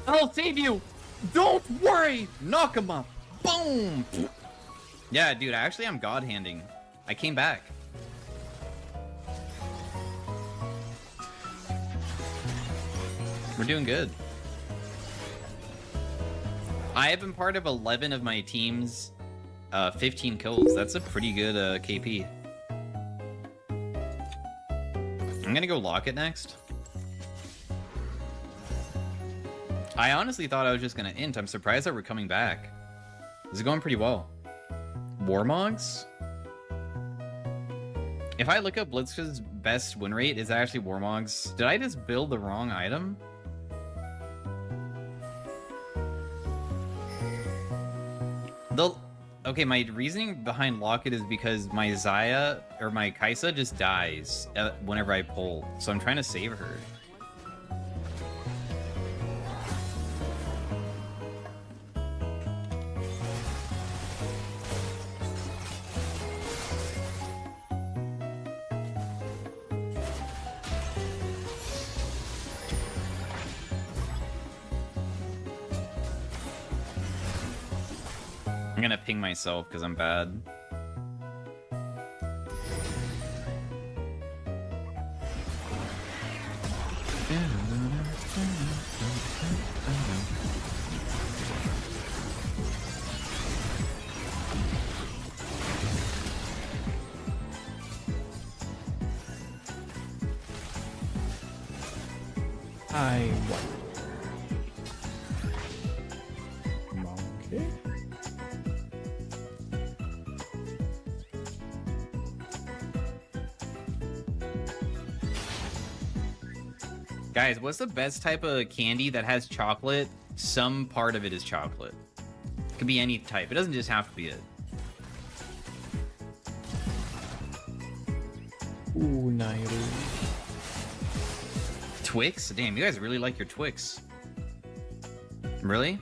I'll save you. Don't worry. Knock him up. Boom. Yeah, dude. Actually, I'm god handing. I came back. We're doing good. I have been part of 11 of my team's 15 kills. That's a pretty good KP. I'm gonna go lock it next. I honestly thought I was just gonna int. I'm surprised that we're coming back. This is going pretty well. Warmogs? If I look up Blitz's best win rate, is actually Warmogs. Did I just build the wrong item? Okay, my reasoning behind Lock It is because my Xayah, or my Kaisa, just dies whenever I pull. So I'm trying to save her. I'm gonna ping myself because I'm bad. I won. Monkey. Guys, what's the best type of candy that has chocolate? Some part of it is chocolate. It could be any type. It doesn't just have to be it. Ooh, Nairu. Twix? Damn, you guys really like your Twix. Really?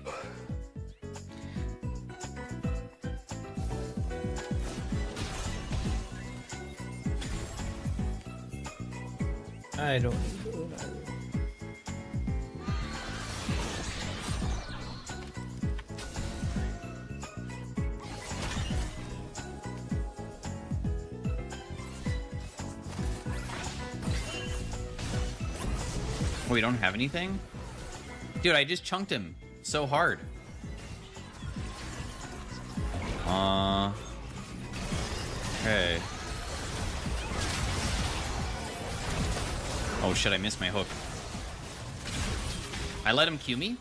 I don't need to know. Oh, we don't have anything? Dude, I just chunked him so hard. Okay. Oh shit, I missed my hook. I let him Q me?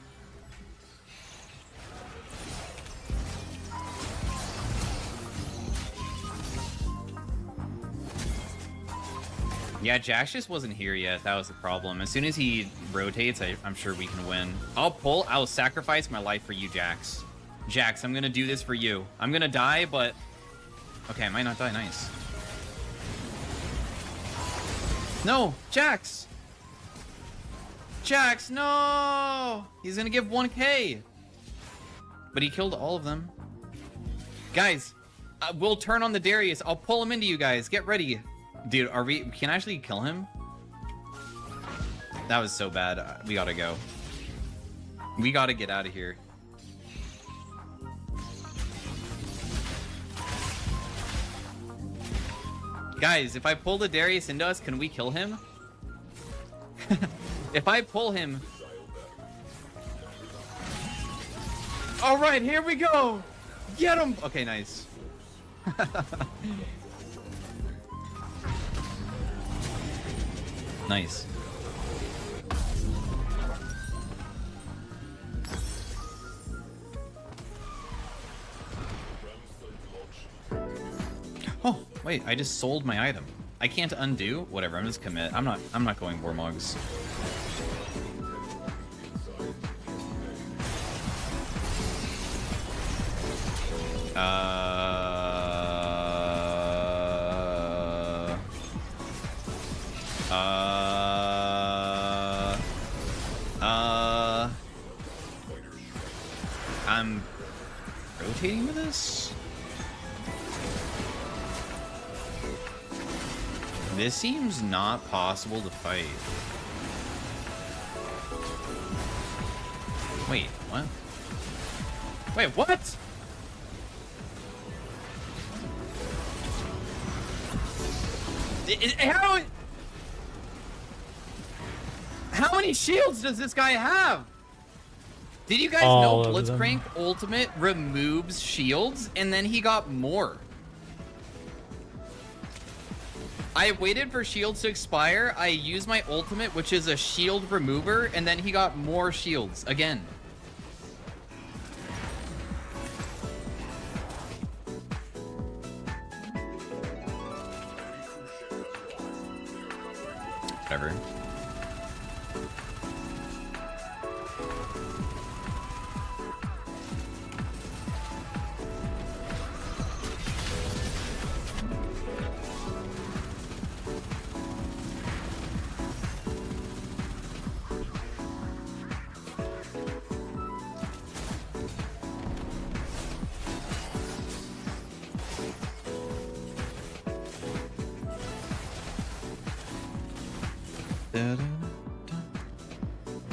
Yeah, Jax just wasn't here yet. That was the problem. As soon as he rotates, I'm sure we can win. I'll sacrifice my life for you, Jax. Jax, I'm gonna do this for you. I'm gonna die, but... Okay, I might not die. Nice. No! Jax! Jax, no! He's gonna give 1k! But he killed all of them. Guys, we'll turn on the Darius. I'll pull him into you guys. Get ready. Dude, can I actually kill him? That was so bad. We gotta go. We gotta get out of here. Guys, if I pull the Darius into us, can we kill him? If I pull him... Alright, here we go! Get him! Okay, nice. Nice. Oh, wait, I just sold my item. I can't undo? Whatever, I'm just commit. I'm not going Warmogs. I'm rotating with this? This seems not possible to fight. Wait, what? Wait, what? How many shields does this guy have? Did you guys All know of them. Blitzcrank Ultimate removes shields, and then he got more? I waited for shields to expire, I used my ultimate, which is a shield remover, and then he got more shields again. Whatever.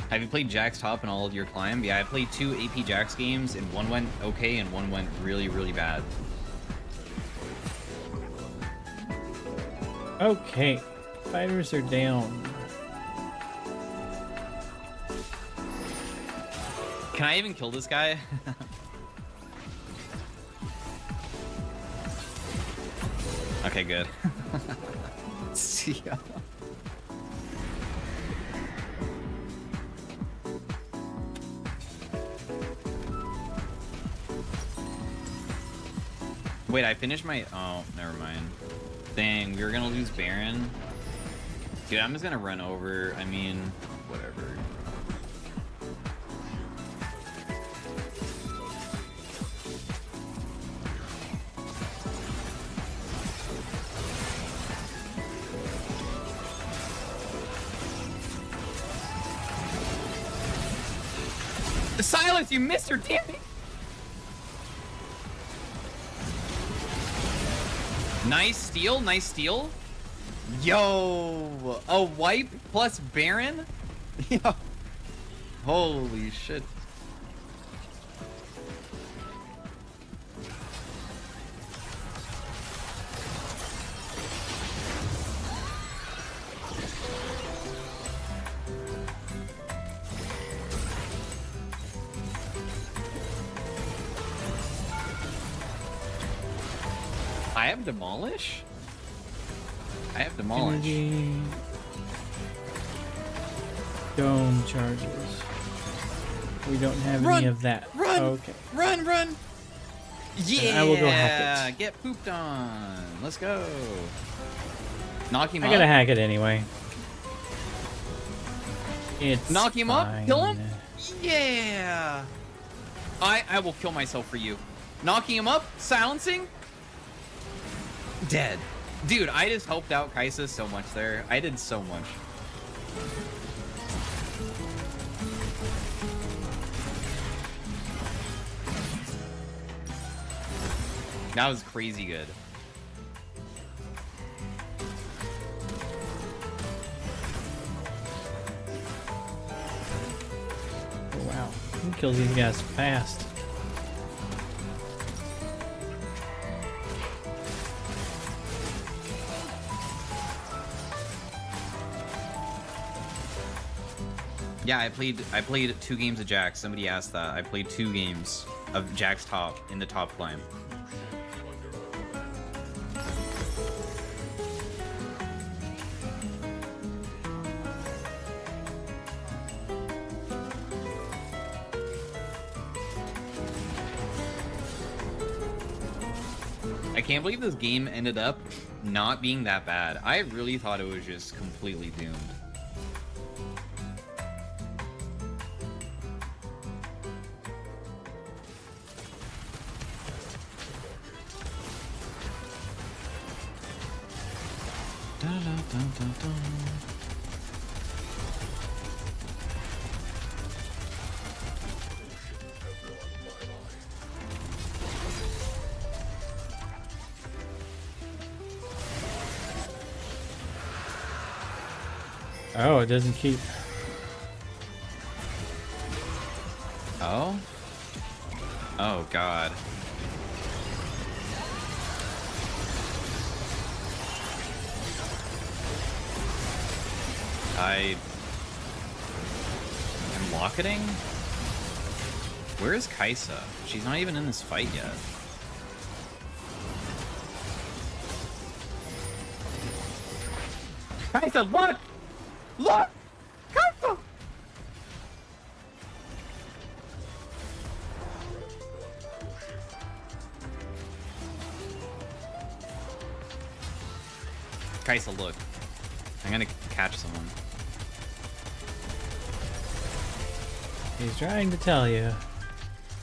Have you played Jack's Top in all of your climb? Yeah, I played 2 AP Jax games, and one went okay, and one went really, really bad. Okay, fighters are down. Can I even kill this guy? Okay, good. See ya. Wait, I finished my... Oh, never mind. Dang, we were gonna lose Baron. Dude, I'm just gonna run over. I mean, whatever. Silence, you missed her, damn it! Nice steal, nice steal. Yo, a wipe plus Baron? Yo. Holy shit. I have Demolish? I have Demolish. Energy. Dome charges. We don't have Run! any of that. Run! Okay. Run, run! Yeah! I will go hack it. Get pooped on. Let's go. Knock him I up. gotta hack it anyway. It's Knock him fine. up. Kill him. Yeah. I will kill myself for you. Knocking him up. Silencing. Dead. Dude, I just helped out Kaisa so much there. I did so much. That was crazy good. Oh, wow. He kills these guys fast. Yeah, I played 2 games of Jax. Somebody asked that. I played 2 games of Jack's Top in the top climb. I can't believe this game ended up not being that bad. I really thought it was just completely doomed. Oh, it doesn't keep. Oh? Oh, God. I am locketing? Where is Kaisa? She's not even in this fight yet. Kaisa, look! Look! Kaisa! Kaisa, look. I'm gonna catch someone. He's trying to tell you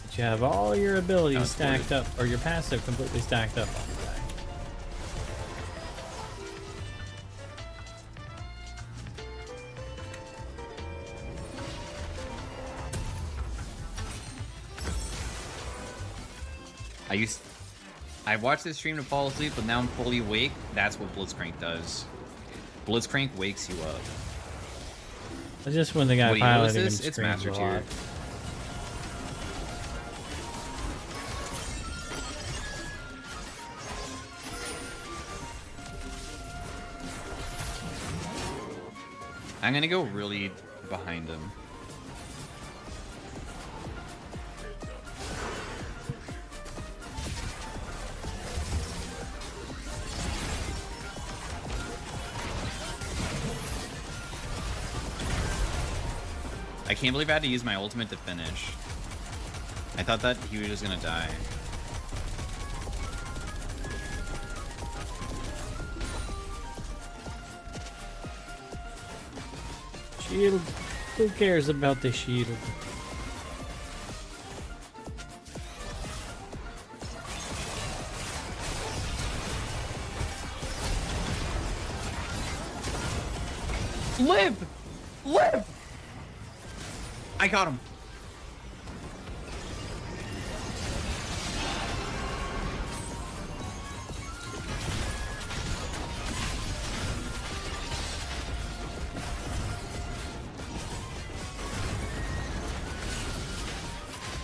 that you have all your abilities stacked up, or your passive completely stacked up on the guy. I watched this stream to fall asleep, but now I'm fully awake. That's what Blitzcrank does. Blitzcrank wakes you up. It's just when the guy What do you know is piloting him this? It's screams Master a lot. Tier. I'm gonna go really behind him. I can't believe I had to use my ultimate to finish. I thought that he was just gonna die. Shield. Who cares about the shield? Live! Live! I got him.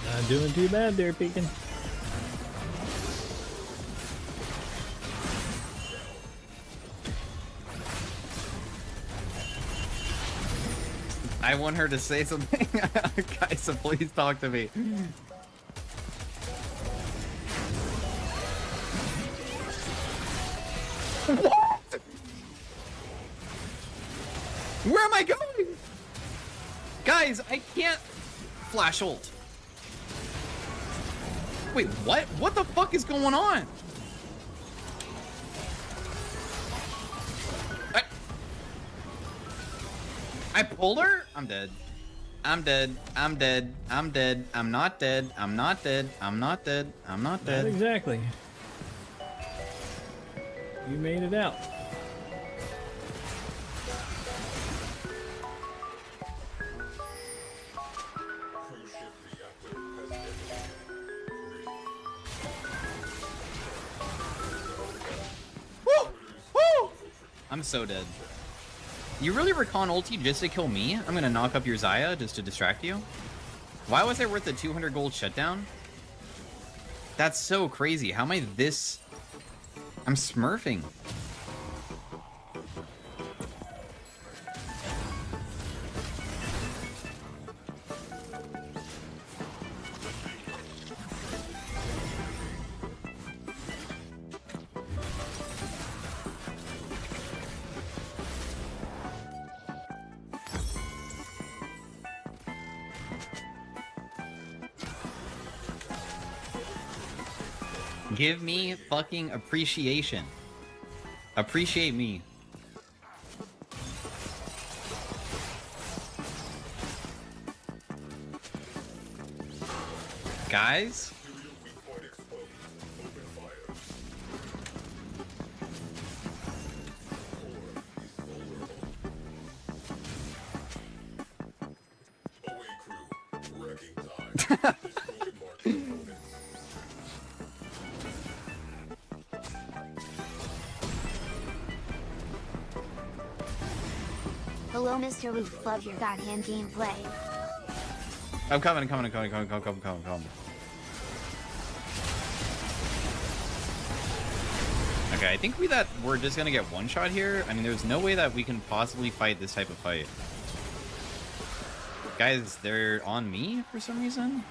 Not doing too bad there, Pekin. I want her to say something. Kaisa, please talk to me. What? Where am I going? Guys, I can't flash ult. Wait, what? What the fuck is going on? I pulled her? I'm dead. I'm dead. I'm dead. I'm dead. I'm not dead. I'm not dead. I'm not dead. I'm not dead. Not exactly. You made it out. Woo! Woo! I'm so dead. You really recon ulti just to kill me? I'm gonna knock up your Xayah just to distract you? Why was it worth the 200 gold shutdown? That's so crazy. How am I this... I'm smurfing. Give me fucking appreciation. Appreciate me. Guys? Hello Mr. Roof, love your godhand gameplay. I'm coming, coming. Okay, I think we're just gonna get one shot here. I mean, there's no way that we can possibly fight this type of fight. Guys, they're on me for some reason.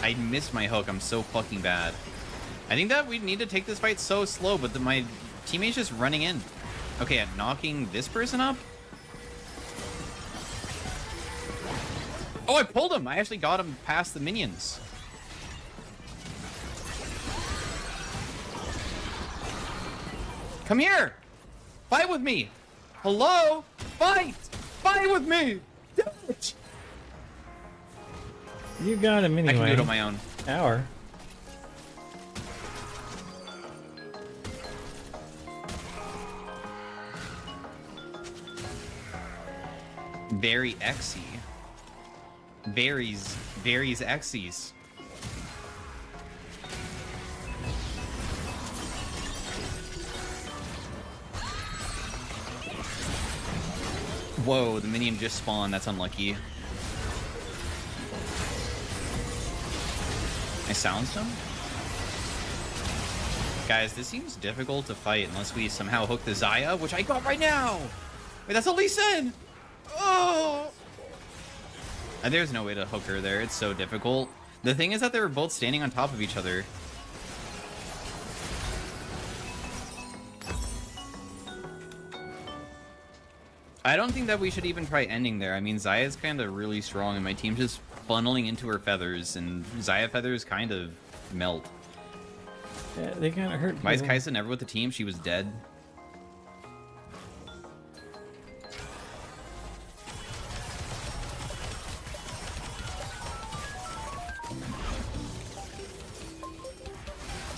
I missed my hook. I'm so fucking bad. I think that we need to take this fight so slow, but my teammate's just running in. Okay, at knocking this person up. Oh, I pulled him. I actually got him past the minions. Come here. Fight with me. Hello? Fight. Fight with me. Damage. You got him anyway. I can do it on my own. Hour. Very Xy. Varies Xy's. Whoa, the minion just spawned. That's unlucky. I silenced him? Guys, this seems difficult to fight unless we somehow hook the Xayah, which I got right now! Wait, that's a Lee Sin! Oh! And there's no way to hook her there. It's so difficult. The thing is that they were both standing on top of each other. I don't think that we should even try ending there. I mean, Xayah's kind of really strong, and my team's just funneling into her feathers, and Xayah feathers kind of melt. Yeah, they kind of hurt. Why is Kaisa never with the team? She was dead.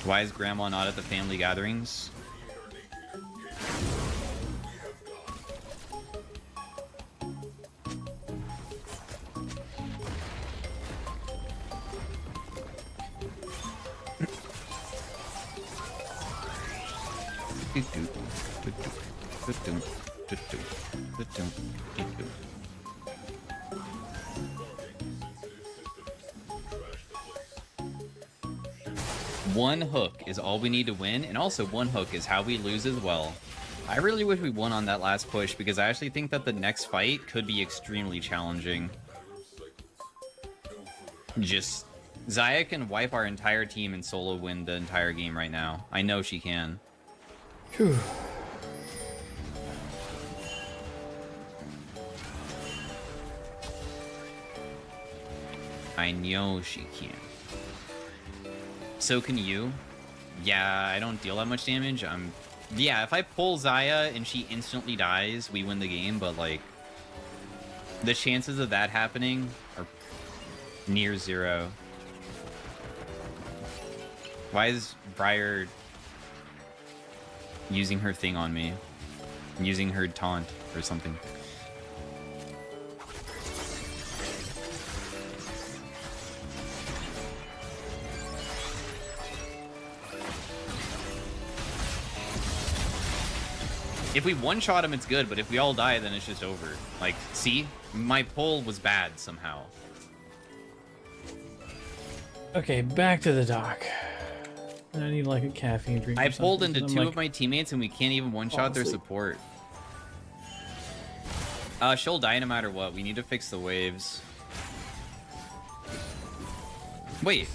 Why is Grandma not at the family gatherings? One hook is all we need to win, and also one hook is how we lose as well. I really wish we won on that last push, because I actually think that the next fight could be extremely challenging. Just, Xayah can wipe our entire team and solo win the entire game right now. I know she can. Whew. I know she can. So can you? Yeah, I don't deal that much damage. Yeah, if I pull Xayah and she instantly dies, we win the game, but like the chances of that happening are near zero. Why is Briar using her thing on me? Using her taunt or something. If we one-shot him, it's good, but if we all die, then it's just over. Like, see? My pull was bad somehow. Okay, back to the dock. I need like a caffeine drink. I pulled into two of my teammates, and we can't even one-shot their support. She'll die no matter what. We need to fix the waves. Wait.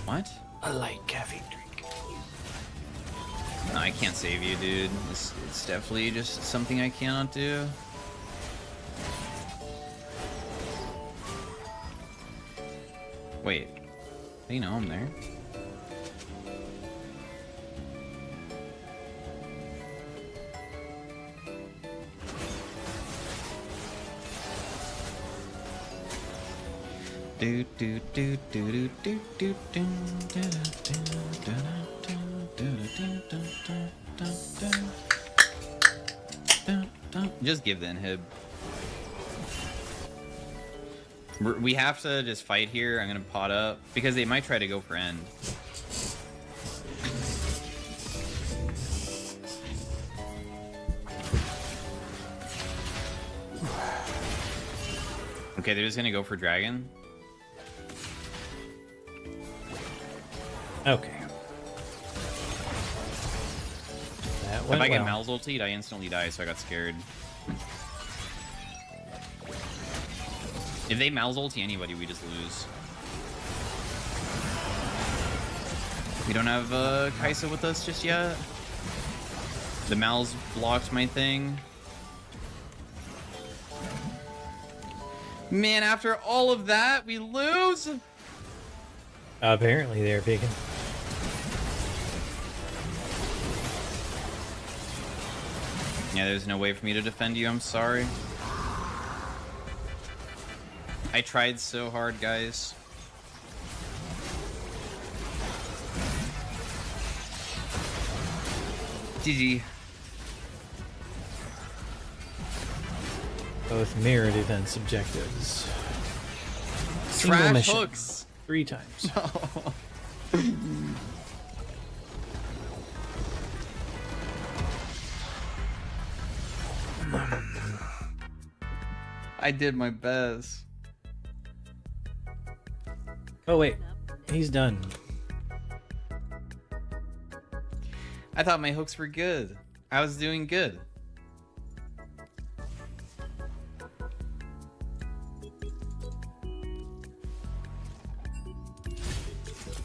What? A light caffeine drink. No, I can't save you, dude. It's definitely just something I cannot do. Wait. They know I'm there. Do do do do do do do do do. Just give the inhib. We have to just fight here. I'm gonna pot up because they might try to go for end. Okay, they're just gonna go for dragon. Okay. That If went I get well. Mal's ultied, I instantly die, so I got scared. If they Mal's ulti anybody, we just lose. We don't have Kaisa with us just yet. The Mal's blocked my thing. Man, after all of that, we lose? Apparently they're picking. Yeah, there's no way for me to defend you, I'm sorry. I tried so hard, guys. GG. Both mirror defense objectives. Single Trash mission. hooks. 3 times. I did my best. Oh wait, he's done. I thought my hooks were good. I was doing good.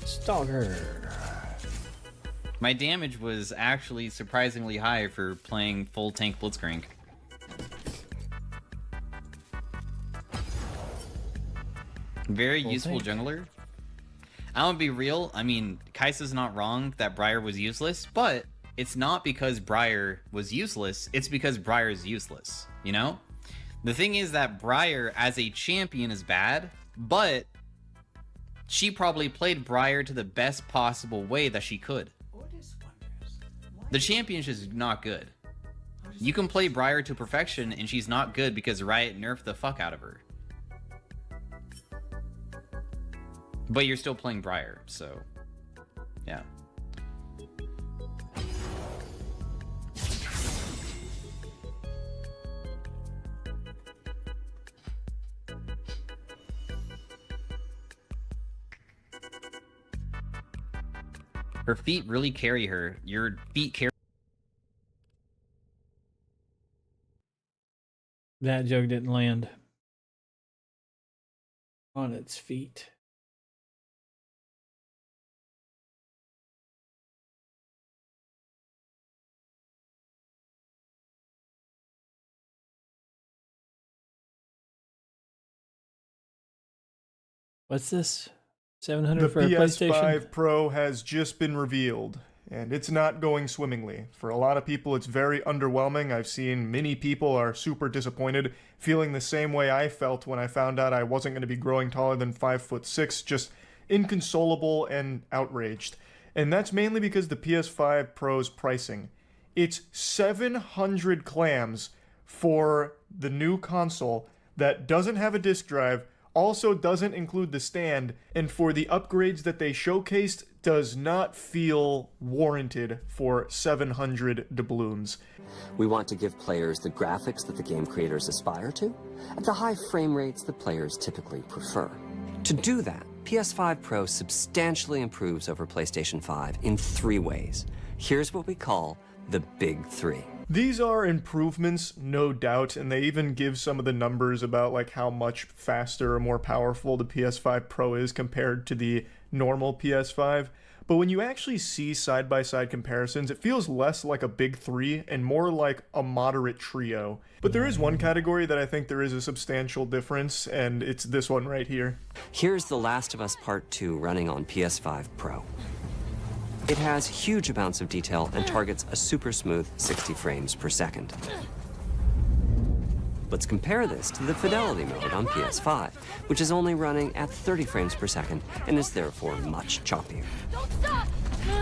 Stalker. My damage was actually surprisingly high for playing full tank Blitzcrank. Very Full useful tank. jungler. I'm gonna be real. I mean, Kaisa's not wrong that Briar was useless, but it's not because Briar was useless. It's because Briar's useless, you know? The thing is that Briar as a champion is bad, but she probably played Briar to the best possible way that she could. The champion's just not good. You can play Briar to perfection and she's not good because Riot nerfed the fuck out of her. But you're still playing Briar, so yeah. Her feet really carry her. Your feet carry. That joke didn't land on its feet. What's this? 700 The for a PlayStation? PS5 Pro has just been revealed, and it's not going swimmingly. For a lot of people, it's very underwhelming. I've seen many people are super disappointed, feeling the same way I felt when I found out I wasn't going to be growing taller than 5'6", just inconsolable and outraged. And that's mainly because the PS5 Pro's pricing. It's 700 clams for the new console that doesn't have a disc drive, also doesn't include the stand, and for the upgrades that they showcased, does not feel warranted for 700 doubloons. We want to give players the graphics that the game creators aspire to, at the high frame rates that players typically prefer. To do that, PS5 Pro substantially improves over PlayStation 5 in 3 ways. Here's what we call the Big 3. These are improvements, no doubt, and they even give some of the numbers about like how much faster or more powerful the PS5 Pro is compared to the normal PS5. But when you actually see side-by-side comparisons, it feels less like a big 3 and more like a moderate trio. But there is one category that I think there is a substantial difference, and it's this one right here. Here's The Last of Us Part 2 running on PS5 Pro. It has huge amounts of detail and targets a super smooth 60 frames per second. Let's compare this to the fidelity mode on PS5, which is only running at 30 frames per second and is therefore much choppier.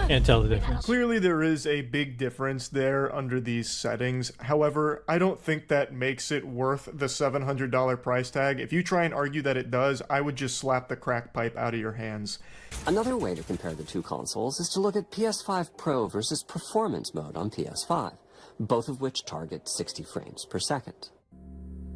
Can't tell the difference. Clearly there is a big difference there under these settings. However, I don't think that makes it worth the $700 price tag. If you try and argue that it does, I would just slap the crack pipe out of your hands. Another way to compare the two consoles is to look at PS5 Pro versus Performance mode on PS5, both of which target 60 frames per second.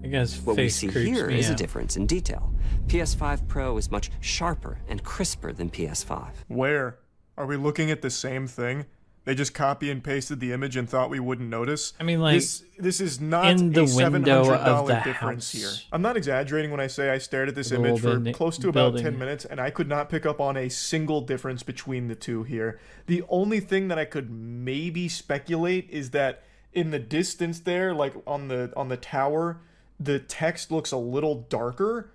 I guess What we face see creeps here me is a out. difference in detail. PS5 Pro is much sharper and crisper than PS5. Where? Are we looking at the same thing? They just copy and pasted the image and thought we wouldn't notice. I mean, like, this is not in the a window $700 of the difference house. here. I'm not exaggerating when I say I stared at this The image little for close to about building. 10 minutes and I could not pick up on a single difference between the two here. The only thing that I could maybe speculate is that in the distance there, like on the tower, the text looks a little darker.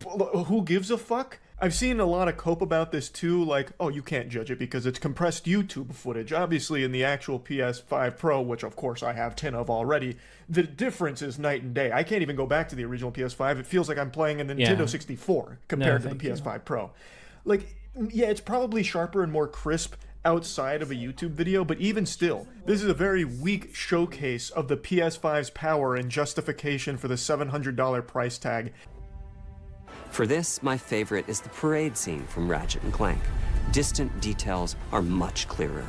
Who gives a fuck? I've seen a lot of cope about this too, like, oh, you can't judge it because it's compressed YouTube footage. Obviously, in the actual PS5 Pro, which of course I have 10 of already, the difference is night and day. I can't even go back to the original PS5. It feels like I'm playing a Nintendo 64 compared to the PS5 Pro. Like, yeah, it's probably sharper and more crisp outside of a YouTube video, but even still, this is a very weak showcase of the PS5's power and justification for the $700 price tag. For this, my favorite is the parade scene from Ratchet & Clank. Distant details are much clearer.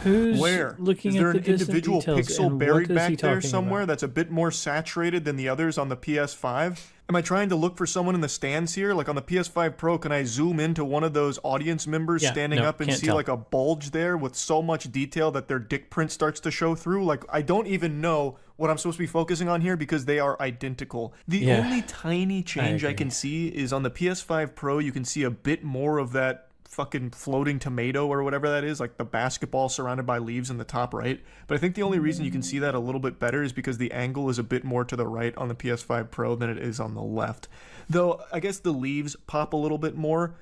Who's Where? looking Is there at the an distant individual details, pixel and buried what is he back there talking somewhere about? that's a bit more saturated than the others on the PS5? Am I trying to look for someone in the stands here? Like on the PS5 Pro, can I zoom into one of those audience members Yeah, standing no, up and can't see tell. like a bulge there with so much detail that their dick print starts to show through? Like, I don't even know what I'm supposed to be focusing on here because they are identical. The only tiny change I agree. can see is on the PS5 Pro, you can see a bit more of that fucking floating tomato or whatever that is, like the basketball surrounded by leaves in the top right. But I think the only reason you can see that a little bit better is because the angle is a bit more to the right on the PS5 Pro than it is on the left. Though, I guess the leaves pop a little bit more.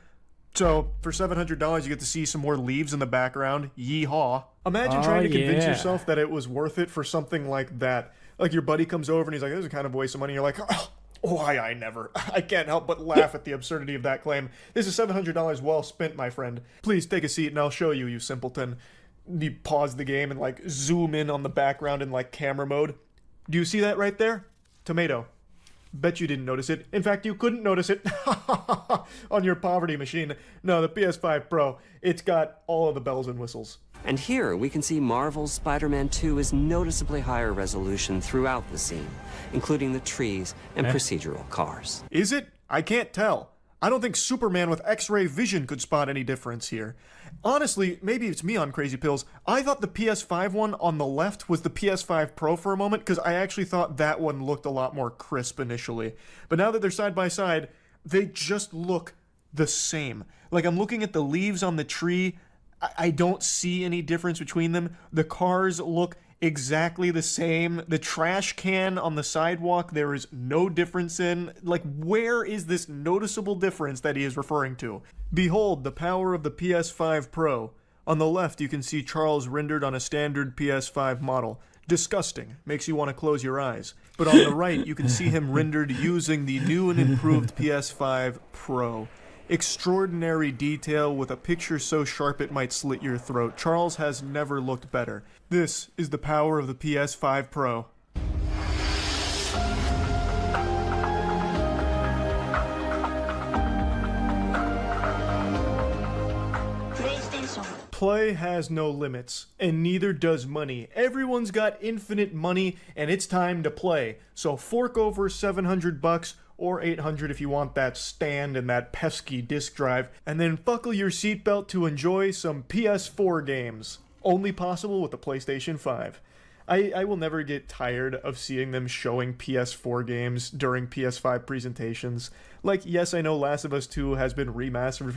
So, for $700, you get to see some more leaves in the background. Yeehaw. Imagine trying to convince yourself that it was worth it for something like that. Like your buddy comes over and he's like, this is kind of a waste of money. You're like, oh, why I never. I can't help but laugh at the absurdity of that claim. This is $700 well spent, my friend. Please take a seat and I'll show you, you simpleton. You pause the game and like zoom in on the background in like camera mode. Do you see that right there? Tomato. Bet you didn't notice it. In fact, you couldn't notice it on your poverty machine. No, the PS5 Pro, it's got all of the bells and whistles. And here we can see Marvel's Spider-Man 2 is noticeably higher resolution throughout the scene, including the trees and procedural cars. Is it? I can't tell. I don't think Superman with X-ray vision could spot any difference here. Honestly, maybe it's me on crazy pills. I thought the PS5 one on the left was the PS5 Pro for a moment because I actually thought that one looked a lot more crisp initially. But now that they're side by side, they just look the same. Like I'm looking at the leaves on the tree, I don't see any difference between them. The cars look exactly the same. The trash can on the sidewalk, there is no difference in. Like, where is this noticeable difference that he is referring to? Behold the power of the PS5 Pro. On the left, you can see Charles rendered on a standard PS5 model. Disgusting. Makes you want to close your eyes. But on the right, you can see him rendered using the new and improved PS5 Pro. Extraordinary detail with a picture so sharp it might slit your throat. Charles has never looked better. This is the power of the PS5 Pro. Play has no limits, and neither does money. Everyone's got infinite money, and it's time to play. So fork over $700 or $800 if you want that stand and that pesky disk drive, and then buckle your seatbelt to enjoy some PS4 games. Only possible with the PlayStation 5. I will never get tired of seeing them showing PS4 games during PS5 presentations. Like, yes, I know Last of Us 2 has been remastered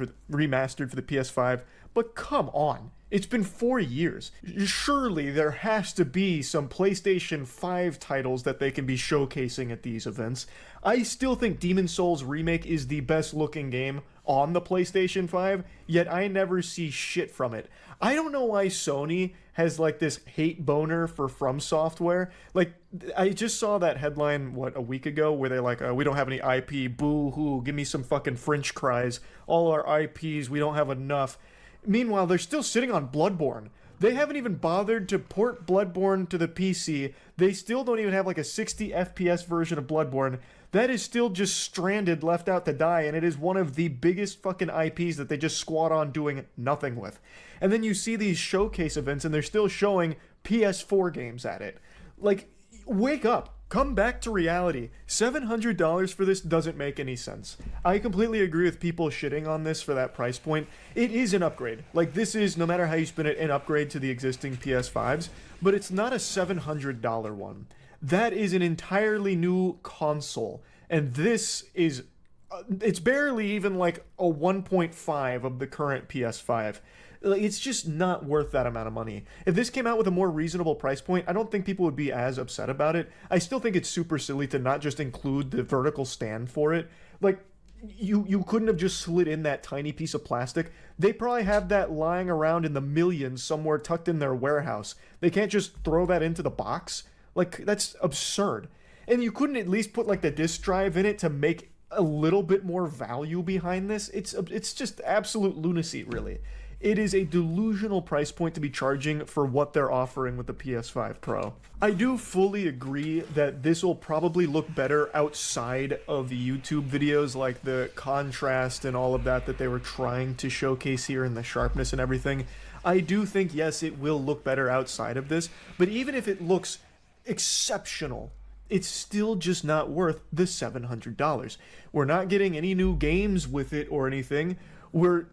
for the PS5, but come on. It's been 4 years. Surely there has to be some PlayStation 5 titles that they can be showcasing at these events. I still think Demon's Souls Remake is the best looking game on the PlayStation 5, yet I never see shit from it. I don't know why Sony has like this hate boner for From Software. Like, I just saw that headline, a week ago, where they're like, we don't have any IP, boo-hoo, give me some fucking French cries. All our IPs, we don't have enough. Meanwhile, they're still sitting on Bloodborne. They haven't even bothered to port Bloodborne to the PC. They still don't even have like a 60 FPS version of Bloodborne. That is still just stranded, left out to die, and it is one of the biggest fucking IPs that they just squat on doing nothing with. And then you see these showcase events, and they're still showing PS4 games at it. Like, wake up. come back to reality. $700 for this doesn't make any sense. I completely agree with people shitting on this for that price point. It is an upgrade. Like, this is, no matter how you spin it, an upgrade to the existing PS5s, but it's not a $700 one. That is an entirely new console, and this is, it's barely even like a 1.5 of the current PS5. It's just not worth that amount of money. If this came out with a more reasonable price point, I don't think people would be as upset about it. I still think it's super silly to not just include the vertical stand for it. Like, you couldn't have just slid in that tiny piece of plastic. They probably have that lying around in the millions somewhere tucked in their warehouse. They can't just throw that into the box. Like, that's absurd. And you couldn't at least put like the disk drive in it to make a little bit more value behind this. It's just absolute lunacy, really. It is a delusional price point to be charging for what they're offering with the PS5 Pro. I do fully agree that this will probably look better outside of the YouTube videos, like the contrast and all of that they were trying to showcase here, and the sharpness and everything. I do think, yes, it will look better outside of this, but even if it looks exceptional, it's still just not worth the $700. We're not getting any new games with it or anything. We're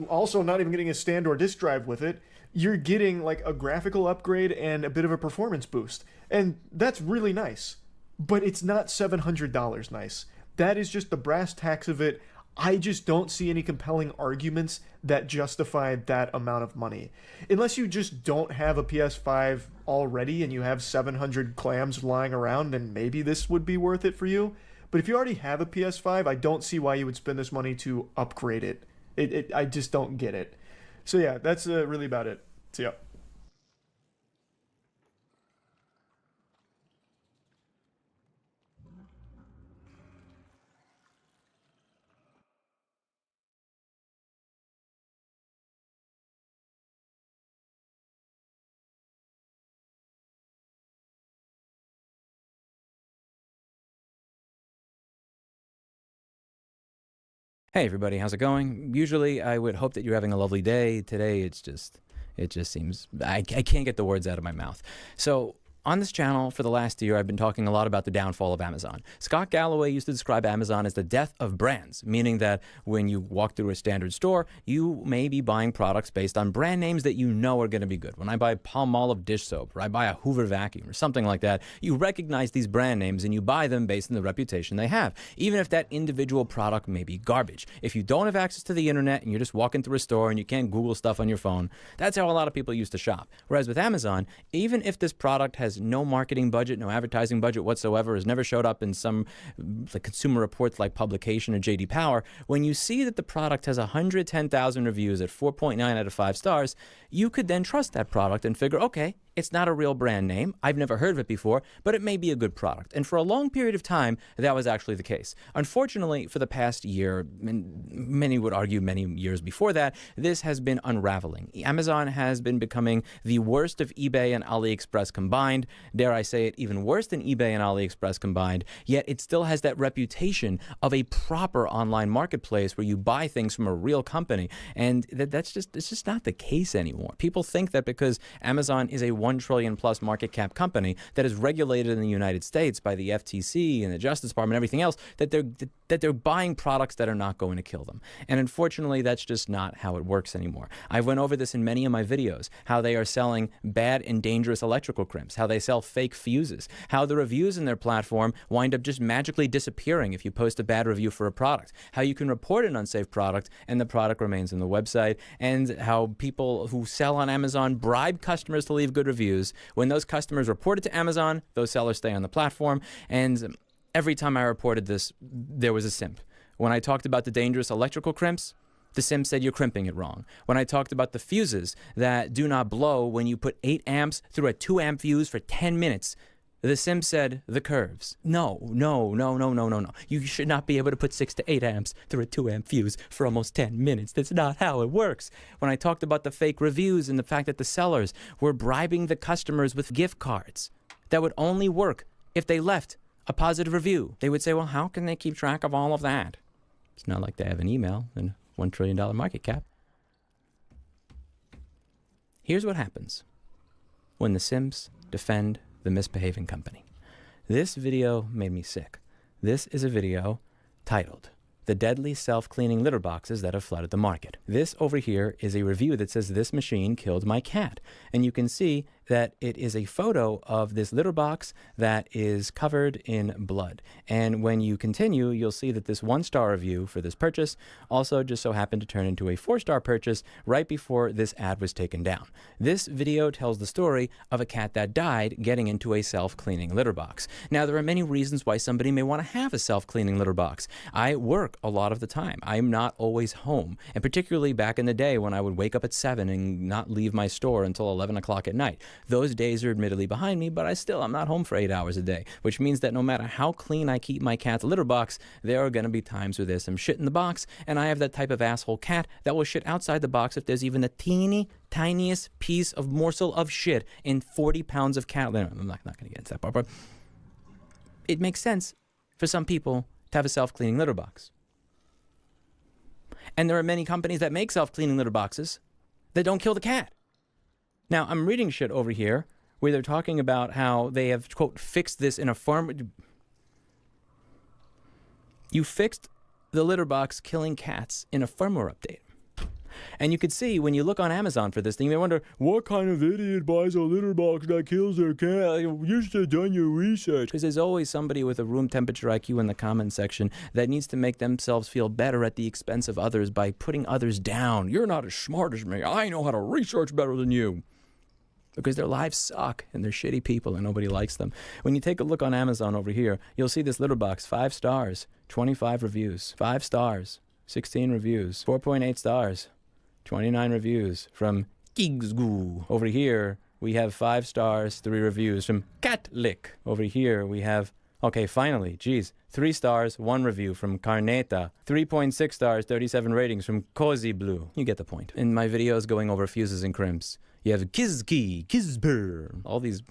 also not even getting a stand or disk drive with it. You're getting like a graphical upgrade and a bit of a performance boost, and that's really nice, but it's not $700 nice. That is just the brass tacks of it. I just don't see any compelling arguments that justify that amount of money. Unless you just don't have a PS5 already and you have 700 clams lying around, then maybe this would be worth it for you. But if you already have a PS5, I don't see why you would spend this money to upgrade it. I just don't get it. So yeah, that's really about it. So yeah. Hey everybody, how's it going? Usually I would hope that you're having a lovely day. Today it just seems, I can't get the words out of my mouth. So on this channel for the last year, I've been talking a lot about the downfall of Amazon. Scott Galloway used to describe Amazon as the death of brands, meaning that when you walk through a standard store, you may be buying products based on brand names that you know are going to be good. When I buy Palmolive dish soap, or I buy a Hoover vacuum, or something like that, you recognize these brand names and you buy them based on the reputation they have, even if that individual product may be garbage. If you don't have access to the internet and you're just walking through a store and you can't Google stuff on your phone, that's how a lot of people used to shop. Whereas with Amazon, even if this product has no marketing budget, no advertising budget whatsoever, has never showed up in some like Consumer Reports like publication or JD Power, when you see that the product has 110,000 reviews at 4.9 out of 5 stars, you could then trust that product and figure, okay, it's not a real brand name. I've never heard of it before, but it may be a good product. And for a long period of time, that was actually the case. Unfortunately, for the past year, and many would argue many years before that, this has been unraveling. Amazon has been becoming the worst of eBay and AliExpress combined. Dare I say it, even worse than eBay and AliExpress combined, yet it still has that reputation of a proper online marketplace where you buy things from a real company. And it's just not the case anymore. People think that because Amazon is a $1 trillion plus market cap company that is regulated in the United States by the FTC and the Justice Department and everything else, that they're buying products that are not going to kill them. And unfortunately, that's just not how it works anymore. I've went over this in many of my videos, how they are selling bad and dangerous electrical crimps, how they sell fake fuses, how the reviews in their platform wind up just magically disappearing if you post a bad review for a product, how you can report an unsafe product and the product remains on the website, and how people who sell on Amazon bribe customers to leave good reviews. When those customers report it to Amazon, those sellers stay on the platform. And every time I reported this, there was a simp. When I talked about the dangerous electrical crimps, the simp said you're crimping it wrong. When I talked about the fuses that do not blow when you put 8 amps through a 2 amp fuse for 10 minutes, the sim said the curves. No. You should not be able to put 6 to 8 amps through a 2 amp fuse for almost 10 minutes. That's not how it works. When I talked about the fake reviews and the fact that the sellers were bribing the customers with gift cards that would only work if they left a positive review, they would say, well, how can they keep track of all of that? It's not like they have an email and a $1 trillion market cap. Here's what happens when the Sims defend the misbehaving company. This video made me sick. This is a video titled, "The Deadly Self-Cleaning Litter Boxes That Have Flooded the Market." This over here is a review that says this machine killed my cat. And you can see that it is a photo of this litter box that is covered in blood. And when you continue, you'll see that this 1-star review for this purchase also just so happened to turn into a 4-star purchase right before this ad was taken down. This video tells the story of a cat that died getting into a self-cleaning litter box. Now, there are many reasons why somebody may want to have a self-cleaning litter box. I work a lot of the time. I'm not always home. And particularly back in the day when I would wake up at 7 and not leave my store until 11 o'clock at night. Those days are admittedly behind me, but I'm not home for 8 hours a day, which means that no matter how clean I keep my cat's litter box, there are going to be times where there's some shit in the box, and I have that type of asshole cat that will shit outside the box if there's even the tiniest piece of morsel of shit in 40 pounds of cat litter. I'm not going to get into that part, but it makes sense for some people to have a self-cleaning litter box. And there are many companies that make self-cleaning litter boxes that don't kill the cat. Now, I'm reading shit over here where they're talking about how they have, quote, fixed this in a farm. You fixed the litter box killing cats in a firmware update. And you could see when you look on Amazon for this thing, they wonder, what kind of idiot buys a litter box that kills their cat? You should have done your research. Because there's always somebody with a room temperature IQ in the comment section that needs to make themselves feel better at the expense of others by putting others down. You're not as smart as me. I know how to research better than you. Because their lives suck and they're shitty people and nobody likes them. When you take a look on Amazon over here, you'll see this litter box, 5 stars, 25 reviews. 5 stars, 16 reviews. 4.8 stars, 29 reviews from Kigsgoo. Over here, we have 5 stars, 3 reviews from Catlick. Over here, we have, okay, finally, geez, 3 stars, 1 review from Carneta. 3.6 stars, 37 ratings from Cozy Blue. You get the point. In my videos going over fuses and crimps, you have Kizki, Kizber, all these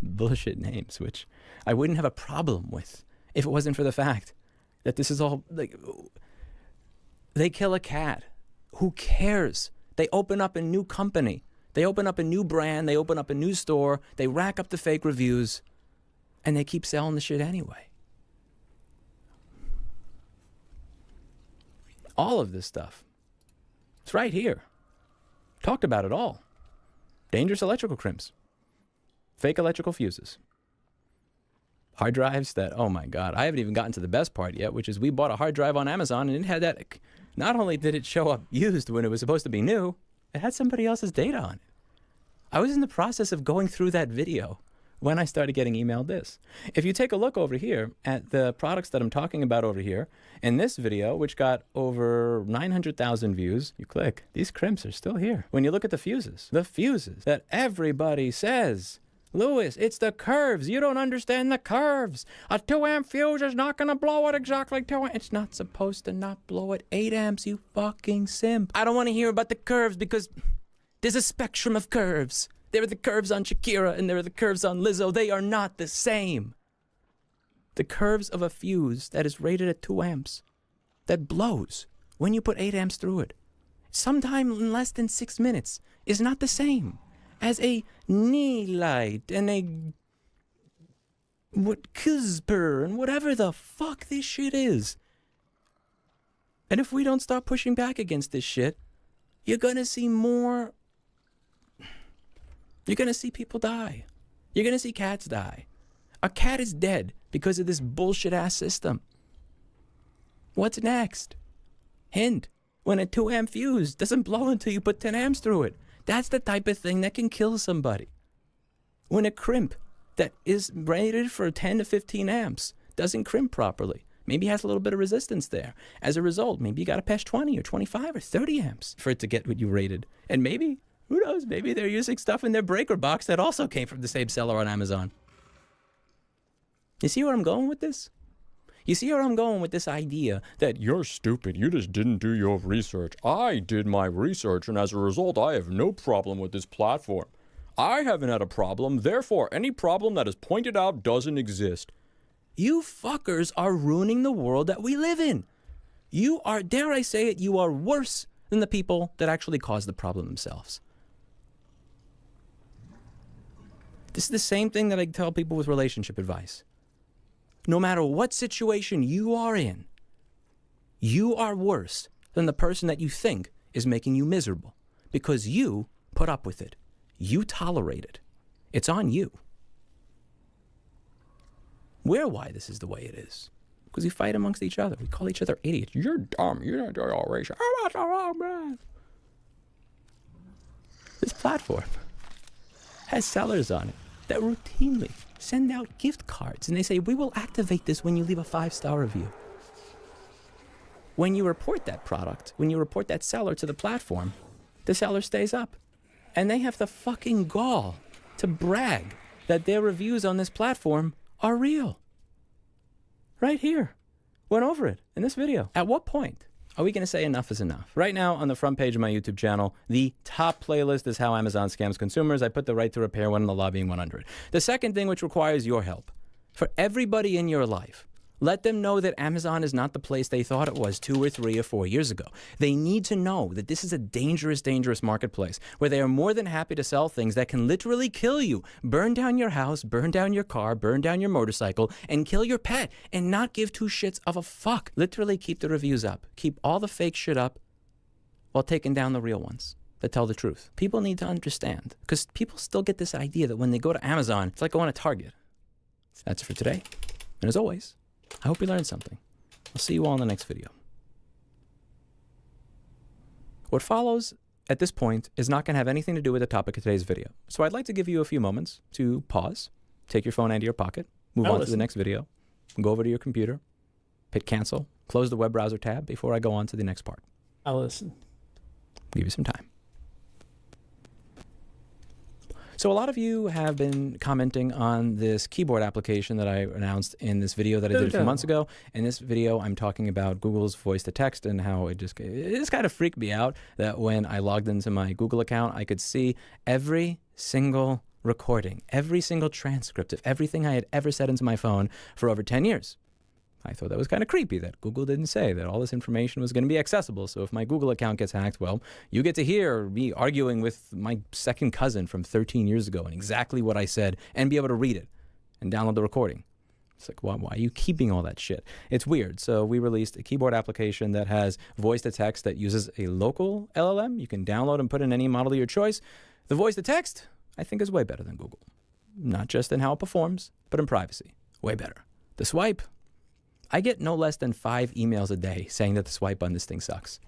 bullshit names, which I wouldn't have a problem with if it wasn't for the fact that this is all, like, they kill a cat. Who cares? They open up a new company. They open up a new brand. They open up a new store. They rack up the fake reviews, and they keep selling the shit anyway. All of this stuff. It's right here. Talked about it all. Dangerous electrical crimps. Fake electrical fuses. Hard drives that, oh my God, I haven't even gotten to the best part yet, which is we bought a hard drive on Amazon and it had that, not only did it show up used when it was supposed to be new, it had somebody else's data on it. I was in the process of going through that video when I started getting emailed this. If you take a look over here at the products that I'm talking about over here, in this video, which got over 900,000 views, you click, these crimps are still here. When you look at the fuses that everybody says, Lewis, it's the curves. You don't understand the curves. A 2-amp fuse is not going to blow it exactly 2 amps. It's not supposed to not blow at 8 amps, you fucking simp. I don't want to hear about the curves because there's a spectrum of curves. There are the curves on Shakira and there are the curves on Lizzo. They are not the same. The curves of a fuse that is rated at 2 amps, that blows when you put 8 amps through it, sometime in less than 6 minutes, is not the same as a knee light and a Kizper and whatever the fuck this shit is. And if we don't start pushing back against this shit, you're gonna see more. You're gonna see people die. You're gonna see cats die. A cat is dead because of this bullshit ass system. What's next? Hint, when a 2-amp fuse doesn't blow until you put 10 amps through it. That's the type of thing that can kill somebody. When a crimp that is rated for 10 to 15 amps doesn't crimp properly, maybe has a little bit of resistance there. As a result, maybe you got to patch 20 or 25 or 30 amps for it to get what you rated. And maybe, who knows, maybe they're using stuff in their breaker box that also came from the same seller on Amazon. You see where I'm going with this? You see where I'm going with this idea that you're stupid, you just didn't do your research. I did my research, and as a result, I have no problem with this platform. I haven't had a problem, therefore any problem that is pointed out doesn't exist. You fuckers are ruining the world that we live in. You are, dare I say it, you are worse than the people that actually caused the problem themselves. This is the same thing that I tell people with relationship advice. no matter what situation you are in, you are worse than the person that you think is making you miserable because you put up with it. You tolerate it. It's on you. We're why this is the way it is. Because we fight amongst each other. We call each other idiots. You're dumb. You're not doing all racial. I'm not so wrong, man. This platform has sellers on it that routinely send out gift cards. And they say, we will activate this when you leave a 5-star review. When you report that product, when you report that seller to the platform, the seller stays up. And they have the fucking gall to brag that their reviews on this platform are real. Right here. Went over it in this video. At what point are we going to say enough is enough? Right now on the front page of my YouTube channel, the top playlist is how Amazon scams consumers. I put the right to repair one in the lobbying 100. The second thing, which requires your help, for everybody in your life, let them know that Amazon is not the place they thought it was 2 or 3 or 4 years ago. They need to know that this is a dangerous, dangerous marketplace where they are more than happy to sell things that can literally kill you. Burn down your house, burn down your car, burn down your motorcycle, and kill your pet and not give 2 shits of a fuck. Literally keep the reviews up. Keep all the fake shit up while taking down the real ones that tell the truth. People need to understand because people still get this idea that when they go to Amazon, it's like going to Target. That's it for today. And as always, I hope you learned something. I'll see you all in the next video. What follows at this point is not going to have anything to do with the topic of today's video. So I'd like to give you a few moments to pause, take your phone out of your pocket, move on to the next video, go over to your computer, hit cancel, close the web browser tab before I go on to the next part. I'll listen. Give you some time. So a lot of you have been commenting on this keyboard application that I announced in this video that I did a few months ago. In this video, I'm talking about Google's voice to text and how it just kind of freaked me out that when I logged into my Google account, I could see every single recording, every single transcript of everything I had ever said into my phone for over 10 years. I thought that was kind of creepy that Google didn't say that all this information was going to be accessible. So if my Google account gets hacked, well, you get to hear me arguing with my second cousin from 13 years ago and exactly what I said and be able to read it and download the recording. It's like, why are you keeping all that shit? It's weird. So we released a keyboard application that has voice to text that uses a local LLM. You can download and put in any model of your choice. The voice to text, I think, is way better than Google. Not just in how it performs, but in privacy. Way better. The swipe, I get no less than 5 emails a day saying that the swipe on this thing sucks.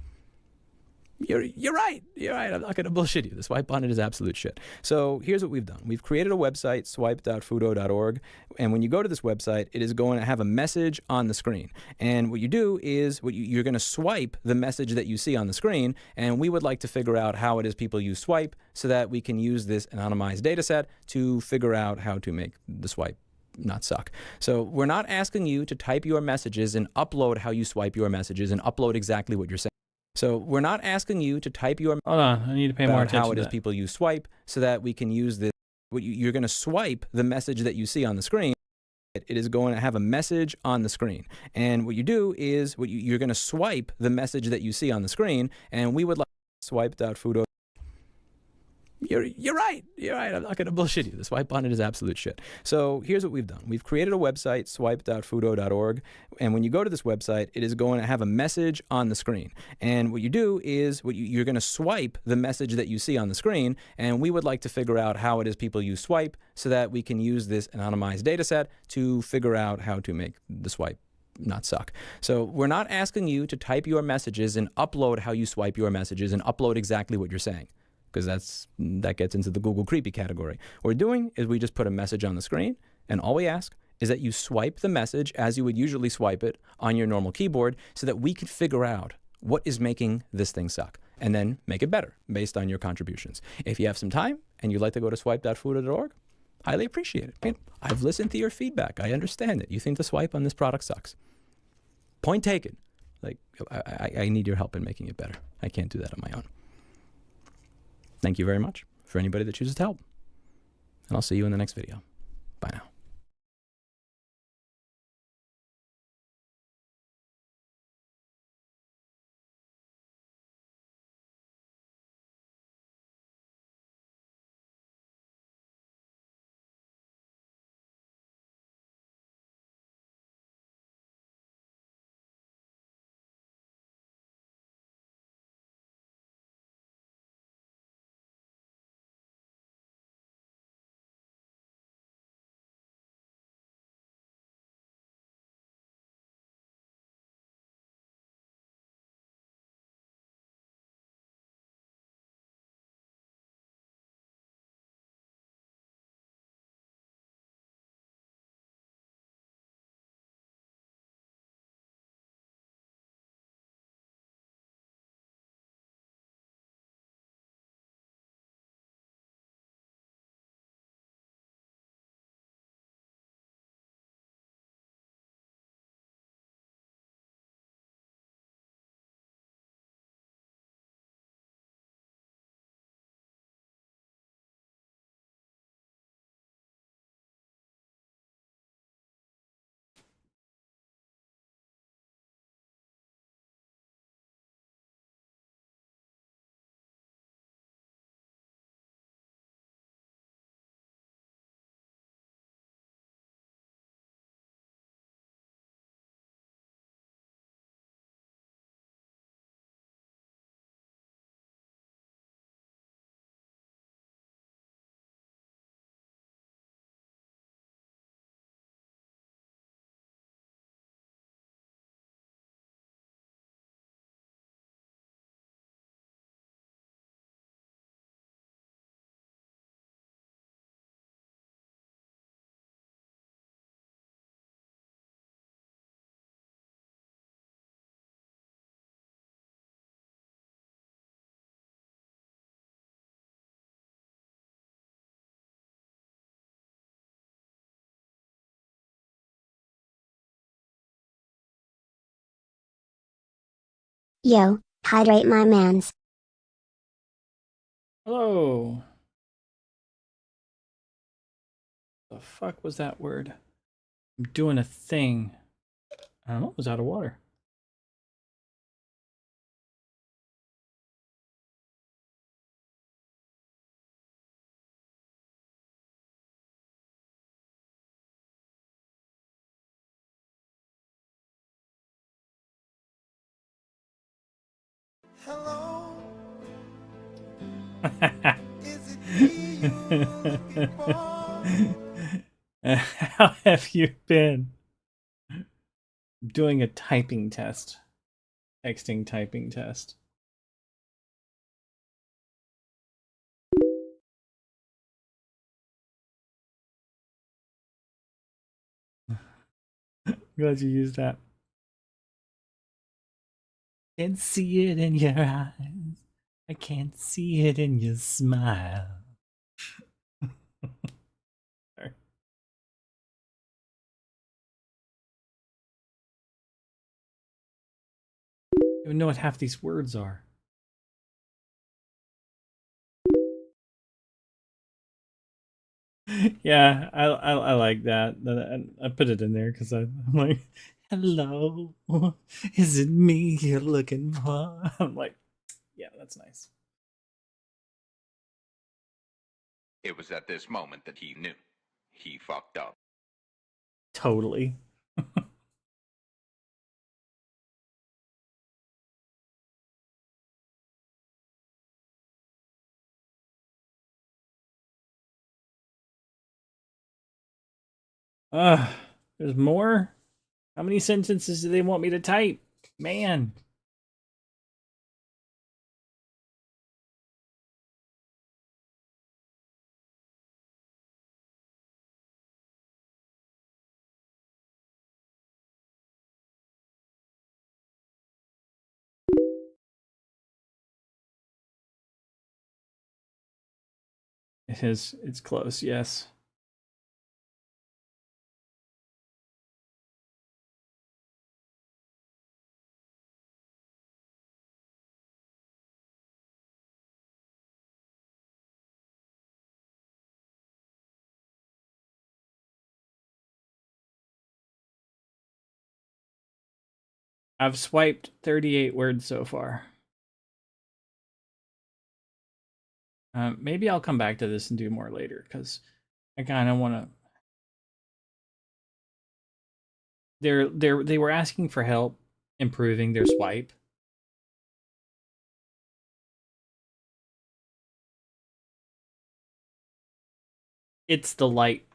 You're right. You're right. I'm not going to bullshit you. The swipe on it is absolute shit. So here's what we've done. We've created a website, swipe.fudo.org. And when you go to this website, it is going to have a message on the screen. And what you do is you're going to swipe the message that you see on the screen. And we would like to figure out how it is people use swipe so that we can use this anonymized data set to figure out how to make the swipe not suck. So we're not asking you to type your messages and upload how you swipe your messages and upload exactly what you're saying. So we're not asking you to type your Hold on, I need to pay more attention how it to is that. people use swipe so that we can use this. You're going to swipe the message that you see on the screen. It is going to have a message on the screen. And what you do is you're going to swipe the message that you see on the screen. And we would like swipe.fudo. You're right. You're right. I'm not going to bullshit you. The swipe on it is absolute shit. So here's what we've done. We've created a website, swipe.fudo.org. And when you go to this website, it is going to have a message on the screen. And what you do is you're going to swipe the message that you see on the screen. And we would like to figure out how it is people use swipe so that we can use this anonymized data set to figure out how to make the swipe not suck. So we're not asking you to type your messages and upload how you swipe your messages and upload exactly what you're saying, because that gets into the Google creepy category. What we're doing is we just put a message on the screen, and all we ask is that you swipe the message as you would usually swipe it on your normal keyboard so that we can figure out what is making this thing suck and then make it better based on your contributions. If you have some time and you'd like to go to swipe.fudo.org, highly appreciate it. I mean, I've listened to your feedback. I understand it. You think the swipe on this product sucks. Point taken. Like, I need your help in making it better. I can't do that on my own. Thank you very much for anybody that chooses to help. And I'll see you in the next video. Bye now. Yo, hydrate my mans. Hello. The fuck was that word? I'm doing a thing. I don't know, it was out of water. Hello. Is it me you're looking for? How have you been? I'm doing a typing test. Texting typing test. Glad you used that. Can't see it in your eyes. I can't see it in your smile. Sorry. I don't even know what half these words are. Yeah, I like that. I put it in there because I'm like, hello, is it me you're looking for? I'm like, yeah, that's nice. It was at this moment that he knew. He fucked up. Totally. There's more? How many sentences do they want me to type? Man. It is, it's close, yes. I've swiped 38 words so far. Maybe I'll come back to this and do more later because I kind of want to. They were asking for help improving their swipe. It's the light.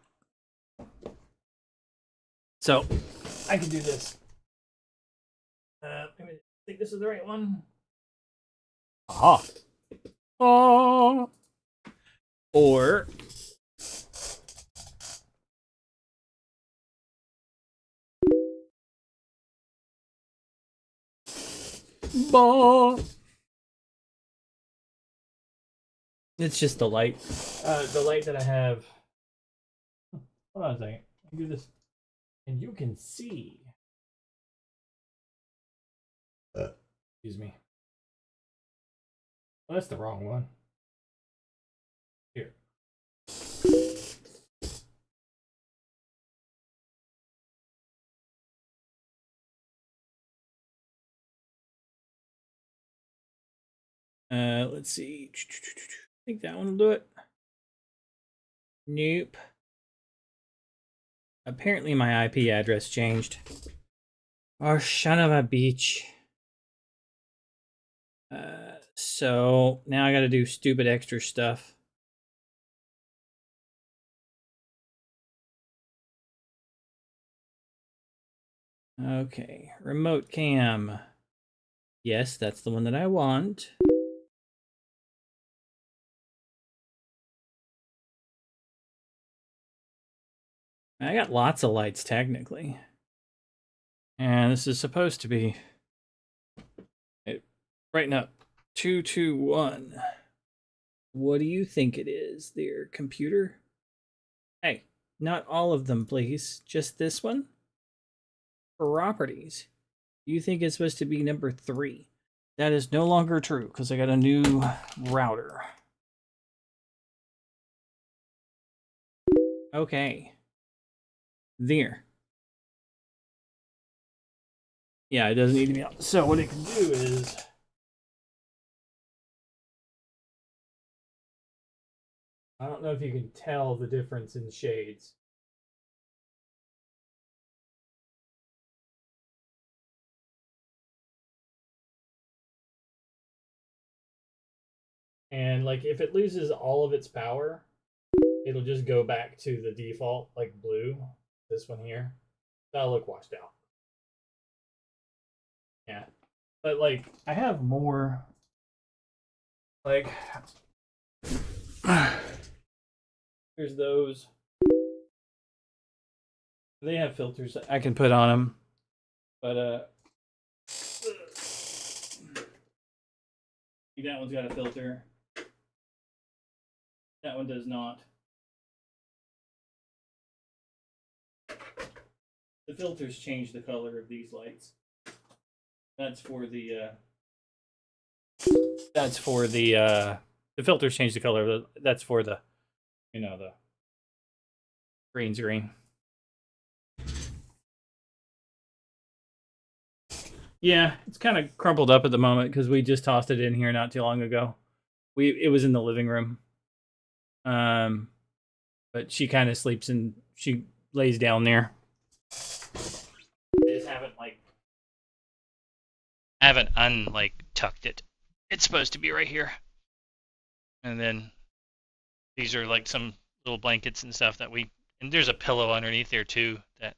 So I can do this. I think this is the right one. Aha. Oh. Or bah. It's just the light. The light that I have. Hold on a second. I can do this. And you can see. Excuse me. Oh, that's the wrong one. Here. Let's see. I think that one will do it. Nope. Apparently my IP address changed. Oh, son of a beach. So now I gotta do stupid extra stuff. Okay, remote cam. Yes, that's the one that I want. I got lots of lights technically. And this is supposed to be it. Brighten up. 221. What do you think it is, there, computer? Hey, not all of them, please. Just this one? Properties. You think it's supposed to be number 3. That is no longer true because I got a new router. Okay. There. Yeah, it doesn't need to be on. So what it can do is I don't know if you can tell the difference in shades. And like if it loses all of its power, it'll just go back to the default, like blue. This one here. That'll look washed out. Yeah. But like I have more like here's those. They have filters that I can put on them. But that one's got a filter. That one does not. The filters change the color of these lights. That's for the filters change the color. That's for the, you know, the green screen. Yeah, it's kind of crumpled up at the moment because we just tossed it in here not too long ago. It was in the living room. But she kind of sleeps and she lays down there. I just haven't tucked it. It's supposed to be right here. And then these are like some little blankets and stuff and there's a pillow underneath there too but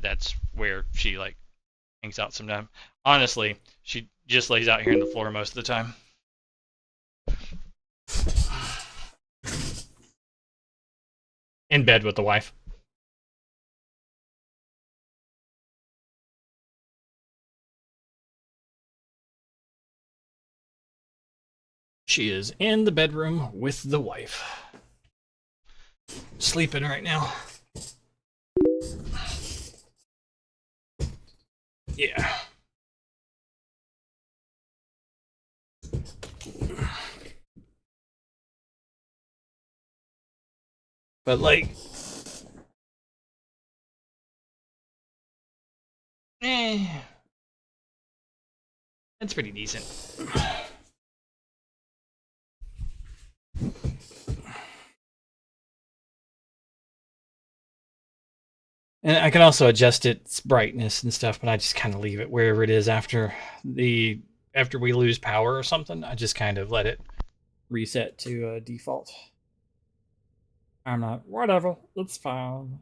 that's where she like hangs out sometimes. Honestly, she just lays out here on the floor most of the time. In bed with the wife. She is in the bedroom with the wife. Sleeping right now. Yeah. But like that's pretty decent. And I can also adjust its brightness and stuff, but I just kind of leave it wherever it is after we lose power or something. I just kind of let it reset to default. I'm not, whatever, it's fine.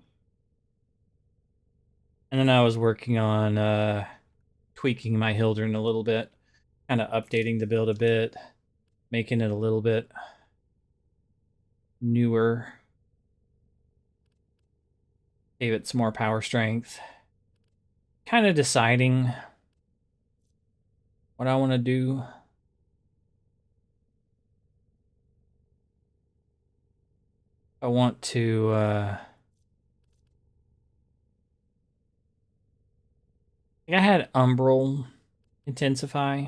And then I was working on tweaking my Hildryn a little bit, kind of updating the build a bit, making it a little bit newer. Gave it some more power strength. Kind of deciding what I want to do. I want to I had Umbral intensify.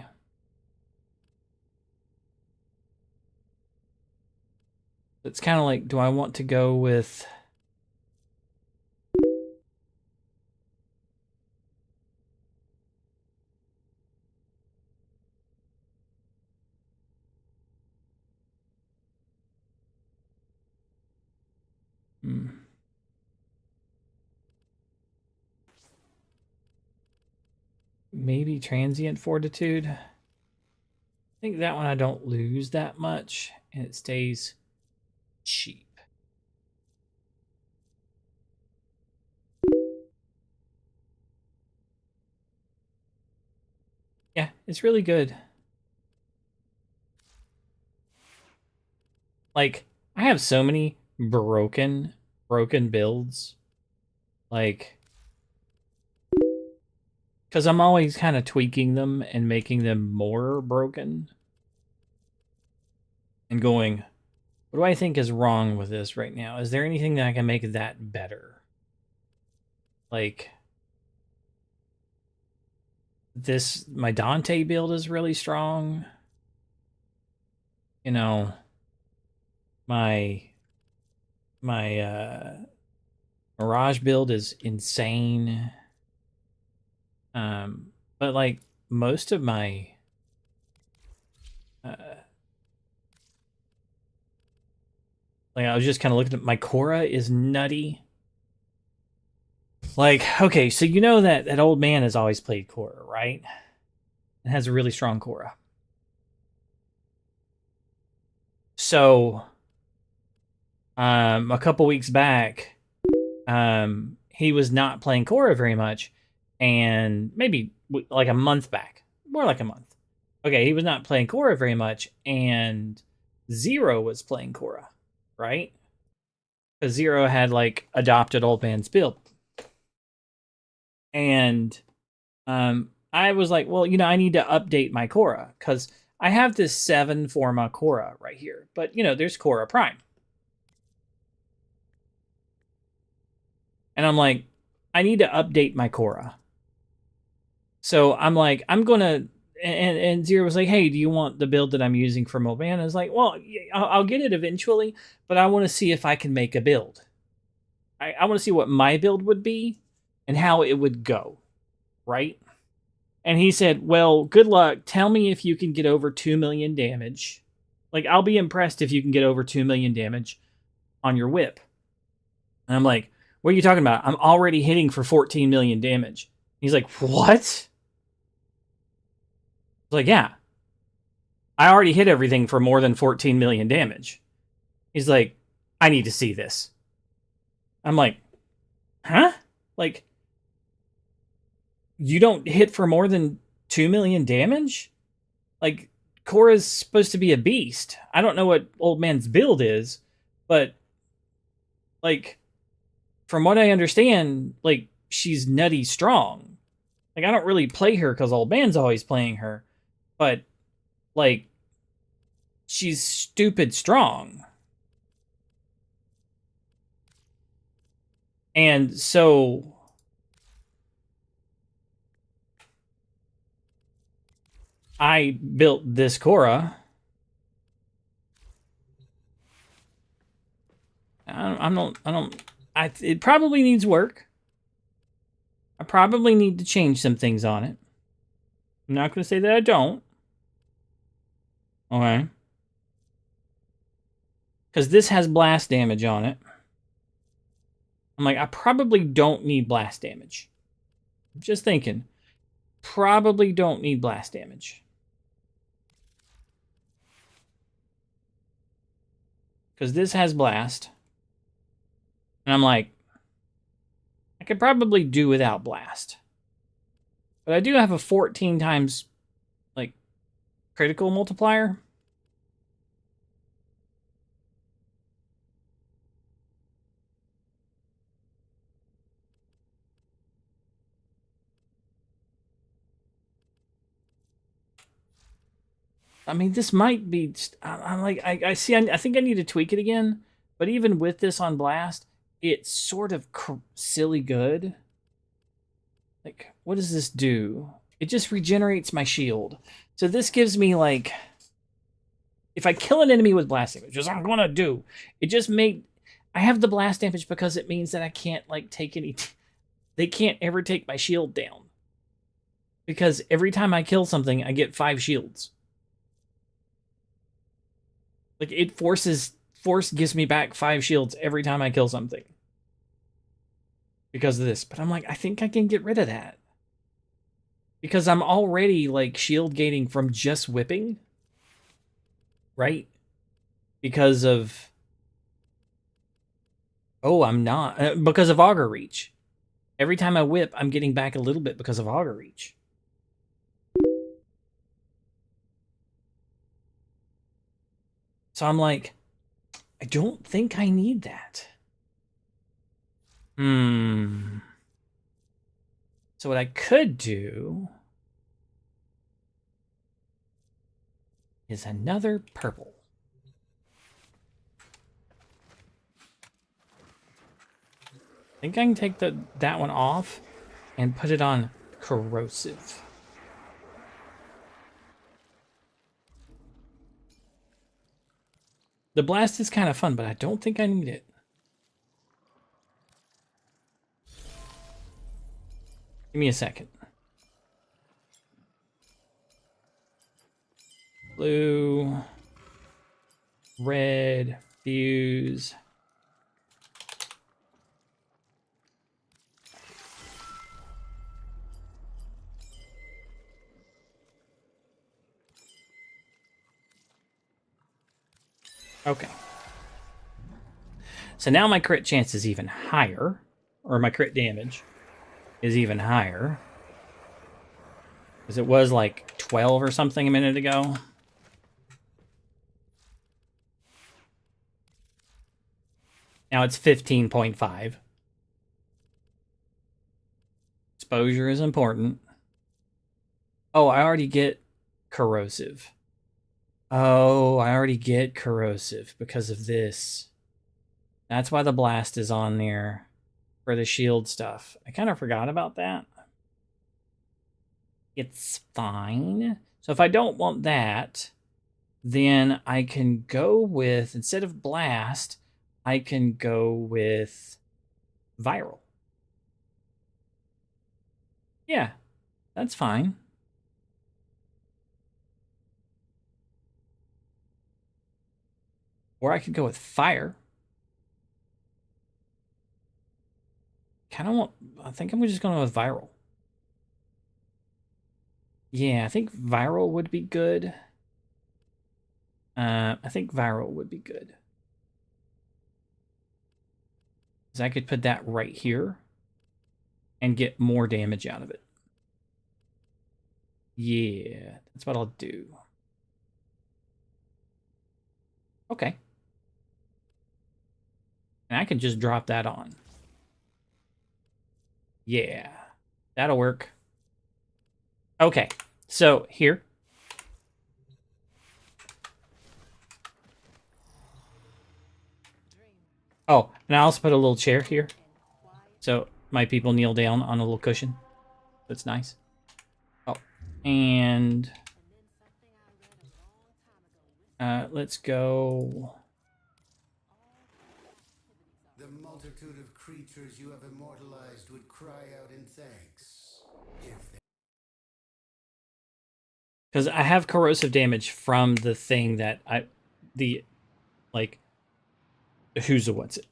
It's kind of like, do I want to go with maybe transient fortitude? I think that one I don't lose that much and it stays cheap. Yeah, it's really good. Like, I have so many broken builds. Like, because I'm always kind of tweaking them and making them more broken. And going, what do I think is wrong with this right now? Is there anything that I can make that better? Like, my Dante build is really strong. You know, my Mirage build is insane. But like most of my like I was just kind of looking at my Cora is nutty. Like, okay, so you know that old man has always played Cora, right? And has a really strong Cora. So a couple weeks back, he was not playing Cora very much, and maybe like a month back, more like a month. Okay, he was not playing Cora very much, and Zero was playing Cora, right? Because Zero had like adopted old man's build, and I was like, well, you know, I need to update my Cora because I have this 7 Forma Cora right here, but you know, there's Cora Prime. And I'm like, I need to update my Cora. So I'm like, I'm going to, and Zero was like, hey, do you want the build that I'm using for Moban? I was like, well, I'll get it eventually, but I want to see if I can make a build. I want to see what my build would be and how it would go, right? And he said, well, good luck. Tell me if you can get over 2 million damage. Like, I'll be impressed if you can get over 2 million damage on your whip. And I'm like, what are you talking about? I'm already hitting for 14 million damage. He's like, what? I was like, yeah. I already hit everything for more than 14 million damage. He's like, I need to see this. I'm like, huh? Like, you don't hit for more than 2 million damage? Like, Cora's supposed to be a beast. I don't know what old man's build is, but like, from what I understand, like, she's nutty strong. Like, I don't really play her because old man's always playing her, but like, she's stupid strong. And so I built this Cora. It probably needs work. I probably need to change some things on it. I'm not going to say that I don't. Okay. Because this has blast damage on it. I'm like, I probably don't need blast damage. I'm just thinking. Probably don't need blast damage. Because this has blast. And I'm like, I could probably do without blast. But I do have a 14 times, like, critical multiplier. I mean, this might be. I'm like, I see. I think I need to tweak it again. But even with this on blast, it's sort of silly good. Like, what does this do? It just regenerates my shield. So this gives me like, if I kill an enemy with blast damage, which I'm gonna do, it just made. I have the blast damage because it means that I can't like take any. They can't ever take my shield down. Because every time I kill something, I get 5 shields. Like, it force gives me back 5 shields every time I kill something. Because of this. But I'm like, I think I can get rid of that. Because I'm already, like, shield gaining from just whipping. Right? Because of... Oh, I'm not. Because of Augur Reach. Every time I whip, I'm getting back a little bit because of Augur Reach. So I'm like, I don't think I need that. So what I could do is another purple. I think I can take that one off and put it on corrosive. The blast is kind of fun, but I don't think I need it. Give me a second. Blue, red, fuse. Okay. So now my crit chance is even higher, or my crit damage is even higher. Because it was like 12 or something a minute ago. Now it's 15.5. Exposure is important. Oh, I already get corrosive. Oh, I already get corrosive because of this. That's why the blast is on there for the shield stuff. I kind of forgot about that. It's fine. So if I don't want that, then I can go with, instead of blast, I can go with viral. Yeah, that's fine. Or I could go with fire. I think I'm just going to go with viral. Yeah, I think viral would be good. I think viral would be good. Because I could put that right here and get more damage out of it. Yeah, that's what I'll do. Okay. And I can just drop that on. Yeah, that'll work. Okay, so here. Oh, and I also put a little chair here. So my people kneel down on a little cushion. That's nice. Oh, and let's go. The multitude of creatures you have immortalized would cry out in thanks. Because I have corrosive damage from the thing that who's what's it?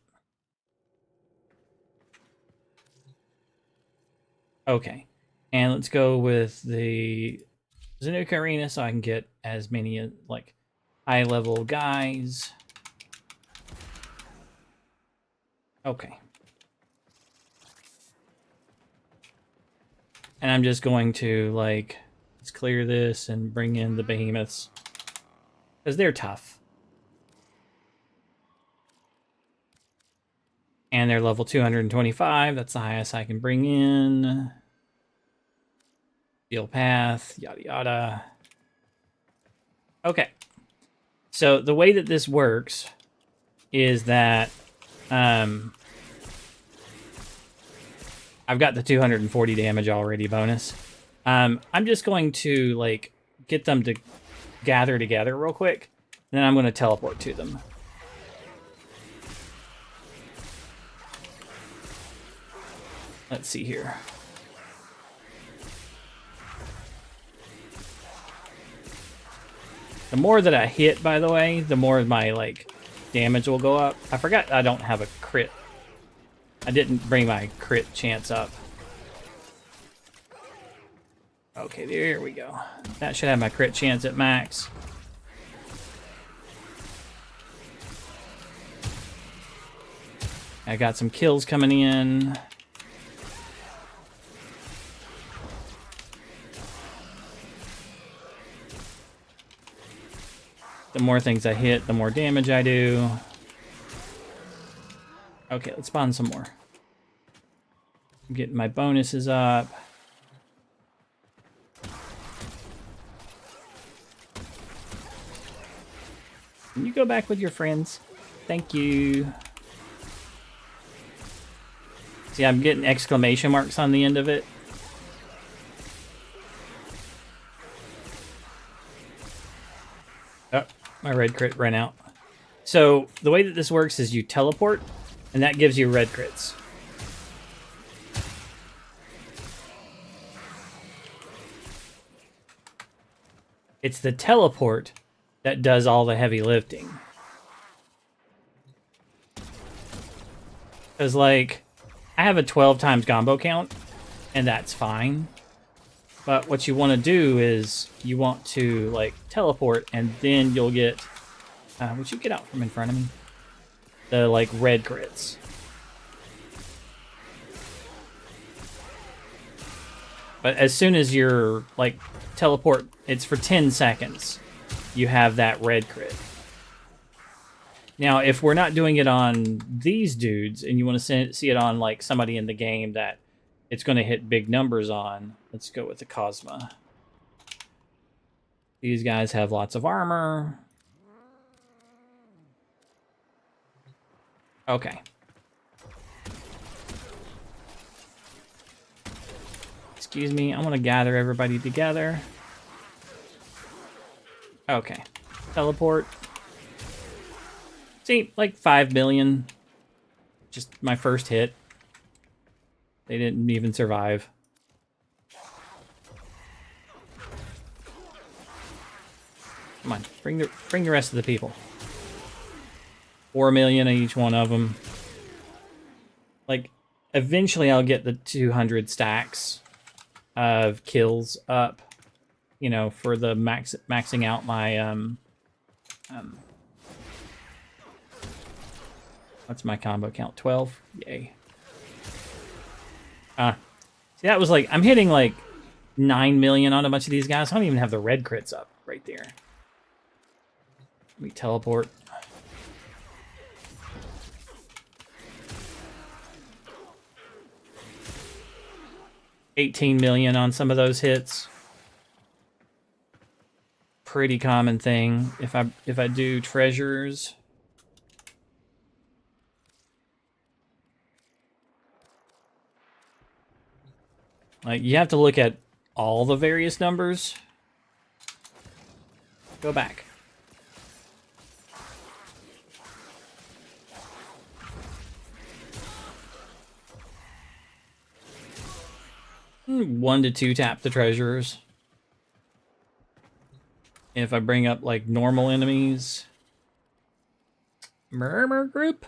Okay, and let's go with the Zanuka Arena so I can get as many like high level guys. Okay. And I'm just going to like let's clear this and bring in the behemoths because they're tough. And they're level 225. That's the highest I can bring in. Steel path, yada yada. Okay. So the way that this works is that I've got the 240 damage already bonus. I'm just going to like get them to gather together real quick. And then I'm going to teleport to them. Let's see here. The more that I hit, by the way, the more my like damage will go up. I forgot I don't have a crit. I didn't bring my crit chance up. Okay, there we go. That should have my crit chance at max. I got some kills coming in. The more things I hit, the more damage I do. Okay, let's spawn some more. I'm getting my bonuses up. Can you go back with your friends? Thank you. See, I'm getting exclamation marks on the end of it. Oh, my red crit ran out. So the way that this works is you teleport, and that gives you red crits. It's the teleport that does all the heavy lifting. Because, like, I have a 12 times combo count, and that's fine. But what you want to do is you want to, like, teleport, and then you'll get... would you get out from in front of me? The, like, red crits. But as soon as you're, like, teleport, it's for 10 seconds. You have that red crit. Now, if we're not doing it on these dudes, and you want to see it on, like, somebody in the game that it's going to hit big numbers on, let's go with the Cosma. These guys have lots of armor. Okay. Excuse me, I want to gather everybody together. Okay. Teleport. See, like 5 million. Just my first hit. They didn't even survive. Come on, bring the rest of the people. 4 million each one of them. Like, eventually I'll get the 200 stacks of kills up, you know, for the maxing out my what's my combo count? 12? Yay. See, that was like, I'm hitting like 9 million on a bunch of these guys. I don't even have the red crits up right there. Let me teleport. $18 million on some of those hits. Pretty common thing. If I do treasures. Like, you have to look at all the various numbers. Go back. One to two tap the treasures. If I bring up, like, normal enemies. Murmur group?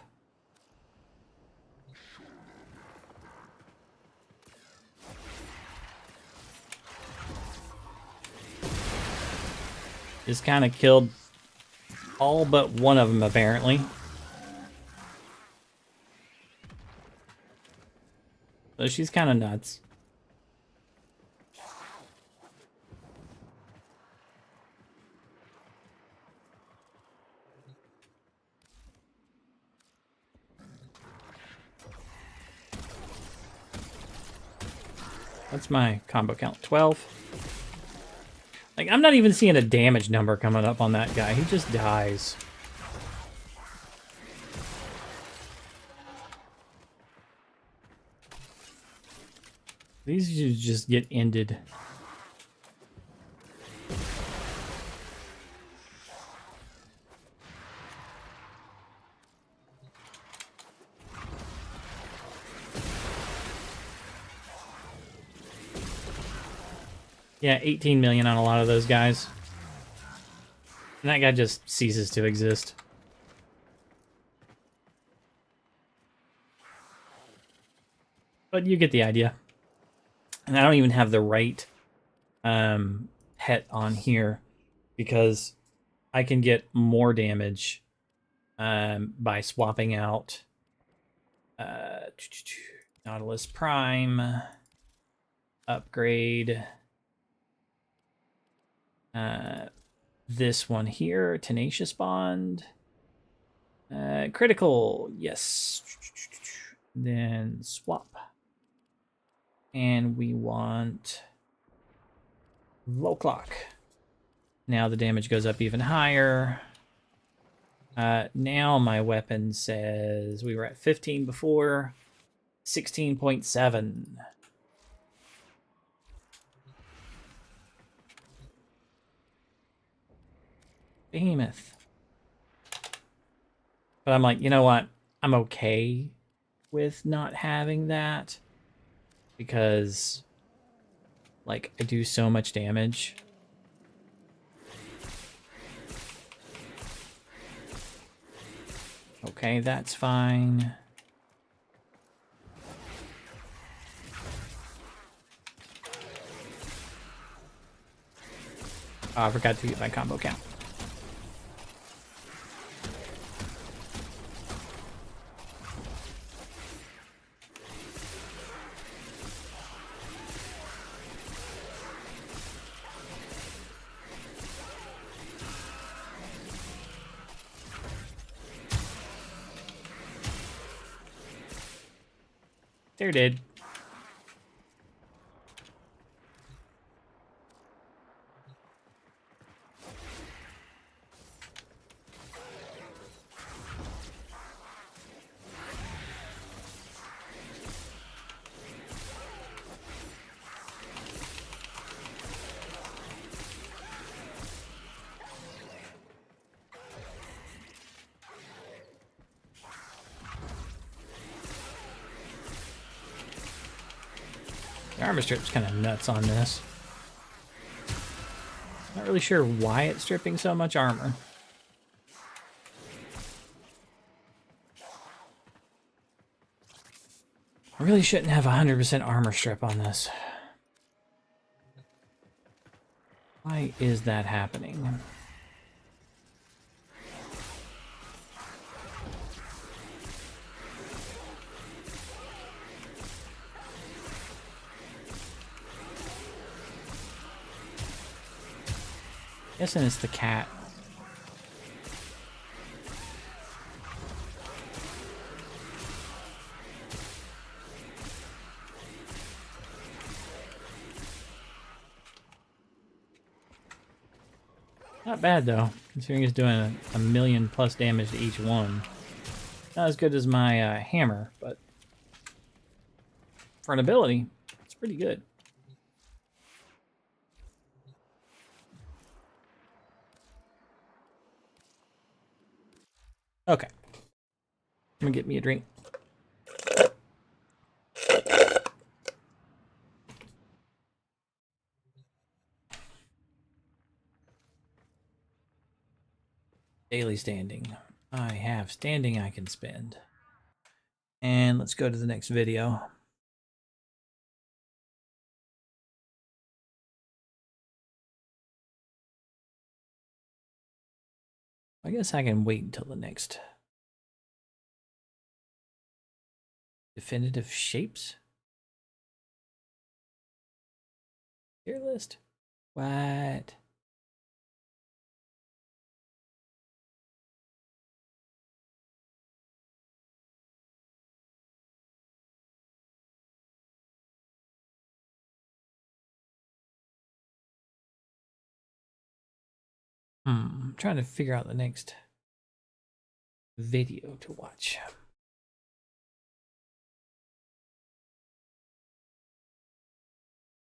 Just kind of killed all but one of them, apparently. So she's kind of nuts. What's my combo count? 12? Like, I'm not even seeing a damage number coming up on that guy. He just dies. These just get ended. Yeah, 18 million on a lot of those guys. And that guy just ceases to exist. But you get the idea. And I don't even have the right pet on here because I can get more damage by swapping out Nautilus Prime, upgrade this one here, Tenacious Bond, critical, yes, then swap. And we want Volclock. Now the damage goes up even higher. Now my weapon says we were at 15 before, 16.7. Behemoth. But I'm like, you know what? I'm okay with not having that because, like, I do so much damage. Okay, that's fine. Oh, I forgot to get my combo count. There did. The armor strip's kind of nuts on this. Not really sure why it's stripping so much armor. I really shouldn't have 100% armor strip on this. Why is that happening? Guessing it's the cat. Not bad though, considering he's doing a million plus damage to each one. Not as good as my hammer, but for an ability, it's pretty good. Okay. I'm gonna get me a drink. Daily standing. I have standing I can spend. And let's go to the next video. I guess I can wait until the next. Definitive shapes? Tier list? What? I'm trying to figure out the next video to watch.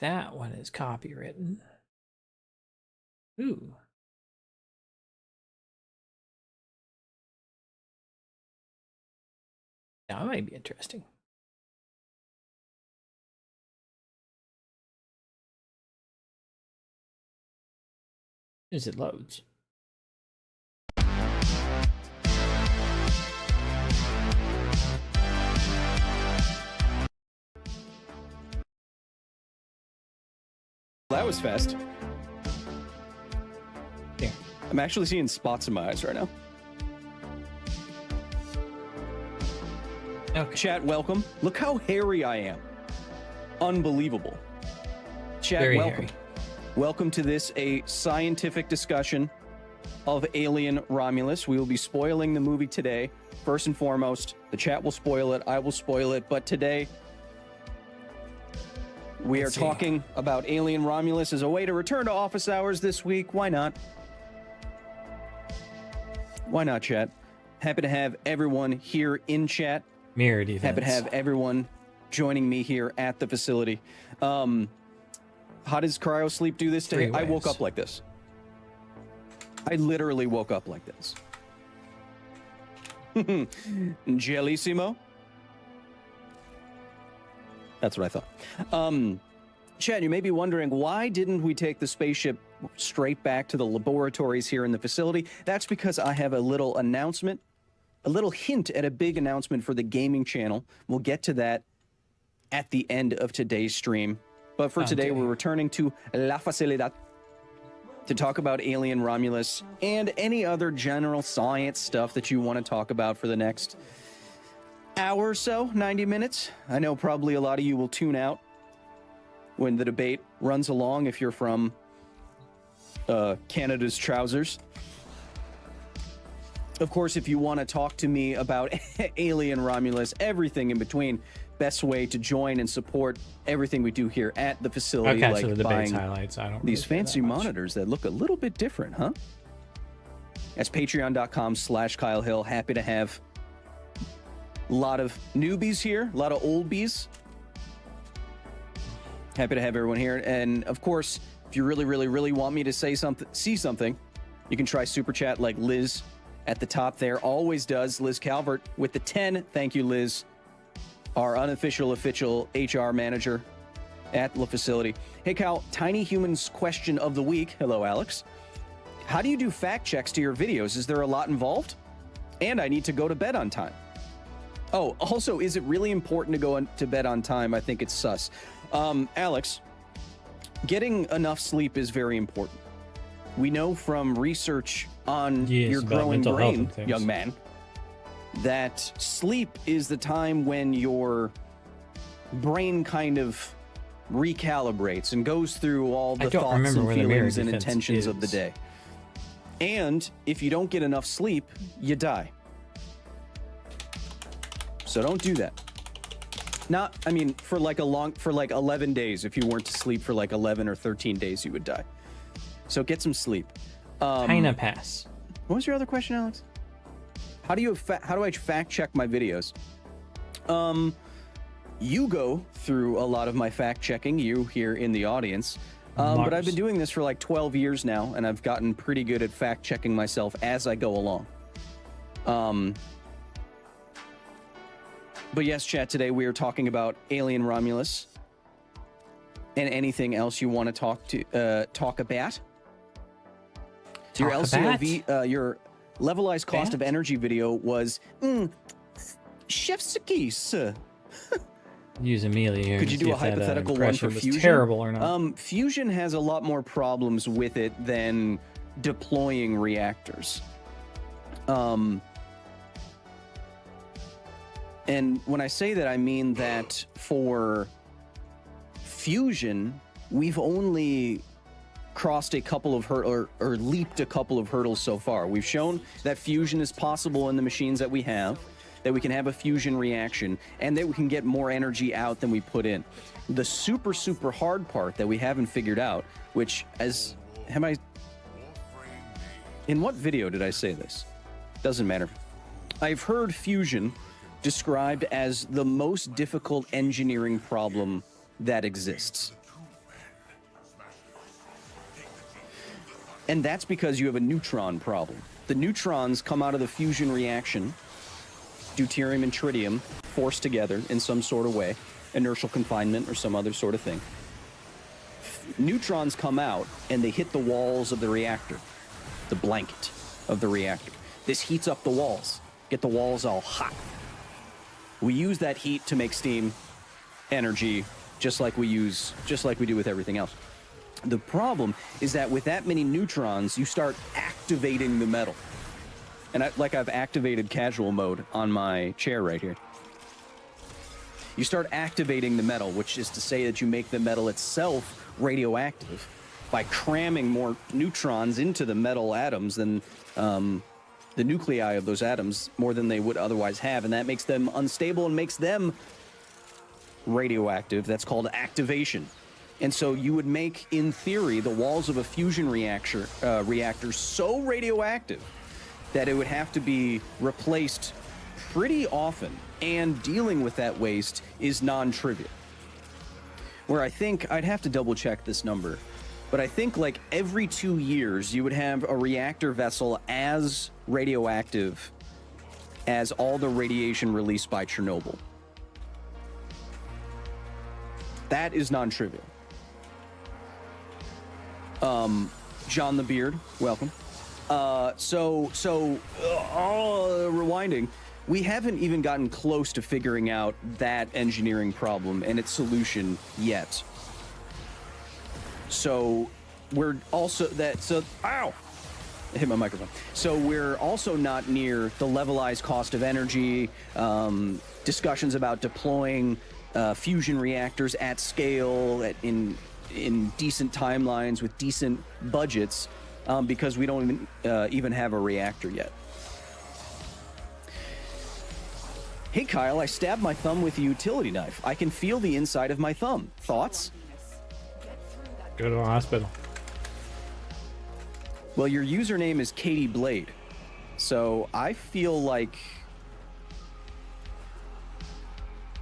That one is copywritten. Ooh. That might be interesting. As it loads. That was fast. There. I'm actually seeing spots in my eyes right now. Okay. Chat, welcome. Look how hairy I am. Unbelievable. Chat, Very welcome. hairy. Welcome to this, a scientific discussion of Alien Romulus. We will be spoiling the movie today. First and foremost, the chat will spoil it, I will spoil it, but today we are talking about Alien Romulus as a way to return to office hours this week. Why not? Why not, chat? Happy to have everyone here in chat. Mirrored events. Happy to have everyone joining me here at the facility. How does cryo sleep do this today? I woke up like this. I literally woke up like this. Jellissimo? That's what I thought. Chad, you may be wondering, why didn't we take the spaceship straight back to the laboratories here in the facility? That's because I have a little announcement, a little hint at a big announcement for the gaming channel. We'll get to that at the end of today's stream. But for today, we're returning to La Facilidad to talk about Alien Romulus and any other general science stuff that you want to talk about for the next hour or so, 90 minutes. I know probably a lot of you will tune out when the debate runs along if you're from Canada's trousers. Of course, if you want to talk to me about Alien Romulus, everything in between, best way to join and support everything we do here at the facility, Okay, like so the debate's buying highlights. I don't these really care fancy that much. monitors that look a little bit different, huh? That's patreon.com/Kyle Hill. Happy to have a lot of newbies here, a lot of old bees. Happy to have everyone here. And of course, if you really want me to say something, see something, you can try Super Chat like Liz at the top there always does. Liz Calvert with the 10. Thank you, Liz. Our official HR manager at the facility. Hey, Cal, Tiny Humans question of the week. Hello, Alex. How do you do fact checks to your videos? Is there a lot involved? And I need to go to bed on time. Oh, also, is it really important to go to bed on time? I think it's sus. Alex, getting enough sleep is very important. We know from research on your about growing mental health brain, and things. young man, that sleep is the time when your brain kind of recalibrates and goes through all the thoughts and feelings and intentions of the day. And if you don't get enough sleep, you die. So don't do that. For like 11 days. If you weren't to sleep for like 11 or 13 days, you would die. So get some sleep. Kinda pass. What was your other question, Alex? How do I fact check my videos? You go through a lot of my fact checking, you here in the audience. But I've been doing this for like 12 years now, and I've gotten pretty good at fact checking myself as I go along. But yes, chat, today we are talking about Alien Romulus and anything else you want to talk about. Your LCOV, your levelized cost of energy video was chef's kiss. Use Amelia here. Could you do a hypothetical one for Fusion? Terrible or not? Fusion has a lot more problems with it than deploying reactors. And when I say that, I mean that for Fusion, we've only crossed a couple of hurdles, or leaped a couple of hurdles so far. We've shown that fusion is possible in the machines that we have, that we can have a fusion reaction, and that we can get more energy out than we put in. The super hard part that we haven't figured out, which in what video did I say this? Doesn't matter. I've heard fusion described as the most difficult engineering problem that exists. And that's because you have a neutron problem. The neutrons come out of the fusion reaction, deuterium and tritium forced together in some sort of way, inertial confinement or some other sort of thing. Neutrons come out and they hit the walls of the reactor, the blanket of the reactor. This heats up the walls, get the walls all hot. We use that heat to make steam, energy, just like we do with everything else. The problem is that with that many neutrons, you start activating the metal. And I've activated casual mode on my chair right here. You start activating the metal, which is to say that you make the metal itself radioactive by cramming more neutrons into the metal atoms than the nuclei of those atoms, more than they would otherwise have. And that makes them unstable and makes them radioactive. That's called activation. And so you would make, in theory, the walls of a fusion reactor so radioactive that it would have to be replaced pretty often. And dealing with that waste is non-trivial. Where I think, I'd have to double check this number, but I think like every 2 years you would have a reactor vessel as radioactive as all the radiation released by Chernobyl. That is non-trivial. John the Beard, welcome. Rewinding, we haven't even gotten close to figuring out that engineering problem and its solution yet. So we're also ow! I hit my microphone. So we're also not near the levelized cost of energy, discussions about deploying fusion reactors at scale in decent timelines with decent budgets, because we don't even have a reactor yet. Hey Kyle, I stabbed my thumb with a utility knife. I can feel the inside of my thumb. Thoughts? Go to the hospital. Well, your username is Katie Blade, so I feel like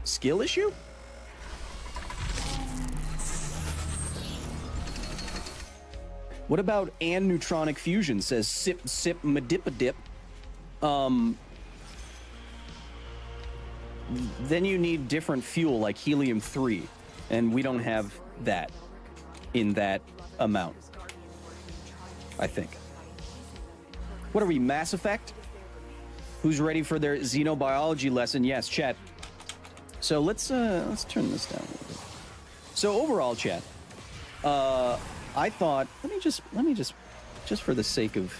skill issue? What about aneutronic fusion? Says sip sip madip. Then you need different fuel like helium-3, and we don't have that in that amount, I think. What are we, Mass Effect? Who's ready for their xenobiology lesson? Yes, chat. So let's turn this down a little bit. So overall, chat, I thought, let me just for the sake of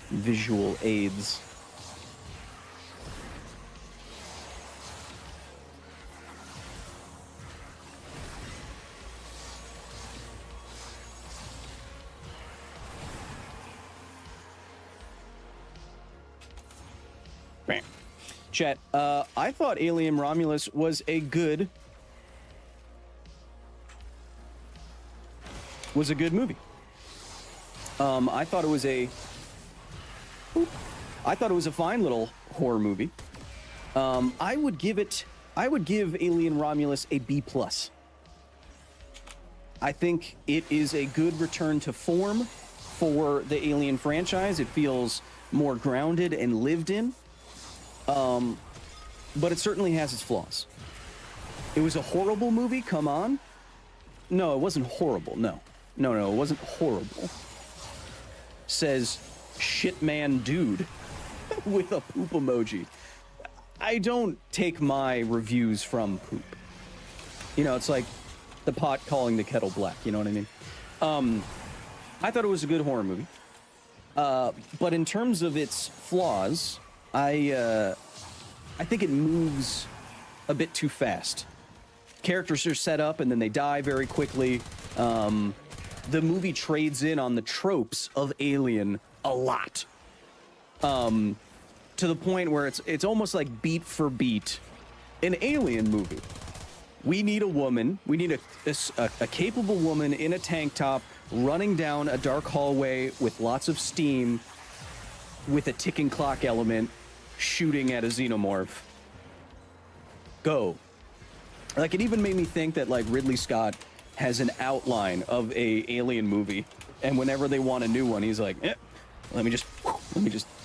visual aids. Chat, I thought Alien Romulus was a good movie. I thought it was a fine little horror movie. I would give Alien Romulus a B+. I think it is a good return to form for the Alien franchise. It feels more grounded and lived in. But it certainly has its flaws. It was a horrible movie, come on. No, it wasn't horrible, no, it wasn't horrible. Says shitman dude with a poop emoji. I don't take my reviews from poop. You know, it's like the pot calling the kettle black, you know what I mean? I thought it was a good horror movie. But in terms of its flaws, I think it moves a bit too fast. Characters are set up and then they die very quickly. The movie trades in on the tropes of Alien a lot. To the point where it's almost like beat for beat an Alien movie. We need a woman. We need a capable woman in a tank top running down a dark hallway with lots of steam with a ticking clock element shooting at a xenomorph. Go. Like, it even made me think that, like, Ridley Scott has an outline of a Alien movie, and whenever they want a new one, he's like, let me just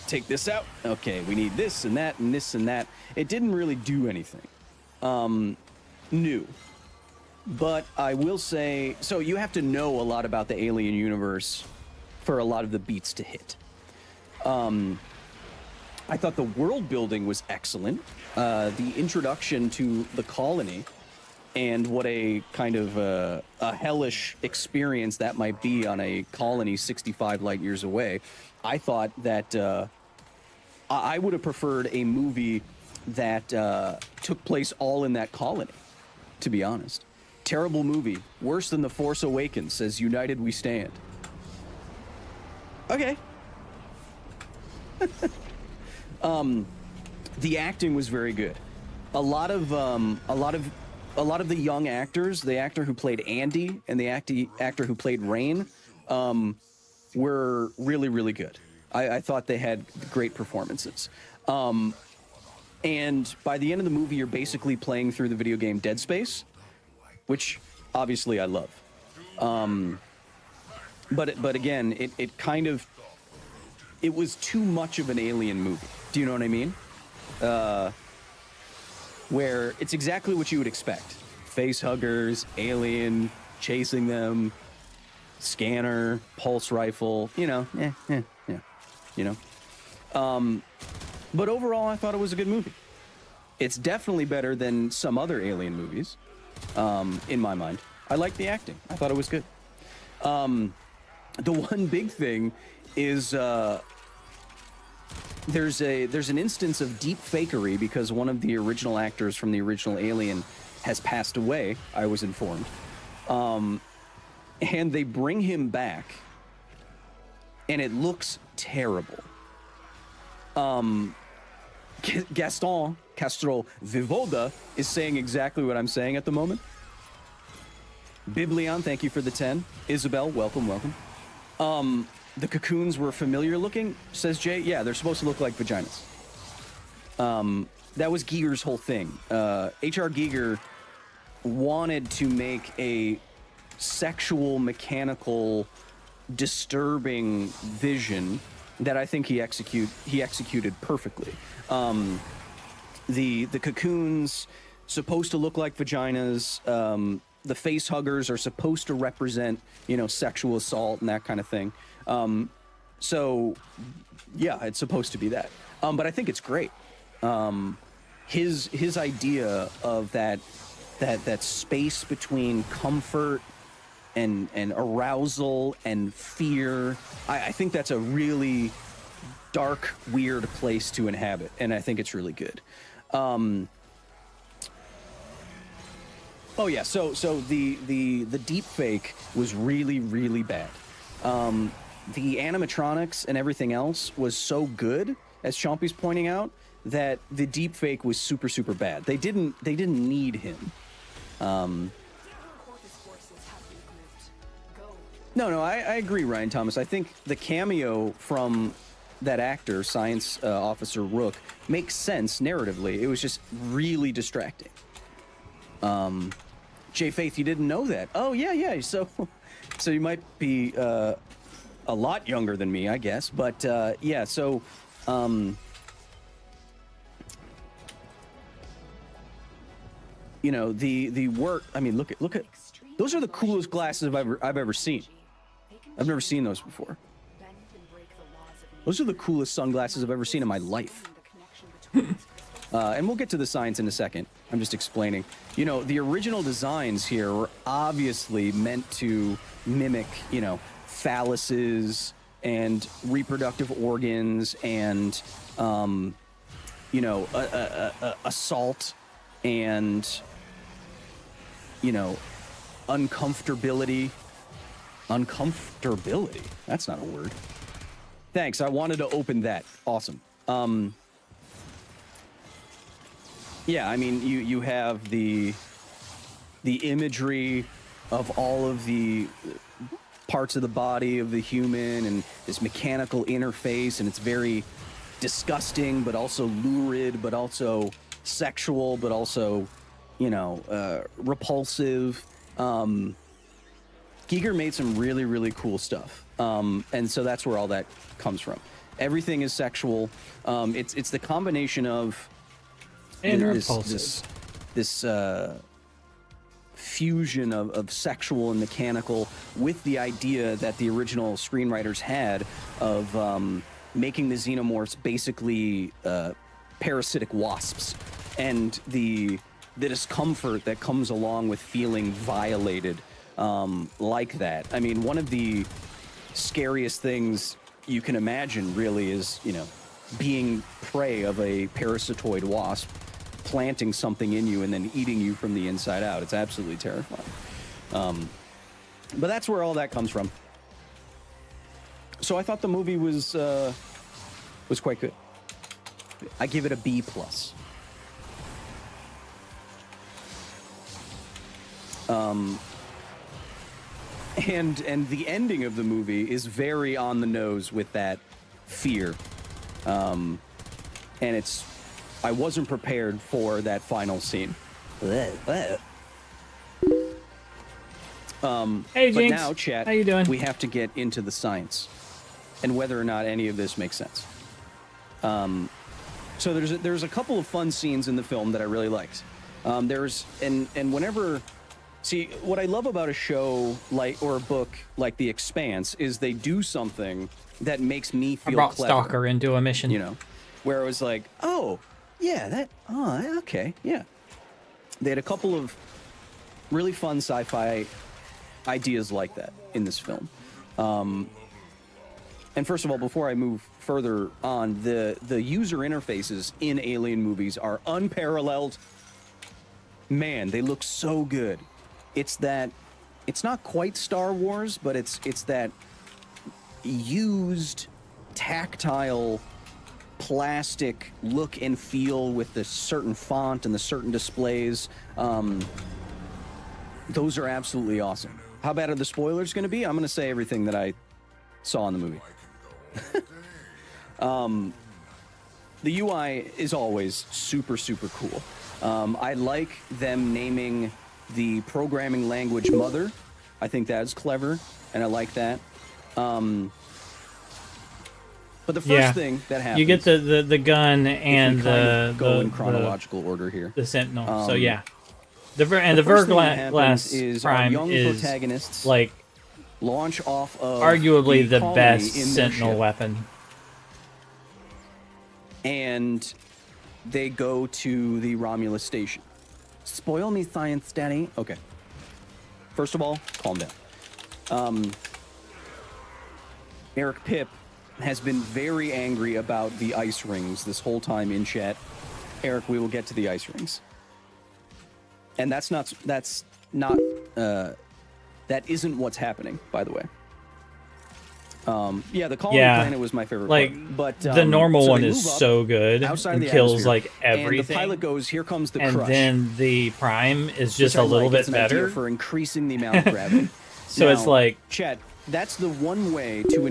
take this out. Okay, we need this and that and this and that. It didn't really do anything new. But I will say, so you have to know a lot about the Alien universe for a lot of the beats to hit. I thought the world building was excellent. The introduction to the colony and what a kind of a hellish experience that might be on a colony 65 light years away. I thought that I would have preferred a movie that took place all in that colony, to be honest. Terrible movie. Worse than The Force Awakens, says United We Stand. Okay. The acting was very good. A lot of the young actors, the actor who played Andy and the actor who played Rain, were really, really good. I thought they had great performances. And by the end of the movie, you're basically playing through the video game Dead Space, which obviously I love. But again, it was too much of an Alien movie. Do you know what I mean? where it's exactly what you would expect. Face huggers, alien, chasing them, scanner, pulse rifle, But overall, I thought it was a good movie. It's definitely better than some other Alien movies, in my mind. I liked the acting. I thought it was good. The one big thing is there's an instance of deep fakery because one of the original actors from the original Alien has passed away, I was informed. And they bring him back, and it looks terrible. Gaston Castro Vivoda is saying exactly what I'm saying at the moment. Biblion, thank you for the 10. Isabel, welcome. The cocoons were familiar looking, says Jay. Yeah, they're supposed to look like vaginas. That was Giger's whole thing. H.R. Giger wanted to make a sexual, mechanical, disturbing vision that I think he executed perfectly. The cocoons supposed to look like vaginas. The face huggers are supposed to represent, sexual assault and that kind of thing. So, yeah, it's supposed to be that. But I think it's great. His idea of that space between comfort and arousal and fear, I think that's a really dark, weird place to inhabit, and I think it's really good. Oh yeah, so the deep fake was really, really bad. The animatronics and everything else was so good, as Chompy's pointing out, that the deep fake was super, super bad. They didn't need him. No, I agree, Ryan Thomas. I think the cameo from that actor, Science Officer Rook, makes sense narratively. It was just really distracting. Jay Faith, you didn't know that? Oh, yeah. So you might be a lot younger than me, I guess. But yeah, so the work. I mean, look at those are the coolest glasses I've ever seen. I've never seen those before. Those are the coolest sunglasses I've ever seen in my life. And we'll get to the science in a second. I'm just explaining. The original designs here were obviously meant to mimic, phalluses and reproductive organs and, assault and, uncomfortability. Uncomfortability? That's not a word. Thanks. I wanted to open that. Awesome. Yeah, I mean, you have the imagery of all of the parts of the body of the human and this mechanical interface, and it's very disgusting, but also lurid, but also sexual, but also, repulsive. Giger made some really, really cool stuff. And so that's where all that comes from. Everything is sexual. It's the combination of this fusion of sexual and mechanical with the idea that the original screenwriters had of making the xenomorphs basically parasitic wasps, and the discomfort that comes along with feeling violated like that. I mean, one of the scariest things you can imagine really is, being prey of a parasitoid wasp, planting something in you and then eating you from the inside out. It's absolutely terrifying. But that's where all that comes from. So I thought the movie was quite good. I give it a B+. And the ending of the movie is very on the nose with that fear. And I wasn't prepared for that final scene. Hey, But Jinx. now, chat, How you doing? we have to get into the science and whether or not any of this makes sense. So there's a couple of fun scenes in the film that I really liked. Whenever, see, what I love about a show like or a book like The Expanse is they do something that makes me feel I brought clever. Stalker into a mission. You know, where it was like, oh yeah, okay, yeah. They had a couple of really fun sci-fi ideas like that in this film. And first of all, before I move further on, the user interfaces in Alien movies are unparalleled. Man, they look so good. It's not quite Star Wars, but it's that used tactile plastic look and feel with the certain font and the certain displays. Those are absolutely awesome. How bad are the spoilers going to be? I'm going to say everything that I saw in the movie. The UI is always super, super cool. I like them naming the programming language Mother. I think that's clever, and I like that. But the first thing that happens, you get the gun and go in chronological order here. The Sentinel. So yeah, the first thing that Verglass happens is our Prime young is protagonists like launch off of arguably the colony best in their Sentinel ship. weapon. And they go to the Romulus station. Spoil me, science daddy. Okay. First of all, calm down. Eric Pipp has been very angry about the ice rings this whole time in chat. Eric, we will get to the ice rings. And that isn't what's happening, by the way. The colony planet was my favorite part. But the normal so one they is move up so good outside and the kills atmosphere, like everything. And the pilot goes, "Here comes the and crush." then the Prime is just which a I little like. bit It's an idea better. for increasing the amount of gravity. So it's like, Chet, that's the one way to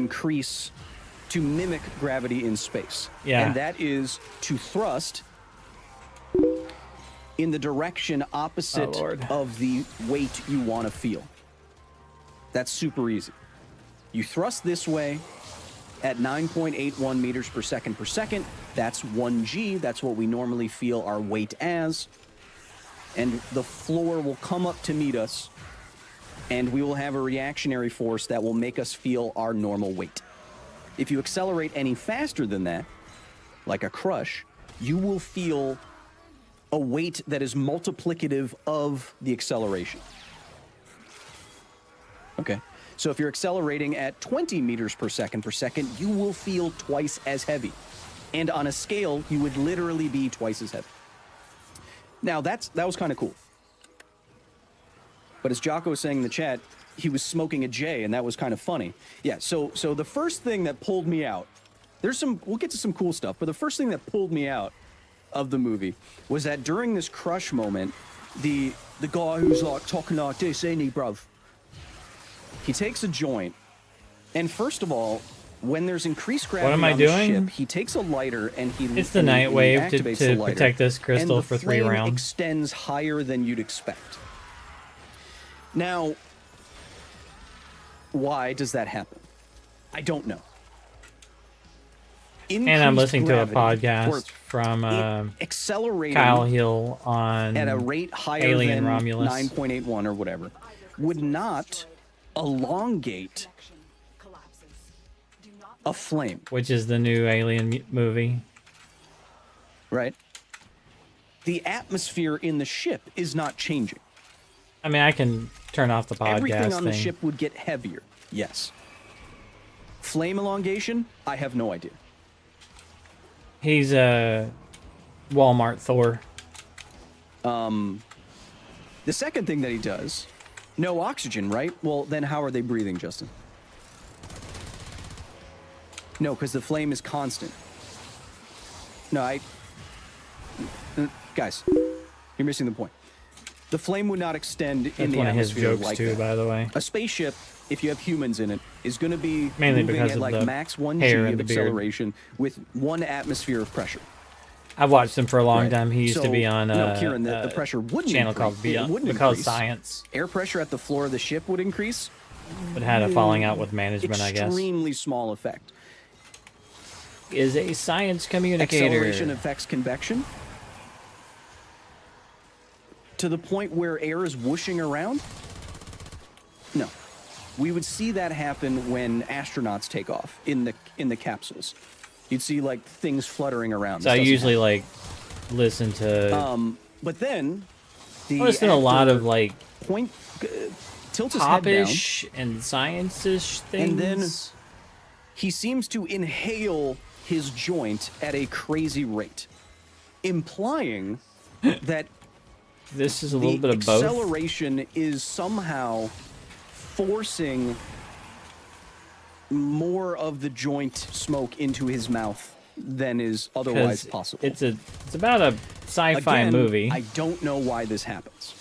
mimic gravity in space. Yeah. And that is to thrust in the direction opposite of the weight you want to feel. That's super easy. You thrust this way at 9.81 meters per second. That's 1g. That's what we normally feel our weight as. And the floor will come up to meet us, and we will have a reactionary force that will make us feel our normal weight. If you accelerate any faster than that, like a crush, you will feel a weight that is multiplicative of the acceleration. Okay, so if you're accelerating at 20 meters per second, you will feel twice as heavy. And on a scale, you would literally be twice as heavy. Now, that was kind of cool. But as Jocko was saying in the chat, he was smoking a J, and that was kind of funny. Yeah, so the first thing that pulled me out, we'll get to some cool stuff, but the first thing that pulled me out of the movie was that during this crush moment, the guy who's like talking like this, ain't he, bruv? He takes a joint, and first of all, when there's increased gravity What am I on the doing? ship, he takes a lighter and he It's the and he- night and he wave activates to the lighter, protect this crystal and the for 3 flame rounds. extends higher than you'd expect. Now, why does that happen? I don't know. And I'm Increased listening to a gravity, podcast or from accelerating Kyle Hill on at a rate higher Alien than Romulus. 9.81 or whatever would not elongate a flame, which is the new Alien movie. right? The atmosphere in the ship is not changing. I mean, I can turn off the podcast Everything on the thing. ship would get heavier. Yes. Flame elongation? I have no idea. He's a Walmart Thor. The second thing that he does, no oxygen, right? Well, then how are they breathing, Justin? No, because the flame is constant. No, guys, you're missing the point. The flame would not extend That's in the one of his atmosphere jokes like too, that. by the way. A spaceship, if you have humans in it, is going to be Mainly moving because at of like the max 1 hair G and of the beard. acceleration with 1 atmosphere of pressure. I've watched him for a long Right. time. He used to So, be on no, Kieran, the a pressure wouldn't channel increase. called It Beyond, wouldn't called increase. Science, Air pressure at the floor of the ship would increase. but had a falling out with management, I guess. Extremely small effect. is a science communicator. Acceleration affects convection to the point where air is whooshing around? No. We would see that happen when astronauts take off in the capsules. You'd see like things fluttering around. So I usually like listen to. But then the I listen to a lot of like tilts his head down, pop-ish and science-ish things. and then he seems to inhale his joint at a crazy rate, implying that this is a little bit of both. The acceleration is somehow forcing more of the joint smoke into his mouth than is otherwise possible. It's about a sci-fi Again, movie. I don't know why this happens.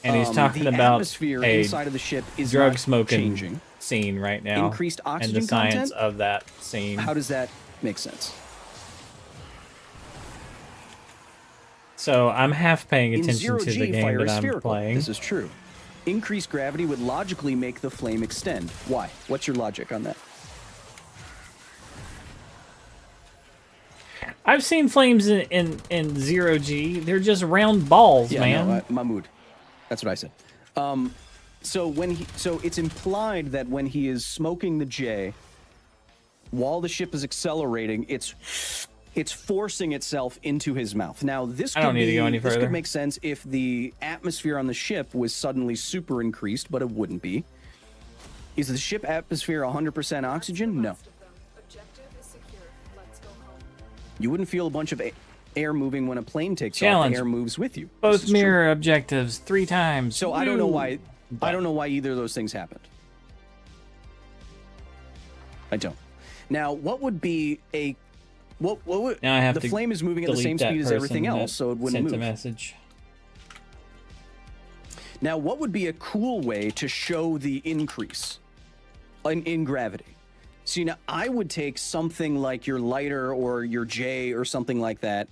And he's talking the about atmosphere a inside of the ship is drug not smoking changing. scene right now. Increased oxygen and the science content? of that scene. How does that make sense? So I'm half paying In attention zero to G, the game fire that is I'm spherical. playing. This is true. Increased gravity would logically make the flame extend. Why? What's your logic on that? I've seen flames in zero G. They're just round balls, man. No, Mahmood. That's what I said. So it's implied that when he is smoking the J, while the ship is accelerating, it's forcing itself into his mouth. Now, this I don't need to go any this further. could make sense if the atmosphere on the ship was suddenly super increased, but it wouldn't be. Is the ship atmosphere 100% oxygen? No. You wouldn't feel a bunch of air moving when a plane takes off. The air moves with you. Both mirror objectives 3 times. So I don't know why. I don't know why either of those things happened. I don't. Now, what would be a what would Now I have the to flame is moving at the delete same that speed as everything person else, that so it wouldn't sent move. a message. Now, what would be a cool way to show the increase in gravity? See, now I would take something like your lighter or your J or something like that,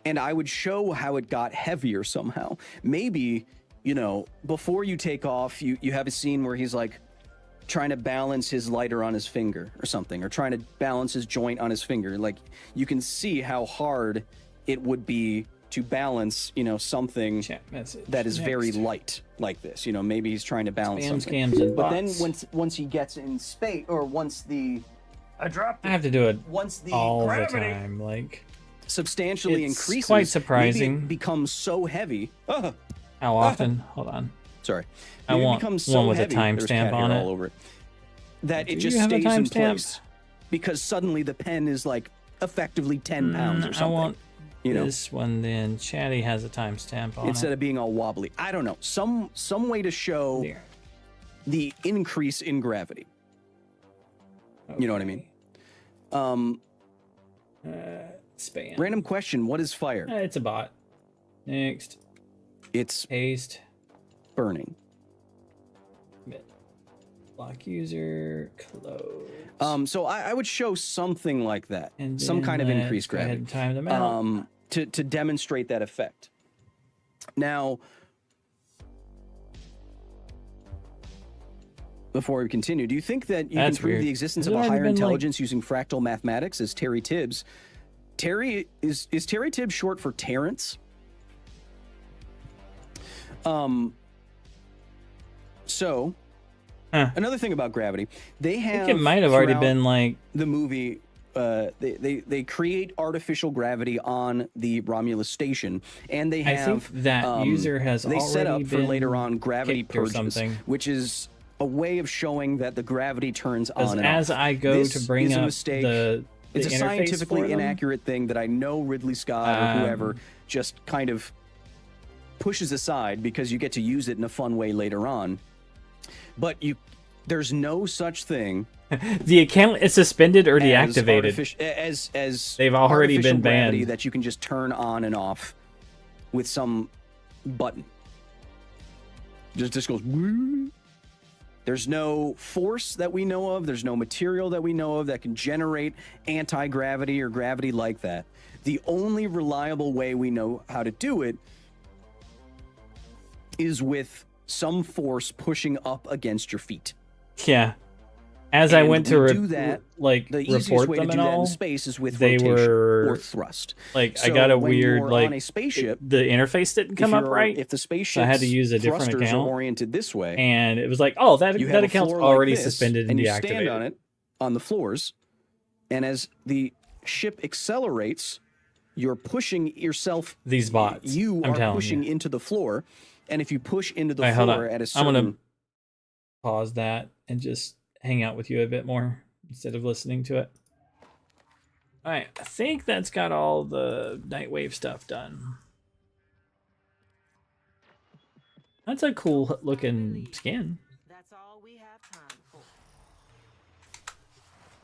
and I would show how it got heavier somehow. Maybe, before you take off, you have a scene where he's like trying to balance his lighter on his finger or something, or trying to balance his joint on his finger. Like, you can see how hard it would be to balance, something that is very light like this. Maybe he's trying to balance Spam, something. scams, and but then bots. once he gets in space, or once the I have to do it once the all gravity the time. Like, substantially it's increases, quite maybe surprising. it becomes so heavy. How often? Hold on. Sorry. I Maybe it want becomes so one with a heavy, there's timestamp cat on hair it. all over it, that Do it you just have a stays in timestamp? place because suddenly the pen is like effectively 10 pounds or I something. want this one then. Chatty has a timestamp on Instead it. of being all wobbly. I don't know. Some way to show the increase in gravity. You know what I mean? Spam. Random question. What is fire? It's a bot. Next. It's paste. Burning. Block user. Close. So I would show something like that. And Some then kind of let's increased go ahead gravity. and time them out. To demonstrate that effect. Now, before we continue, do you think that you That's can prove weird. the existence Has of it a already higher been, like- intelligence using fractal mathematics as Terry Tibbs? Is Terry Tibbs short for Terrence? So, another thing about gravity, they have. I think it might have already throughout been like the movie. They create artificial gravity on the Romulus station, and they I have think that user has they set up already for been later on gravity kicked or purges, something. which is a way of showing that the gravity turns on and as off. I go This to bring is a up mistake. the It's a interface scientifically for them. inaccurate thing that I know Ridley Scott or whoever just kind of pushes aside because you get to use it in a fun way later on. But there's no such thing. The account is suspended or as deactivated. As They've already artificial been gravity banned. that you can just turn on and off with some button. Just goes. Woo. There's no force that we know of. There's no material that we know of that can generate anti-gravity or gravity like that. The only reliable way we know how to do it is with some force pushing up against your feet. Yeah. as I And went to we do that. like The easiest report way to them do and that in all, space is with they rotation were or thrust. like I So got a when weird you're like on a spaceship, the interface didn't come up right, if the so I spaceship's had to use a different thrusters account. are oriented this way, And it was like, oh, that you that have a account's floor already like this, suspended and and you deactivated. stand on it on the floors, and as the ship accelerates, you're pushing yourself. These bots, You I'm are telling pushing you. into the floor, and if you push into the All right, hold floor on. at a I'm certain, gonna pause that and just hang out with you a bit more instead of listening to it. All right, I think that's got all the Nightwave stuff done. That's a cool looking skin. That's all we have time for.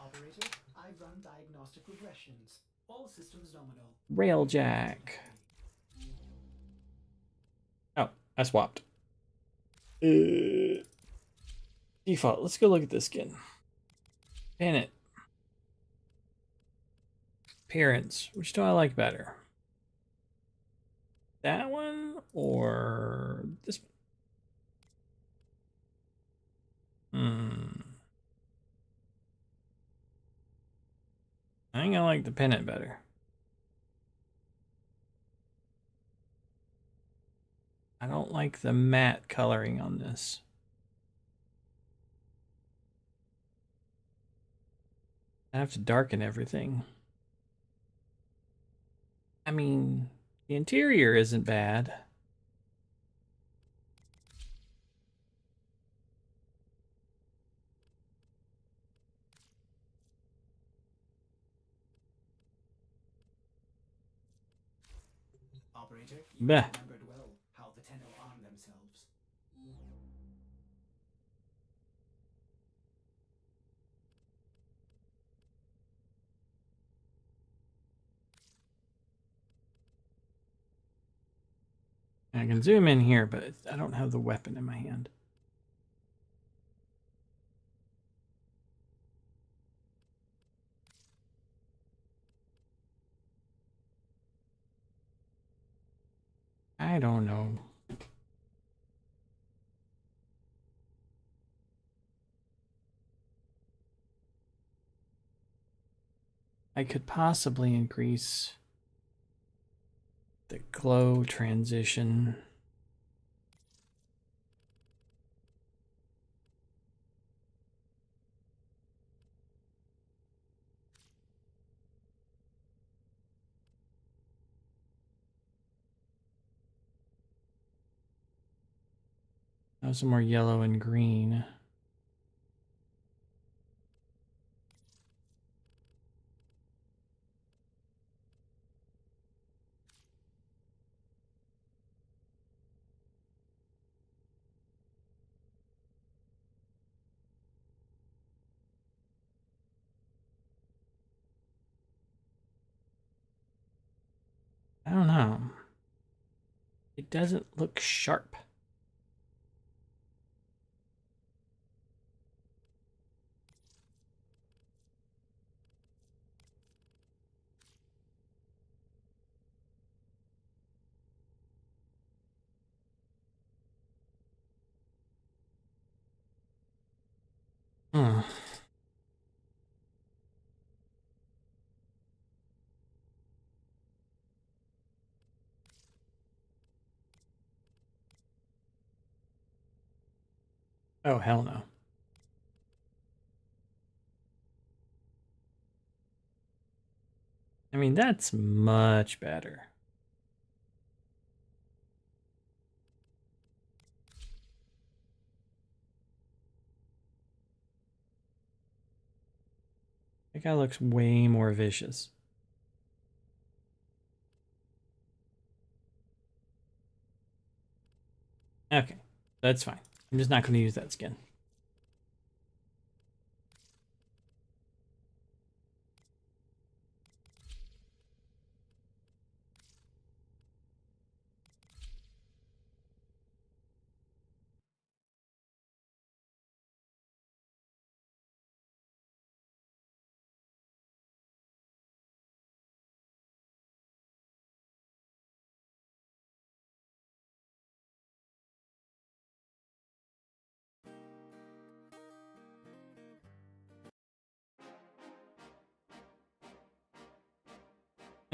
Operator, I've run diagnostic regressions. All systems nominal. Railjack. Oh, I swapped. Default. Let's go look at this skin. Pan it. Appearance. Which do I like better? That one or this one? I think I like the pennant better. I don't like the matte coloring on this. I have to darken everything. I mean, the interior isn't bad. Operator, you Bah. remembered well how the Tenno arm themselves. I can zoom in here, but I don't have the weapon in my hand. I don't know. I could possibly increase the glow transition. Have some more yellow and green. I don't know. It doesn't look sharp. Hmm. Oh, hell no. I mean, that's much better. That guy looks way more vicious. Okay, that's fine. I'm just not going to use that skin.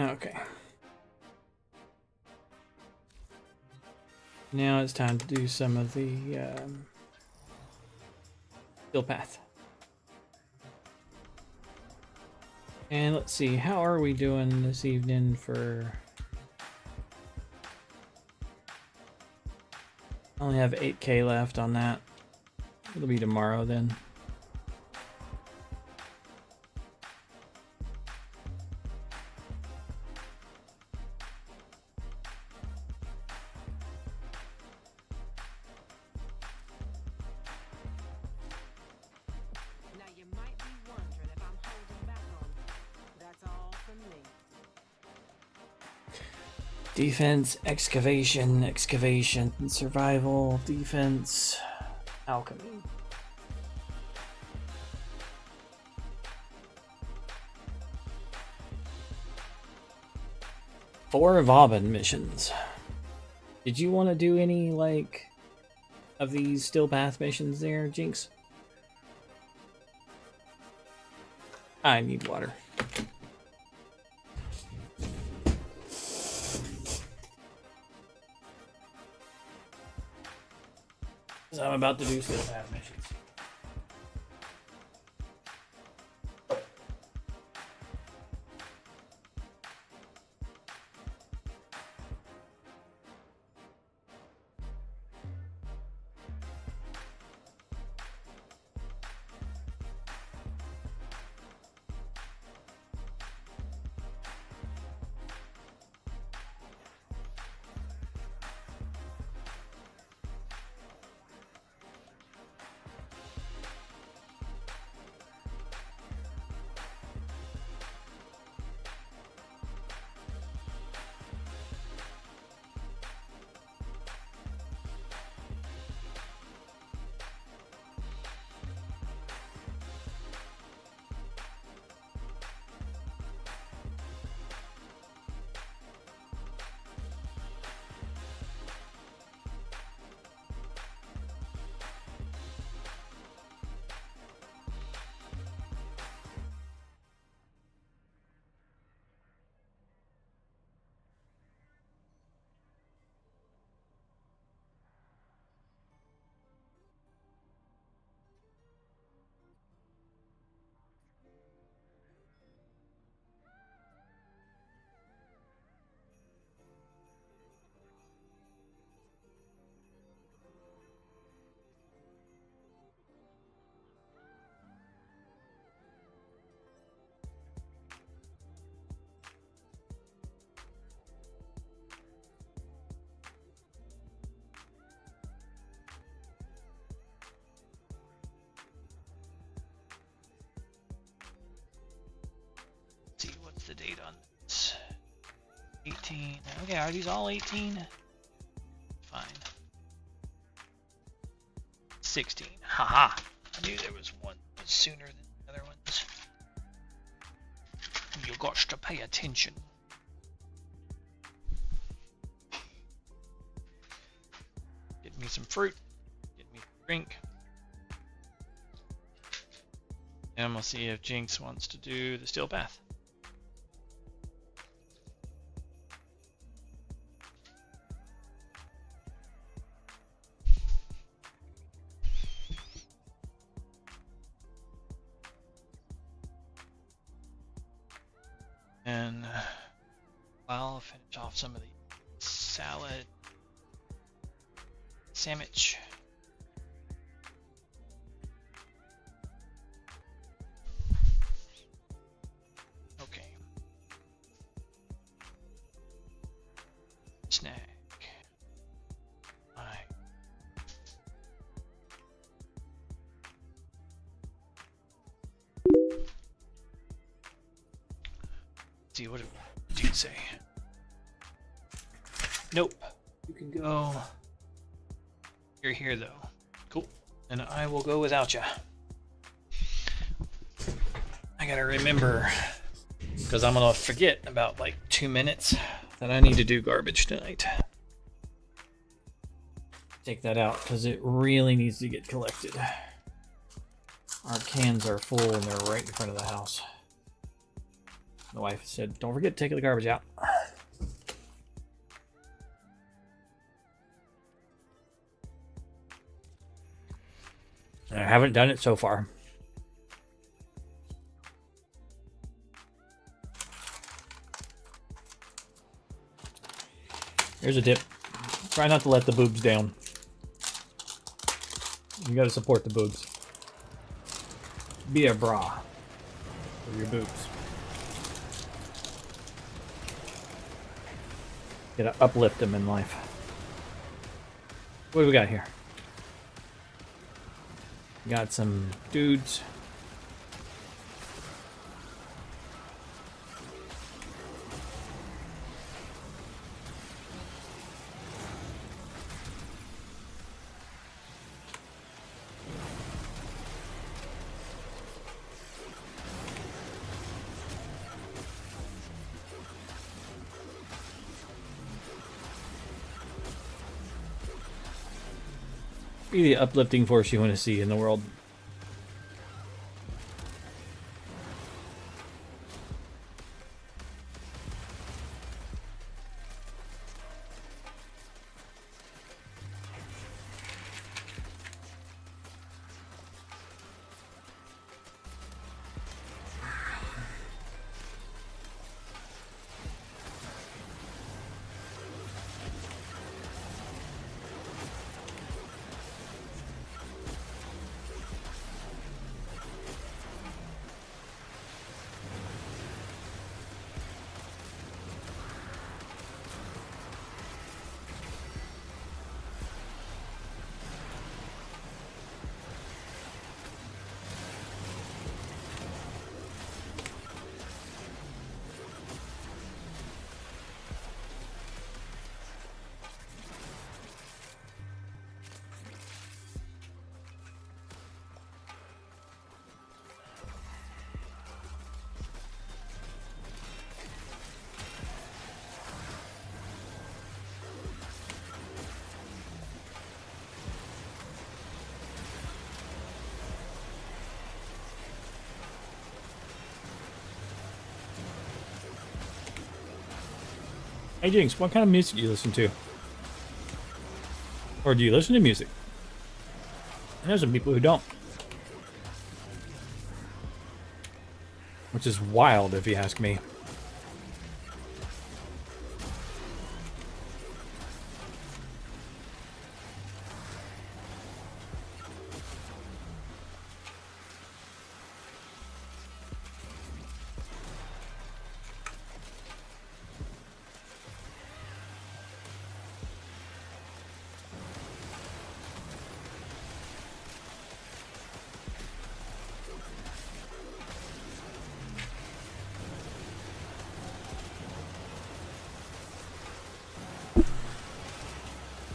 Okay. Now it's time to do some of the steel path. And let's see, how are we doing this evening for... I only have 8K left on that. It'll be tomorrow then. Now you might be wondering if I'm holding back on. That's all from me. Defense, excavation, excavation, survival, defense, alchemy. Four Vauban missions. Did you want to do any, like, of these Still Path missions there, Jinx? I need water. So I'm about to do Still Path missions. See what's the date on this? 18. Okay, are these all 18? Fine. 16. Haha. I knew there was one sooner than the other ones. You got to pay attention. Get me some fruit. Get me a drink. And we'll see if Jinx wants to do the steel path. And I'll finish off some of the salad sandwich. Okay. Snack. Alright. See, what did you say? Nope. You can go. You're here though. Cool. And I will go without you. I gotta remember, because I'm gonna forget about like 2 minutes, that I need to do garbage tonight. Take that out because it really needs to get collected. Our cans are full and they're right in front of the house. The wife said, "Don't forget to take the garbage out." I haven't done it so far. Here's a tip. Try not to let the boobs down. You gotta support the boobs. Be a bra for your boobs. Gotta uplift them in life. What do we got here? We got some dudes. Be the uplifting force you want to see in the world. Hey Jinx, what kind of music do you listen to? Or do you listen to music? There's some people who don't. Which is wild if you ask me.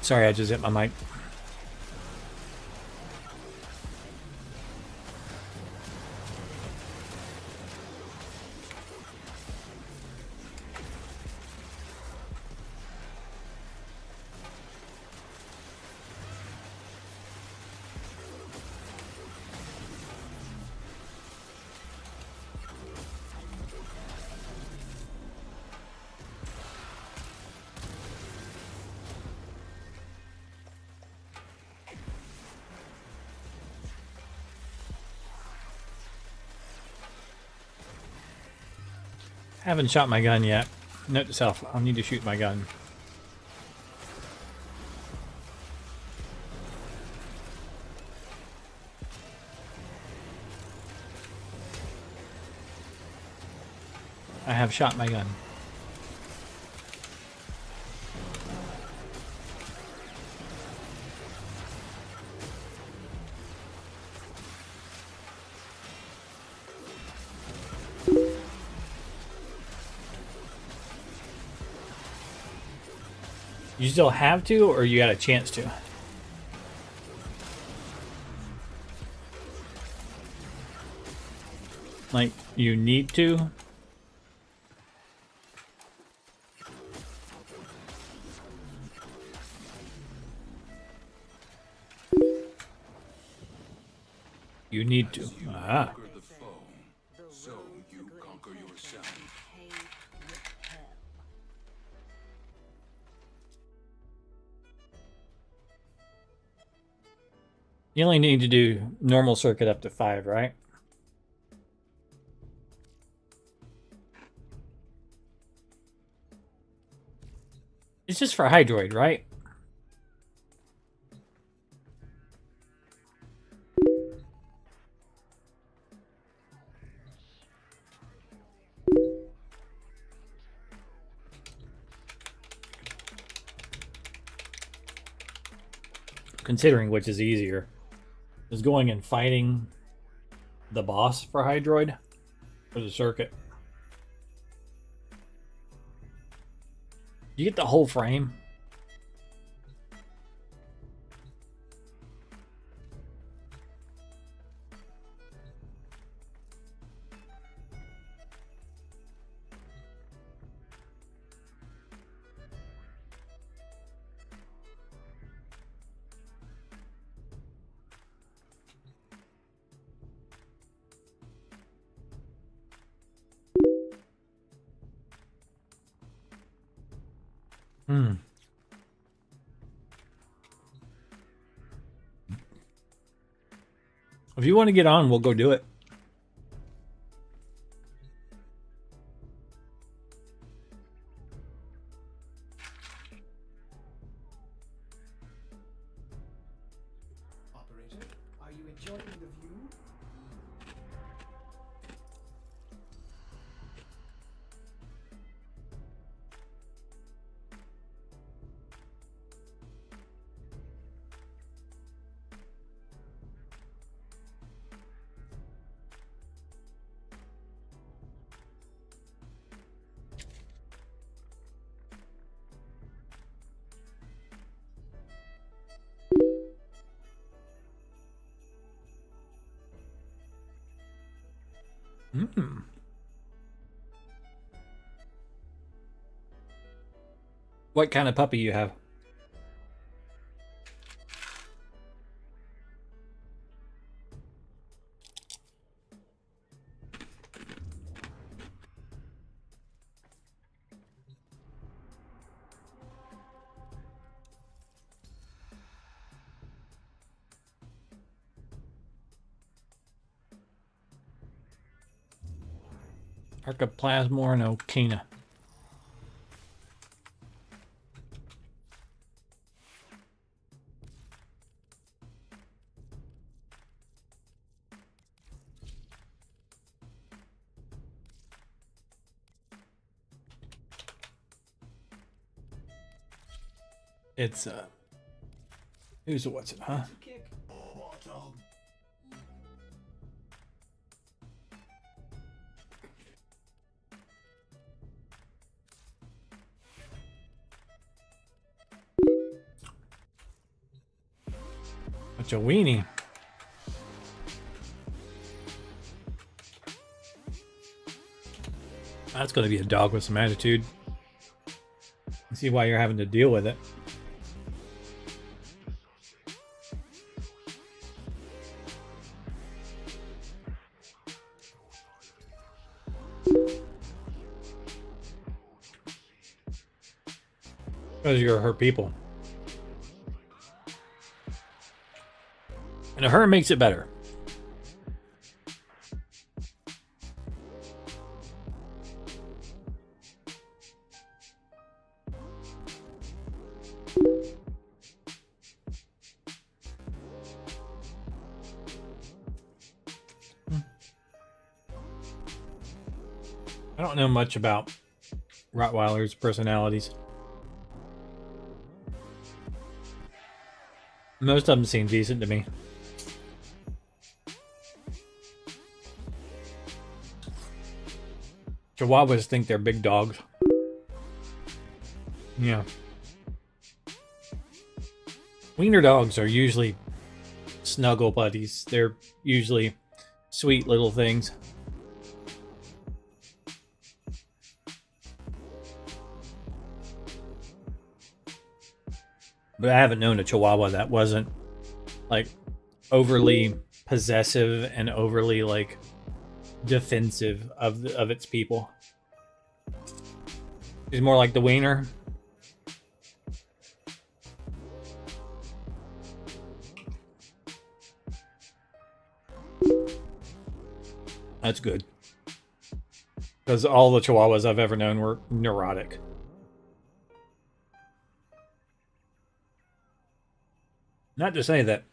Sorry, I just hit my mic. Haven't shot my gun yet. Note to self, I'll need to shoot my gun. I have shot my gun. You still have to, or you got a chance to? Like, you need to? You need to. Ah. So you you conquer yourself. You only need to do normal circuit up to 5, right? It's just for Hydroid, right? Considering which is easier. Is going and fighting the boss for Hydroid or the circuit? You get the whole frame. If you want to get on, we'll go do it. Operator, are you enjoying the view? What kind of puppy you have? Archiplasmor and Okina. It's who's what's it, huh? What's a weenie? That's gonna be a dog with some attitude. I see why you're having to deal with it. Because you're her people. And her makes it better. I don't know much about Rottweiler's personalities. Most of them seem decent to me. Chihuahuas think they're big dogs. Yeah. Wiener dogs are usually snuggle buddies. They're usually sweet little things. But I haven't known a Chihuahua that wasn't like overly possessive and overly like defensive of its people. She's more like the wiener. That's good. Because all the Chihuahuas I've ever known were neurotic. Not to say that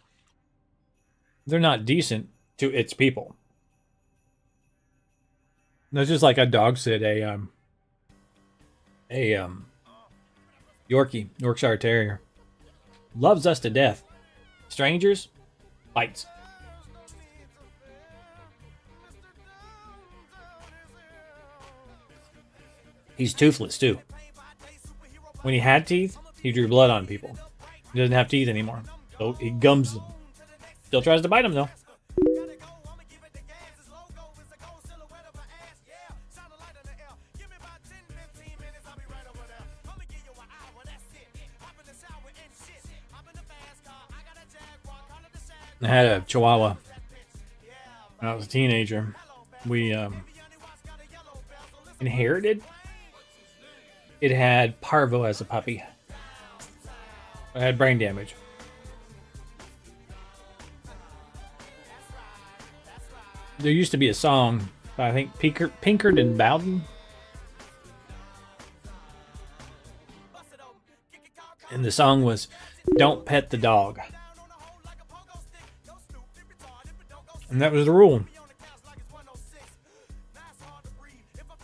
they're not decent to its people. That's just like a dog sit a Yorkie, Yorkshire Terrier. Loves us to death. Strangers, bites. He's toothless too. When he had teeth, he drew blood on people. He doesn't have teeth anymore, so he gums them. Still tries to bite them though. I had a Chihuahua when I was a teenager. We inherited. It had parvo as a puppy. It had brain damage. There used to be a song by, I think, Pinkard and Bowden. And the song was, "Don't pet the dog." And that was the rule.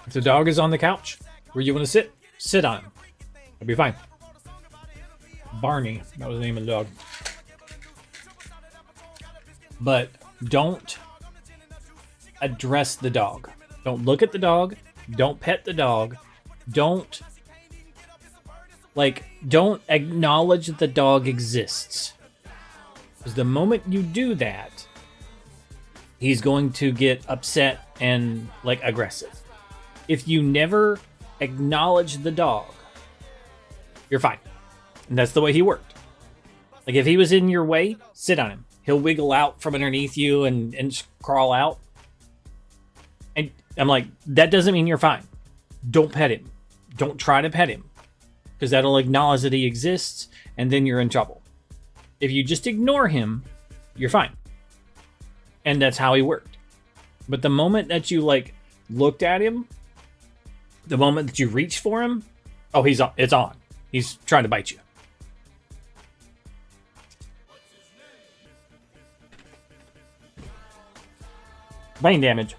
If the dog is on the couch where you want to sit, sit on him. It'll be fine. Barney, that was the name of the dog. But don't address the dog. Don't look at the dog. Don't pet the dog. Don't acknowledge that the dog exists. Because the moment you do that, he's going to get upset and aggressive. If you never acknowledge the dog, you're fine. And that's the way he worked. If he was in your way, sit on him. He'll wiggle out from underneath you and crawl out. And I'm like, that doesn't mean you're fine. Don't pet him. Don't try to pet him. Because that'll acknowledge that he exists, and then you're in trouble. If you just ignore him, you're fine. And that's how he worked. But the moment that you looked at him, the moment that you reach for him, oh, it's on. He's trying to bite you. Brain damage.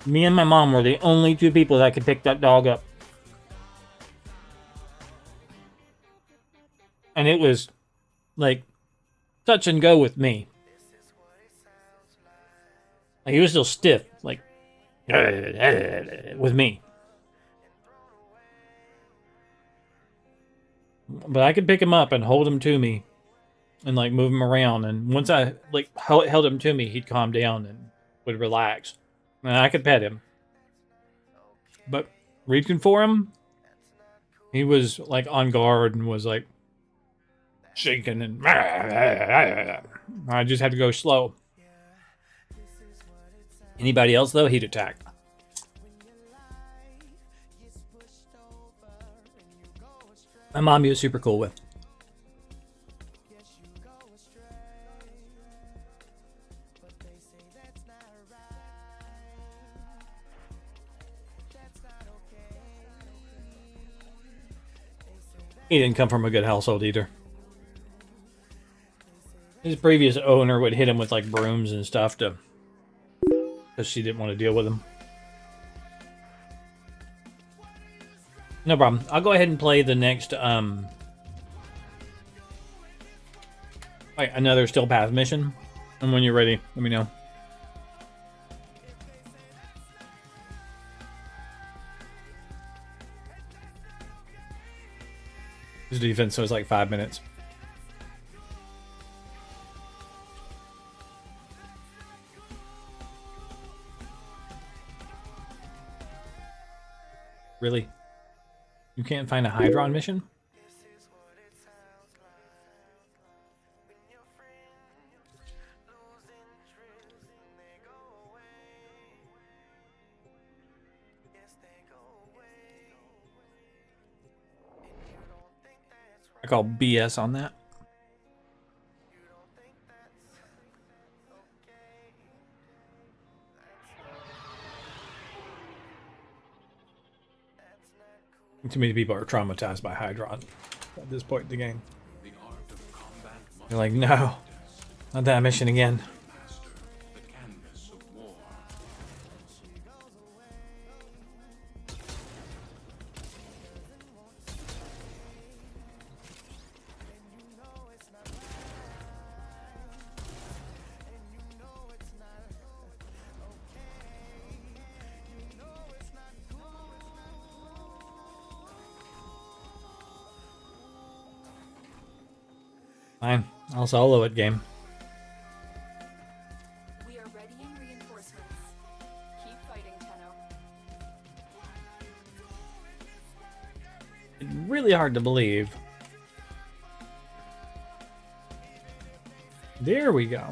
Me and my mom were the only two people that could pick that dog up. And it was touch and go with me. He was still stiff, with me. But I could pick him up and hold him to me and move him around. And once I held him to me, he'd calm down and would relax. And I could pet him. But reaching for him, he was on guard and was shaking, and I just had to go slow. Anybody else though, he'd attack. My mom, he was super cool with. He didn't come from a good household either. His previous owner would hit him with brooms and stuff because she didn't want to deal with him. No problem. I'll go ahead and play the next another Still Path mission. And when you're ready, let me know. His defense was 5 minutes. Really? You can't find a Hydron mission? call BS on that. Too many people are traumatized by Hydron at this point in the game. They're like, no, not that mission again. Fine, I'll solo it, game. We are readying reinforcements. Keep fighting, Tenno. It's really hard to believe. There we go.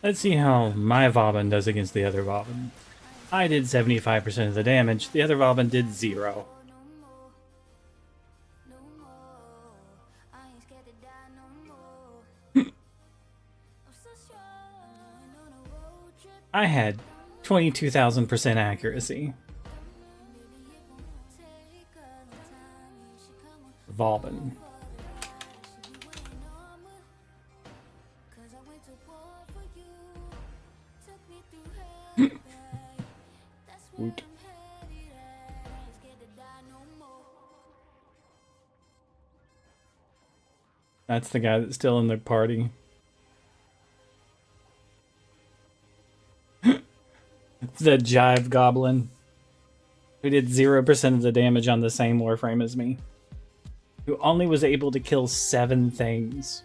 Let's see how my Vauban does against the other Vauban. I did 75% of the damage. The other Vauban did 0. I had 22,000% accuracy. Vauban. Woot. That's the guy that's still in the party. It's the Jive Goblin, who did 0% of the damage on the same Warframe as me, who only was able to kill 7 things.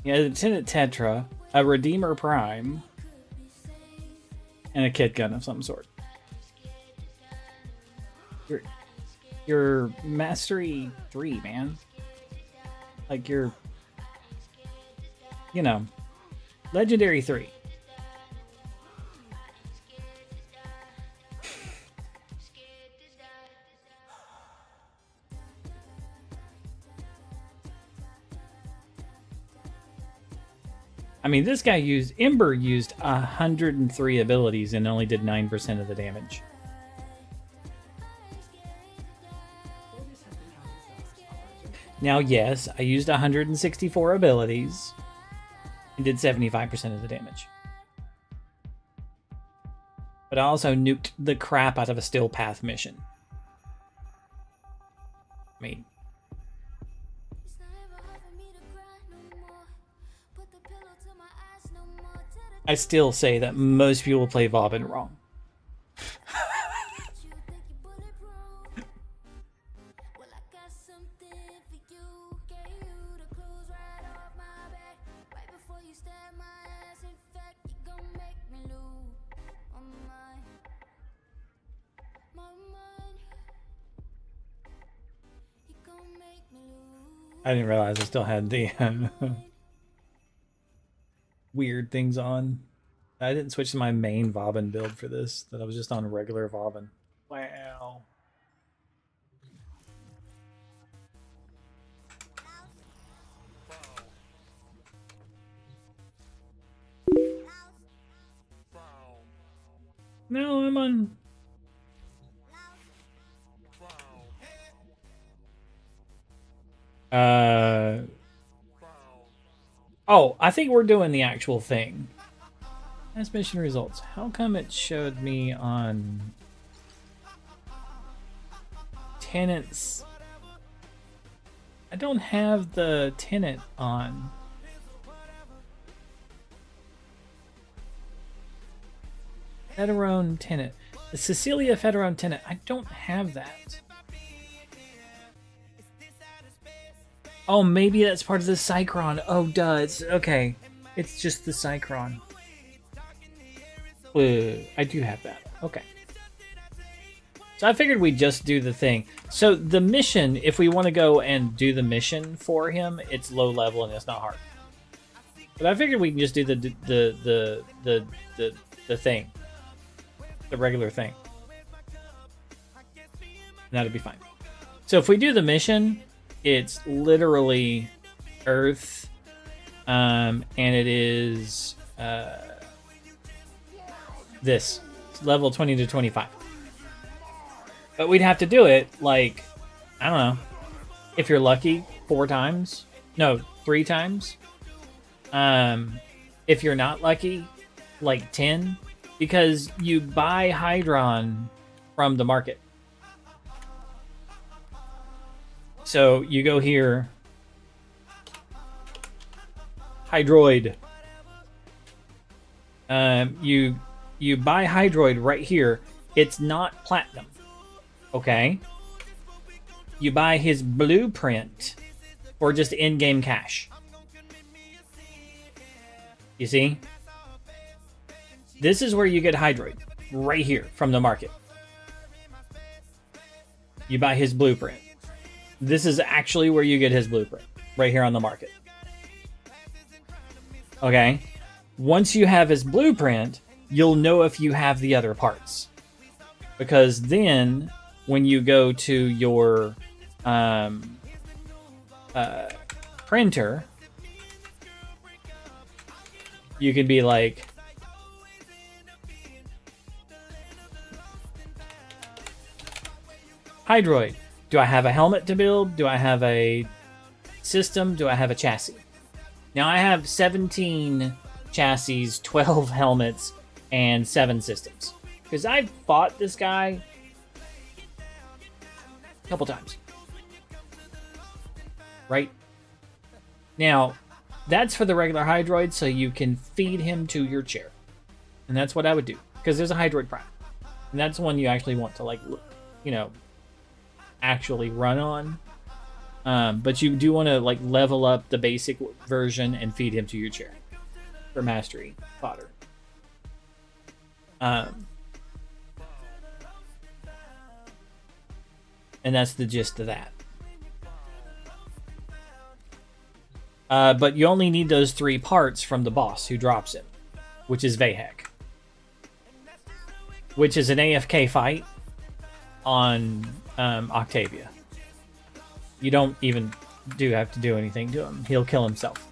He had a Tenant Tetra, a Redeemer Prime, and a kit gun of some sort. You're Mastery 3, man. Like, you're, you know, Legendary 3. I mean, this guy Ember used 103 abilities and only did 9% of the damage. Now, yes, I used 164 abilities and did 75% of the damage. But I also nuked the crap out of a Still Path mission. I mean, I still say that most people play Vauban wrong. I didn't realize I still had the weird things on. I didn't switch to my main Vauban build for this, that I was just on regular Vauban. Wow. No, I'm on... Oh, I think we're doing the actual thing. That's mission results. How come it showed me on tenants? I don't have the tenant on. Federone tenant. The Cecilia Federone tenant. I don't have that. Oh, maybe that's part of the Cycron. Oh, duh. It's okay. It's just the Cycron. I do have that. Okay. So I figured we'd just do the thing. So the mission, if we want to go and do the mission for him, it's low level and it's not hard. But I figured we can just do the thing, the regular thing. And that'd be fine. So if we do the mission, it's literally Earth, and it is this level 20 to 25. But we'd have to do it like, I don't know, if you're lucky, 4 times. No, 3 times. If you're not lucky, like 10, because you buy Hydron from the market. So you go here, Hydroid. You buy Hydroid right here. It's not platinum, okay? You buy his blueprint for just in-game cash. You see? This is where you get Hydroid, right here from the market. You buy his blueprint. This is actually where you get his blueprint, right here on the market. Okay? Once you have his blueprint, you'll know if you have the other parts. Because then, when you go to your printer, you can be like, Hydroid, do I have a helmet to build? Do I have a system? Do I have a chassis? Now I have 17 chassis, 12 helmets, and 7 systems. Because I've fought this guy a couple times. Right? Now, that's for the regular Hydroid, so you can feed him to your chair. And that's what I would do. Because there's a Hydroid Prime. And that's one you actually want to, like, you know, actually run on. But you do want to, like, level up the basic version and feed him to your chair for mastery fodder. And that's the gist of that. But you only need those 3 parts from the boss who drops him, which is Vahek, which is an AFK fight on Octavia. You don't even have to do anything to him. He'll kill himself.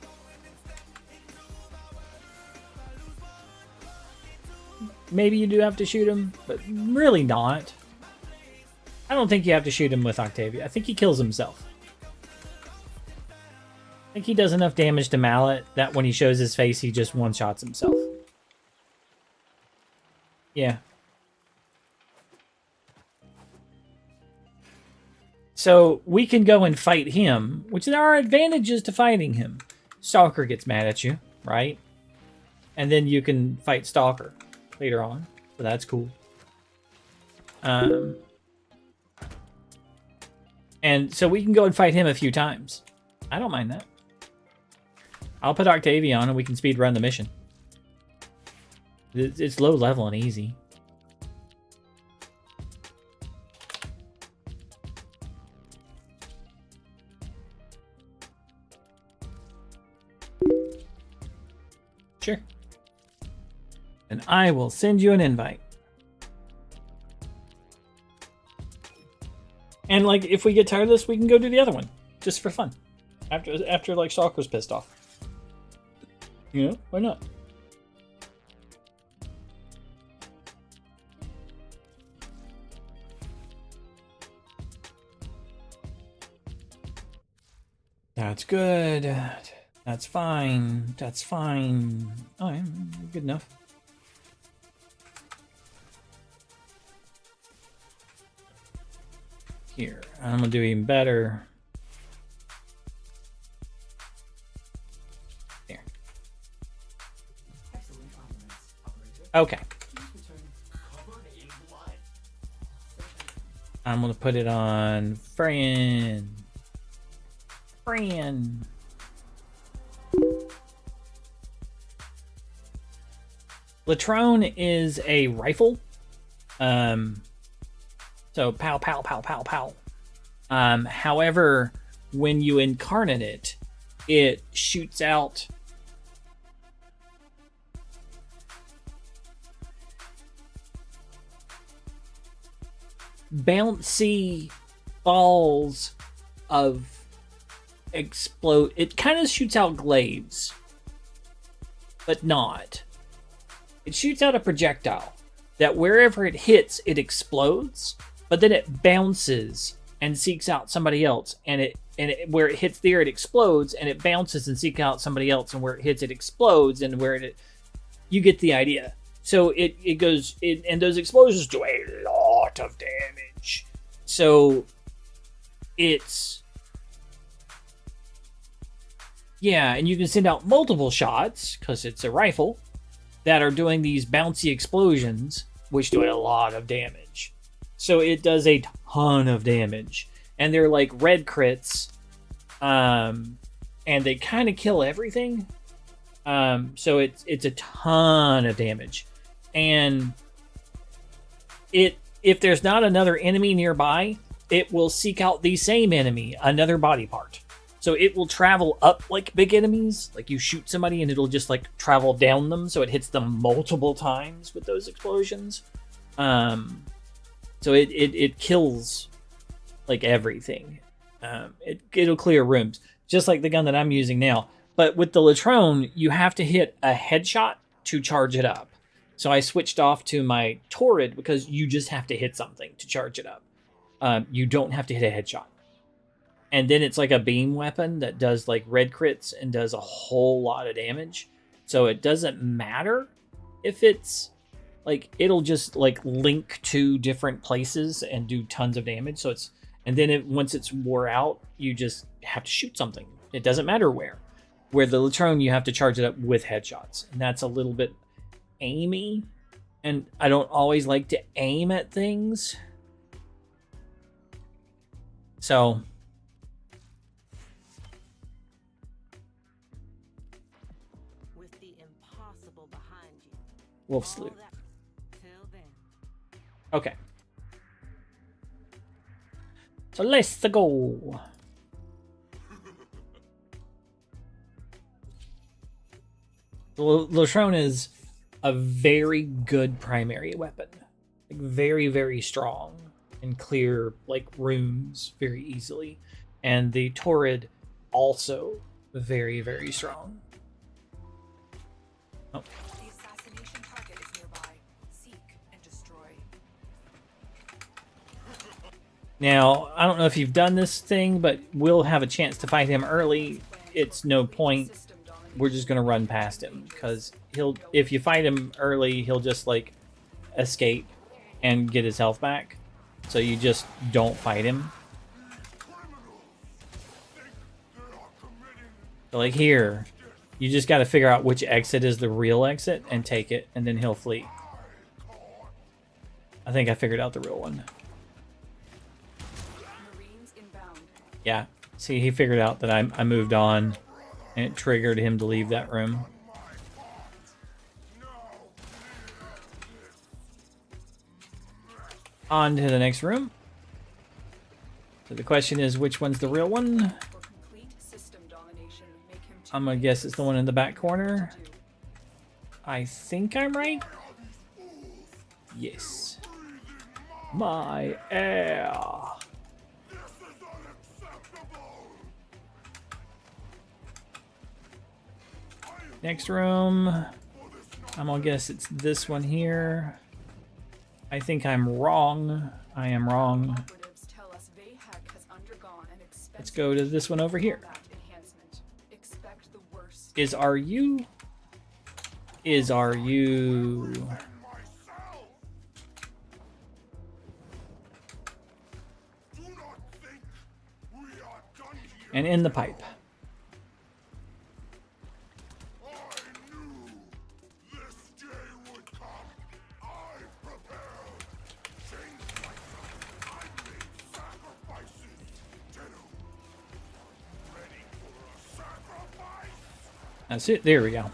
Maybe you do have to shoot him, but really not. I don't think you have to shoot him with Octavia. I think he kills himself. I think he does enough damage to Mallet that when he shows his face, he just one-shots himself. Yeah. So we can go and fight him, which there are advantages to fighting him. Stalker gets mad at you, right? And then you can fight Stalker later on. So that's cool. And so we can go and fight him a few times. I don't mind that. I'll put Octavia on and we can speed run the mission. It's low level and easy. Sure. And I will send you an invite. And, like, if we get tired of this, we can go do the other one. Just for fun. After like, Stalker's pissed off. You know? Why not? That's good. That's fine. That's fine. Oh, yeah, good enough. Here, I'm gonna do even better. There. Okay. I'm gonna put it on Fran. Latrone is a rifle. So pow, pow, pow, pow, pow. However, when you incarnate it, it shoots out bouncy balls of explode. It kind of shoots out glaives, but not. It shoots out a projectile that wherever it hits, it explodes. But then it bounces and seeks out somebody else, and where it hits there, it explodes, and it bounces and seeks out somebody else, and where it hits, it explodes, and where it, you get the idea. So it goes, and those explosions do a lot of damage. So it's, yeah, and you can send out multiple shots because it's a rifle that are doing these bouncy explosions, which do a lot of damage. So it does a ton of damage. And they're like red crits. And they kind of kill everything. So it's a ton of damage. And if there's not another enemy nearby, it will seek out the same enemy, another body part. So it will travel up like big enemies. Like you shoot somebody and it'll just like travel down them, so it hits them multiple times with those explosions. So it kills like everything. It'll clear rooms, just like the gun that I'm using now. But with the Latron, you have to hit a headshot to charge it up. So I switched off to my Torrid because you just have to hit something to charge it up. You don't have to hit a headshot. And then it's like a beam weapon that does like red crits and does a whole lot of damage. So it doesn't matter if it's like, it'll just like link to different places and do tons of damage. So it's, and then once it's wore out, you just have to shoot something. It doesn't matter where. Where the Latron, you have to charge it up with headshots. And that's a little bit aimy. And I don't always like to aim at things. So With the impossible behind you. Wolf Sloop. Okay. So let's go. The Latron is a very good primary weapon. Like very, very strong and clear like rooms very easily. And the Torrid also very, very strong. Oh. The assassination target is nearby. Seek and destroy. Now, I don't know if you've done this thing, but we'll have a chance to fight him early. It's no point. We're just going to run past him because if you fight him early, he'll just like escape and get his health back. So you just don't fight him. So like here, you just got to figure out which exit is the real exit and take it, and then he'll flee. I think I figured out the real one. Yeah, see, he figured out that I moved on, and it triggered him to leave that room. On to the next room. So the question is, which one's the real one? I'm gonna guess it's the one in the back corner. I think I'm right. Yes. My air. Next room. I'm gonna guess it's this one here. I think I'm wrong. I am wrong. Let's go to this one over here. Is RU? Is RU? And in the pipe. That's it. There we go.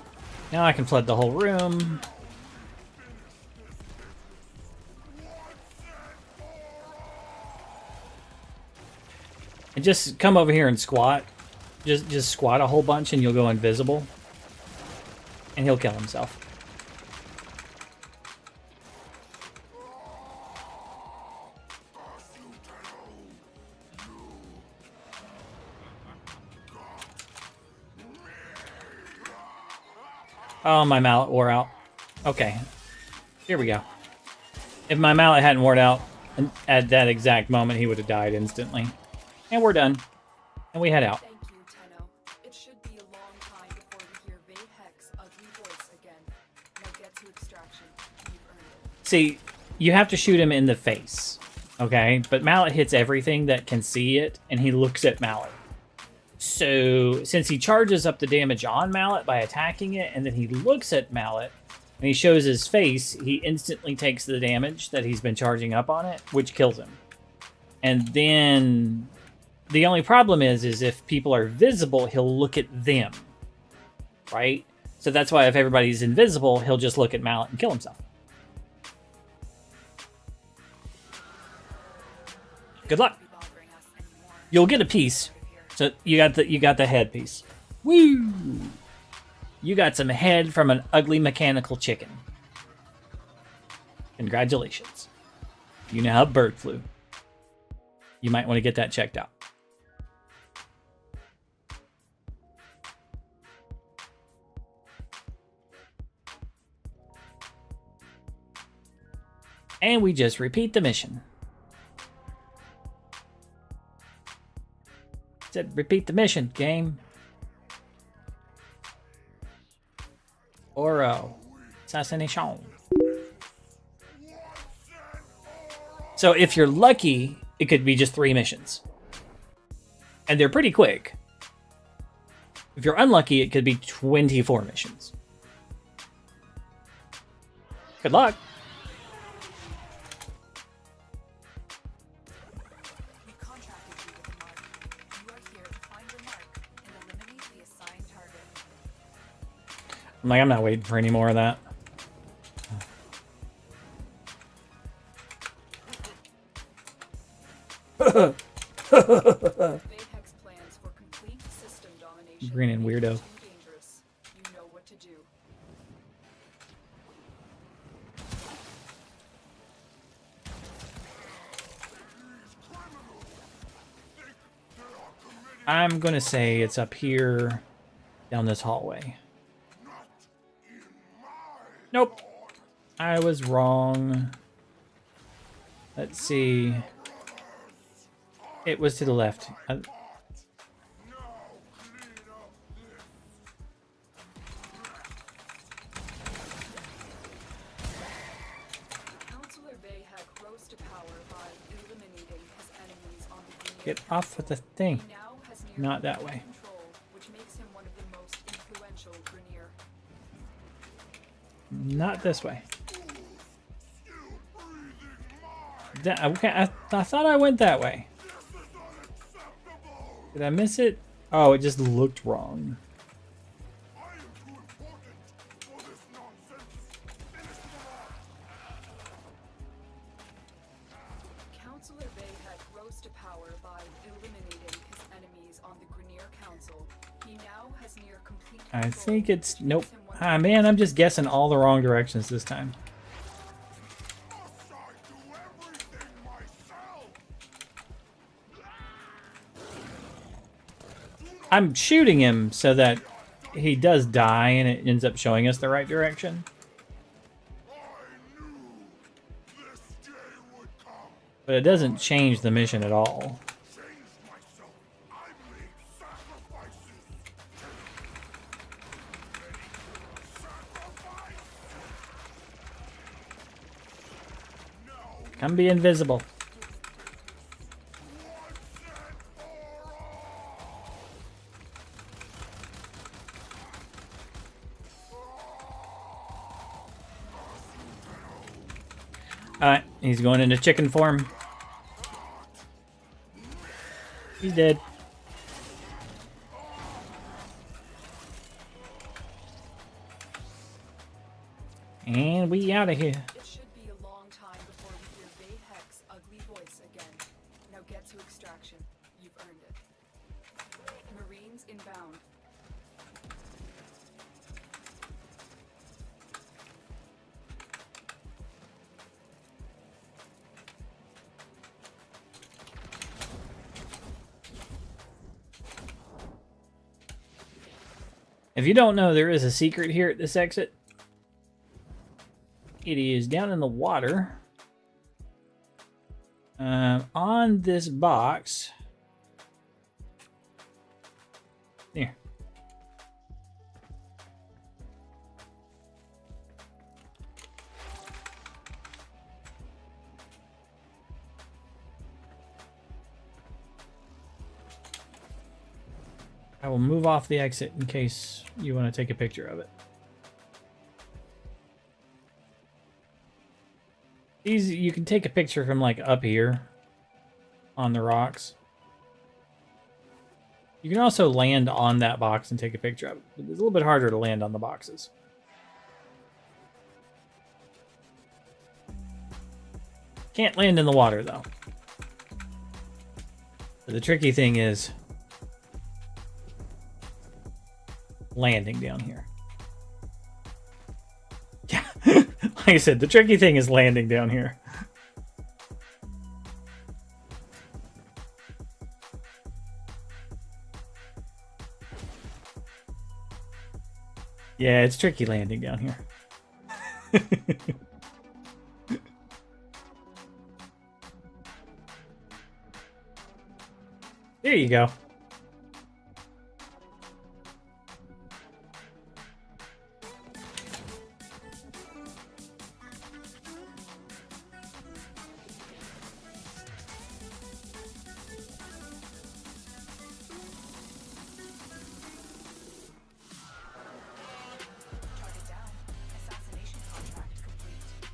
Now I can flood the whole room. And just come over here and squat. Just squat a whole bunch and you'll go invisible. And he'll kill himself. Oh, my mallet wore out. Okay. Here we go. If my mallet hadn't worn out at that exact moment, he would have died instantly. And we're done. And we head out. Thank you, Tenno. It should be a long time before we hear Vayhek's ugly voice again. Now get to extraction. You've earned it. See, you have to shoot him in the face. Okay? But mallet hits everything that can see it, and he looks at mallet. So, since he charges up the damage on mallet by attacking it, and then he looks at mallet, and he shows his face, he instantly takes the damage that he's been charging up on it, which kills him. And then, the only problem is if people are visible, he'll look at them. Right? So that's why if everybody's invisible, he'll just look at mallet and kill himself. Good luck. You'll get a piece. So you got the headpiece. Woo! You got some head from an ugly mechanical chicken. Congratulations. You now have bird flu. You might want to get that checked out. And we just repeat the mission. Said repeat the mission, game. Oro. Assassination. So if you're lucky, it could be just 3 missions. And they're pretty quick. If you're unlucky, it could be 24 missions. Good luck. We contracted you with a mark. You are here to find your mark and eliminate the assigned target. I'm like, I'm not waiting for any more of that. Bayhex plans for complete system domination. Grinning weirdo. Too dangerous. You know what to do. I'm gonna say it's up here, down this hallway. Nope. I was wrong. Let's see. It was to the left. Counselor Bayhex rose to power by eliminating his enemies on the green. Get off of the thing. He now has near Not that complete way. control, which makes him one of the most influential Grenier. Not this way. Okay, I thought I went that way. Did I miss it? Oh, it just looked wrong. Counselor Bayhex rose to power by eliminating his enemies on the Grenier Council. He now has near complete control. I think it's... Nope. Ah, man, I'm just guessing all the wrong directions this time. I'm shooting him so that he does die and it ends up showing us the right direction. But it doesn't change the mission at all. Come be invisible. Alright, he's going into chicken form. He's dead. And we out of here. It should be a long time before we hear Bayhex's ugly voice again. Now get to extraction. You've earned it. Marines inbound. If you don't know, there is a secret here at this exit. It is down in the water. On this box. Here. I will move off the exit in case you want to take a picture of it. These, you can take a picture from like up here on the rocks. You can also land on that box and take a picture of it. It's a little bit harder to land on the boxes. Can't land in the water though. But the tricky thing is landing down here. Yeah, like I said, the tricky thing is landing down here. Yeah, it's tricky landing down here. There you go.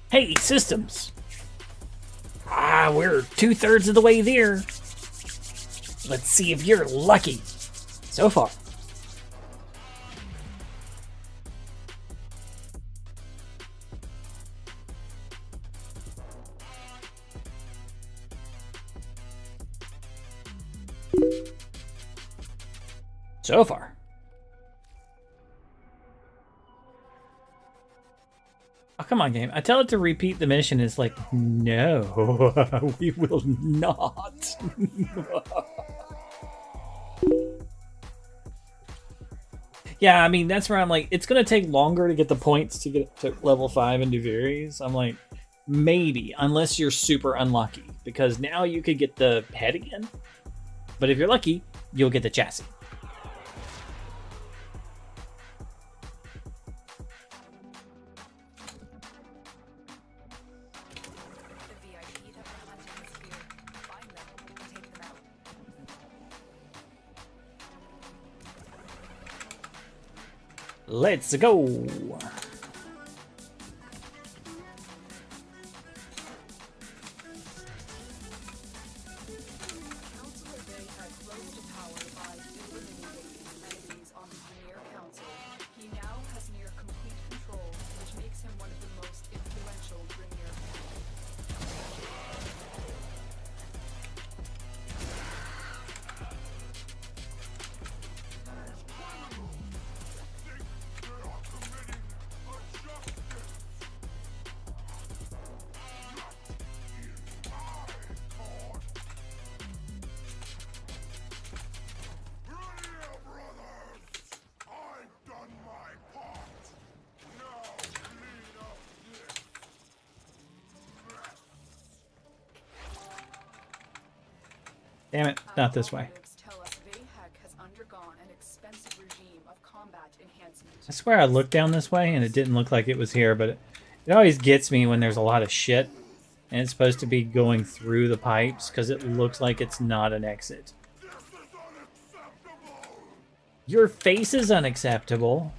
Hey, systems! Ah, we're 2/3 of the way there. Let's see if you're lucky. So far. So far. Oh, come on, game. I tell it to repeat the mission. It's like, no, we will not. Yeah, I mean, that's where I'm like, it's going to take longer to get the points to get to level 5 in Duveries. I'm like, maybe, unless you're super unlucky. Because now you could get the head again. But if you're lucky, you'll get the chassis. Let's go. Damn it, not this way. I swear I looked down this way and it didn't look like it was here, but it always gets me when there's a lot of shit and it's supposed to be going through the pipes because it looks like it's not an exit. Your face is unacceptable.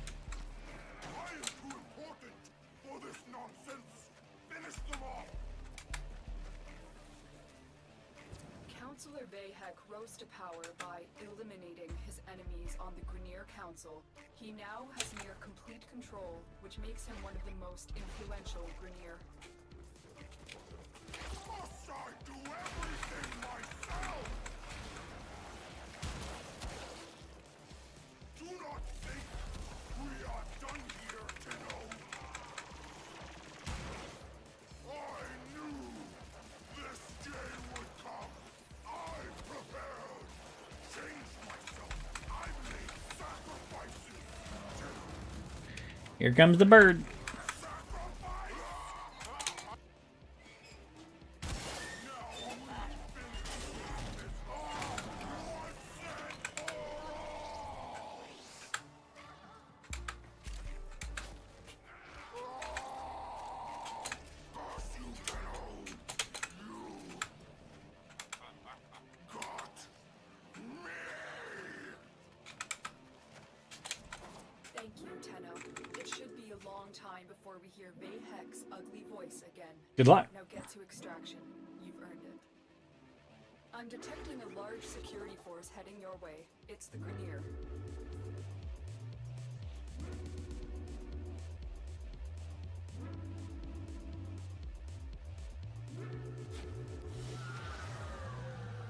Councillor Vahek rose to power by eliminating his enemies on the Grineer Council. He now has near complete control, which makes him one of the most influential Grineer. Must I do everything myself? Do not think we are done here, kiddo. I knew this day would come. I prepared. Changed myself. I made sacrifices. Here comes the bird. Thank you, Tenno. It should be a long time before we hear Vahek's ugly voice again. Good luck. Now get to extraction. You've earned it. I'm detecting a large security force heading your way. It's the Grineer.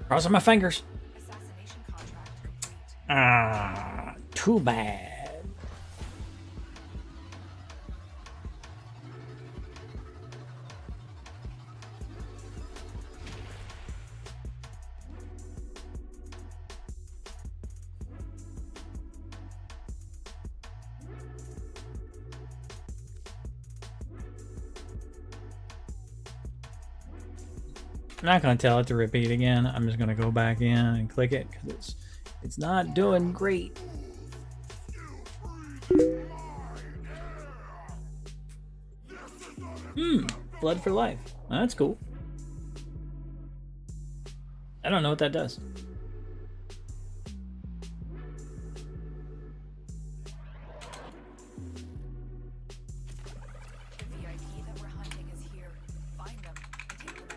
Crossing my fingers. Assassination contract complete. Ah, too bad. I'm not gonna tell it to repeat again. I'm just gonna go back in and click it because it's not doing great. Blood for life. That's cool. I don't know what that does. The VIP that we're hunting is here. Find them and take them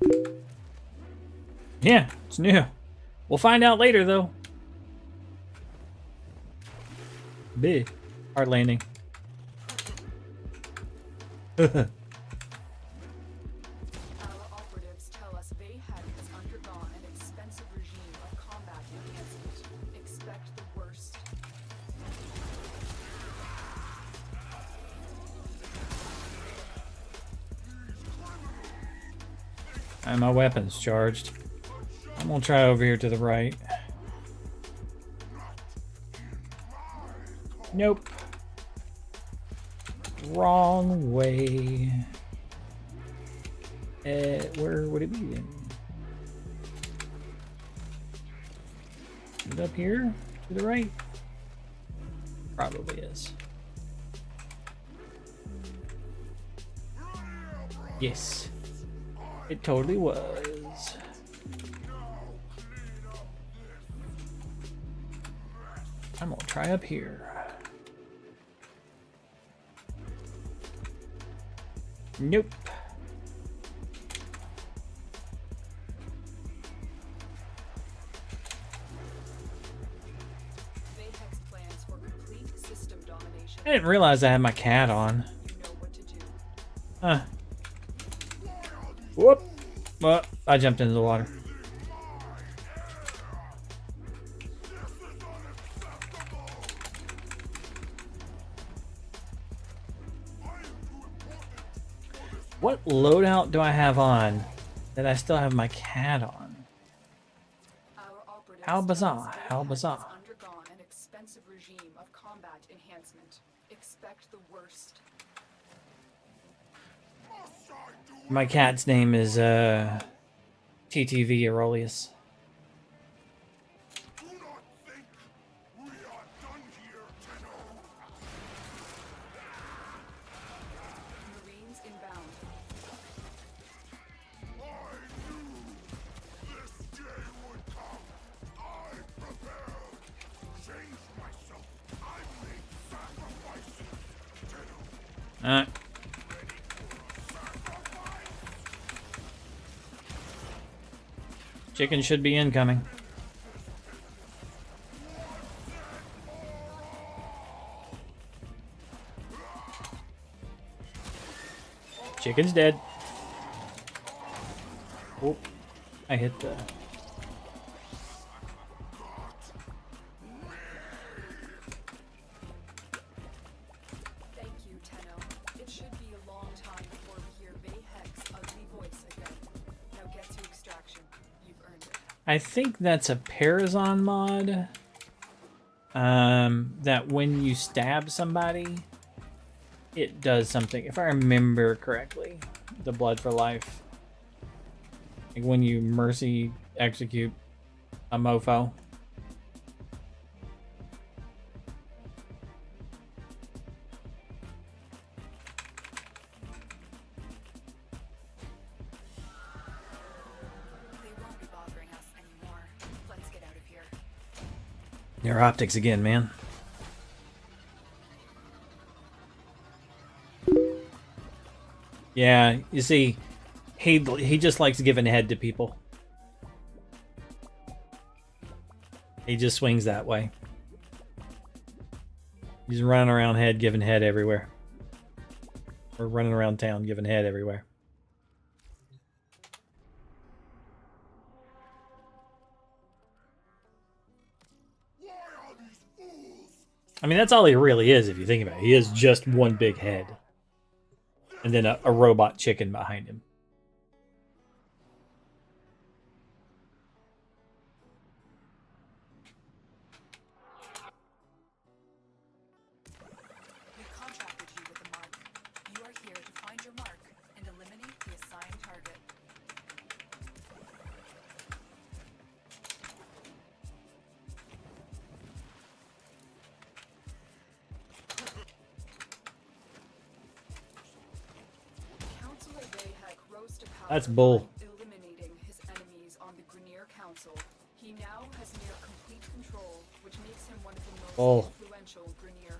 out. Yeah, it's new. We'll find out later, though. B. Hard landing. Our operatives tell us Vayhek has undergone an expensive regime of combat enhancement. Expect the worst. And my weapon's charged. I'm gonna try over here to the right. Nope. Wrong way. Where would it be then? Is it up here? To the right? Probably is. Yes. It totally was. I'm gonna try up here. Nope. Vayhek's plans for complete system domination. I didn't realize I had my cat on. You know what to do. Huh. Whoop. Well, I jumped into the water. What loadout do I have on that I still have my cat on? Our operatives How tell us bizarre, how Vayhek bizarre. has undergone an expensive regime of combat enhancement. Expect the worst. My cat's name is TTV Aurelius. Marines inbound. Alright. Chicken should be incoming. Chicken's dead. Oh, I hit the... Thank you, Tenno. It should be a long time before we hear Vayhek's ugly voice again. Now get to extraction. You've earned it. I think that's a Parazon mod. That when you stab somebody, it does something. If I remember correctly, the blood for life. Like when you mercy execute a mofo. They won't be bothering us anymore. Let's get out of here. Their optics again, man. Yeah, you see, he just likes giving head to people. He just swings that way. He's running around head, giving head everywhere. Or running around town, giving head everywhere. I mean, that's all he really is, if you think about it. He is just one big head. And then a robot chicken behind him. We contracted you with the mark. You are That's bull. Eliminating his enemies on the Grenier Council, he now has near complete control, which makes him one of the most Bull. influential Grenier.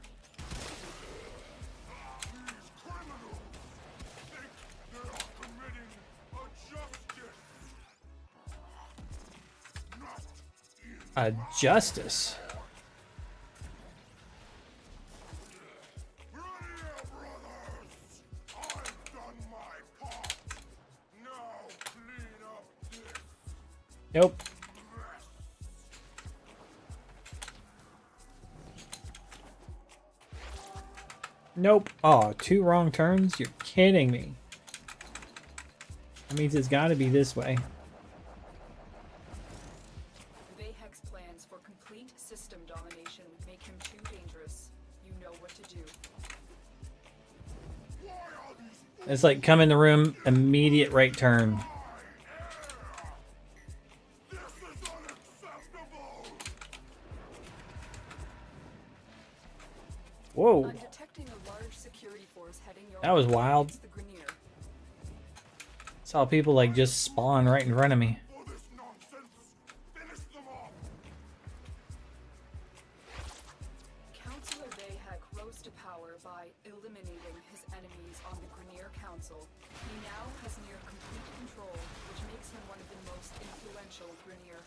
Justice. Nope. Nope. Oh, 2 wrong turns? You're kidding me. That means it's got to be this way. Vahek's plans for complete system domination make him too dangerous. You know what to do. It's like come in the room, immediate right turn. Whoa. I'm detecting a large security force heading your That was way wild. towards the Grenier. Saw people like just spawn right in front of me. Councillor Vahek rose to power by eliminating his enemies on the Grenier Council. He now has near complete control, which makes him one of the most influential Grenier.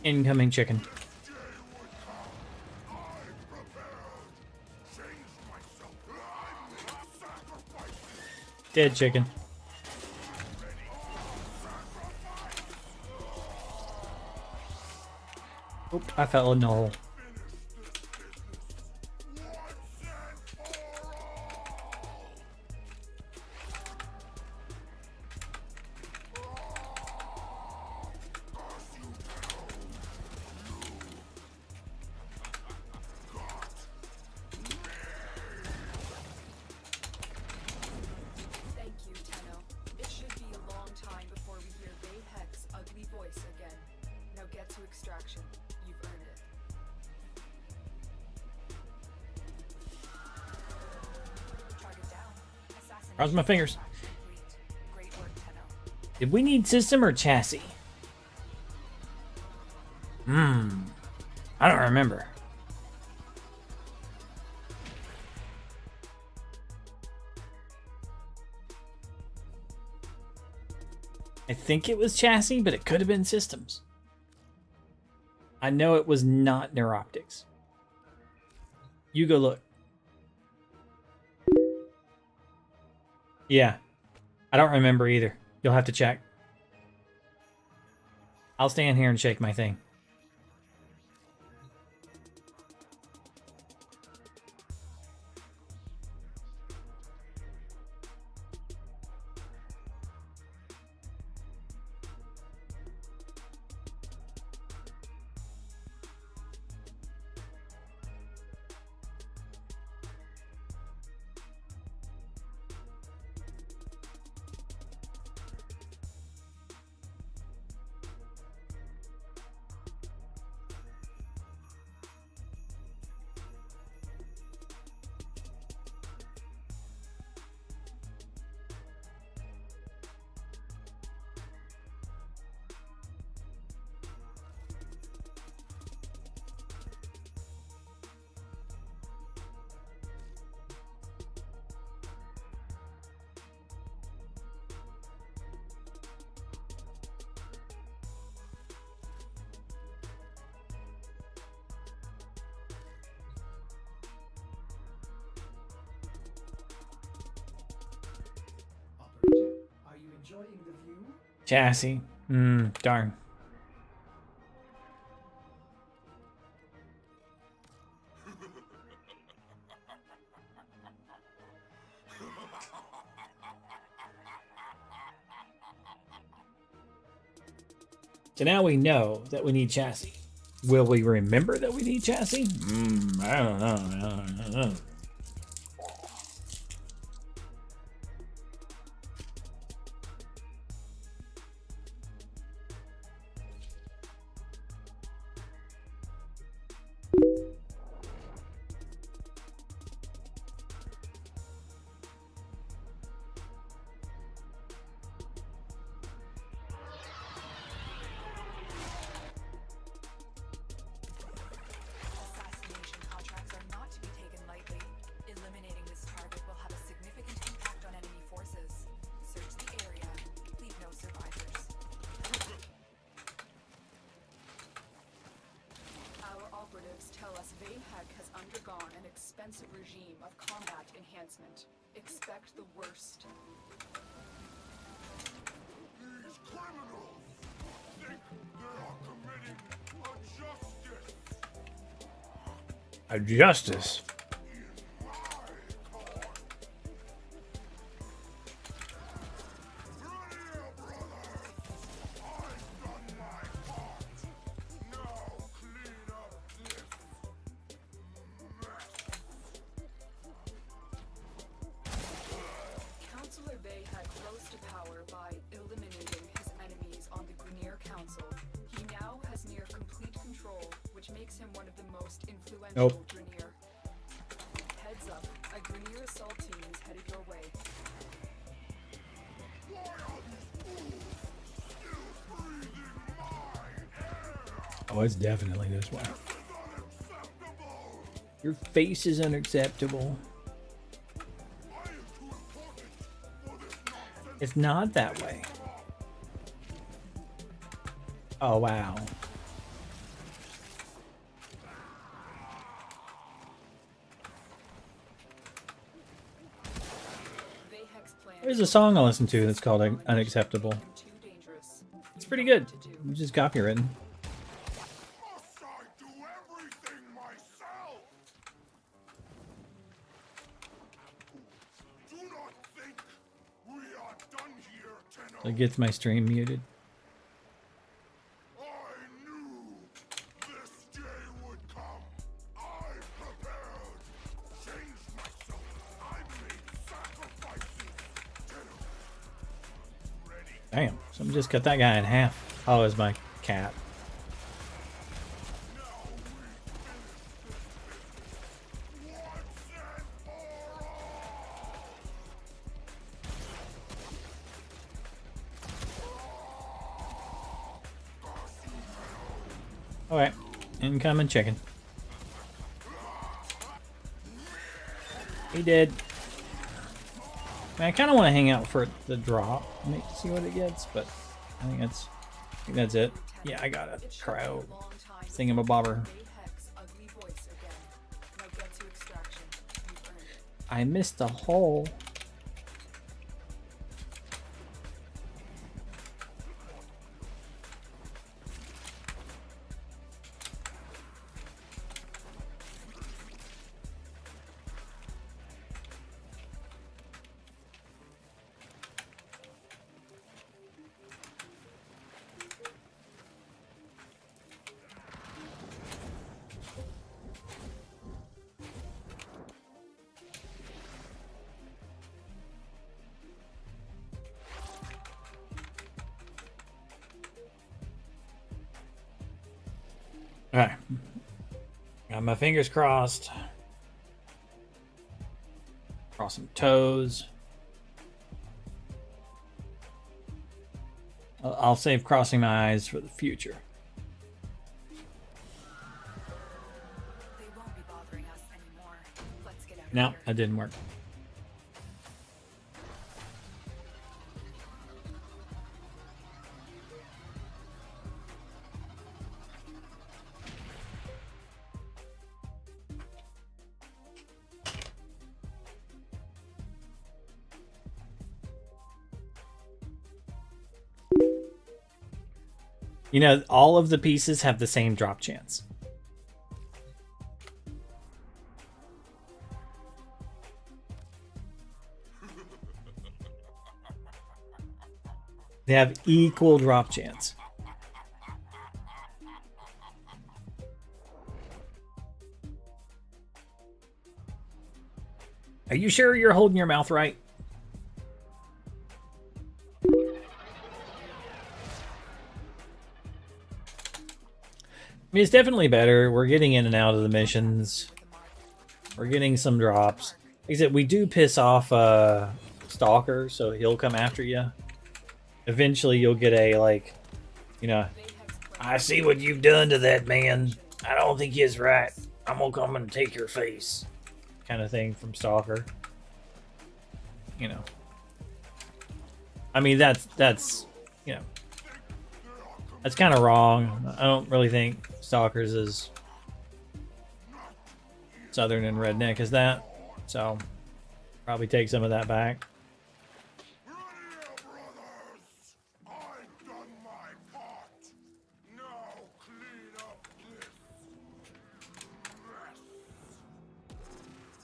Incoming chicken. Dead chicken. Oop, I fell in the hole. Thank you, Tenno. It should be a long time before we hear Vahek's ugly voice again. Now get to extraction. You've earned it. Target down. Assassination. Cross my fingers. complete. Great work, Tenno. Did we need system or chassis? I don't remember. I think it was chassis, but it could have been systems. I know it was not neuroptics. You go look. Yeah. I don't remember either. You'll have to check. I'll stand here and shake my thing. Operator, are you enjoying the view? Chassis. Darn. So now we know that we need chassis. Will we remember that we need chassis? I don't know. I don't know. Expect the worst. These criminals think they are committing a justice. A justice. Councillor Bayhek rose to power by eliminating his enemies on the Grenier Council. He now has near complete control, which makes him one of the most influential Nope. Grenier. Heads up, a Grenier assault team is headed your way. Oh, it's definitely this way. Your face is unacceptable. It's not that way. Oh, wow. Bayhek's plan There's a song I listen to that's called Unacceptable. too dangerous. It's pretty good. It's just copywritten. I do everything myself. Do not think we are done here, Tenno. It gets my stream muted. I knew this day would come. I prepared, changed myself. I made sacrifices. Tenno, ready? Damn. Someone just cut that guy in half. Oh, it's my cat. Alright. Incoming chicken. He did. I kind of want to hang out for the drop, see what it gets, but I think that's it. Yeah, I got a crowd thingamabobber. Bayhek's ugly voice again. Now get to extraction. You've earned it. I missed a hole. Alright. Got my fingers crossed. Cross some toes. I'll save crossing my eyes for the future. They won't be bothering us anymore. Let's get out of No, here. that didn't work. You know, all of the pieces have the same drop chance. They have equal drop chance. Are you sure you're holding your mouth right? I mean, it's definitely better. We're getting in and out of the missions. We're getting some drops. Except we do piss off Stalker, so he'll come after you. Eventually you'll get a, like, you know, I see what you've done to that man. I don't think he's right. I'm gonna come and take your face. Kind of thing from Stalker. You know. I mean, that's you know, that's kind of wrong. I don't really think Stalker's as southern and redneck as that. So, Probably take some of that back.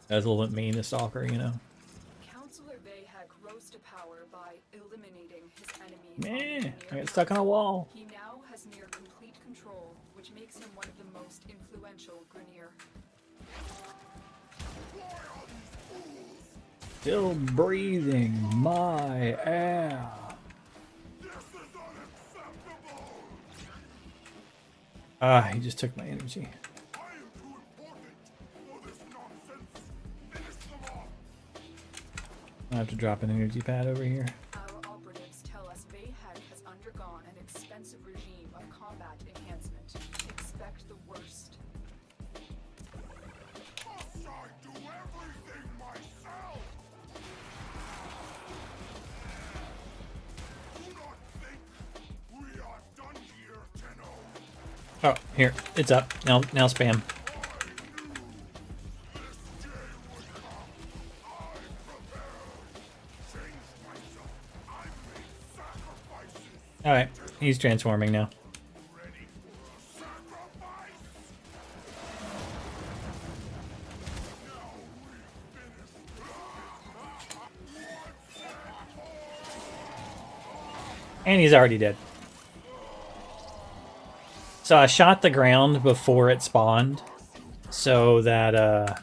That's a little bit mean to Stalker, you know. Counselor Vahek rose to power by eliminating his enemies. Man, I got stuck on a wall. He now has near complete control, which makes him one of the most influential Grineer. Still breathing my air. Ah, he just took my energy. I have to drop an energy pad over here. Our operatives tell us Vahek has undergone an expensive regime of combat enhancement. Expect the worst. Oh, here. It's up. Now spam. Alright, he's transforming now. And he's already dead. So I shot the ground before it spawned so that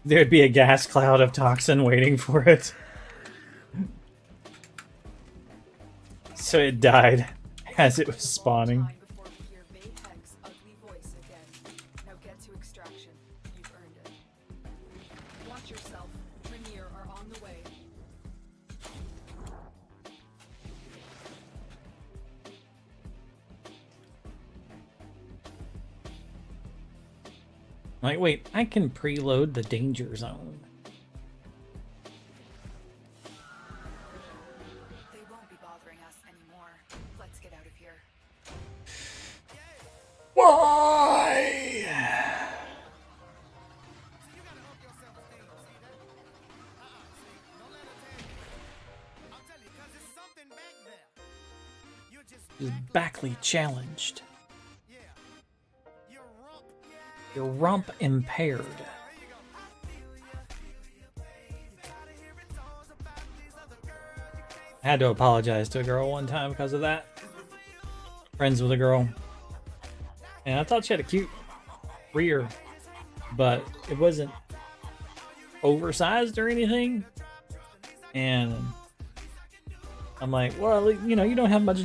there'd be a gas cloud of toxin waiting for it. So it died as it was spawning. Before we hear Vahek's ugly voice again. Now get to extraction. You've earned it. Watch yourself. Grineer are on the way. Like, wait, I can preload the danger zone. They won't be bothering us anymore. Let's get out of here. Why? Is Backley challenged? Your rump impaired. I had to apologize to a girl one time because of that. Friends with a girl. And I thought she had a cute rear, but it wasn't oversized or anything. And I'm like, well, you know, you don't have much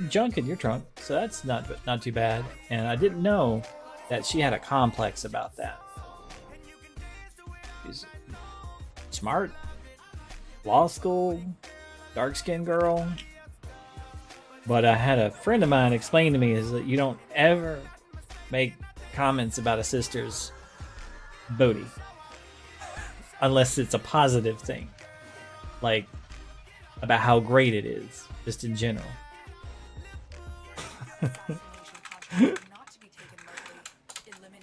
junk in your trunk, so that's not too bad. And I didn't know that she had a complex about that. She's smart, law school, dark-skinned girl. But I had a friend of mine explain to me is that you don't ever make comments about a sister's booty unless it's a positive thing, like about how great it is, just in general.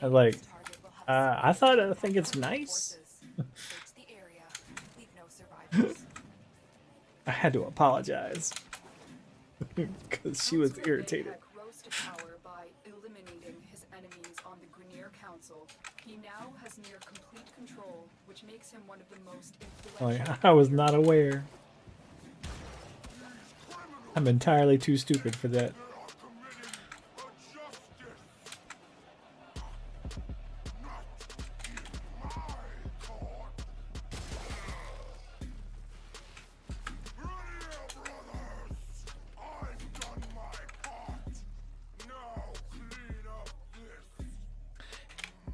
I'm like, I think it's nice. I had to apologize because she was irritated. Rose to power by eliminating his enemies on the Grineer Council. He now has near complete control, which makes him one of the most influential. Like, I was not aware. I'm entirely too stupid for that.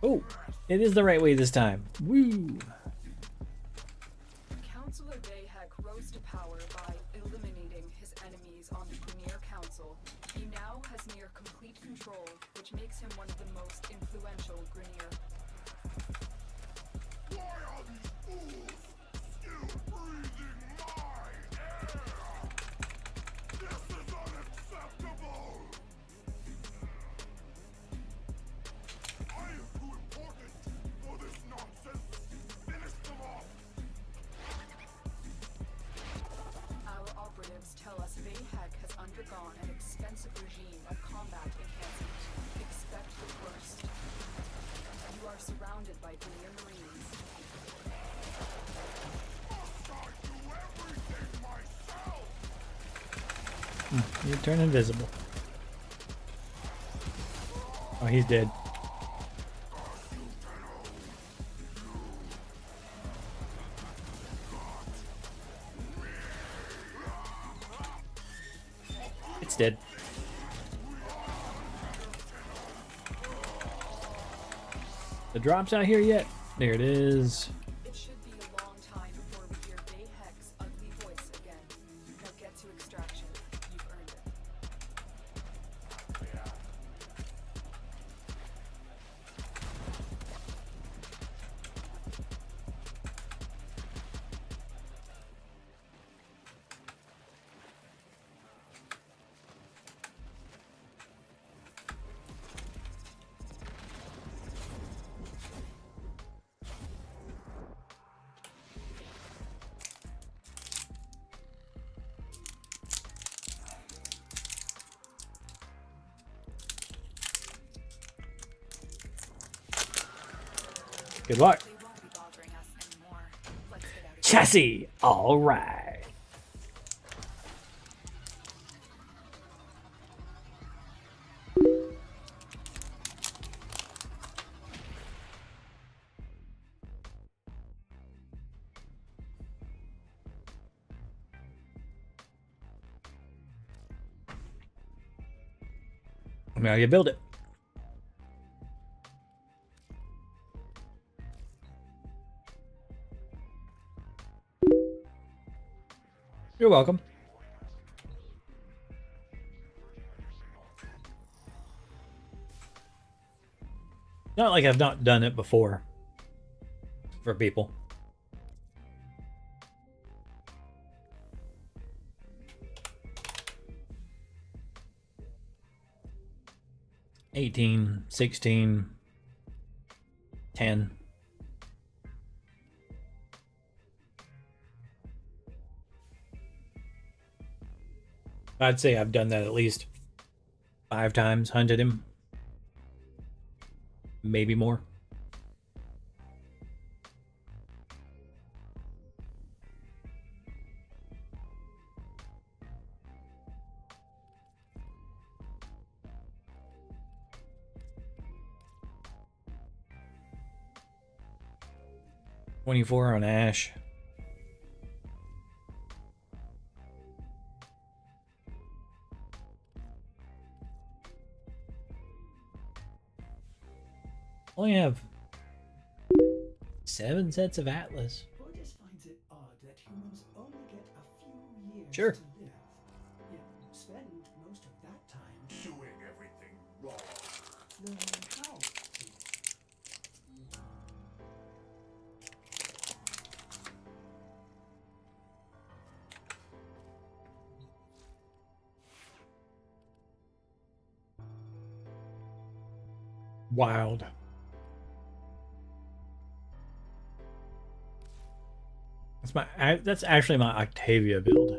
Oh, it is the right way this time. Woo! Counselor Vahek rose to power by eliminating his enemies on the Grineer Council. He now has near complete control, which makes him one of the most influential Grineer. expansive regime of combat enhancement. Expect the worst. You are surrounded by Grineer Marines. You turn invisible. Oh, he's dead. It's dead. The drop's out here yet? There it is. It should be a long time before we hear Bayhek's ugly voice again. Now get to extraction. You've earned it. Good luck. They won't be bothering us anymore. Let's get out of here. Chassis. All right. Now you build it. You're welcome. Not like I've not done it before for people. $18, $16, $10. I'd say I've done that at least 5 times, hunted him. Maybe more. $24 on Ash. Only have 7 sets of Atlas. Borges finds it odd that humans only get a few years Sure. to live, yet spend most of that time Doing everything wrong. learning how to. Wild. That's actually my Octavia build.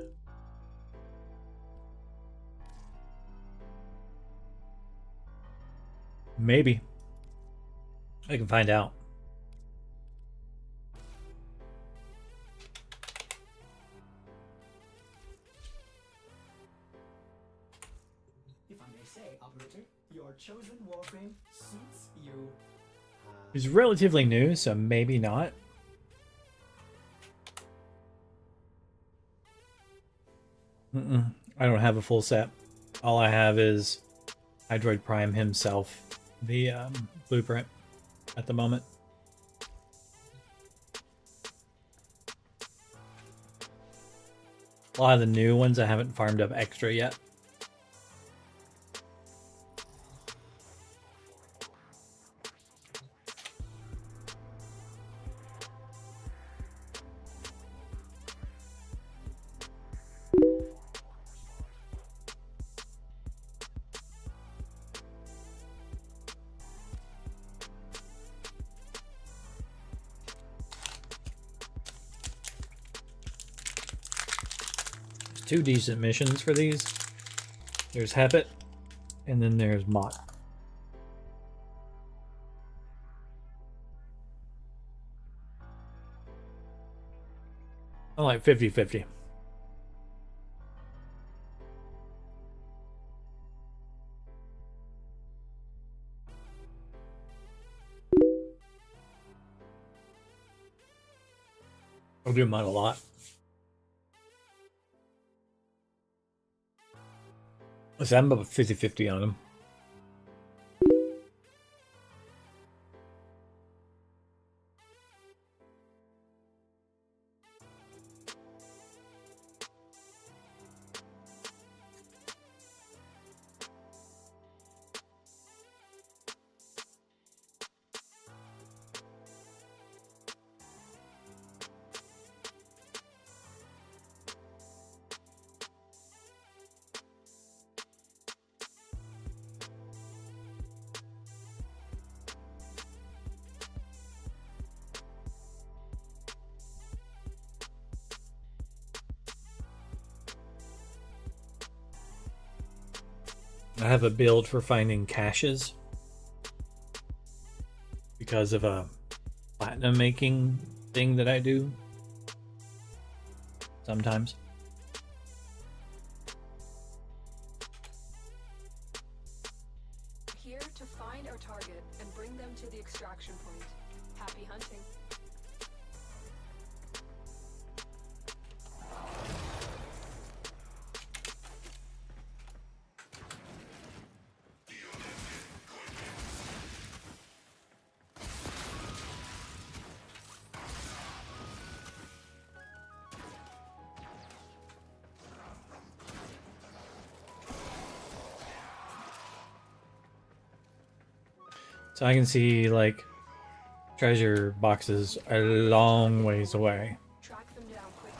Maybe. I can find out. If I may say, operator, your chosen Warframe suits you. He's relatively new, so maybe not. I don't have a full set. All I have is Hydroid Prime himself, the blueprint at the moment. A lot of the new ones I haven't farmed up extra yet. Two decent missions for these. There's Hepit, and then there's Mott. I'm like 50-50. I'll do Mott a lot. So I'm about 50-50 on him. I have a build for finding caches because of a platinum making thing that I do sometimes. Here to find our target and bring them to the extraction point. Happy hunting. So I can see like treasure boxes a long ways away. Track them down quickly.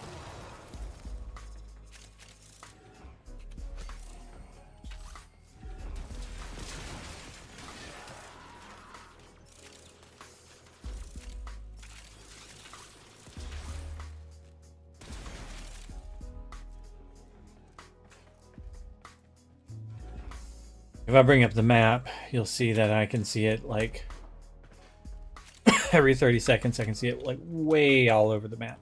If I bring up the map, you'll see that I can see it like every 30 seconds. I can see it like way all over the map.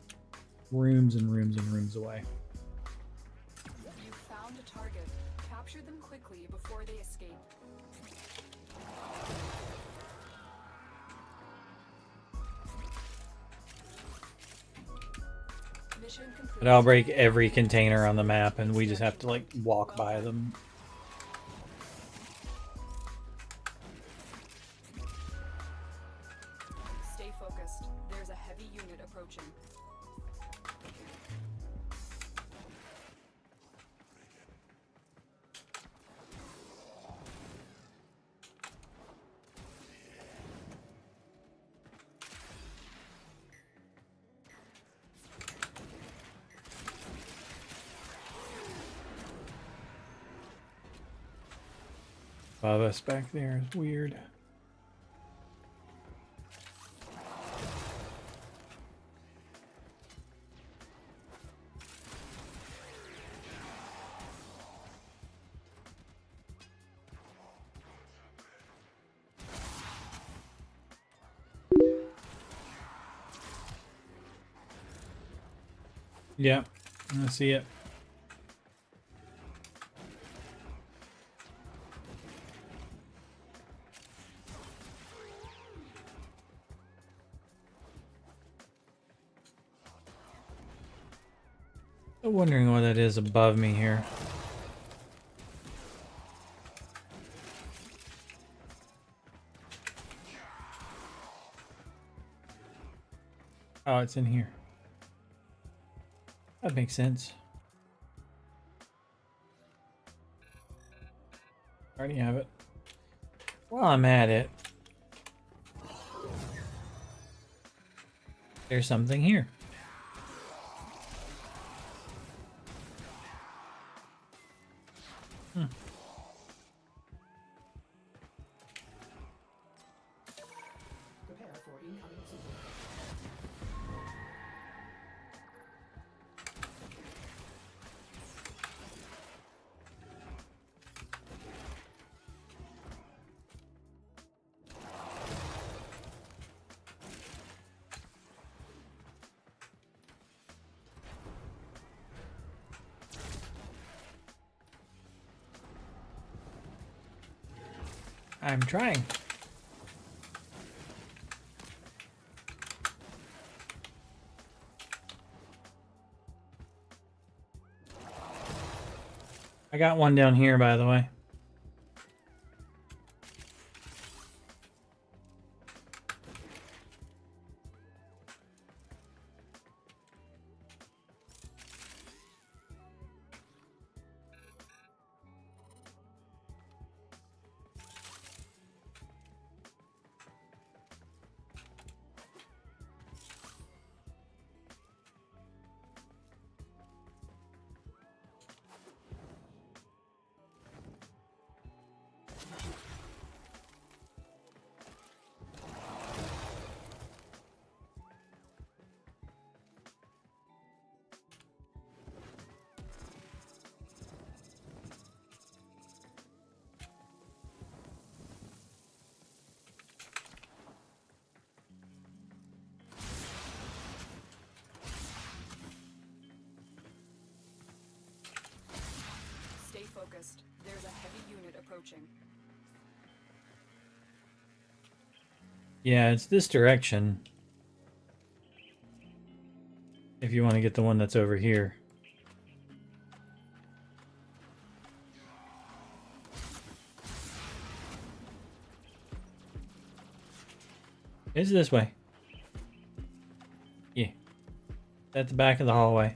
Rooms and rooms and rooms away. You found a target. Capture them quickly before they escape. Mission complete. But I'll break every container on the map and we just have to like walk by them. Stay focused. There's a heavy unit approaching. Above us back there is weird. Yeah, I see it. I'm wondering what that is above me here. Oh, it's in here. That makes sense. Already have it. While I'm at it, there's something here. Prepare for incoming support. I'm trying. I got one down here, by the way. Stay focused. There's a heavy unit approaching. Yeah, it's this direction. If you want to get the one that's over here. It's this way. Yeah. At the back of the hallway.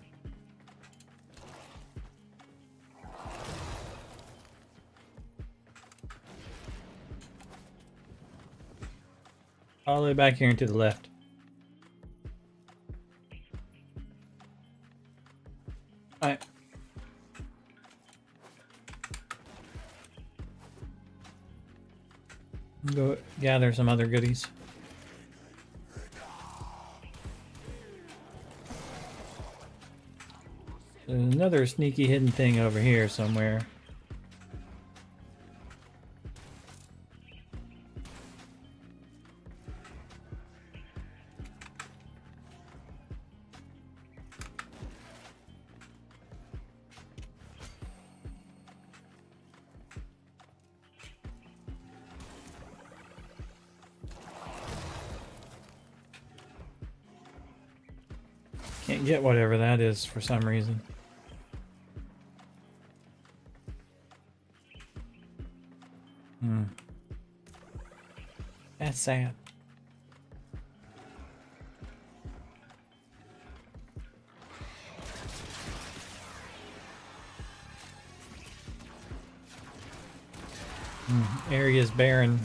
All the way back here and to the left. Alright. Go gather some other goodies. There's another sneaky hidden thing over here somewhere. Can't get whatever that is for some reason. That's sad. Area's barren.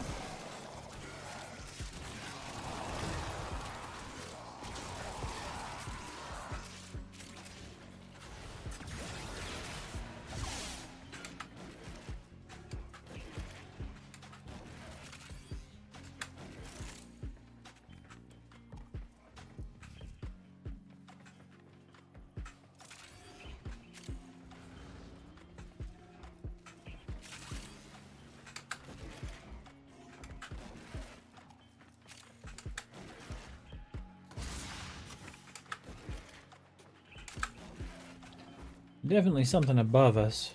Definitely something above us.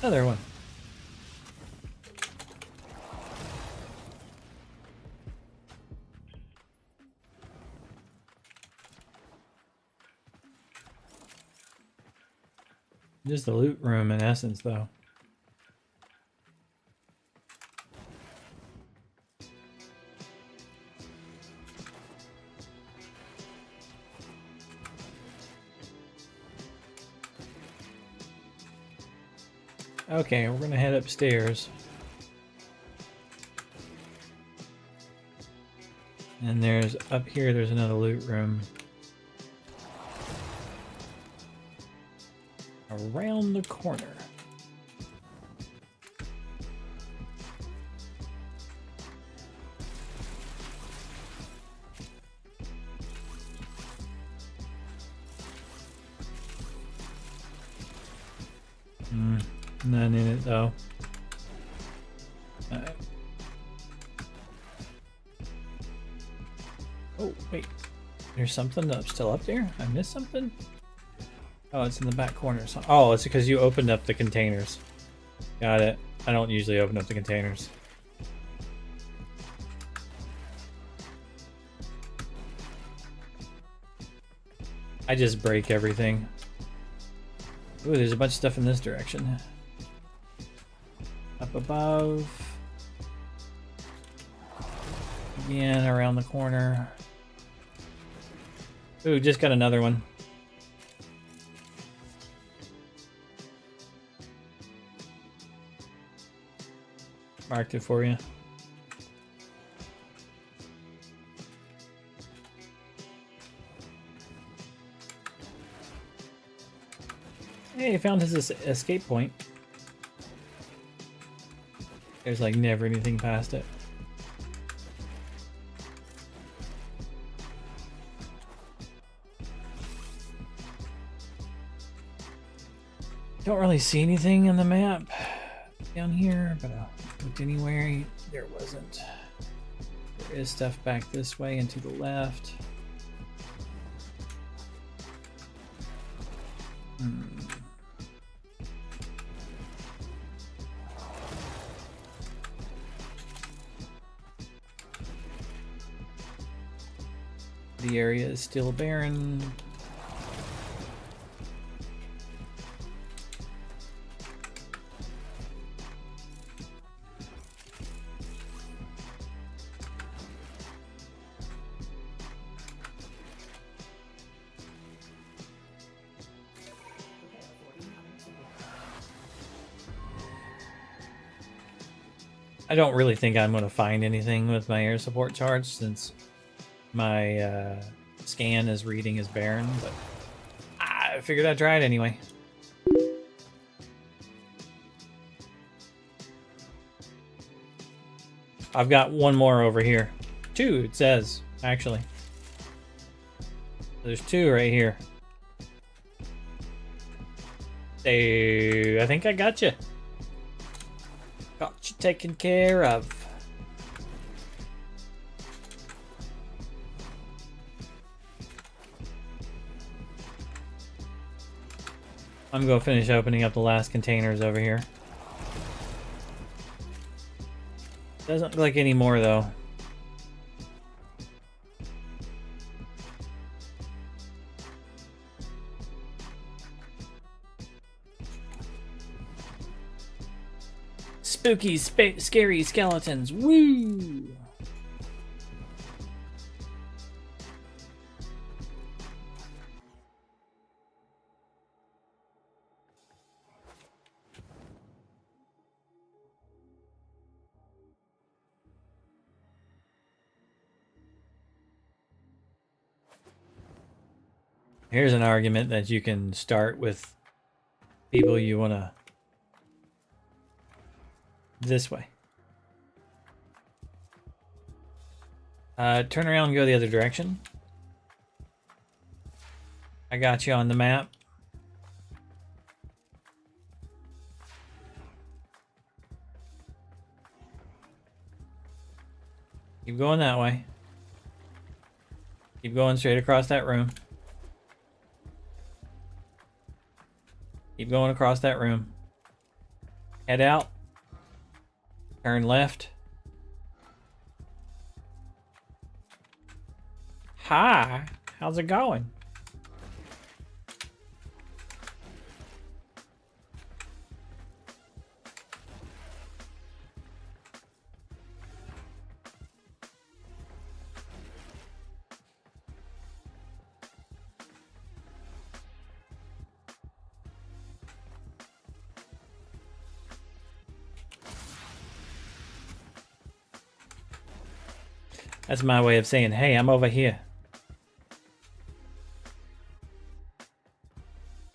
Another one. Just the loot room in essence, though. Okay, we're gonna head upstairs. And there's, up here, there's another loot room. Around the corner. None in it though. Alright. Oh, wait. There's something up still up there? I missed something? Oh, it's in the back corner. So, oh, it's because you opened up the containers. Got it. I don't usually open up the containers. I just break everything. Ooh, there's a bunch of stuff in this direction. Up above. Again, around the corner. Ooh, just got another one. Marked it for you. Hey, I found his escape point. There's like never anything past it. Don't really see anything on the map down here, but I looked anywhere. There wasn't. There is stuff back this way and to the left. The area is still barren. I don't really think I'm going to find anything with my air support charge since my scan is reading as barren, but I figured I'd try it anyway. I've got one more over here. Two, it says, actually. There's two right here. Hey, I think I got you. Got you taken care of. I'm going to finish opening up the last containers over here. Doesn't look like any more though. Spooky, scary skeletons. Woo! Here's an argument that you can start with people you want to... This way. Turn around and go the other direction. I got you on the map. Keep going that way. Keep going straight across that room. Keep going across that room. Head out. Turn left. Hi, how's it going? That's my way of saying, hey, I'm over here.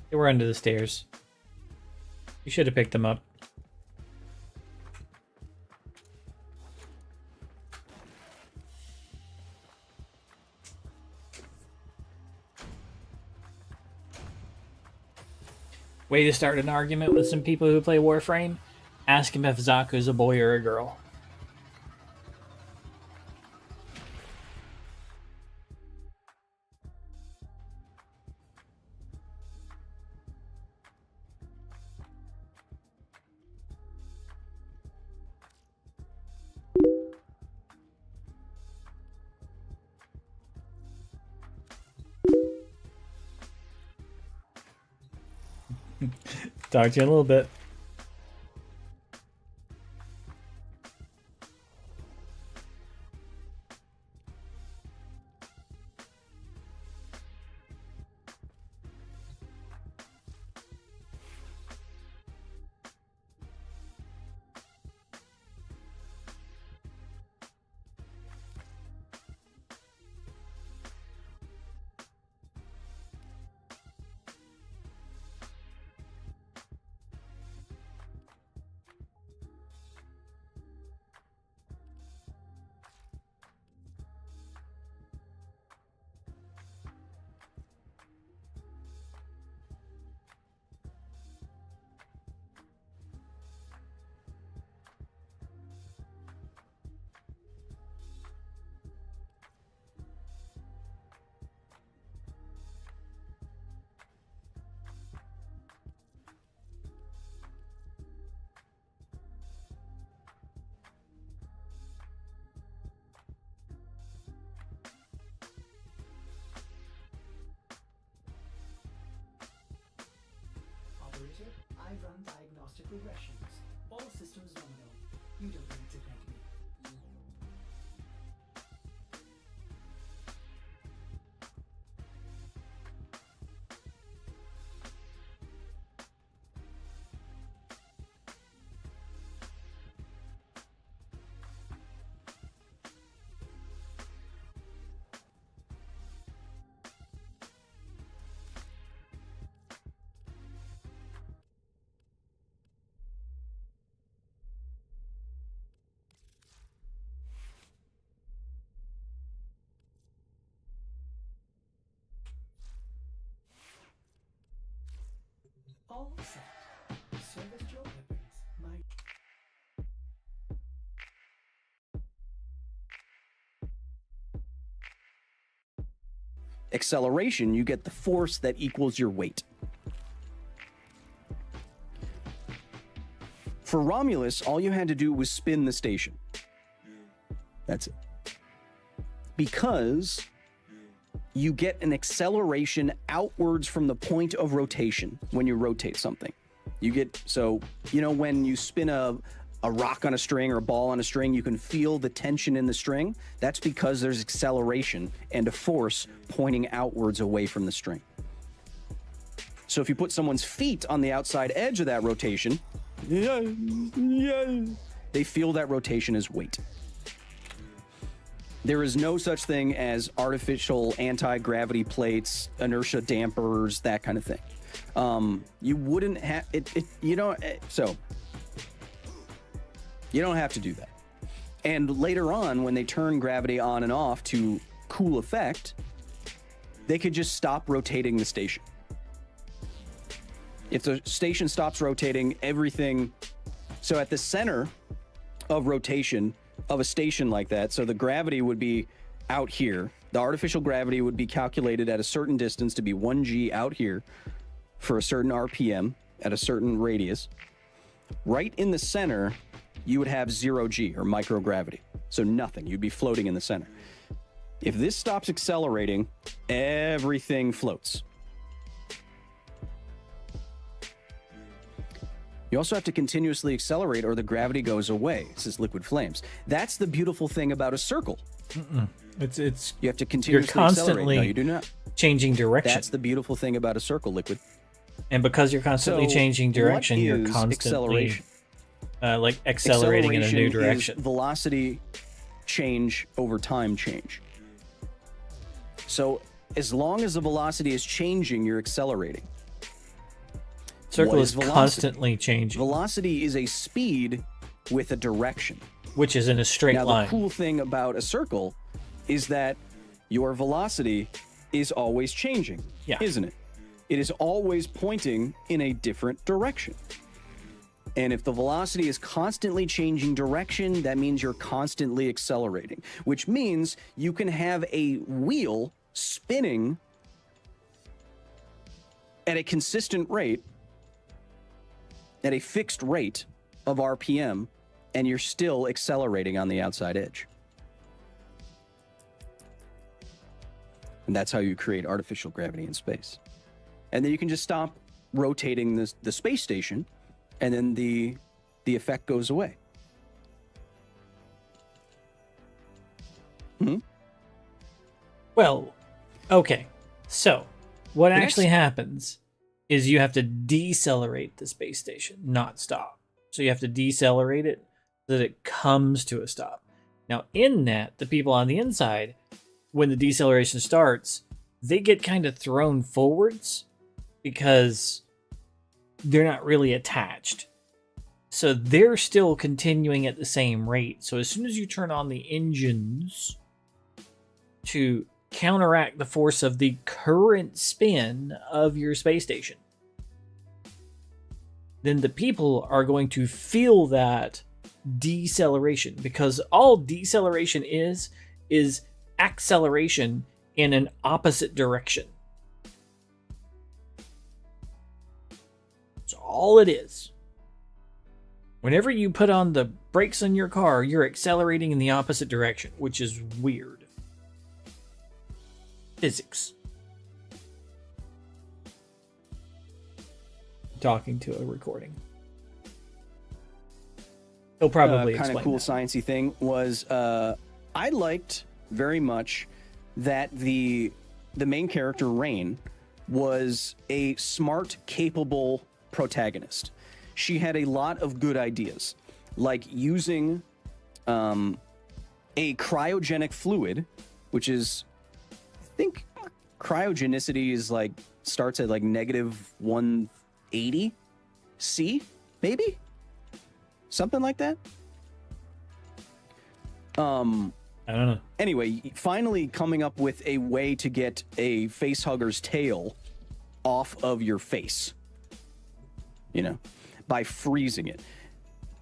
They were under the stairs. You should have picked them up. Way to start an argument with some people who play Warframe? Ask him if Zaku's a boy or a girl. Talk to you in a little bit. Operator, I run diagnostic regressions. All systems nominal. You don't need to thank me. All set. Service your weapons. My acceleration, you get the force that equals your weight. For Romulus, all you had to do was spin the station. That's it. Because you get an acceleration outwards from the point of rotation when you rotate something. You get, so, you know, when you spin a rock on a string or a ball on a string, you can feel the tension in the string. That's because there's acceleration and a force pointing outwards away from the string. So if you put someone's feet on the outside edge of that rotation, they feel that rotation as weight. There is no such thing as artificial anti-gravity plates, inertia dampers, that kind of thing. You wouldn't have it. You don't. So you don't have to do that. And later on, when they turn gravity on and off to cool effect, they could just stop rotating the station. If the station stops rotating, everything. So at the center of rotation of a station like that, so the gravity would be out here. The artificial gravity would be calculated at a certain distance to be 1g out here for a certain RPM at a certain radius. Right in the center, you would have 0g or microgravity. So nothing. You'd be floating in the center. If this stops accelerating, everything floats. You also have to continuously accelerate or the gravity goes away. This is liquid flames. That's the beautiful thing about a circle. It's you have to continuously you're constantly accelerate. No, you do not. changing direction. That's the beautiful thing about a circle, Liquid. And because you're constantly changing direction, you're constantly acceleration. Like accelerating in a new direction. Is velocity change over time change. So as long as the velocity is changing, you're accelerating. Circle is constantly changing. Velocity is a speed with a direction, which is in a straight line. Now, the cool thing about a circle is that your velocity is always changing, isn't it? It is always pointing in a different direction. And if the velocity is constantly changing direction, that means you're constantly accelerating, which means you can have a wheel spinning at a consistent rate, at a fixed rate of RPM, and you're still accelerating on the outside edge. And that's how you create artificial gravity in space. And then you can just stop rotating the space station, and then the effect goes away. Well, okay. So, what actually happens is you have to decelerate the space station, not stop. So you have to decelerate it so that it comes to a stop. Now, in that, the people on the inside, when the deceleration starts, they get kind of thrown forwards because they're not really attached. So they're still continuing at the same rate. So as soon as you turn on the engines to counteract the force of the current spin of your space station, then the people are going to feel that deceleration, because all deceleration is acceleration in an opposite direction. That's all it is. Whenever you put on the brakes on your car, you're accelerating in the opposite direction, which is weird. Physics. Talking to a recording. He'll probably kind explain of cool that. sciencey thing was I liked very much that the main character Rain was a smart, capable protagonist. She had a lot of good ideas, like using a cryogenic fluid, which is, I think cryogenicity is like starts at like -180 C, maybe? Something like that? I don't know. Anyway, finally coming up with a way to get a facehugger's tail off of your face. You know, by freezing it.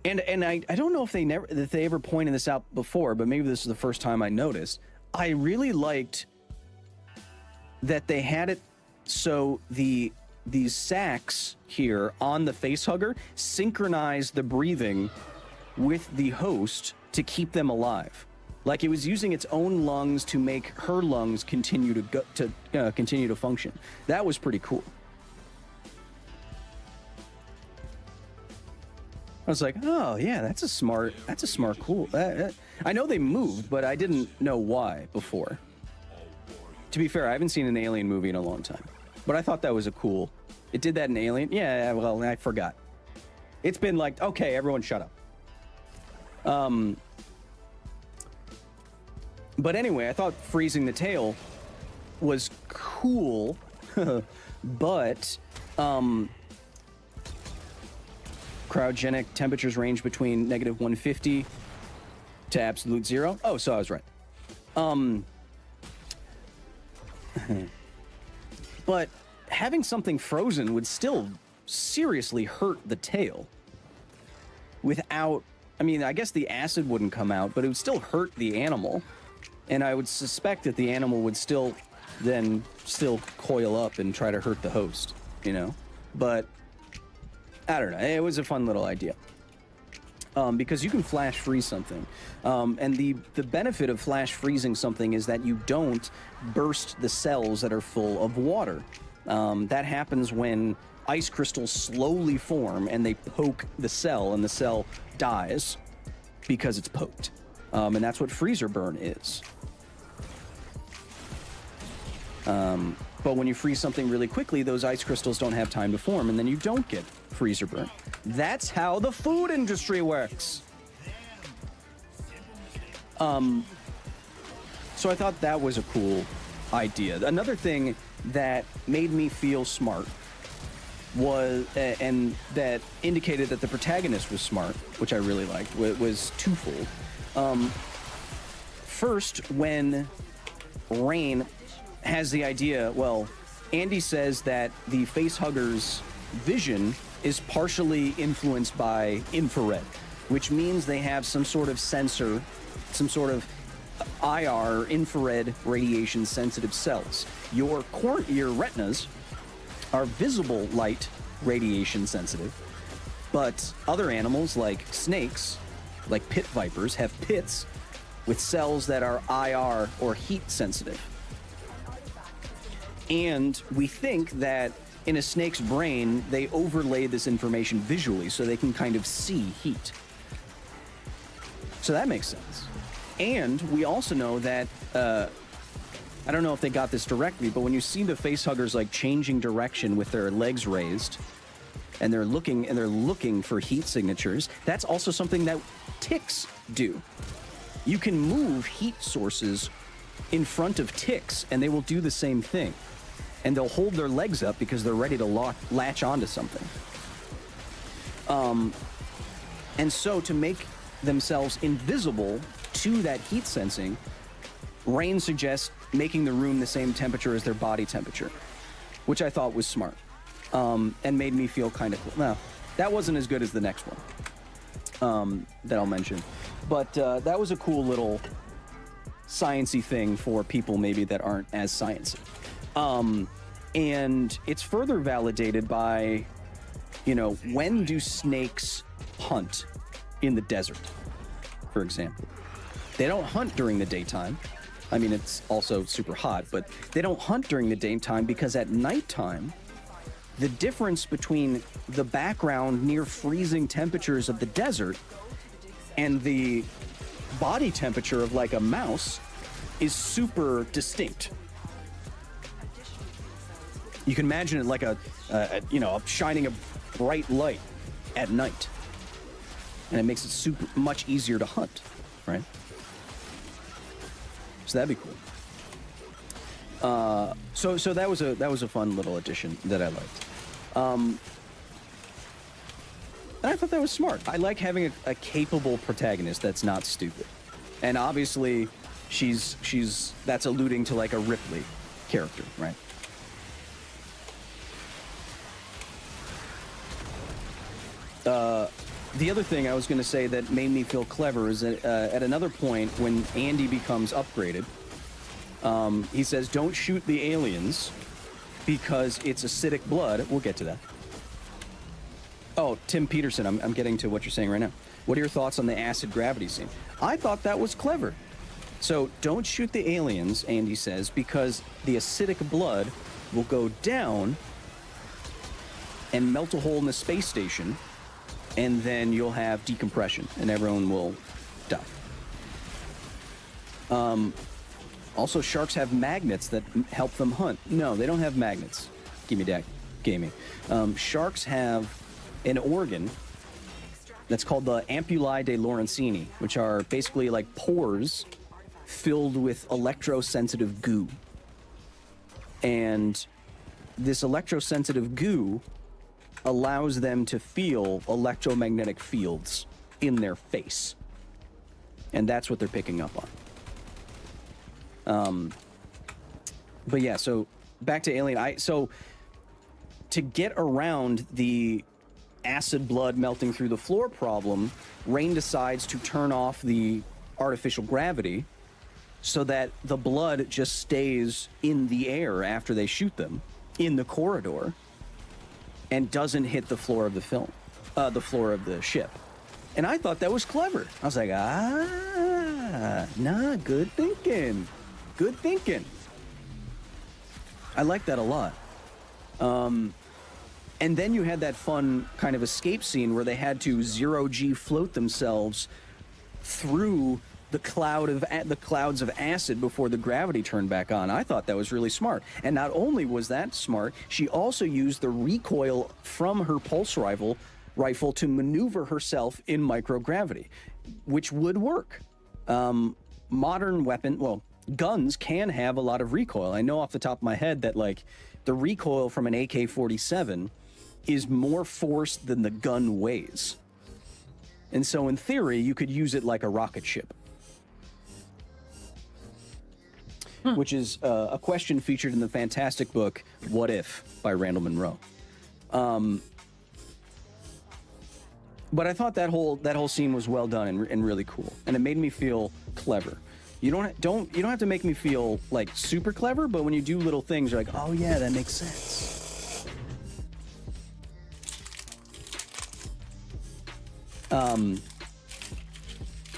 And I don't know if they ever pointed this out before, but maybe this is the first time I noticed. I really liked that they had it so these sacs here on the facehugger synchronize the breathing with the host to keep them alive. Like it was using its own lungs to make her lungs continue to function. That was pretty cool. I was like, oh yeah, that's a smart cool. I know they moved, but I didn't know why before. To be fair, I haven't seen an Alien movie in a long time, but I thought that was a cool. It did that in Alien. Yeah, well, I forgot. It's been like, okay, everyone shut up. But anyway, I thought freezing the tail was cool, but cryogenic temperatures range between -150 to absolute 0. Oh, so I was right. But having something frozen would still seriously hurt the tail. Without, I mean, I guess the acid wouldn't come out, but it would still hurt the animal. And I would suspect that the animal would still coil up and try to hurt the host, you know? But I don't know. It was a fun little idea. Because you can flash freeze something. And the benefit of flash freezing something is that you don't burst the cells that are full of water. That happens when ice crystals slowly form and they poke the cell, and the cell dies because it's poked. And that's what freezer burn is. But when you freeze something really quickly, those ice crystals don't have time to form, and then you don't get freezer burn. That's how the food industry works. So I thought that was a cool idea. Another thing that made me feel smart was, and that indicated that the protagonist was smart, which I really liked, was twofold. First, when Rain has the idea, well, Andy says that the facehugger's vision is partially influenced by infrared, which means they have some sort of sensor, some sort of IR, infrared radiation sensitive cells. Your retinas are visible light radiation sensitive, but other animals like snakes, like pit vipers, have pits with cells that are IR or heat sensitive. And we think that in a snake's brain, they overlay this information visually so they can kind of see heat. So that makes sense. And we also know that, I don't know if they got this directly, but when you see the facehuggers like changing direction with their legs raised, and they're looking for heat signatures, that's also something that ticks do. You can move heat sources in front of ticks, and they will do the same thing. And they'll hold their legs up because they're ready to latch onto something. And so to make themselves invisible to that heat sensing, Rain suggests making the room the same temperature as their body temperature, which I thought was smart, and made me feel kind of cool. Now, that wasn't as good as the next one that I'll mention, but that was a cool little science-y thing for people maybe that aren't as sciencey. And it's further validated by, when do snakes hunt in the desert, for example? They don't hunt during the daytime. I mean, it's also super hot, but they don't hunt during the daytime because at nighttime, the difference between the background near freezing temperatures of the desert and the body temperature of like a mouse is super distinct. You can imagine it like shining a bright light at night, and it makes it much easier to hunt, right? So that'd be cool. So that was a fun little addition that I liked, and I thought that was smart. I like having a capable protagonist that's not stupid, and obviously, that's alluding to like a Ripley character, right? The other thing I was going to say that made me feel clever is that at another point when Andy becomes upgraded, he says, "Don't shoot the aliens because it's acidic blood." We'll get to that. Oh, Tim Peterson, I'm getting to what you're saying right now. What are your thoughts on the acid gravity scene? I thought that was clever. So don't shoot the aliens, Andy says, because the acidic blood will go down and melt a hole in the space station, and then you'll have decompression, and everyone will die. Also, sharks have magnets that help them hunt. No, they don't have magnets. Give me that, gaming. Sharks have an organ that's called the ampullae de Lorenzini, which are basically like pores filled with electrosensitive goo. And this electrosensitive goo allows them to feel electromagnetic fields in their face. And that's what they're picking up on. But yeah, so back to Alien. So to get around the acid blood melting through the floor problem, Rain decides to turn off the artificial gravity so that the blood just stays in the air after they shoot them in the corridor and doesn't hit the floor of the the floor of the ship. And I thought that was clever. I was like, good thinking. Good thinking. I like that a lot. And then you had that fun kind of escape scene where they had to zero-G float themselves through the clouds of acid before the gravity turned back on. I thought that was really smart. And not only was that smart, she also used the recoil from her pulse rifle to maneuver herself in microgravity, which would work. Modern guns can have a lot of recoil. I know off the top of my head that like the recoil from an AK-47 is more force than the gun weighs. And so in theory, you could use it like a rocket ship. which is a question featured in the fantastic book What If by Randall Munroe. But I thought that whole scene was well done and really cool, and it made me feel clever. You don't have to make me feel like super clever, but when you do little things, you're like, oh yeah, that makes sense.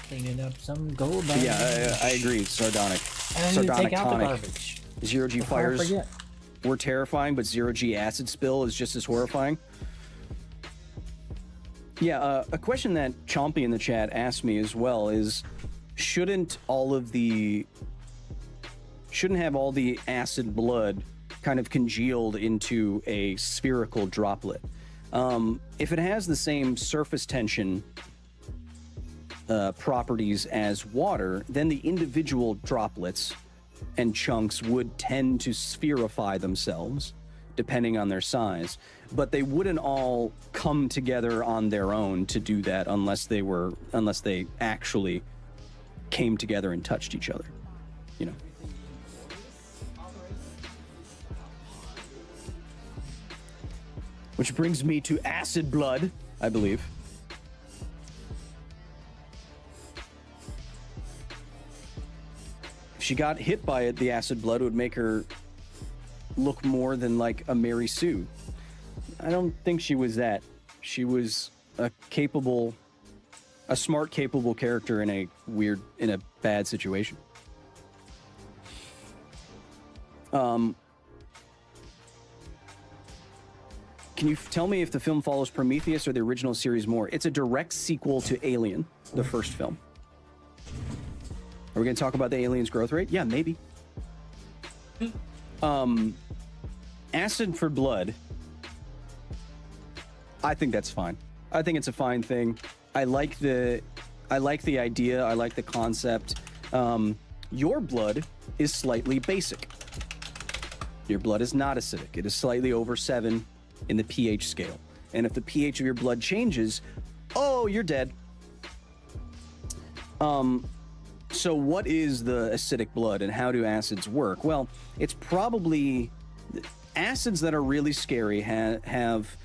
Cleaning up some gold. Yeah, I agree. Sardonic. Take out the tonic. garbage. Zero G Before I fires forget. were terrifying, but zero G acid spill is just as horrifying. Yeah, a question that Chompy in the chat asked me as well is, shouldn't have all the acid blood kind of congealed into a spherical droplet? If it has the same surface tension properties as water, then the individual droplets and chunks would tend to spherify themselves, depending on their size. But they wouldn't all come together on their own to do that unless they actually came together and touched each other, you know. Which brings me to acid blood, I believe. If she got hit by it, the acid blood would make her look more than like a Mary Sue. I don't think she was that. She was a smart, capable character in a bad situation. Can you tell me if the film follows Prometheus or the original series more? It's a direct sequel to Alien, the first film. Are we going to talk about the alien's growth rate? Yeah, maybe. Acid for blood. I think that's fine. I think it's a fine thing. I like the idea. I like the concept. Your blood is slightly basic. Your blood is not acidic. It is slightly over 7 in the pH scale. And if the pH of your blood changes, oh, you're dead. So what is the acidic blood and how do acids work? Well, it's probably acids that are really scary have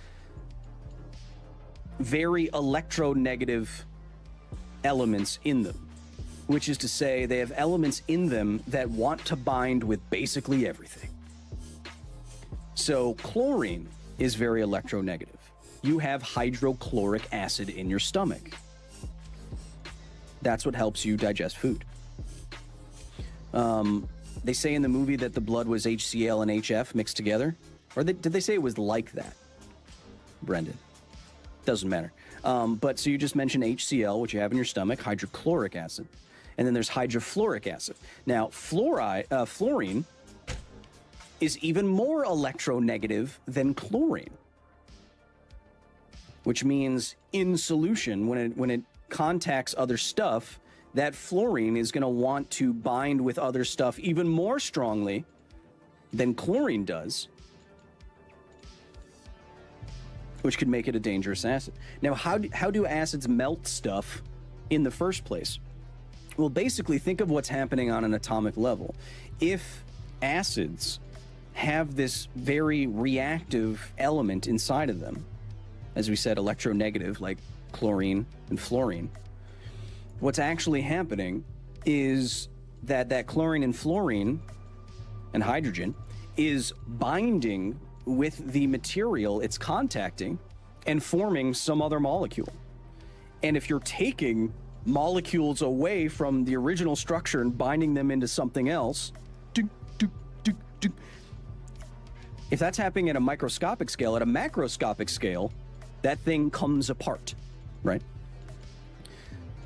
very electronegative elements in them, which is to say they have elements in them that want to bind with basically everything. So chlorine is very electronegative. You have hydrochloric acid in your stomach. That's what helps you digest food. They say in the movie that the blood was HCl and HF mixed together. Or did they say it was like that? Brendan. Doesn't matter. But so you just mentioned HCl, which you have in your stomach, hydrochloric acid. And then there's hydrofluoric acid. Now, fluorine is even more electronegative than chlorine. Which means in solution, when it contacts other stuff, that fluorine is going to want to bind with other stuff even more strongly than chlorine does, which could make it a dangerous acid. Now, how do acids melt stuff in the first place? Well, basically, think of what's happening on an atomic level. If acids have this very reactive element inside of them, as we said, electronegative, like chlorine and fluorine, what's actually happening is that chlorine and fluorine and hydrogen is binding with the material it's contacting and forming some other molecule. And if you're taking molecules away from the original structure and binding them into something else, if that's happening at a microscopic scale, at a macroscopic scale, that thing comes apart, right?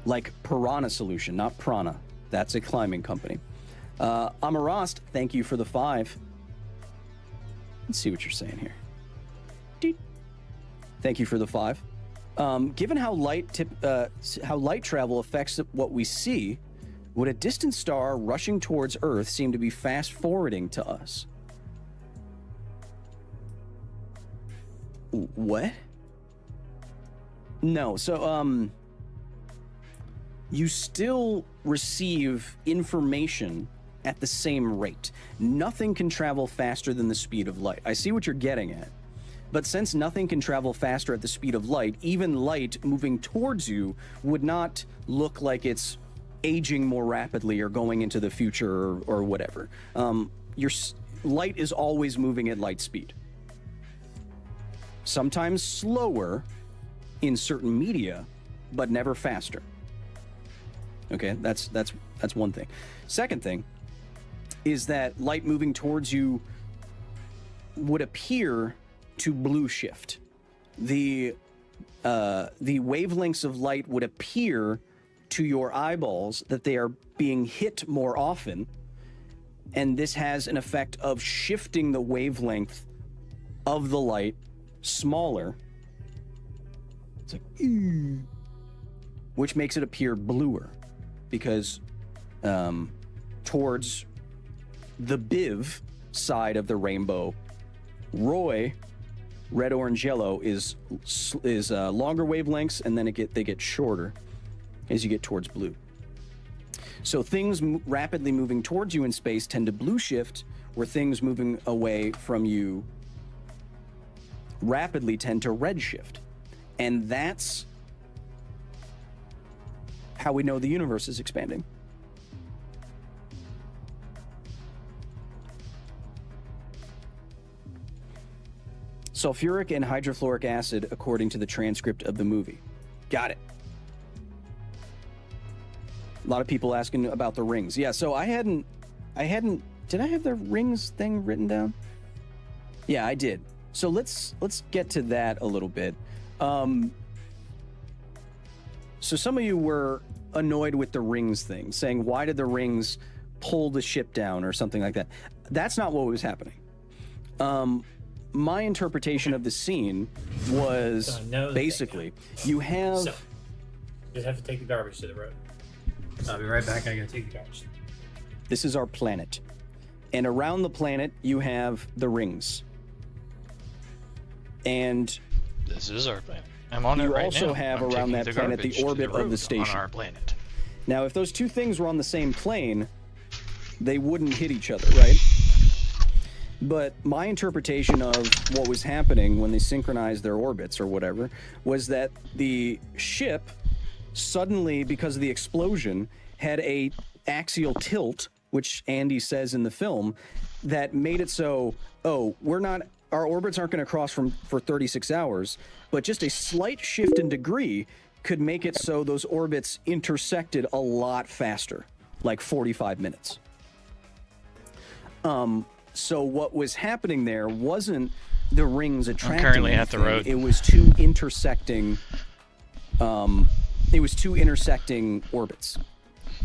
Like Piranha Solution, not Prana. That's a climbing company. Amarast, thank you for the 5. Let's see what you're saying here. Deet. Thank you for the 5. Given how light travel affects what we see, would a distant star rushing towards Earth seem to be fast forwarding to us? What? No, so you still receive information at the same rate. Nothing can travel faster than the speed of light. I see what you're getting at. But since nothing can travel faster at the speed of light, even light moving towards you would not look like it's aging more rapidly or going into the future or whatever. Light is always moving at light speed. Sometimes slower in certain media, but never faster. Okay, that's one thing. Second thing is that light moving towards you would appear to blue shift. The wavelengths of light would appear to your eyeballs that they are being hit more often, and this has an effect of shifting the wavelength of the light smaller. It's like, which makes it appear bluer, because towards the BIV side of the rainbow, Roy, red, orange, yellow, is longer wavelengths, and then they get shorter as you get towards blue. So things rapidly moving towards you in space tend to blue shift, where things moving away from you rapidly tend to red shift. And that's how we know the universe is expanding. Sulfuric and hydrofluoric acid, according to the transcript of the movie. Got it. A lot of people asking about the rings. Yeah, so I hadn't, did I have the rings thing written down? Yeah, I did. So let's get to that a little bit. So some of you were annoyed with the rings thing, saying, why did the rings pull the ship down or something like that? That's not what was happening. My interpretation of the scene was basically, you have... So, just have to take the garbage to the road. I'll be right back. I gotta take the garbage. This is our planet. And around the planet, you have the rings. And... This is our planet. I'm on it right now. You also have around that planet the orbit of the station. On our planet. Now, if those two things were on the same plane, they wouldn't hit each other, right? But my interpretation of what was happening when they synchronized their orbits or whatever was that the ship suddenly, because of the explosion, had a axial tilt, which Andy says in the film, that made it so, our orbits aren't going to cross for 36 hours, but just a slight shift in degree could make it so those orbits intersected a lot faster, like 45 minutes. So what was happening there wasn't the rings attracting I'm currently anything. at the road. It was two intersecting orbits.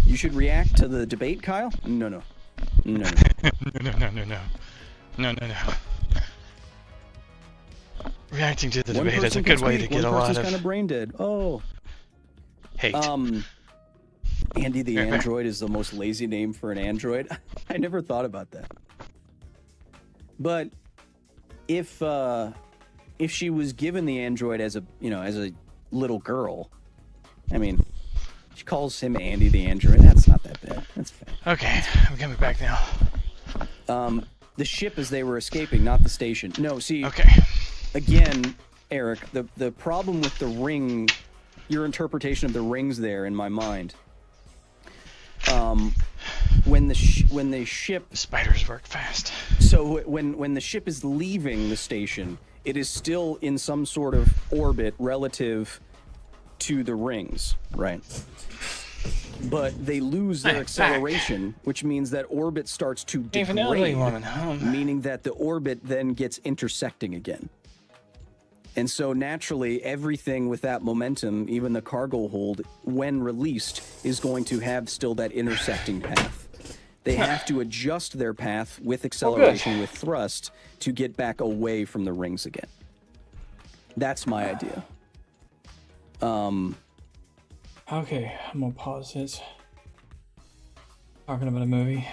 You should react to the debate, Kyle? No. No. Reacting to the debate is a good way to get a lot of... One person's kind of brain dead. Oh. Hate. Andy the Android is the most lazy name for an android. I never thought about that. But if she was given the android as a little girl, I mean, she calls him Andy the Android. That's not that bad. That's fine. Okay, I'm coming back now. The ship as they were escaping, not the station. No, see. Okay. Again, Eric, the problem with the ring, your interpretation of the rings there in my mind. When the ship... The spiders work fast. So when the ship is leaving the station, it is still in some sort of orbit relative to the rings, right? But they lose their acceleration, which means that orbit starts to degrade, meaning that the orbit then gets intersecting again. And so naturally, everything with that momentum, even the cargo hold, when released, is going to have still that intersecting path. They have to adjust their path with acceleration, with thrust, to get back away from the rings again. That's my idea. Okay, I'm gonna pause this. Talking about a movie.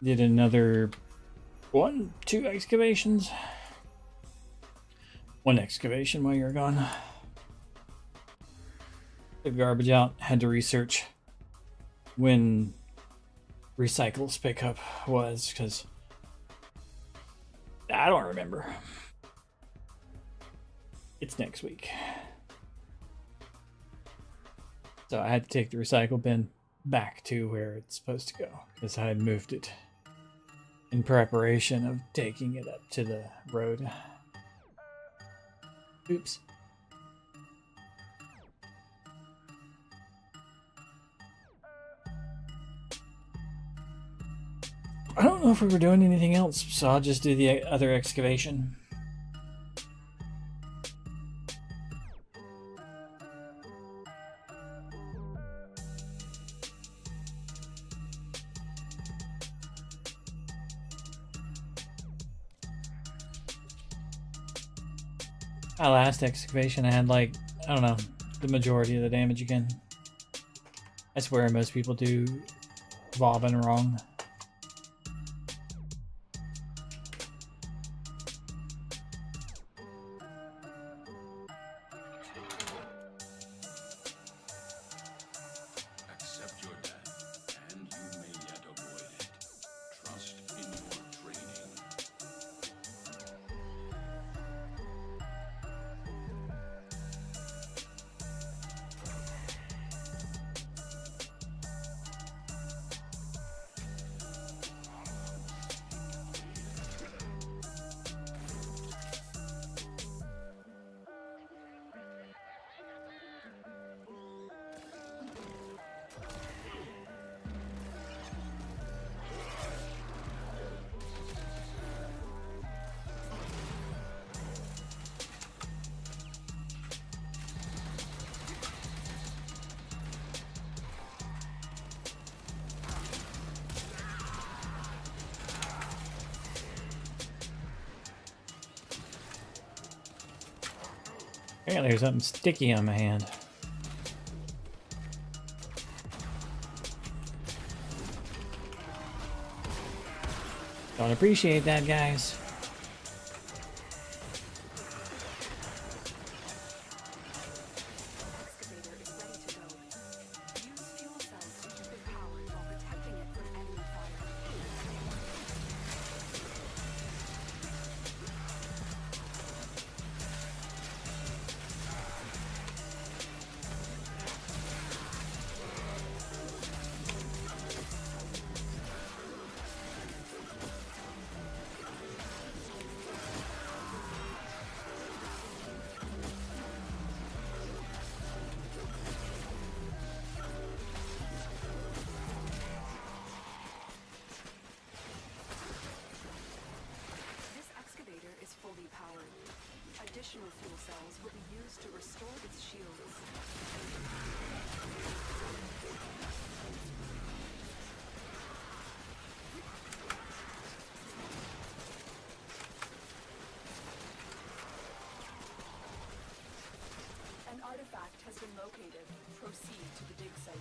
Did another 2 excavations. 1 excavation while you're gone. the garbage out. Had to research when recycles pickup was, because I don't remember. It's next week. So I had to take the recycle bin back to where it's supposed to go, because I had moved it in preparation of taking it up to the road. Oops. I don't know if we were doing anything else, so I'll just do the other excavation. My last excavation, I had like, I don't know, the majority of the damage again. I swear most people do Bobbin wrong. Accept your death, and you may yet avoid it. Trust in your training. Apparently there's something sticky on my hand. Don't appreciate that, guys. Additional fuel cells will be used to restore its shields. An artifact has been located. Proceed to the dig site.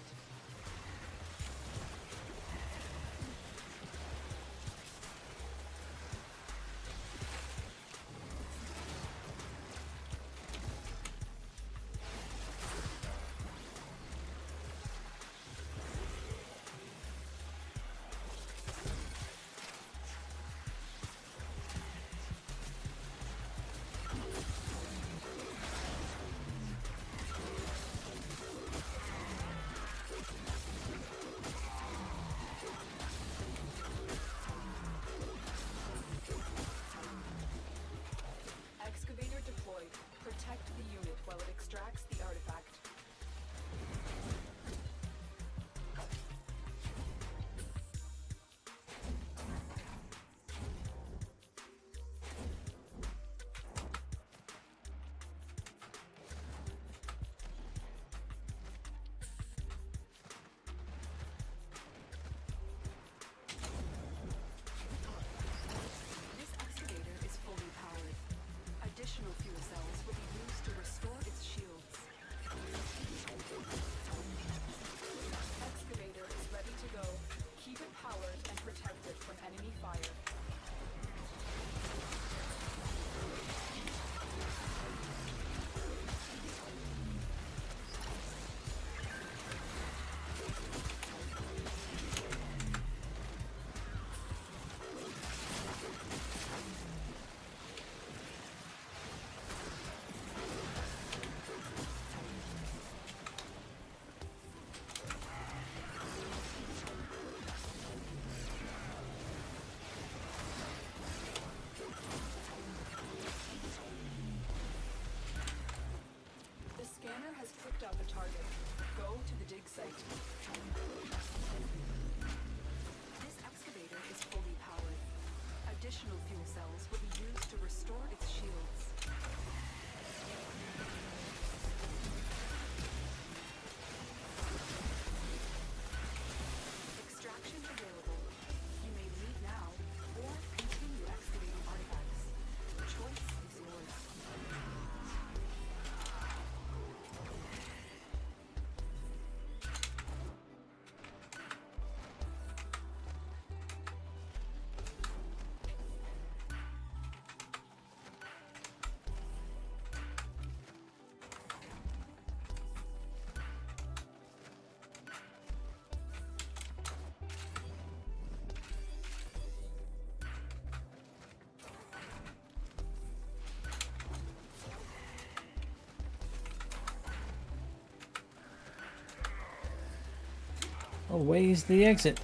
Always the exit.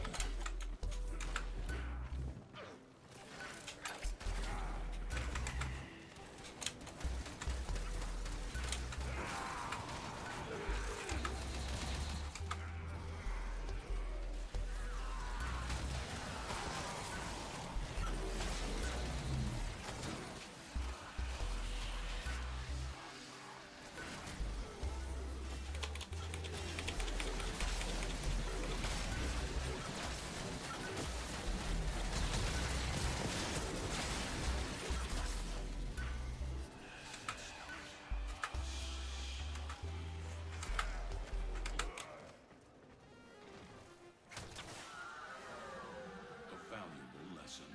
A valuable lesson.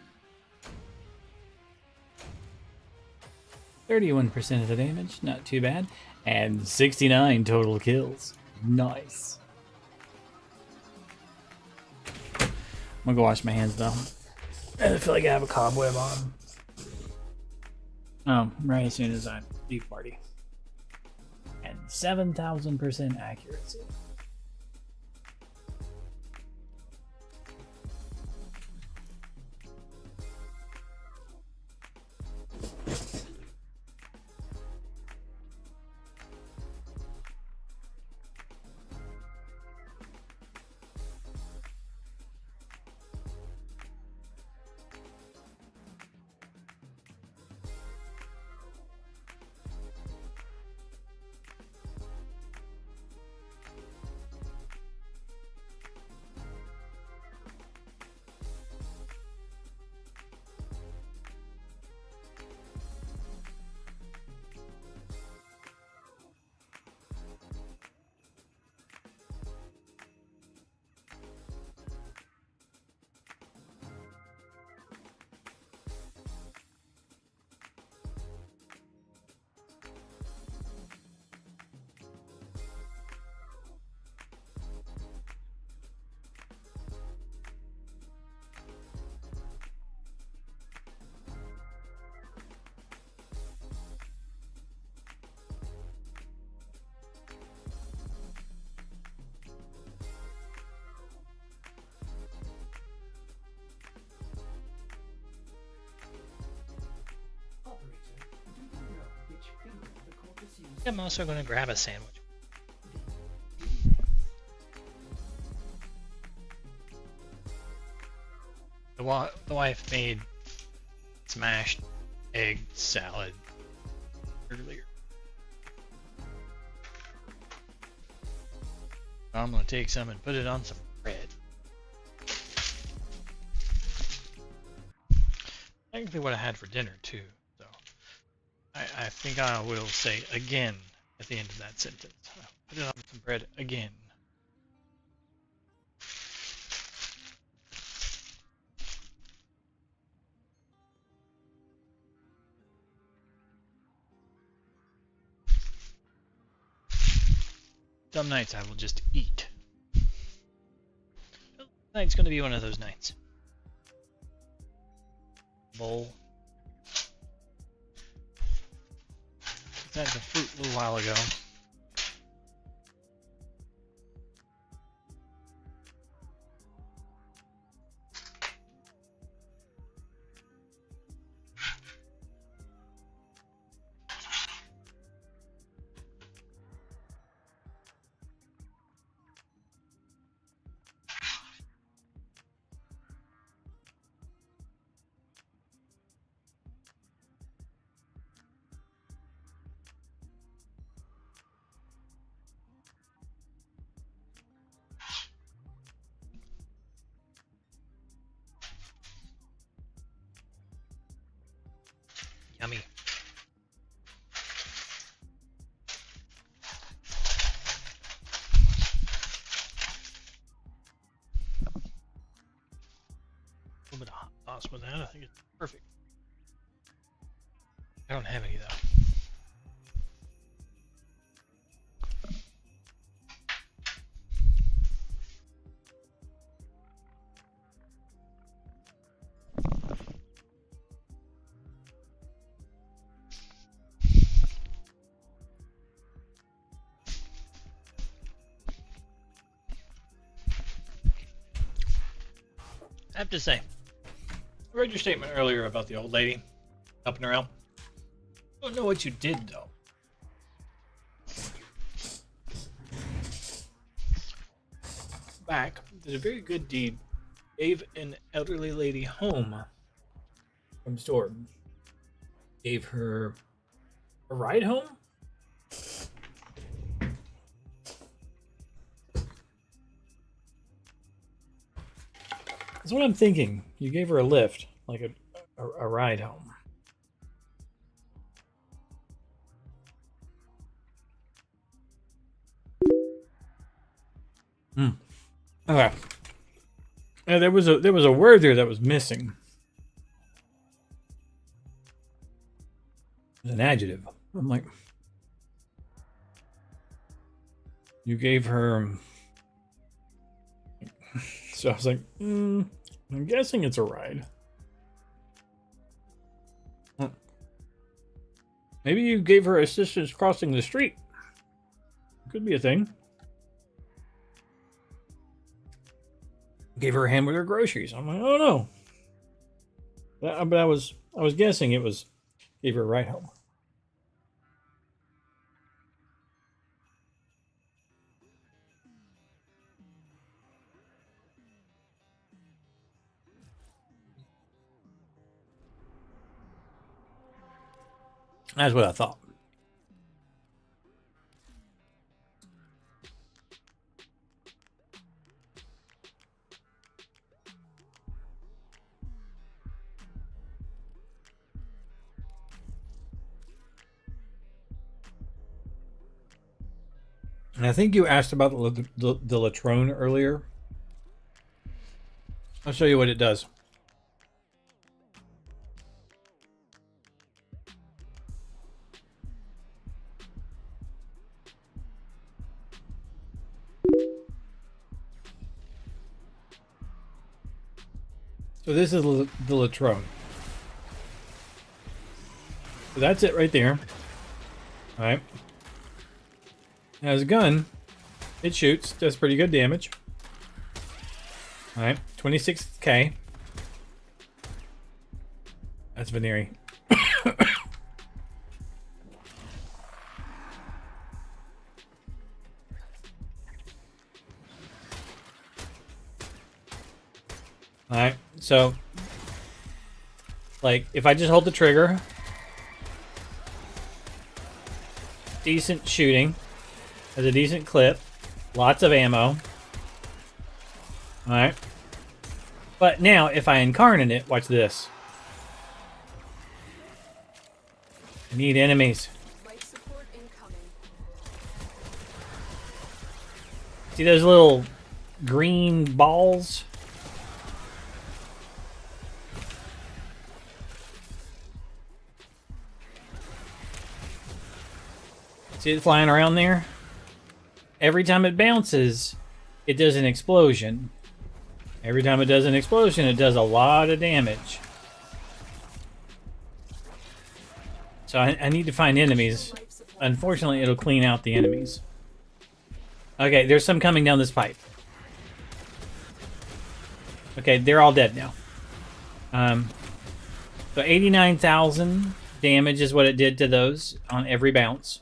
31% of the damage, not too bad. And 69 total kills. Nice. I'm gonna go wash my hands though. I feel like I have a cobweb on. Oh, right as soon as I leave party. And 7,000% accuracy. I'm also going to grab a sandwich. The wife made smashed egg salad earlier. I'm going to take some and put it on some bread. Technically what I had for dinner too, so I think I will say again at the end of that sentence. I'll put it on some bread again. Some nights I will just eat. Tonight's going to be one of those nights. Bowl. Had the fruit a little while ago. Yummy. A little bit of hot sauce with that. I think it's perfect. I don't have any though. have to say, I read your statement earlier about the old lady helping her out. I don't know what you did, though. Back, there's a very good deed. Gave an elderly lady home from store. Gave her a ride home? That's what I'm thinking. You gave her a lift, like a ride home. Okay. Yeah, there was a word there that was missing. It was an adjective. I'm like, you gave her. So I was like, I'm guessing it's a ride. Maybe you gave her assistance crossing the street. Could be a thing. Gave her a hand with her groceries. I'm like, I don't know. But I was guessing it was gave her a ride home. That's what I thought. And I think you asked about the Latrone earlier. I'll show you what it does. So this is the Latrone. So that's it right there. All right. It has a gun. It shoots. Does pretty good damage. All right. 26k. That's Veneri. Alright, so like if I just hold the trigger, decent shooting, has a decent clip, lots of ammo. Alright. But now if I incarnate it, watch this. I need enemies. See those little green balls? See it flying around there? Every time it bounces, it does an explosion. Every time it does an explosion, it does a lot of damage. So I need to find enemies. Unfortunately, it'll clean out the enemies. Okay, there's some coming down this pipe. Okay, they're all dead now. So 89,000 damage is what it did to those on every bounce.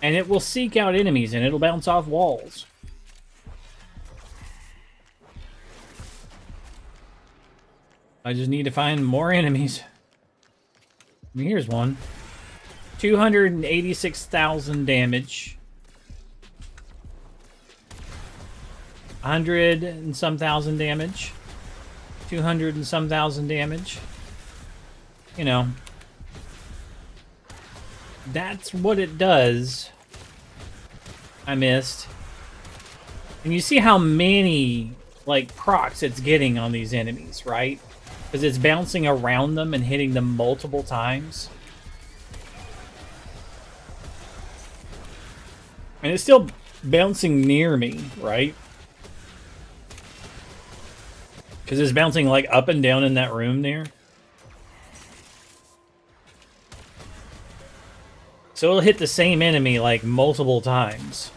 And it will seek out enemies, and it'll bounce off walls. I just need to find more enemies. I mean, here's one. 286,000 damage. 100 and some thousand damage. 200 and some thousand damage. You know. That's what it does. I missed. And you see how many, like, procs it's getting on these enemies, right? Because it's bouncing around them and hitting them multiple times. And it's still bouncing near me, right? Because it's bouncing, like, up and down in that room there. So it'll hit the same enemy like multiple times.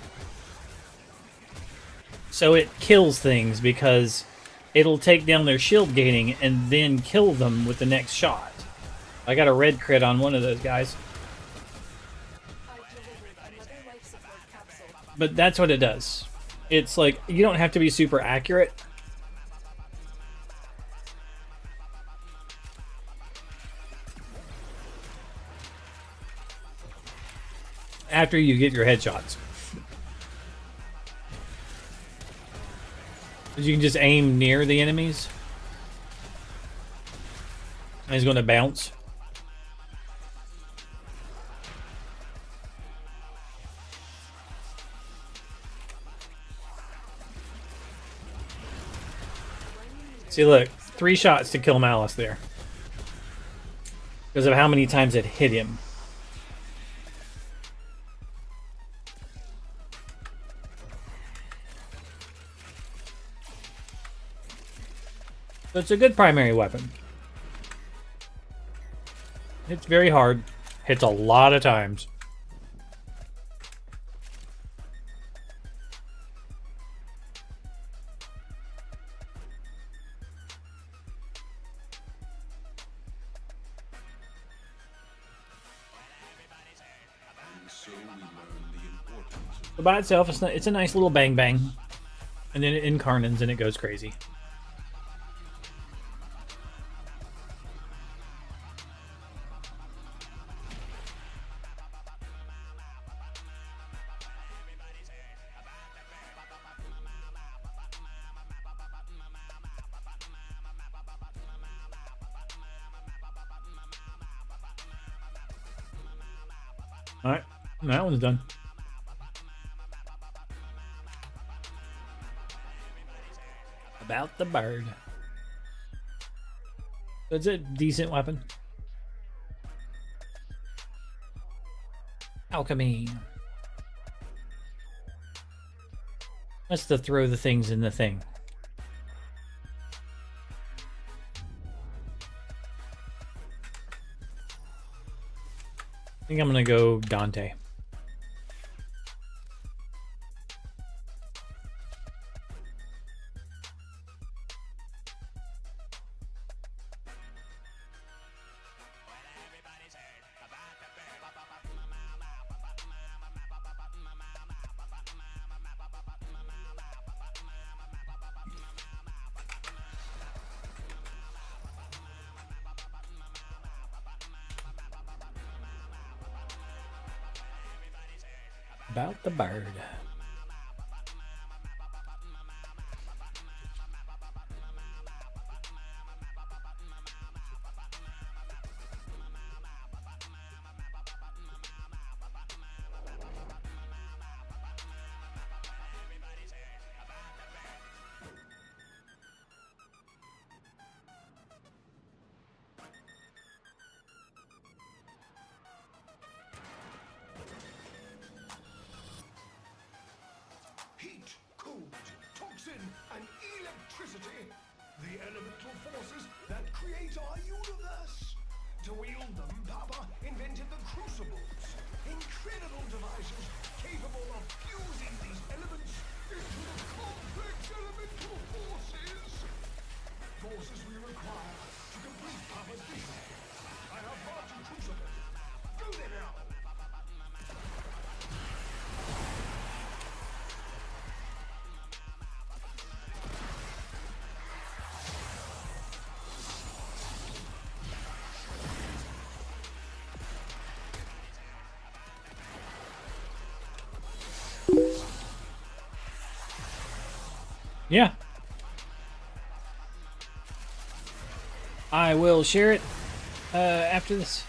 So it kills things because it'll take down their shield gating and then kill them with the next shot. I got a red crit on one of those guys. But that's what it does. It's like, you don't have to be super accurate. After you get your headshots. Because you can just aim near the enemies. And he's going to bounce. See, look. 3 shots to kill Malice there. Because of how many times it hit him. So it's a good primary weapon. It's very hard. Hits a lot of times. So by itself, it's a nice little bang bang. And then it incarnates and it goes crazy. Alright, that one's done. About the bird. So it's a decent weapon. Alchemy. That's to throw the things in the thing. I think I'm gonna go Dante. About the bird. Heat, cold, toxin, and electricity. The elemental forces that create our universe. To wield them, Papa invented the crucibles. Incredible devices capable of fusing these elements into the complex elemental forces. Forces we require to complete Papa's vision. I have brought you crucibles. Go there now. Yeah. I will share it after this.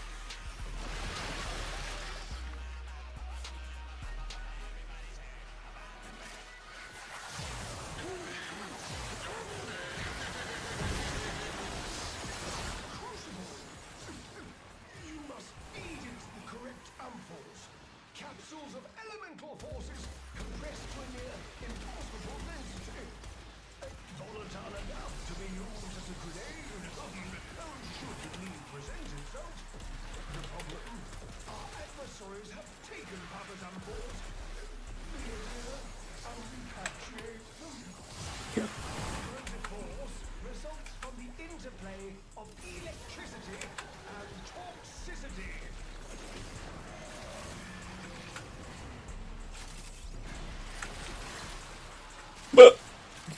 You must feed it the correct ampoules. Capsules of elemental forces compressed to a near impossible density. Volatile enough to be used as a grenade, should the need present itself.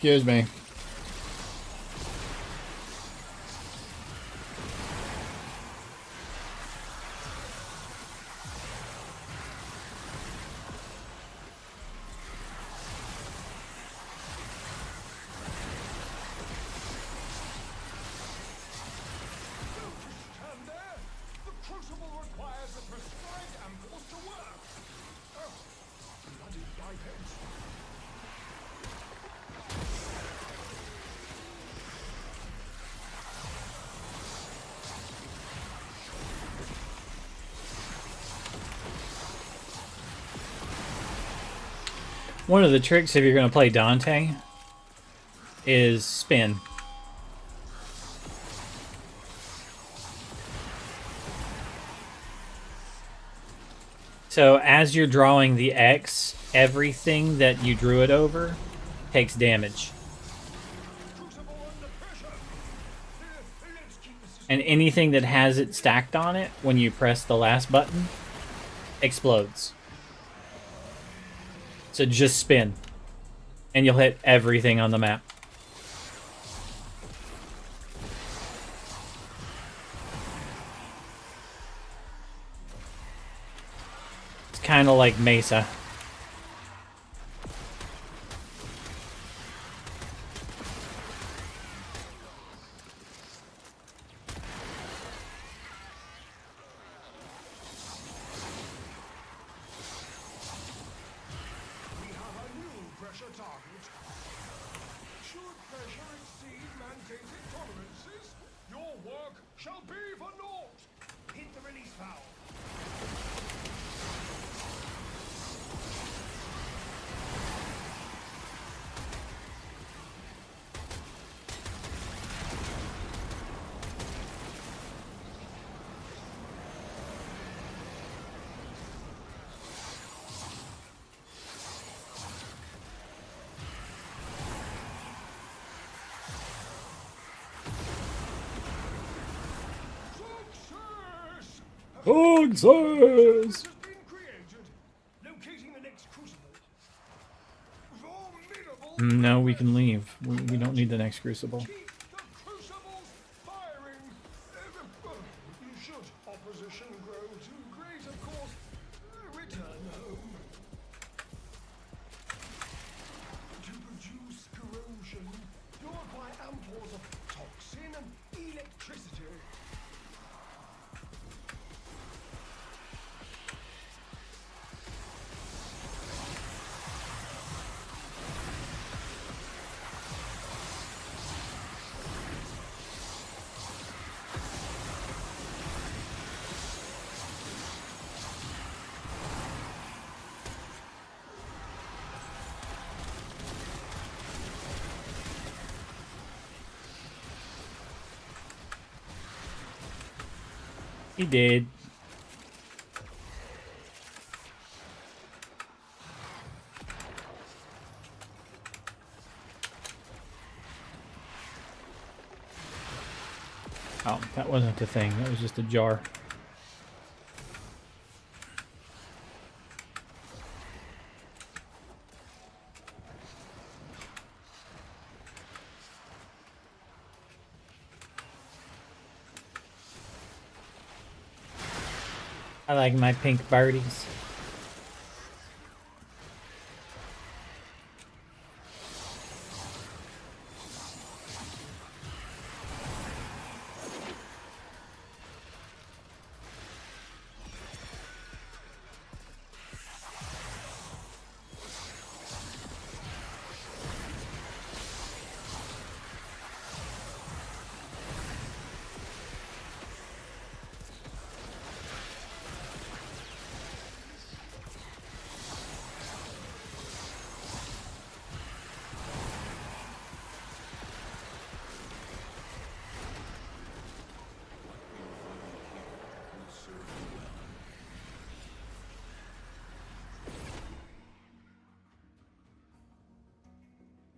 Excuse me. Stand there! The crucible requires the prescribed ampoules to work! Oh, bloody bipeds! One of the tricks if you're going to play Dante is spin. So as you're drawing the X, everything that you drew it over takes damage. And anything that has it stacked on it, when you press the last button, explodes. So just spin. And you'll hit everything on the map. It's kind of like Mesa. We have a new pressure target. Should pressure exceed mandated tolerances, your work shall be for naught. Hit the release valve. Success! Locating the next crucible. No, we can leave. We don't need the next crucible. Crucibles firing. Should opposition grow too great, of course, return home. To produce corrosion, you require ampoules of toxin and electricity. He did. Oh, that wasn't a thing. That was just a jar. I like my pink birdies.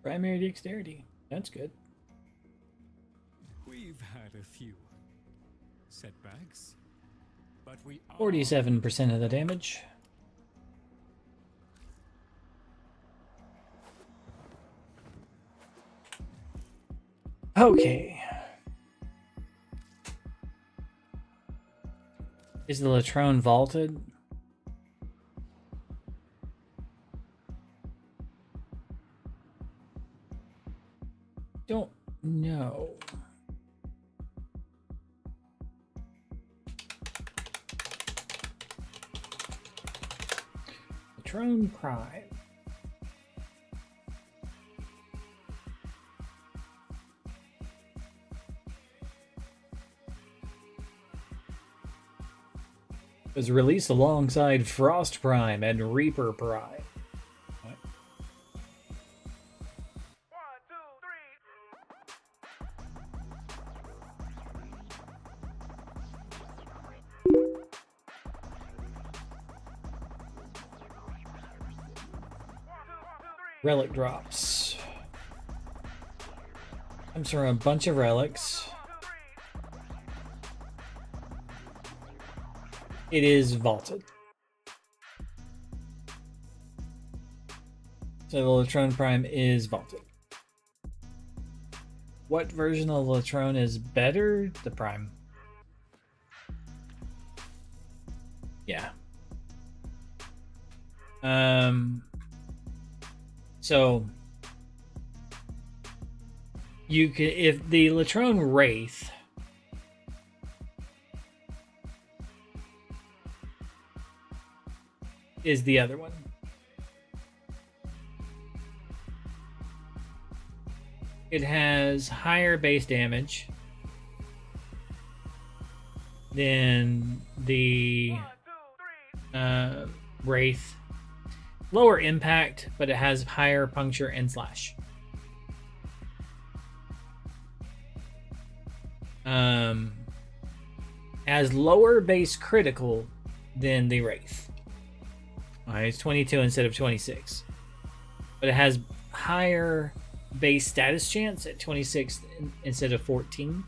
Primary dexterity. That's good. We've had a few setbacks, but we are 47% of the damage. Okay. Is the Latrone vaulted? Don't know. Latrone Prime. Was released alongside Frost Prime and Reaper Prime. What? Relic drops. Comes from a bunch of relics. It is vaulted. So the Latrone Prime is vaulted. What version of Latrone is better? The Prime. Yeah. So you can, if the Latrone Wraith is the other one. It has higher base damage than the Wraith. Lower impact, but it has higher puncture and slash. Has lower base critical than the Wraith. Alright, it's 22 instead of 26. But it has higher base status chance at 26 instead of 14.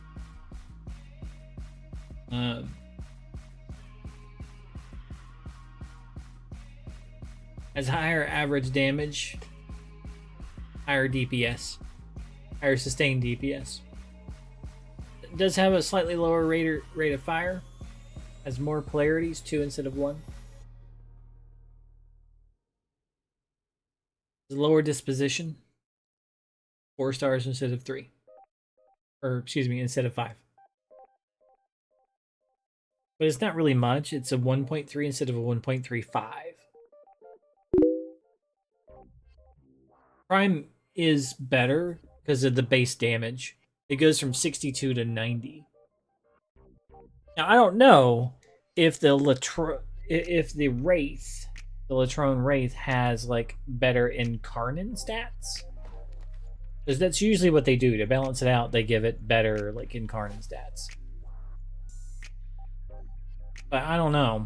Has higher average damage, higher DPS, higher sustained DPS. It does have a slightly lower rate of fire. Has more polarities, 2 instead of 1. Lower disposition, 4 stars instead of 3. Or, excuse me, instead of 5. But it's not really much. It's a 1.3 instead of a 1.35. Prime is better because of the base damage. It goes from 62 to 90. Now, I don't know if the Wraith, the Latrone Wraith, has like better Incarnon stats. Because that's usually what they do. To balance it out, they give it better like Incarnon stats. But I don't know.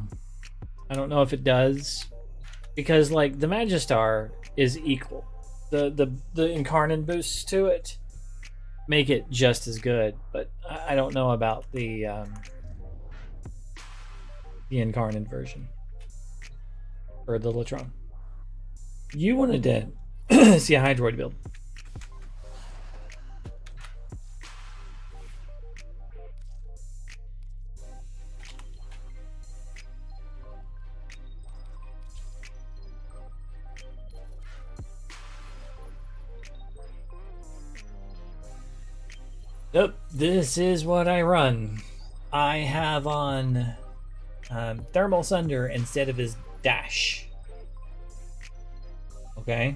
I don't know if it does. Because like the Magistar is equal. The Incarnon boosts to it make it just as good, but I don't know about the Incarnon version or the Latrone. You wanted to see a Hydroid build. Yep, this is what I run. I have on Thermal Sunder instead of his dash. Okay.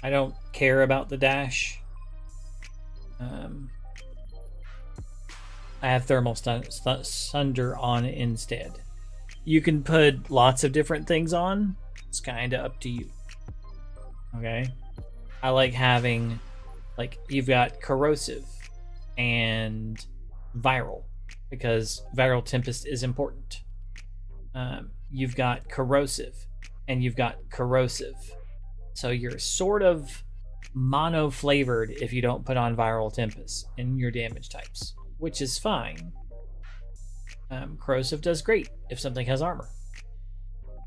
I don't care about the dash. I have Thermal Sunder on instead. You can put lots of different things on. It's kind of up to you. Okay. I like having, like, you've got Corrosive and Viral, because Viral Tempest is important. You've got Corrosive and you've got Corrosive. So you're sort of mono-flavored if you don't put on Viral Tempest in your damage types, which is fine. Corrosive does great if something has armor.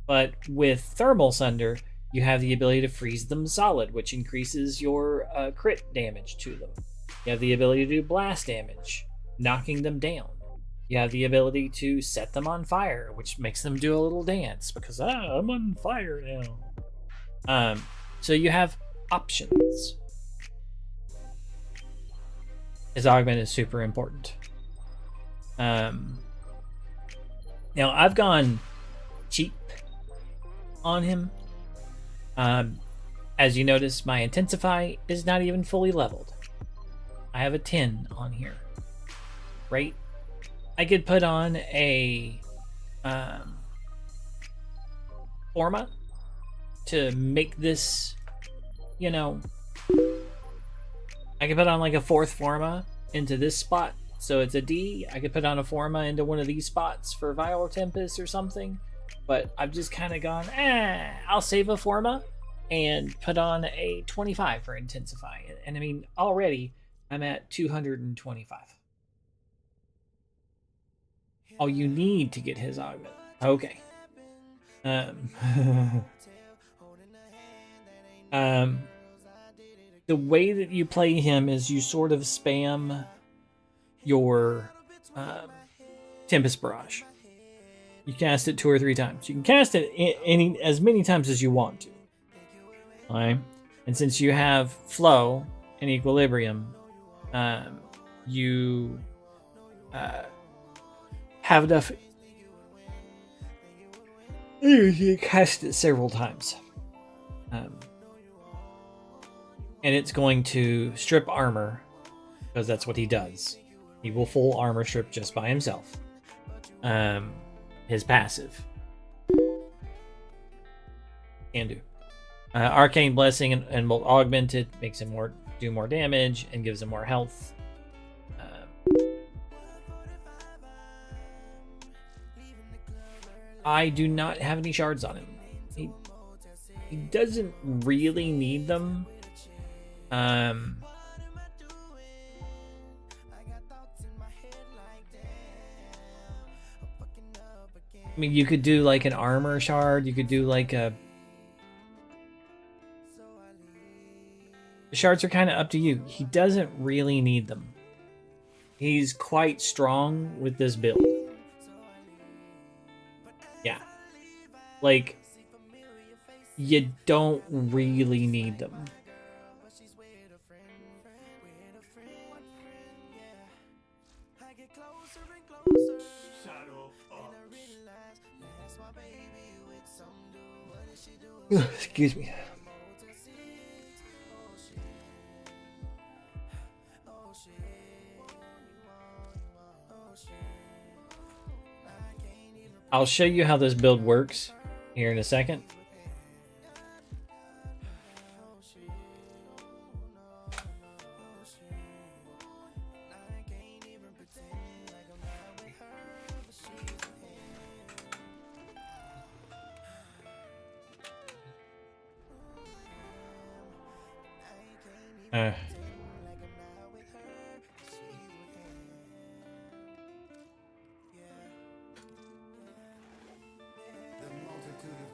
But with Thermal Sunder, you have the ability to freeze them solid, which increases your crit damage to them. You have the ability to do blast damage, knocking them down. You have the ability to set them on fire, which makes them do a little dance because I'm on fire now. So you have options. His augment is super important. Now I've gone cheap on him. As you notice, my intensify is not even fully leveled. I have a 10 on here. Right? I could put on a Forma to make this, you know, I could put on like a 4th Forma into this spot, so it's a D. I could put on a Forma into one of these spots for Vile Tempest or something, but I've just kind of gone, I'll save a Forma and put on a 25 for Intensify. And I mean, already I'm at 225. Oh, you need to get his augment. Okay. The way that you play him is you sort of spam your Tempest Barrage. You cast it 2 or 3 times. You can cast it as many times as you want to. Alright? And since you have Flow and Equilibrium, you have enough. You cast it several times. And it's going to strip armor, because that's what he does. He will full armor strip just by himself. His passive. Can do. Arcane Blessing and will augment it, makes him do more damage, and gives him more health. I do not have any shards on him. He doesn't really need them. I mean, you could do like an armor shard. You could do like a... The shards are kind of up to you. He doesn't really need them. He's quite strong with this build. Yeah. Like, you don't really need them. Excuse me. I'll show you how this build works here in a second.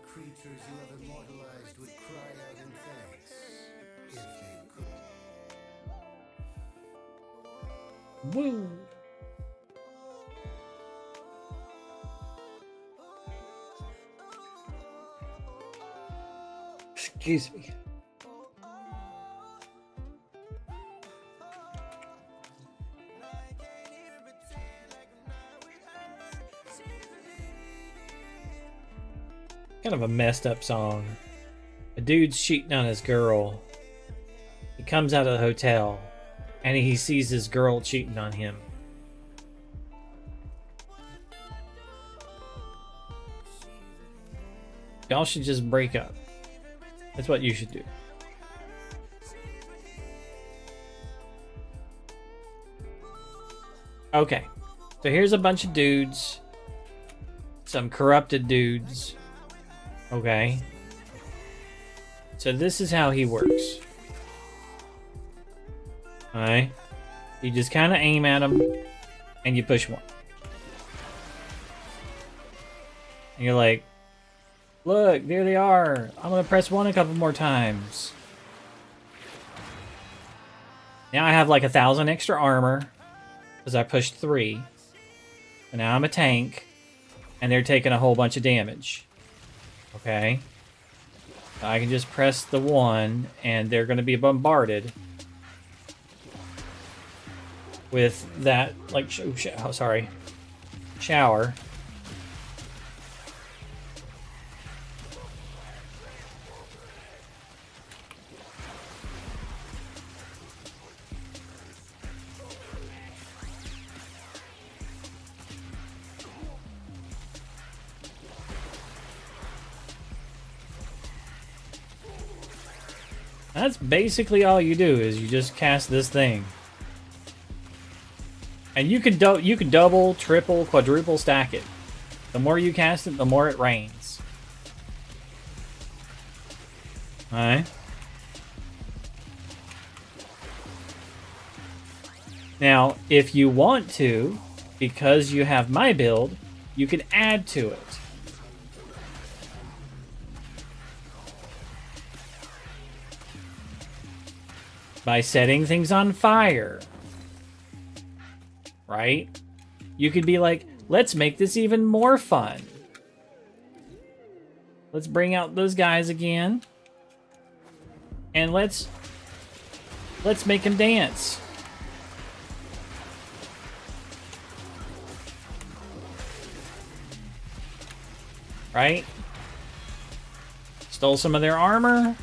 Creatures you have immortalized would cry out in thanks if they could. Woo! Excuse me. Kind of a messed up song. A dude's cheating on his girl. He comes out of the hotel and he sees his girl cheating on him. Y'all should just break up. That's what you should do. Okay. So here's a bunch of dudes. Some corrupted dudes. Okay. So this is how he works. Alright. You just kind of aim at him and you push one. And you're like, look, there they are. I'm going to press one a couple more times. Now I have like 1,000 extra armor because I pushed 3. And now I'm a tank, and they're taking a whole bunch of damage. Okay. I can just press the 1, and they're going to be bombarded with that, like, shower. That's basically all you do is you just cast this thing. And you can double, triple, quadruple stack it. The more you cast it, the more it rains. Alright. Now, if you want to, because you have my build, you can add to it. By setting things on fire. Right? You could be like, let's make this even more fun. Let's bring out those guys again. And let's make them dance. Right? Stole some of their armor.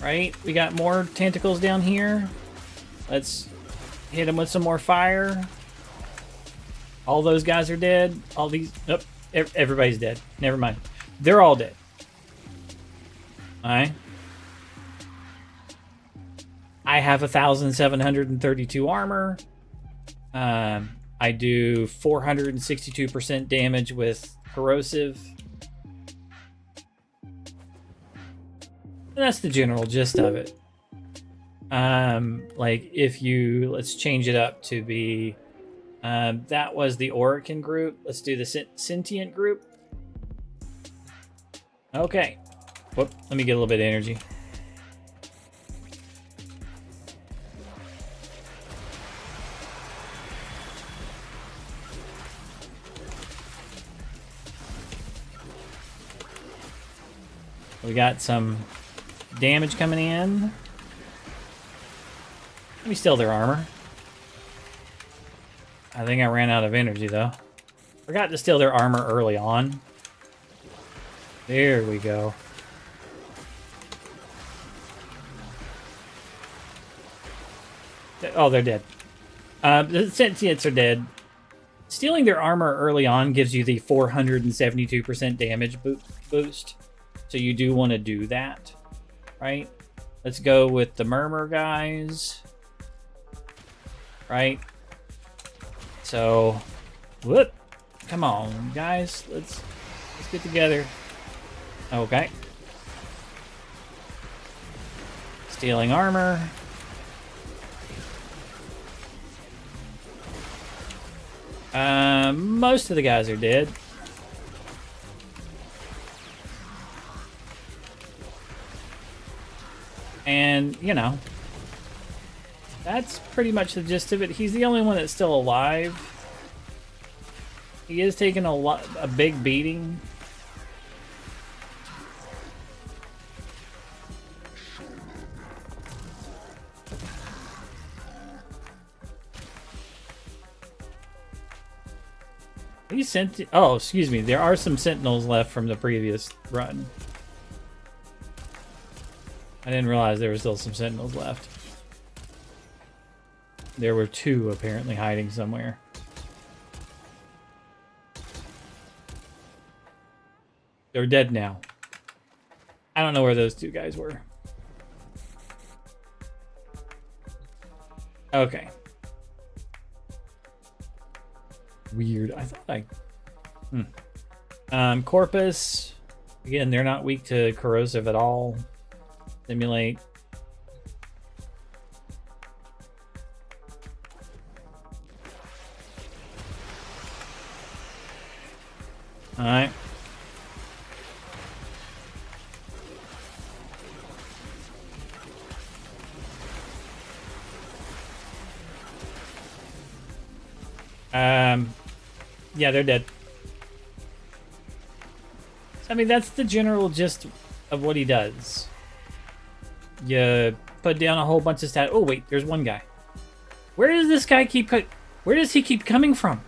Right? We got more tentacles down here. Let's hit them with some more fire. All those guys are dead. All these... Oh, everybody's dead. Never mind. They're all dead. Alright. I have 1,732 armor. I do 462% damage with corrosive. And that's the general gist of it. Like if you, let's change it up to be, that was the Orokin group. Let's do the sentient group. Okay. Whoop, let me get a little bit of energy. We got some damage coming in. Let me steal their armor. I think I ran out of energy though. Forgot to steal their armor early on. There we go. Oh, they're dead. The sentients are dead. Stealing their armor early on gives you the 472% damage boost. So you do want to do that, right? Let's go with the murmur guys. Right? So, whoop. Come on, guys. Let's get together. Okay. Stealing armor. Most of the guys are dead. And, you know, that's pretty much the gist of it. He's the only one that's still alive. He is taking a big beating. He sent. Oh, excuse me. There are some sentinels left from the previous run. I didn't realize there were still some sentinels left. There were 2 apparently hiding somewhere. They're dead now. I don't know where those 2 guys were. Okay. Weird. I thought I... Corpus. Again, they're not weak to corrosive at all. Simulate. Alright. Yeah, they're dead. So, I mean, that's the general gist of what he does. You put down a whole bunch of stats. Oh, wait, there's one guy. Where does this guy where does he keep coming from?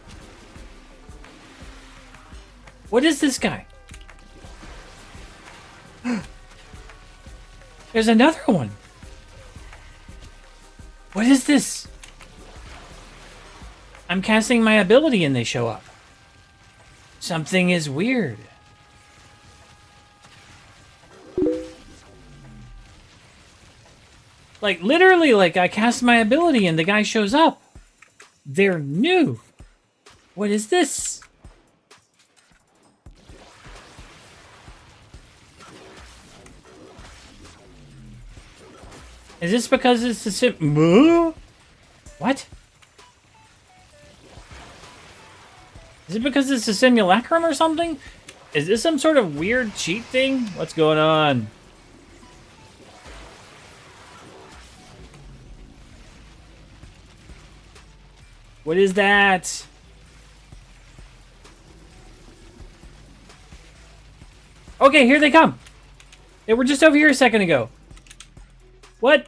What is this guy? There's another one. What is this? I'm casting my ability and they show up. Something is weird. Like, literally, like, I cast my ability and the guy shows up. They're new. What is this? Is this because it's the What? Is it because it's a simulacrum or something? Is this some sort of weird cheat thing? What's going on? What is that? Okay, here they come. They were just over here a second ago. What?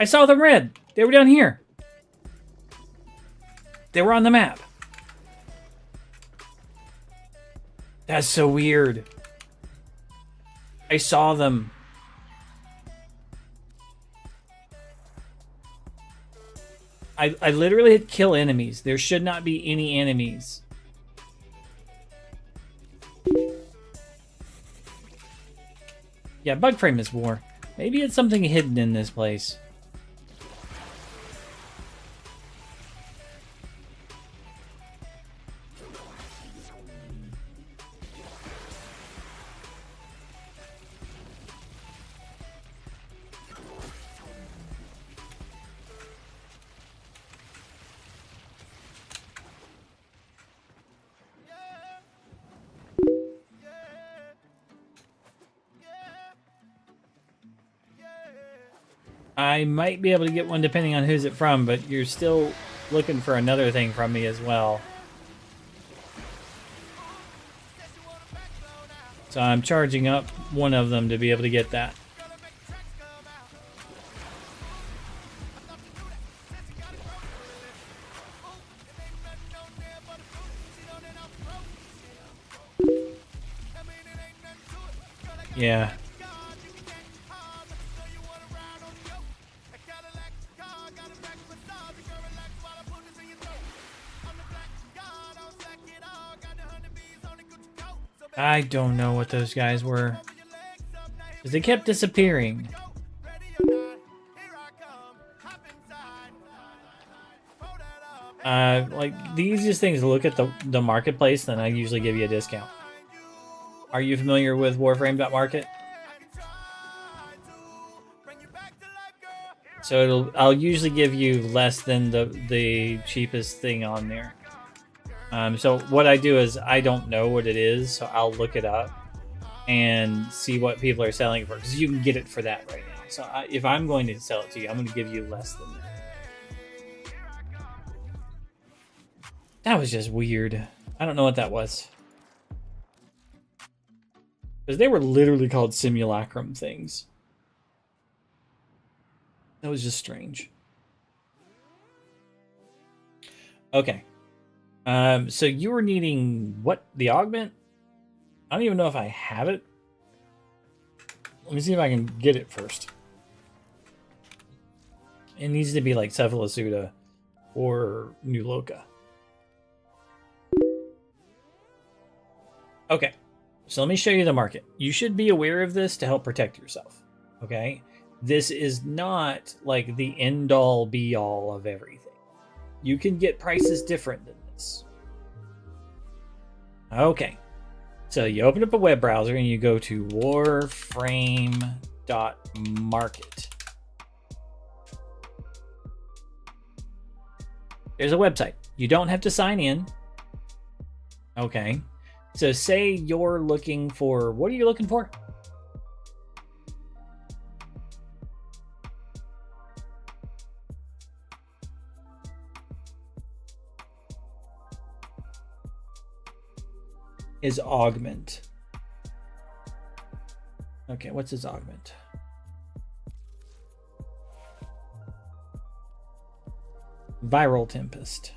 I saw them red. They were down here. They were on the map. That's so weird. I saw them. I literally hit kill enemies. There should not be any enemies. Yeah, Bugframe is war. Maybe it's something hidden in this place. I might be able to get one depending on who's it from, but you're still looking for another thing from me as well. So I'm charging up one of them to be able to get that. Yeah. I don't know what those guys were. 'Cause they kept disappearing. Like, the easiest thing is to look at the marketplace, then I usually give you a discount. Are you familiar with Warframe.market? So I'll usually give you less than the cheapest thing on there. So what I do is I don't know what it is, so I'll look it up and see what people are selling it for, because you can get it for that right now. So if I'm going to sell it to you, I'm going to give you less than that. That was just weird. I don't know what that was. Because they were literally called simulacrum things. That was just strange. Okay. So you were needing what? The augment? I don't even know if I have it. Let me see if I can get it first. It needs to be like Cephalasuda or New Loka. Okay. So let me show you the market. You should be aware of this to help protect yourself. Okay? This is not like the end-all be-all of everything. You can get prices different than this. Okay. So you open up a web browser and you go to warframe.market. There's a website. You don't have to sign in. Okay. So say you're looking for, what are you looking for? is augment. Okay, what's his augment? Viral Tempest.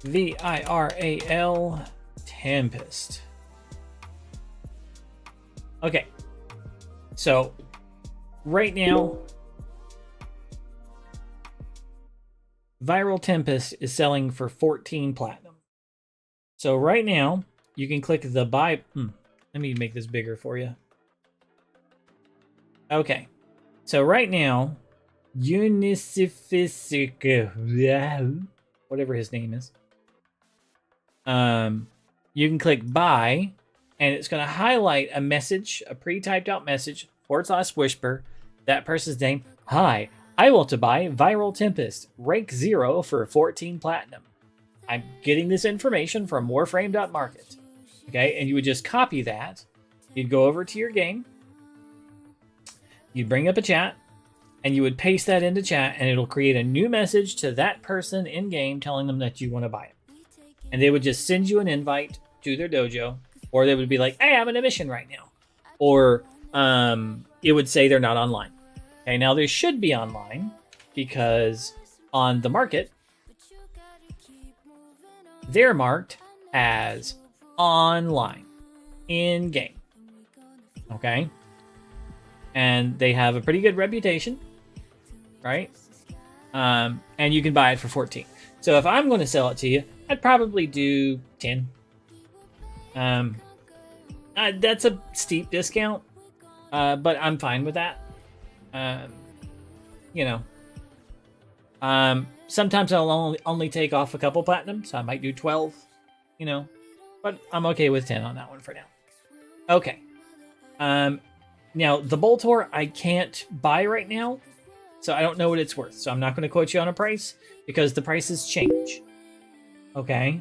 VIRAL Tempest. Okay. So, right now, Viral Tempest is selling for 14 platinum. So right now, you can click the buy. Let me make this bigger for you. Okay. So right now, Unisifisic, whatever his name is, you can click buy, and it's going to highlight a message, a pre-typed out message, / whisper, that person's name. Hi, I want to buy Viral Tempest, rank 0 for 14 platinum. I'm getting this information from Warframe.market. Okay, and you would just copy that. You'd go over to your game. You'd bring up a chat, and you would paste that into chat, and it'll create a new message to that person in game telling them that you want to buy it. And they would just send you an invite to their dojo, or they would be like, hey, I'm in a mission right now. Or it would say they're not online. Okay, now they should be online, because on the market, they're marked as online, in-game. Okay? And they have a pretty good reputation, right? And you can buy it for 14. So if I'm going to sell it to you, I'd probably do 10. That's a steep discount, but I'm fine with that. You know, sometimes I'll only take off a couple platinum, so I might do 12, you know, but I'm okay with 10 on that one for now. Okay. Now the Boltor I can't buy right now, so I don't know what it's worth. So I'm not going to quote you on a price because the prices change. Okay.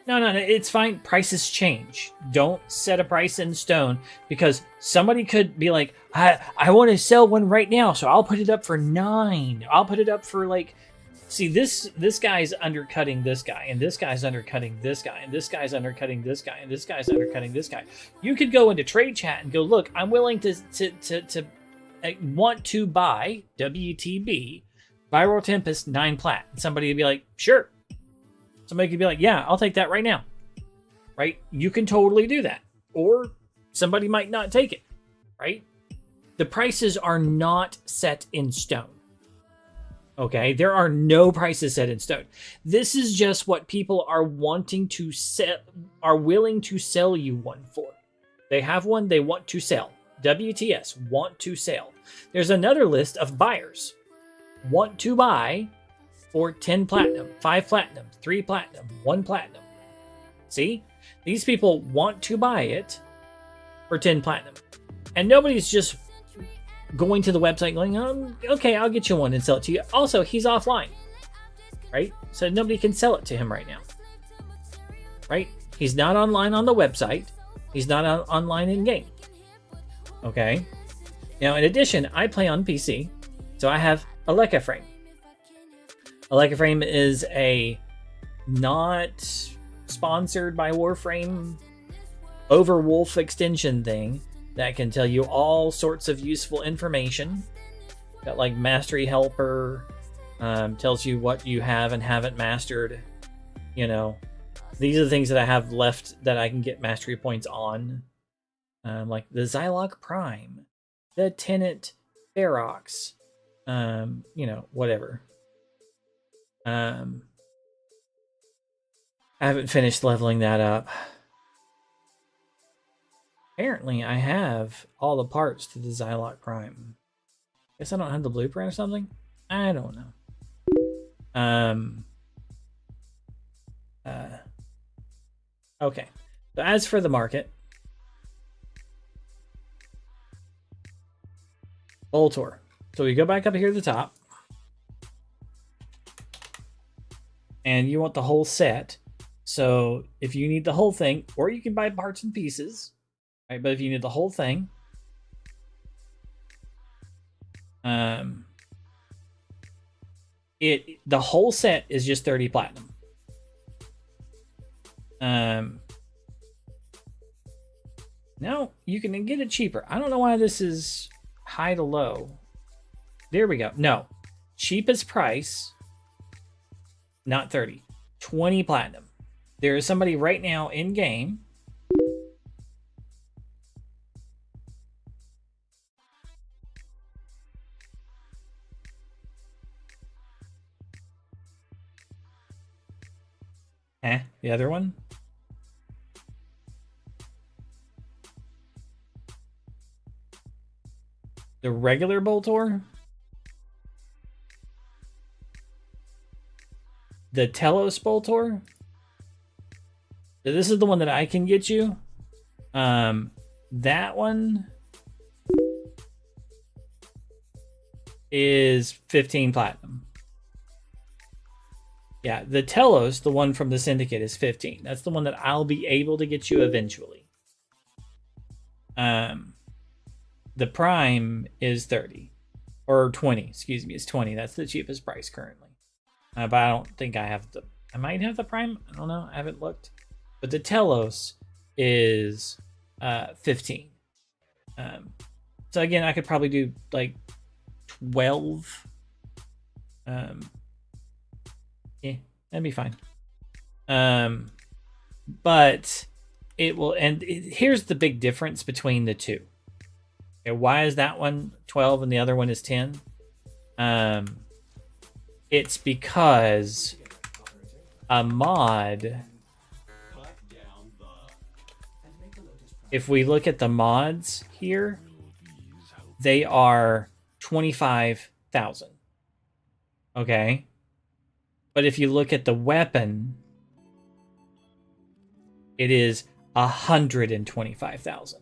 No, it's fine. Prices change. Don't set a price in stone, because somebody could be like, I want to sell one right now, so I'll put it up for 9. I'll put it up for like, see, this guy's undercutting this guy, and this guy's undercutting this guy, and this guy's undercutting this guy, and this guy's undercutting this guy. You could go into trade chat and go, look, I'm willing to want to buy WTB Viral Tempest 9 plat. And somebody would be like, sure. Somebody could be like, yeah, I'll take that right now. Right? You can totally do that. Or somebody might not take it. Right? The prices are not set in stone. Okay? There are no prices set in stone. This is just what people are wanting to sell, are willing to sell you one for. They have one they want to sell. WTS, want to sell. There's another list of buyers. Want to buy for 10 platinum, 5 platinum, 3 platinum, 1 platinum. See? These people want to buy it for 10 platinum. And nobody's just going to the website going, okay, I'll get you one and sell it to you. Also, he's offline. Right? So nobody can sell it to him right now. Right? He's not online on the website. He's not online in-game. Okay? Now, in addition, I play on PC. So I have a Warframe. A Warframe is a not sponsored by Warframe Overwolf extension thing that can tell you all sorts of useful information. Got like Mastery Helper, tells you what you have and haven't mastered. You know, these are the things that I have left that I can get mastery points on. Like the Zylok Prime, the Tenant Ferox, you know, whatever. I haven't finished leveling that up. Apparently, I have all the parts to the Zylok Prime. Guess I don't have the blueprint or something? I don't know. Okay. So as for the market, Boltor. So we go back up here at the top. And you want the whole set. So if you need the whole thing, or you can buy parts and pieces, right? But if you need the whole thing, The whole set is just 30 platinum. No, you can get it cheaper. I don't know why this is high to low. There we go. No, cheapest price, not 30, 20 platinum. There is somebody right now in game. The other one? The regular Boltor? The Telos Boltor? So this is the one that I can get you. That one is 15 platinum. Yeah, the Telos, the one from the Syndicate, is 15. That's the one that I'll be able to get you eventually. The Prime is 30. Or 20, excuse me, it's 20. That's the cheapest price currently. But I don't think I have the... I might have the Prime. I don't know. I haven't looked. But the Telos is 15. So again, I could probably do like 12. Yeah, that'd be fine. But it will, and here's the big difference between the two. Okay, why is that one 12 and the other one is 10? It's because a mod, if we look at the mods here, they are 25,000. Okay. But if you look at the weapon, it is 125,000.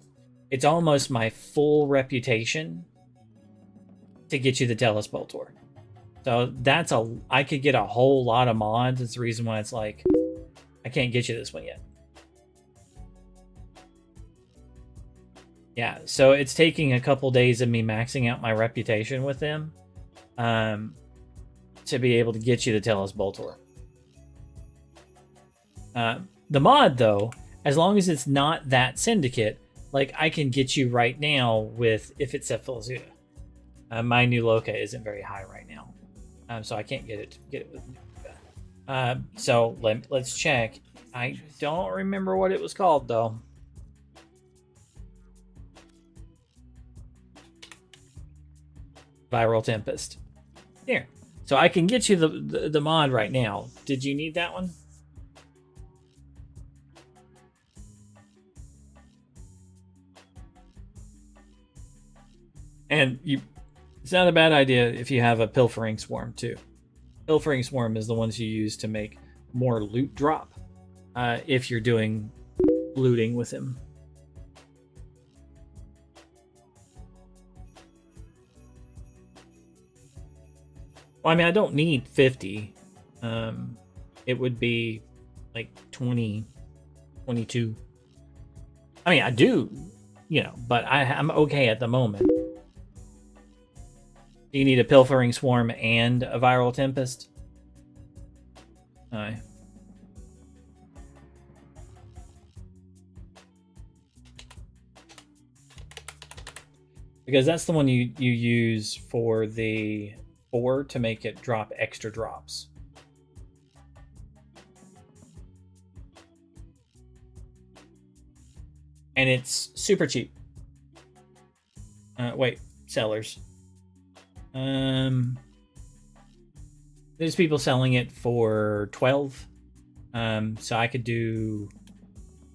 It's almost my full reputation to get you the Telos Boltor. So that's I could get a whole lot of mods. It's the reason why it's like, I can't get you this one yet. Yeah, so it's taking a couple days of me maxing out my reputation with them. To be able to get you the Telos Boltor. The mod, though, as long as it's not that Syndicate, like I can get you right now with, if it's at Philozuda. My new Loka isn't very high right now, so I can't get it with Nuka. So let's check. I don't remember what it was called, though. Viral Tempest. Here. So I can get you the mod right now. Did you need that one? And it's not a bad idea if you have a Pilfering Swarm too. Pilfering Swarm is the ones you use to make more loot drop if you're doing looting with him. Well, I mean, I don't need 50. It would be like 20, 22. I mean, I do, but I'm okay at the moment. Do you need a Pilfering Swarm and a Viral Tempest? Aye. Because that's the one you use for the 4 to make it drop extra drops. And it's super cheap. Wait, sellers. There's people selling it for 12. So I could do,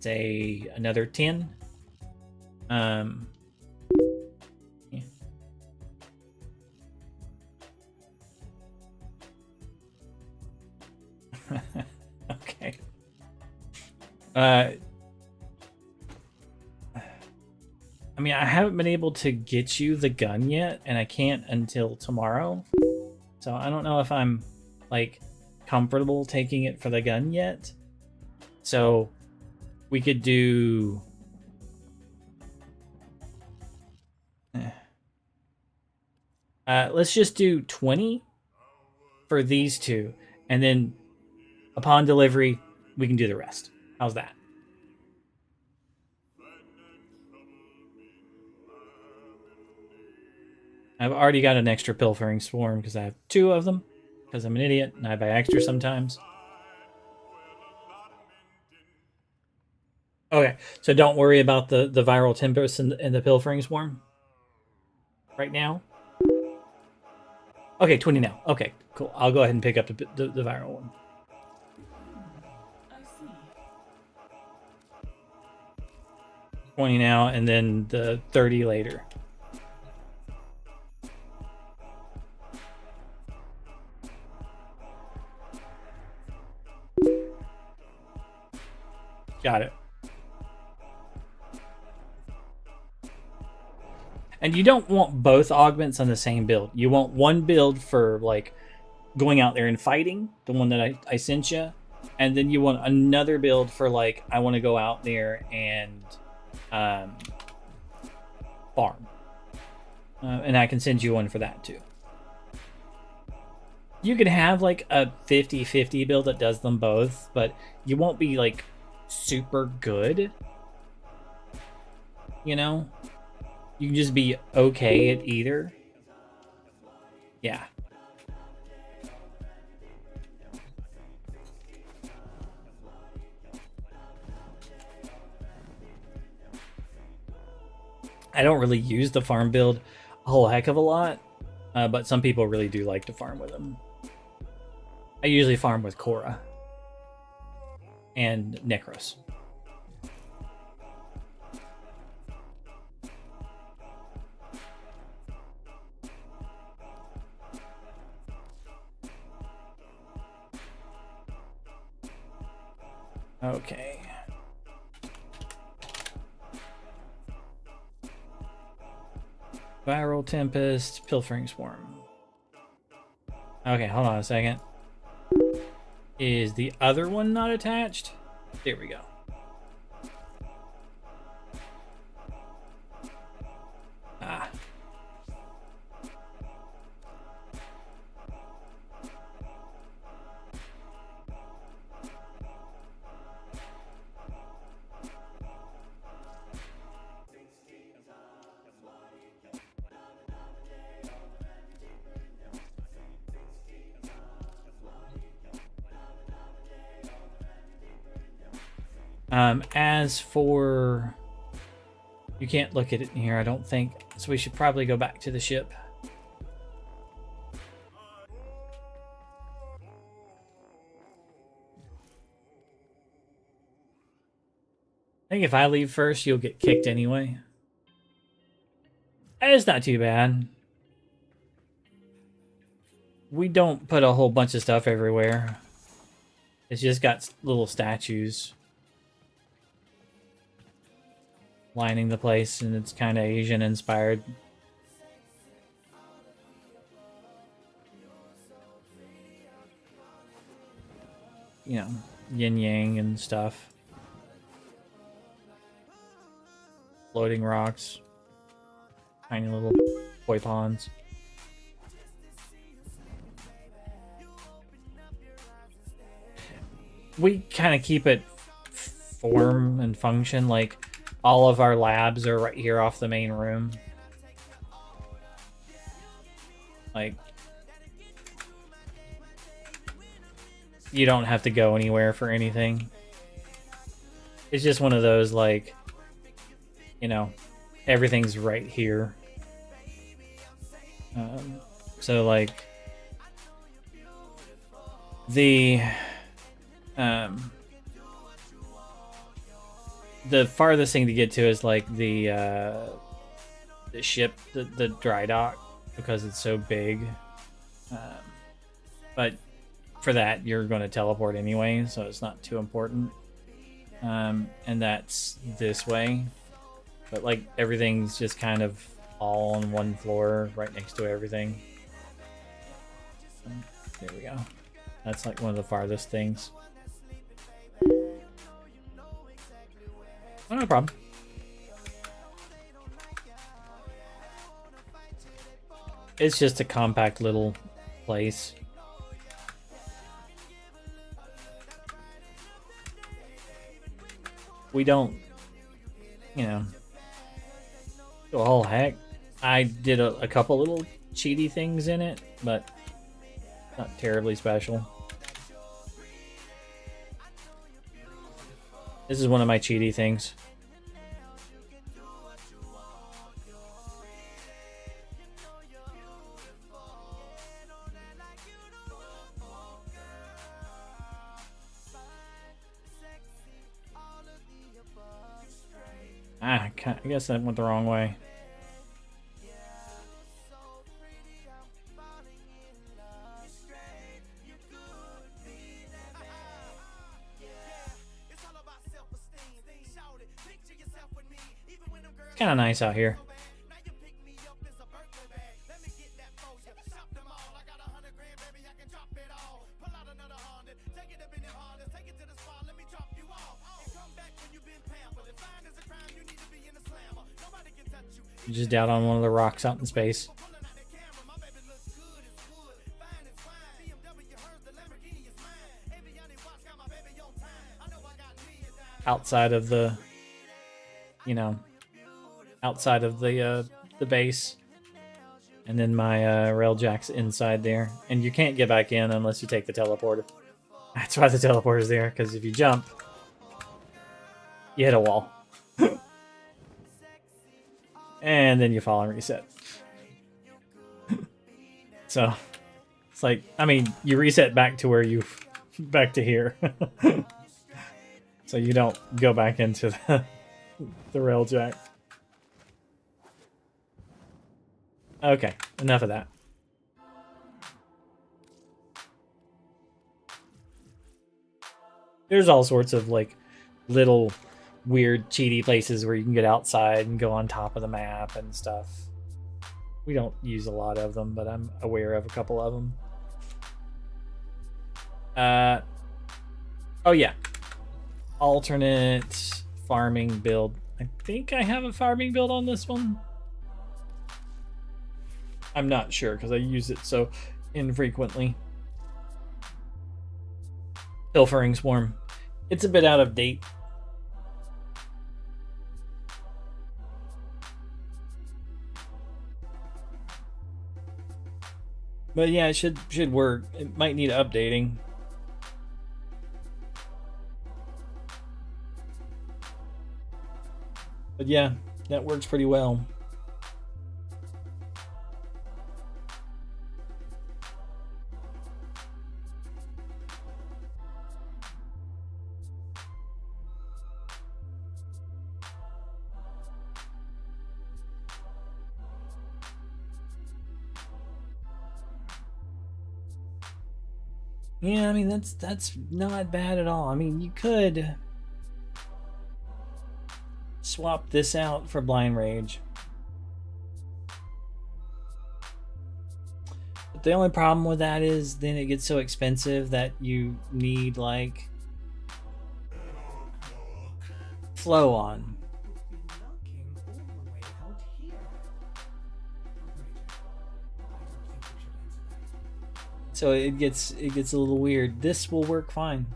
say, another 10. Yeah. Okay. I mean, I haven't been able to get you the gun yet, and I can't until tomorrow. So I don't know if I'm, like, comfortable taking it for the gun yet. So we could do... Let's just do 20 for these two, and then upon delivery, we can do the rest. How's that? I've already got an extra pilfering swarm because I have 2 of them, because I'm an idiot and I buy extra sometimes. Okay, so don't worry about the viral tempest and the pilfering swarm right now. Okay, 20 now. Okay, cool. I'll go ahead and pick up the viral one. 20 now, and then the 30 later. Got it. And you don't want both augments on the same build. You want one build for like going out there and fighting, the one that I sent you, and then you want another build for like I want to go out there and farm. And I can send you one for that too. You could have like a 50-50 build that does them both, but you won't be like super good. You know? You can just be okay at either. Yeah. I don't really use the farm build a whole heck of a lot, but some people really do like to farm with them. I usually farm with Korra and Necros. Okay. Viral Tempest, Pilfering Swarm. Okay, hold on a second. Is the other one not attached? There we go. Ah. As for... You can't look at it in here, I don't think. So we should probably go back to the ship. I think if I leave first, you'll get kicked anyway. It's not too bad. We don't put a whole bunch of stuff everywhere. It's just got little statues lining the place, and it's kind of Asian inspired. You know, yin yang and stuff. Floating rocks. Tiny little koi ponds. We kind of keep it form and function, like all of our labs are right here off the main room. Like, you don't have to go anywhere for anything. It's just one of those, like, you know, everything's right here. So, like, the farthest thing to get to is like the ship, the dry dock, because it's so big. But for that, you're going to teleport anyway, so it's not too important. And that's this way. But like everything's just kind of all on one floor, right next to everything. There we go. That's like one of the farthest things. Oh, no problem. It's just a compact little place. We don't, you know, go all heck. I did a couple little cheaty things in it, but not terribly special. This is one of my cheaty things. I guess that went the wrong way. It's kind of nice out here. Just down on one of the rocks out in space. Outside of the, you know, outside of the base. And then my railjack's inside there. And you can't get back in unless you take the teleporter. That's why the teleporter's there, because if you jump, you hit a wall. And then you fall and reset. So, it's like, I mean, you reset back to where you, back to here. So you don't go back into the railjack. Okay, enough of that. There's all sorts of, like, little weird cheaty places where you can get outside and go on top of the map and stuff. We don't use a lot of them, but I'm aware of a couple of them. Oh yeah, alternate farming build. I think I have a farming build on this one. I'm not sure because I use it so infrequently. Pilfering Swarm. It's a bit out of date. But yeah, it should work. It might need updating. But yeah, that works pretty well. Yeah, I mean, that's not bad at all. I mean, you could swap this out for Blind Rage. But the only problem with that is then it gets so expensive that you need, like, flow on. So it gets a little weird. This will work fine.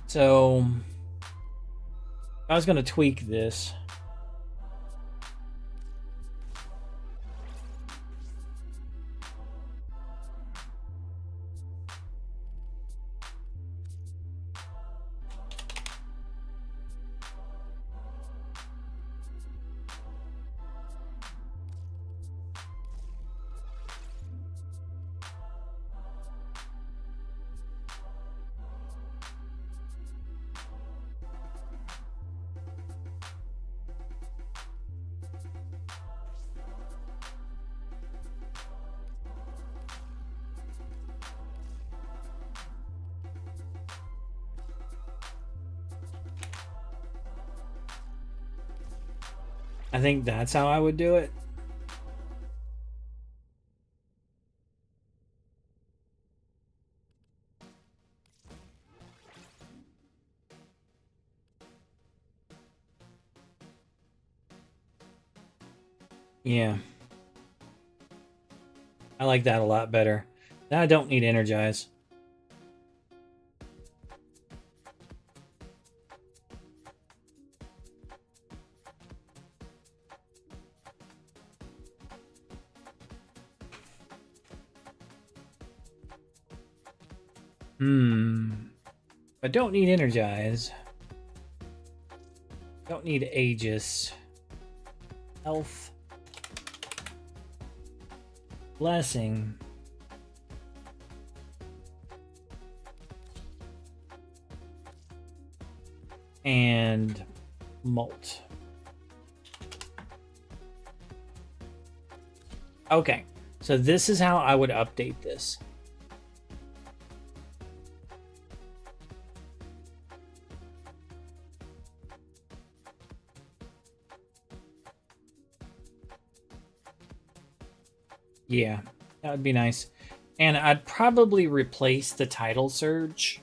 So I was going to tweak this. I think that's how I would do it. Yeah. I like that a lot better. Now I don't need energize. I don't need energize. Don't need Aegis. Health. Blessing. And Molt. Okay, so this is how I would update this. Yeah, that would be nice. And I'd probably replace the title surge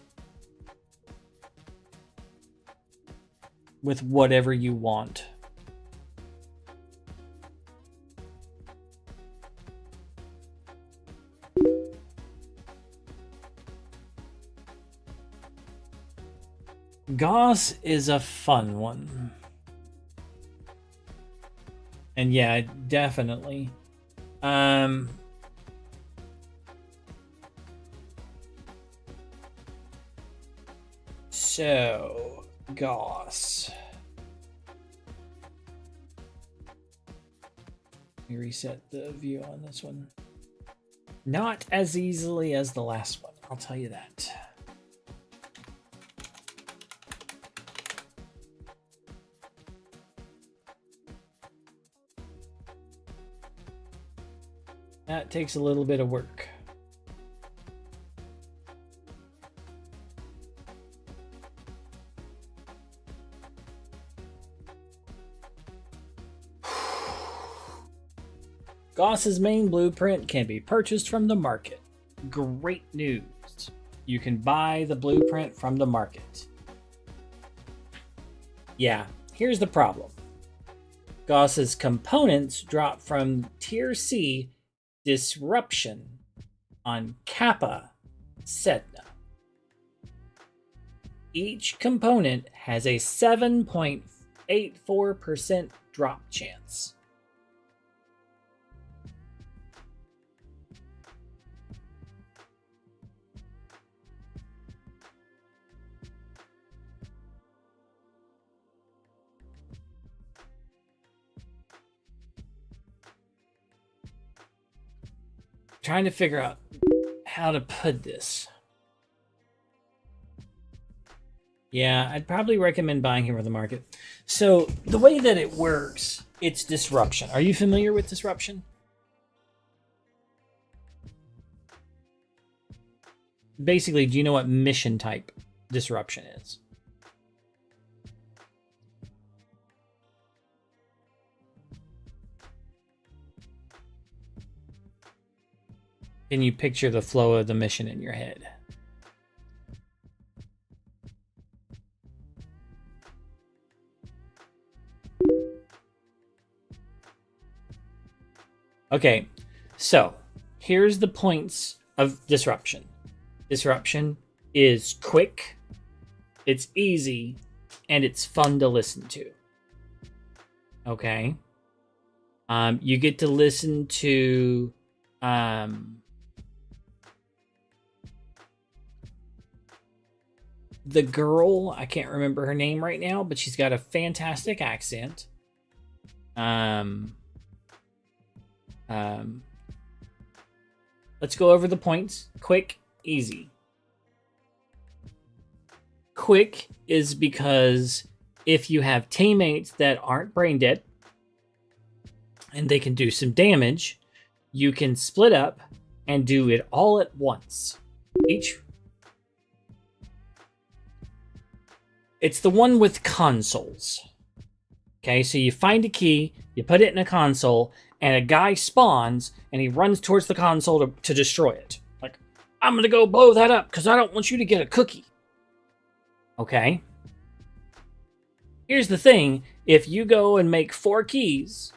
with whatever you want. Gauss is a fun one. And yeah, definitely. So, Gauss. Let me reset the view on this one. Not as easily as the last one, I'll tell you that. That takes a little bit of work. Gauss's main blueprint can be purchased from the market. Great news. You can buy the blueprint from the market. Yeah, here's the problem. Gauss's components drop from Tier C Disruption on Kappa Sedna. Each component has a 7.84% drop chance. Trying to figure out how to put this. Yeah, I'd probably recommend buying him from the market. So the way that it works, it's disruption. Are you familiar with disruption? Basically, do you know what mission type disruption is? Can you picture the flow of the mission in your head? Okay, so here's the points of disruption. Disruption is quick, it's easy, and it's fun to listen to. Okay? You get to listen to the girl, I can't remember her name right now, but she's got a fantastic accent. Let's go over the points. Quick, easy. Quick is because if you have teammates that aren't brain dead and they can do some damage, you can split up and do it all at once. It's the one with consoles. Okay, so you find a key, you put it in a console, and a guy spawns, and he runs towards the console to destroy it. Like, I'm going to go blow that up because I don't want you to get a cookie. Okay? Here's the thing. If you go and make 4 keys,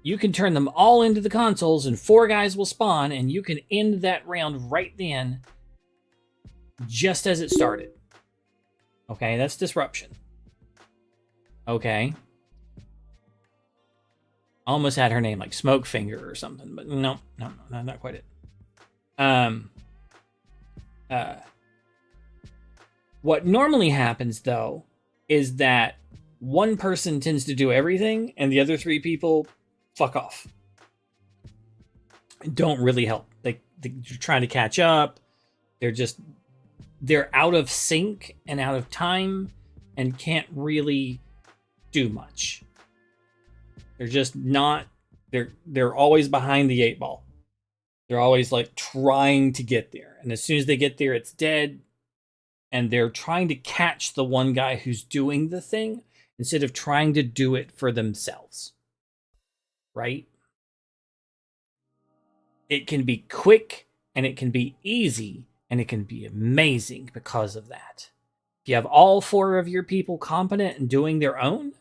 you can turn them all into the consoles and 4 guys will spawn and you can end that round right then, just as it started. Okay, that's disruption. Okay. Almost had her name like Smoke Finger or something, but no, not quite it. What normally happens though is that one person tends to do everything and the other 3 people fuck off. Don't really help. They're trying to catch up. They're out of sync and out of time and can't really do much. They're just not, they're always behind the 8 ball. They're always like trying to get there. And as soon as they get there, it's dead. And they're trying to catch the one guy who's doing the thing instead of trying to do it for themselves. Right? It can be quick and it can be easy and it can be amazing because of that. If you have all 4 of your people competent and doing their own,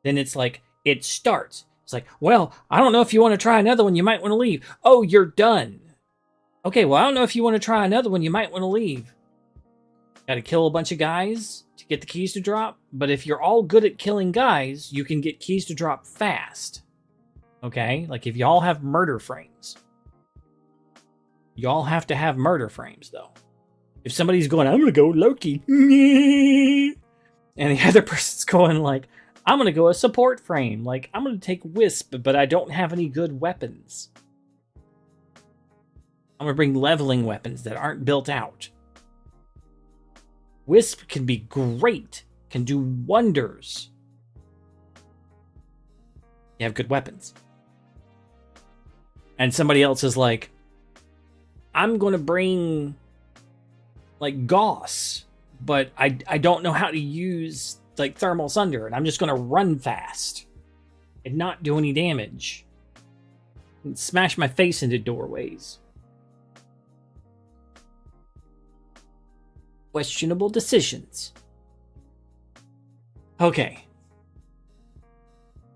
then it's like, it starts. It's like, well, I don't know if you want to try another one. You might want to leave. Oh, you're done. Okay, well, I don't know if you want to try another one. You might want to leave. Got to kill a bunch of guys to get the keys to drop. But if you're all good at killing guys, you can get keys to drop fast. Okay? Like if y'all have murder frames. Y'all have to have murder frames, though. If somebody's going, I'm going to go Loki. And the other person's going like, I'm going to go a support frame. Like, I'm going to take Wisp, but I don't have any good weapons. I'm going to bring leveling weapons that aren't built out. Wisp can be great. Can do wonders. You have good weapons. And somebody else is like, I'm going to bring, like, Gauss, but I don't know how to use, like, Thermal Sunder, and I'm just going to run fast and not do any damage and smash my face into doorways. Questionable decisions. Okay.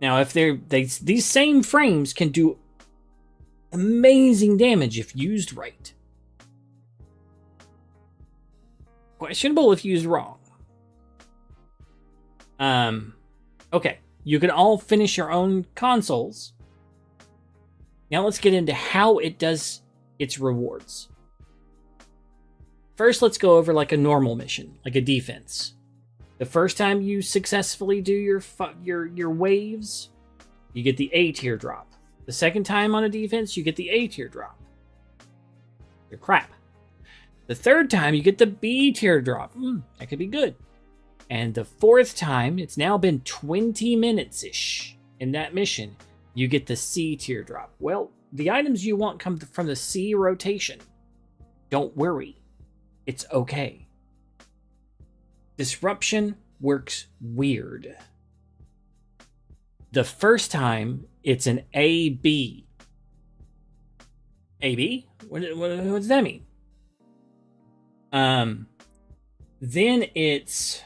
Now, if these same frames can do amazing damage if used right. Questionable if used wrong. Okay. You can all finish your own consoles. Now let's get into how it does its rewards. First, let's go over like a normal mission, like a defense. The first time you successfully do your waves, you get the A tier drop. The second time on a defense, you get the A tier drop. You're crap. The third time, you get the B tier drop. That could be good. And the fourth time, it's now been 20 minutes-ish in that mission, you get the C tier drop. Well, the items you want come from the C rotation. Don't worry. It's okay. Disruption works weird. The first time, it's an AB. AB? What does that mean? Then it's...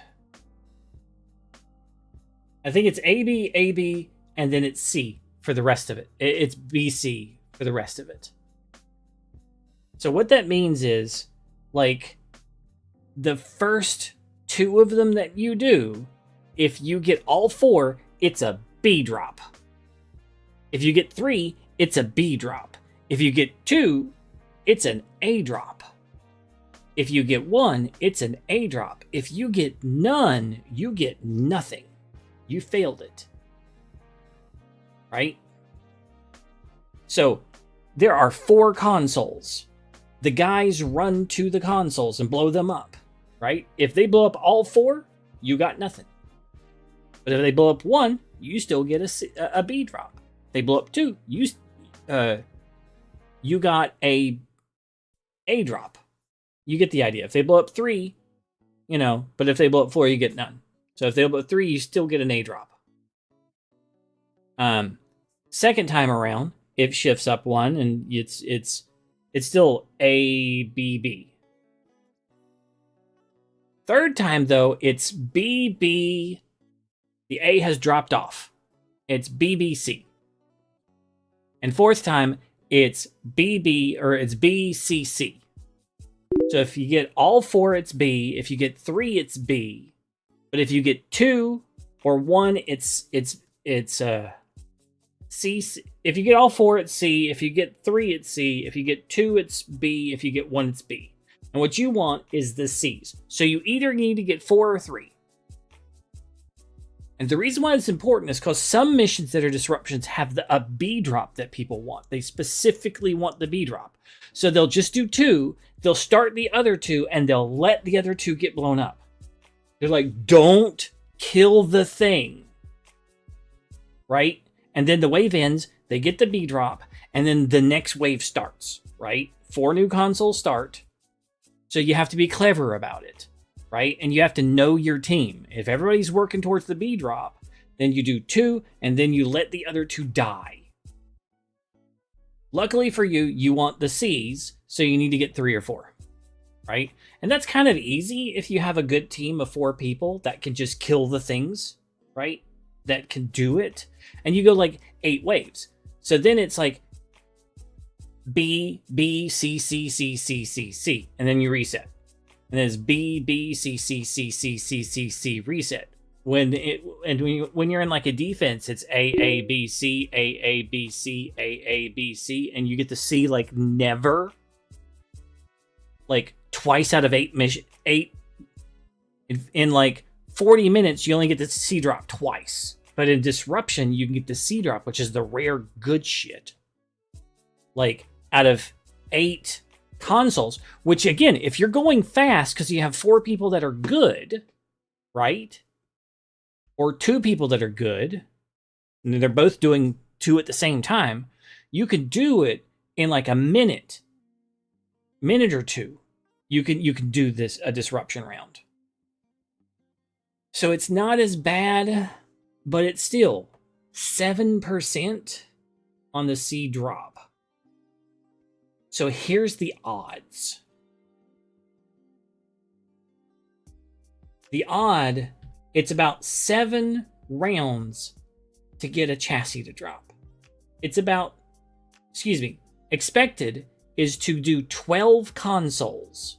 I think it's AB, AB, and then it's C for the rest of it. It's BC for the rest of it. So what that means is, like, the first 2 of them that you do, if you get all 4, it's a B drop. If you get 3, it's a B drop. If you get 2, it's an A drop. If you get 1, it's an A drop. If you get none, you get nothing. You failed it. Right? So, there are 4 consoles. The guys run to the consoles and blow them up. Right? If they blow up all 4, you got nothing. But if they blow up 1, you still get a B drop. If they blow up 2, you got a drop. You get the idea. If they blow up 3, but if they blow up 4, you get none. So if they blow up 3, you still get an A drop. Second time around, it shifts up 1, and it's still A, B, B. Third time, though, it's B, B. The A has dropped off. It's BBC. And fourth time, it's BB or it's BCC. So if you get all 4, it's B. If you get 3, it's B. But if you get 2 or 1, it's C. If you get all 4, it's C. If you get 3, it's C. If you get 2, it's B. If you get 1, it's B. And what you want is the C's. So you either need to get 4 or 3. And the reason why it's important is because some missions that are disruptions have a B drop that people want. They specifically want the B drop. So they'll just do 2, they'll start the other 2, and they'll let the other 2 get blown up. They're like, don't kill the thing. Right? And then the wave ends, they get the B drop, and then the next wave starts. Right? 4 new consoles start. So you have to be clever about it. Right? And you have to know your team. If everybody's working towards the B drop, then you do 2, and then you let the other 2 die. Luckily for you, you want the C's, so you need to get 3 or 4. Right? And that's kind of easy if you have a good team of 4 people that can just kill the things. Right? That can do it. And you go like 8 waves. So then it's like B, B, C, C, C, C, C, C. And then you reset. And then it's B, B, C, C, C, C, C, C, C, reset. When you're in like a defense, it's A, B, C, A, B, C, A, B, C, and you get to see like never. Like twice out of 8 in like 40 minutes, you only get the C drop twice. But in disruption, you can get the C drop, which is the rare good shit. Like out of 8 consoles, which again, if you're going fast because you have 4 people that are good, right? Or 2 people that are good, and they're both doing 2 at the same time, you could do it in like a minute or 2. You can do a disruption round. So it's not as bad, but it's still 7% on the C drop. So here's the odds. The odd, it's about 7 rounds to get a chassis to drop. It's about, expected is to do 12 consoles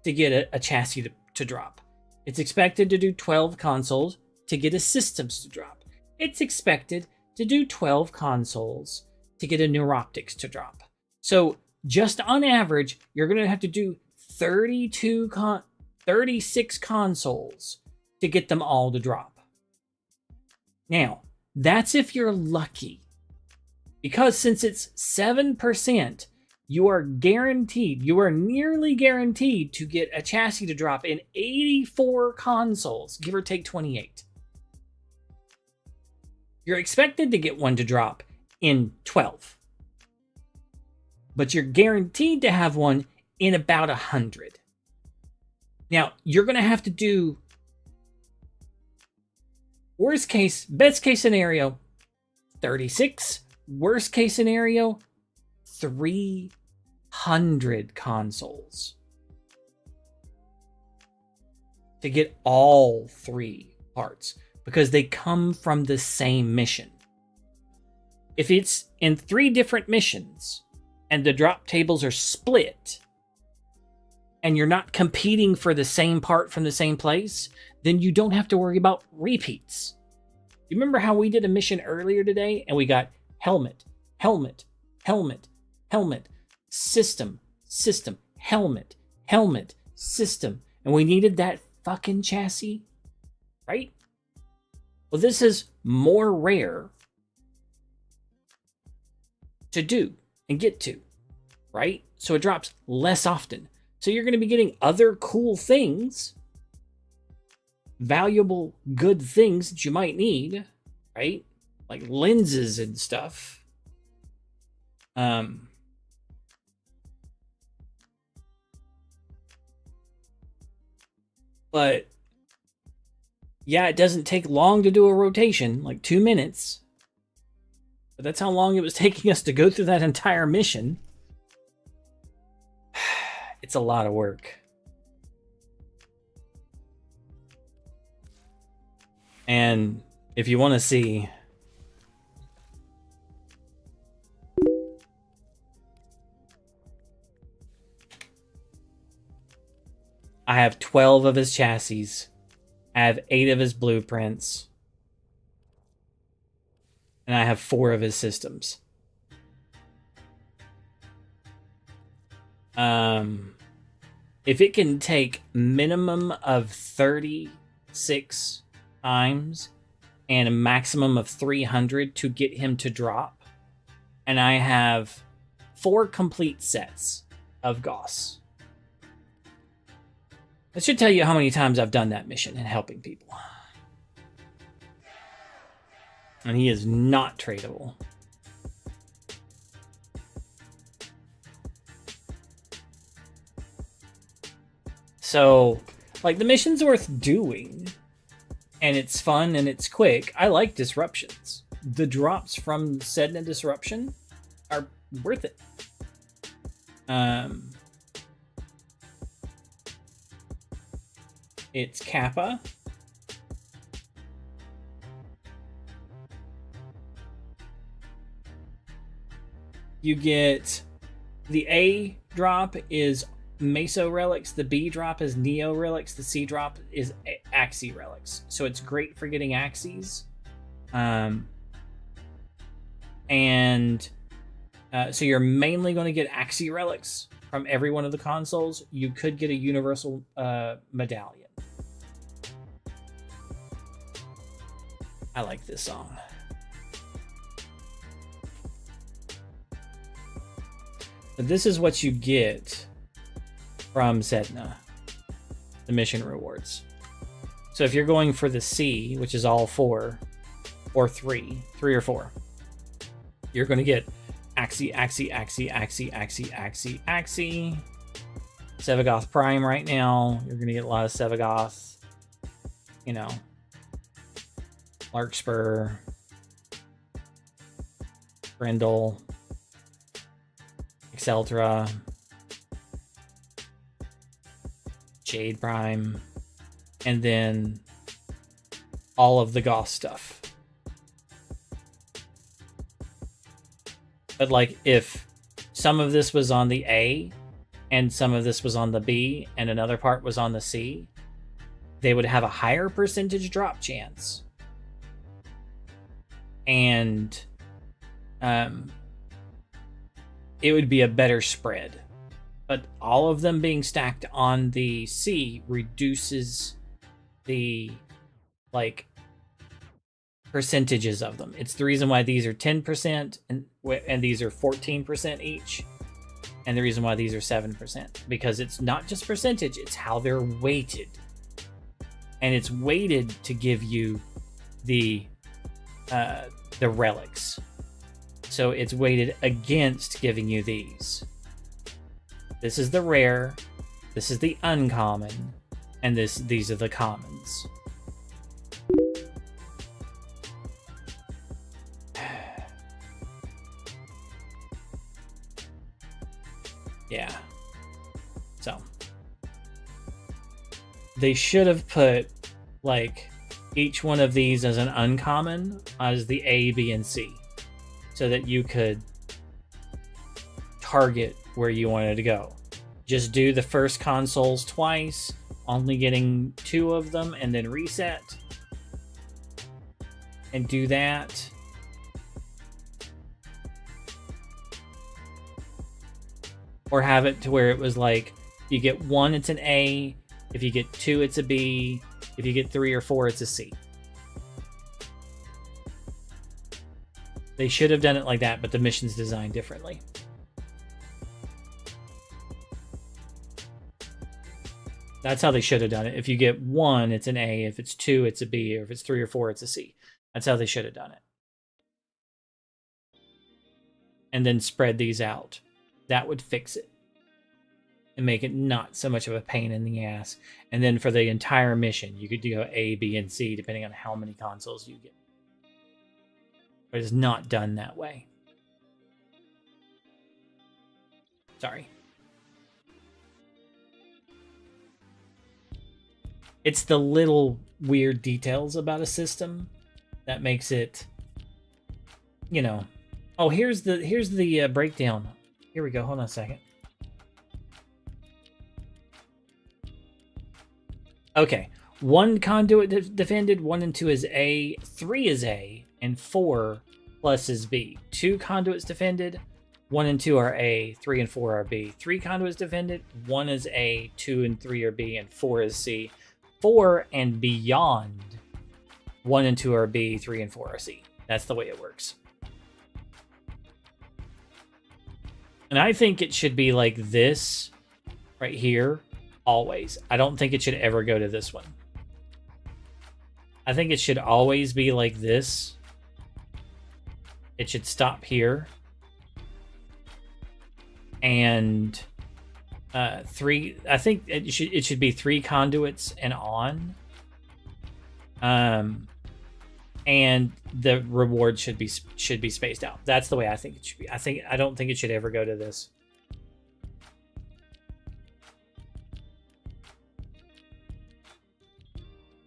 to get a chassis to drop. It's expected to do 12 consoles to get a systems to drop. It's expected to do 12 consoles to get a neuroptics to drop. So just on average, you're going to have to do 36 consoles to get them all to drop. Now, that's if you're lucky. Because since it's 7%, you are nearly guaranteed to get a chassis to drop in 84 consoles, give or take 28. You're expected to get one to drop in 12. But you're guaranteed to have one in about 100. Now, you're going to have to do best case scenario, 36. Worst case scenario, 300 consoles to get all 3 parts because they come from the same mission. If it's in 3 different missions and the drop tables are split and you're not competing for the same part from the same place, then you don't have to worry about repeats. You remember how we did a mission earlier today and we got helmet, helmet, helmet, helmet, system, helmet, helmet, system, and we needed that fucking chassis, right? Well, this is more rare to do and get to, right? So it drops less often. So you're going to be getting other cool things, valuable, good things that you might need, right? Like lenses and stuff. But yeah, it doesn't take long to do a rotation, like 2 minutes. But that's how long it was taking us to go through that entire mission. It's a lot of work. And if you want to see I have 12 of his chassis. I have 8 of his blueprints. And I have 4 of his systems. If it can take minimum of 36 times and a maximum of 300 to get him to drop, and I have 4 complete sets of Goss. That should tell you how many times I've done that mission and helping people. And he is not tradable. So, like, the mission's worth doing. And it's fun and it's quick. I like disruptions. The drops from Sedna Disruption are worth it. It's Kappa. You get the A drop is Meso Relics, the B drop is Neo Relics, the C drop is Axie Relics. So it's great for getting Axies. So you're mainly going to get Axie Relics from every one of the consoles. You could get a Universal Medallion. I like this song. But this is what you get from Sedna, the mission rewards. So if you're going for the C, which is all 4, or 3 or 4, you're going to get Axie, Sevagoth Prime right now. You're going to get a lot of Sevagoth, you know, Larkspur, Grendel, Exceltra, Jade Prime, and then all of the Goth stuff. But like, if some of this was on the A and some of this was on the B and another part was on the C, they would have a higher percentage drop chance. And it would be a better spread. But all of them being stacked on the C reduces the, like, percentages of them. It's the reason why these are 10% and these are 14% each. And the reason why these are 7%. Because it's not just percentage, it's how they're weighted. And it's weighted to give you the relics. So it's weighted against giving you these. This is the rare, this is the uncommon, and these are the commons. Yeah. So they should have put, like, each one of these as an uncommon as the A, B, and C, so that you could target where you wanted to go. Just do the first consoles twice, only getting 2 of them, and then reset. And do that. Or have it to where it was like, you get 1, it's an A. If you get 2, it's a B. If you get 3 or 4, it's a C. They should have done it like that, but the mission's designed differently. That's how they should have done it. If you get 1, it's an A. If it's 2, it's a B. Or if it's 3 or 4, it's a C. That's how they should have done it. And then spread these out. That would fix it. And make it not so much of a pain in the ass. And then for the entire mission, you could do A, B, and C, depending on how many consoles you get. But it's not done that way. Sorry. It's the little weird details about a system that makes it, you know. Oh, here's the breakdown. Here we go. Hold on a second. Okay. 1 conduit defended, 1 and 2 is A, 3 is A, and 4 plus is B. 2 conduits defended, 1 and 2 are A, 3 and 4 are B. 3 conduits defended, 1 is A, 2 and 3 are B, and 4 is C. 4 and beyond, 1 and 2 are B, 3 and 4 are C. That's the way it works. And I think it should be like this right here, always. I don't think it should ever go to this one. I think it should always be like this. It should stop here. And 3, I think it should be 3 conduits and on. And the reward should be spaced out. That's the way I think it should be. I don't think it should ever go to this.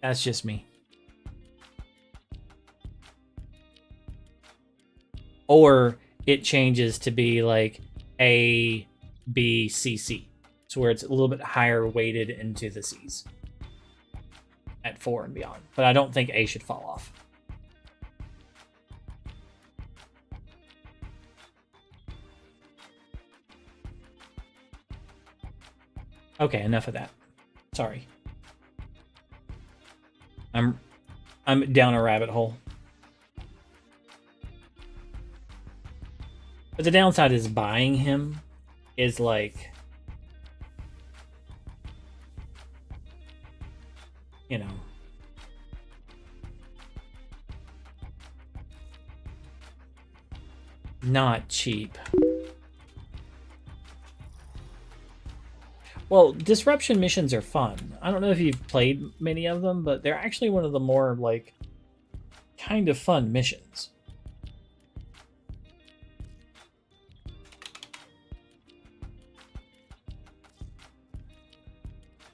That's just me. Or it changes to be like A, B, C, C. So where it's a little bit higher weighted into the C's. At 4 and beyond. But I don't think A should fall off. Okay, enough of that. Sorry. I'm down a rabbit hole. But the downside is buying him is like, you know, not cheap. Well, disruption missions are fun. I don't know if you've played many of them, but they're actually one of the more, like, kind of fun missions.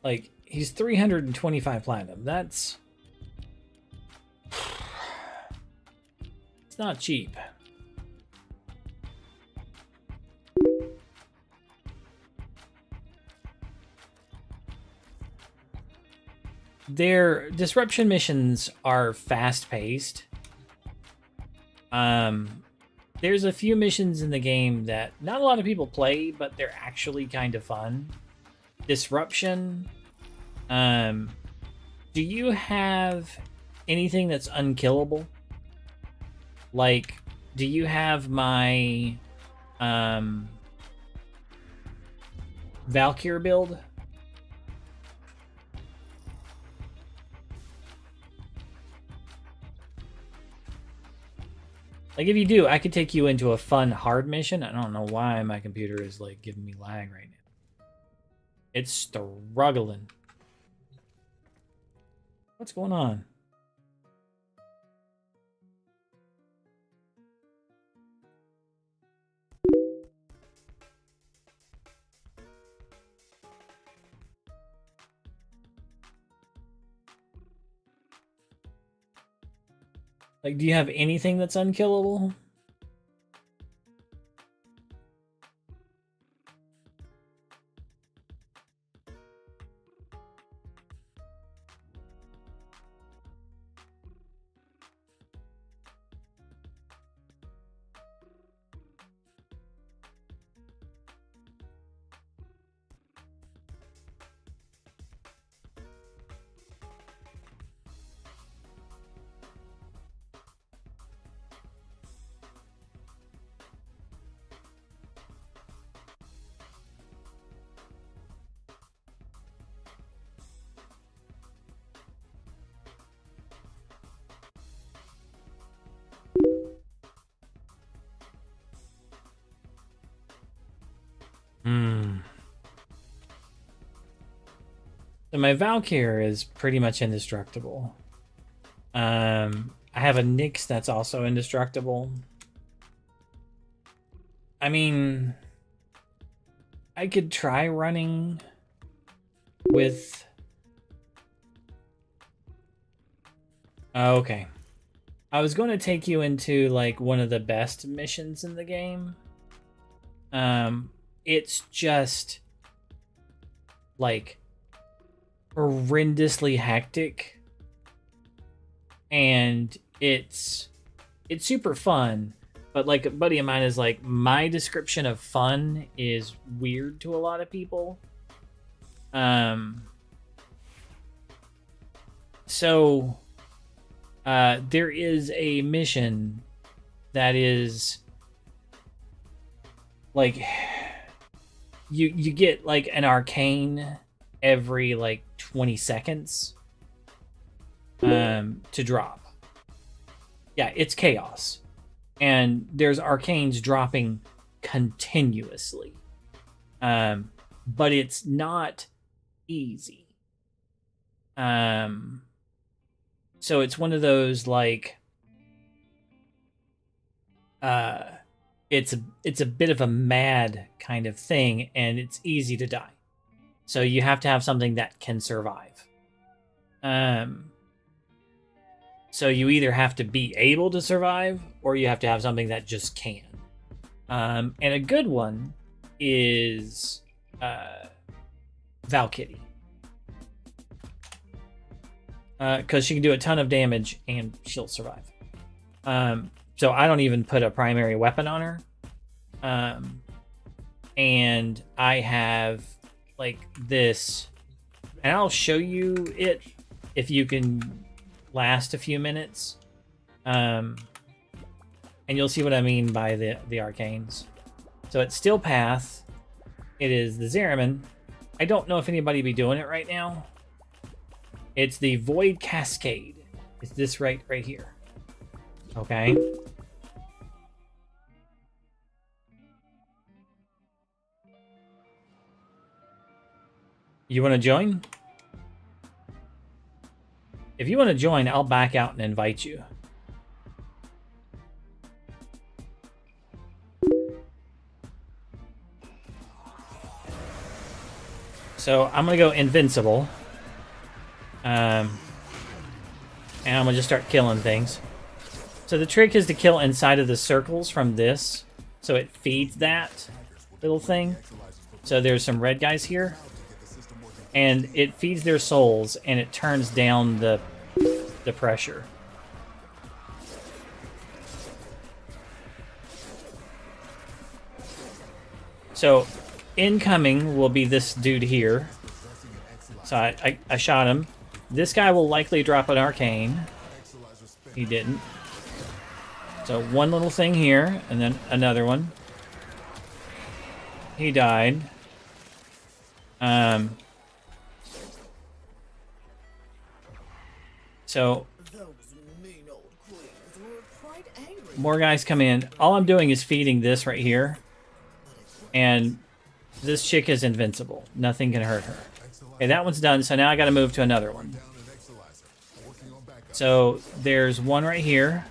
Like, he's 325 platinum. That's... It's not cheap. Their disruption missions are fast-paced. There's a few missions in the game that not a lot of people play, but they're actually kind of fun. Disruption. Do you have anything that's unkillable? Like, do you have my Valkyr build? Like, if you do, I could take you into a fun hard mission. I don't know why my computer is, like, giving me lag right now. It's struggling. What's going on? Like, do you have anything that's unkillable? So my Valkyr is pretty much indestructible. I have a Nyx that's also indestructible. I mean, I could try running with... Okay. I was going to take you into, like, one of the best missions in the game. It's just, like, horrendously hectic, and it's super fun. But like a buddy of mine is like, my description of fun is weird to a lot of people. So there is a mission that is like you get like an arcane every like 20 seconds to drop. Yeah, it's chaos. And there's arcanes dropping continuously. But it's not easy. So it's one of those like it's a bit of a mad kind of thing, and it's easy to die. So you have to have something that can survive. So you either have to be able to survive, or you have to have something that just can. And a good one is Valkyrie. Because she can do a ton of damage and she'll survive. So I don't even put a primary weapon on her. And I have like this, and I'll show you it if you can last a few minutes. And you'll see what I mean by the arcanes. So it's Steel Path. It is the Zeraman. I don't know if anybody be doing it right now. It's the Void Cascade. It's this right here. Okay. You want to join? If you want to join, I'll back out and invite you. So I'm going to go invincible. And I'm going to just start killing things. So the trick is to kill inside of the circles from this. So it feeds that little thing. So there's some red guys here. And it feeds their souls, and it turns down the pressure. So incoming will be this dude here. So I shot him. This guy will likely drop an arcane. He didn't. So one little thing here, and then another one. He died. So more guys come in. All I'm doing is feeding this right here. And this chick is invincible. Nothing can hurt her. Okay, that one's done. So now I got to move to another one. So there's one right here.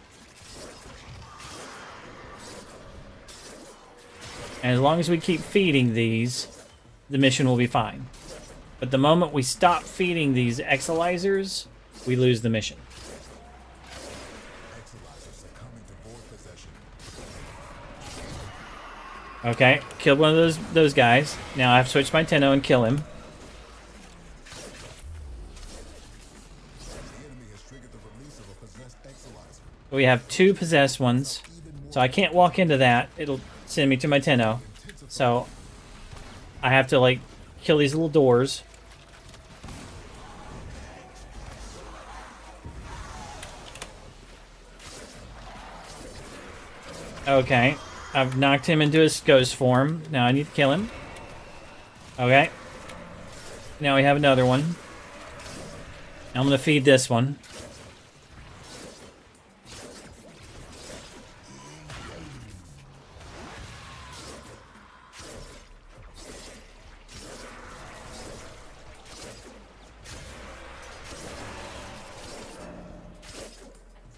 And as long as we keep feeding these, the mission will be fine. But the moment we stop feeding these exolizers, we lose the mission. Okay, killed one of those guys. Now I have to switch my Tenno and kill him. We have 2 possessed ones. So I can't walk into that. It'll send me to my Tenno. So I have to like kill these little doors. Okay, I've knocked him into his ghost form. Now I need to kill him. Okay. Now we have another one. I'm going to feed this one.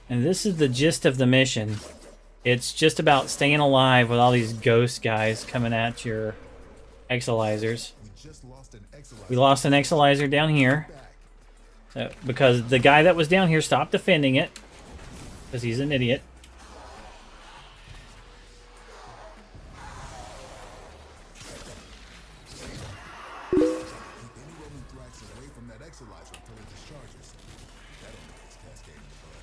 And this is the gist of the mission. It's just about staying alive with all these ghost guys coming at your exolizers. We lost an exolizer down here. Because the guy that was down here stopped defending it. Because he's an idiot. Exalizer until it discharges. That'll make its cascade fun.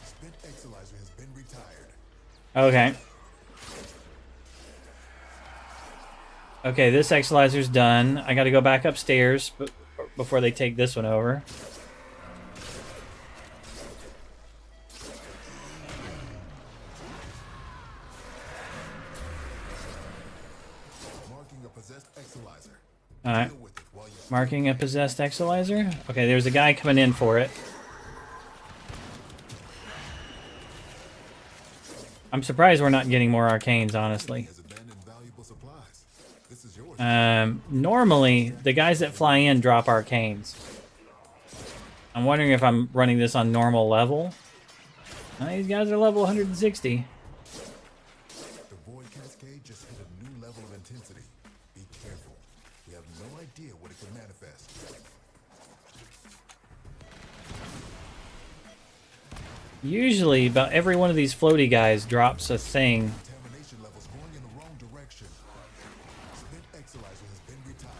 Spent Exalizer has been retired. Okay. Okay, this Exalizer's done. I gotta go back upstairs before they take this one over. Marking a possessed Exalizer. Alright. Marking a possessed Exalizer? Okay, there's a guy coming in for it. I'm surprised we're not getting more arcanes, honestly. Normally, the guys that fly in drop arcanes. I'm wondering if I'm running this on normal level. These guys are level 160. The Void Cascade just hit a new level of intensity. Be careful. We have no idea what it can manifest. Usually, about every one of these floaty guys drops a thing. Contamination levels going in the wrong direction. Spent Exalizer has been retired.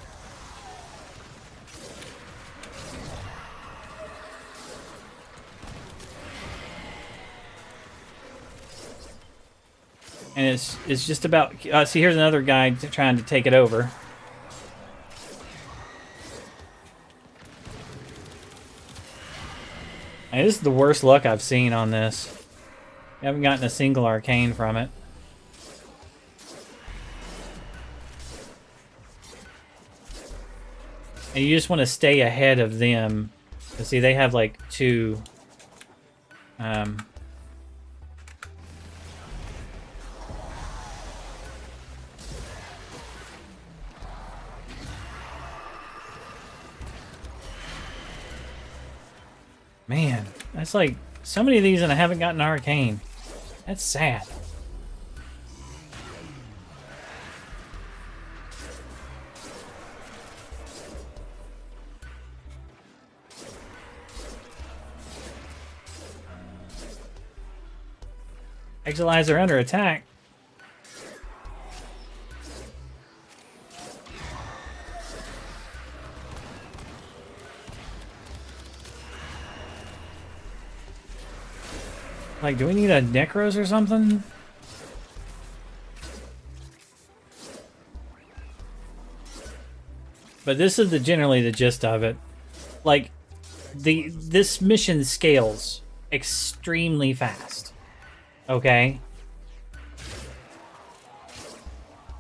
And it's just about... see, here's another guy trying to take it over. And this is the worst luck I've seen on this. I haven't gotten a single arcane from it. And you just want to stay ahead of them. See, they have like two... Man, that's like so many of these and I haven't gotten arcane. That's sad. Exalizer under attack. Like, do we need a Necros or something? But this is generally the gist of it. Like, this mission scales extremely fast. Okay?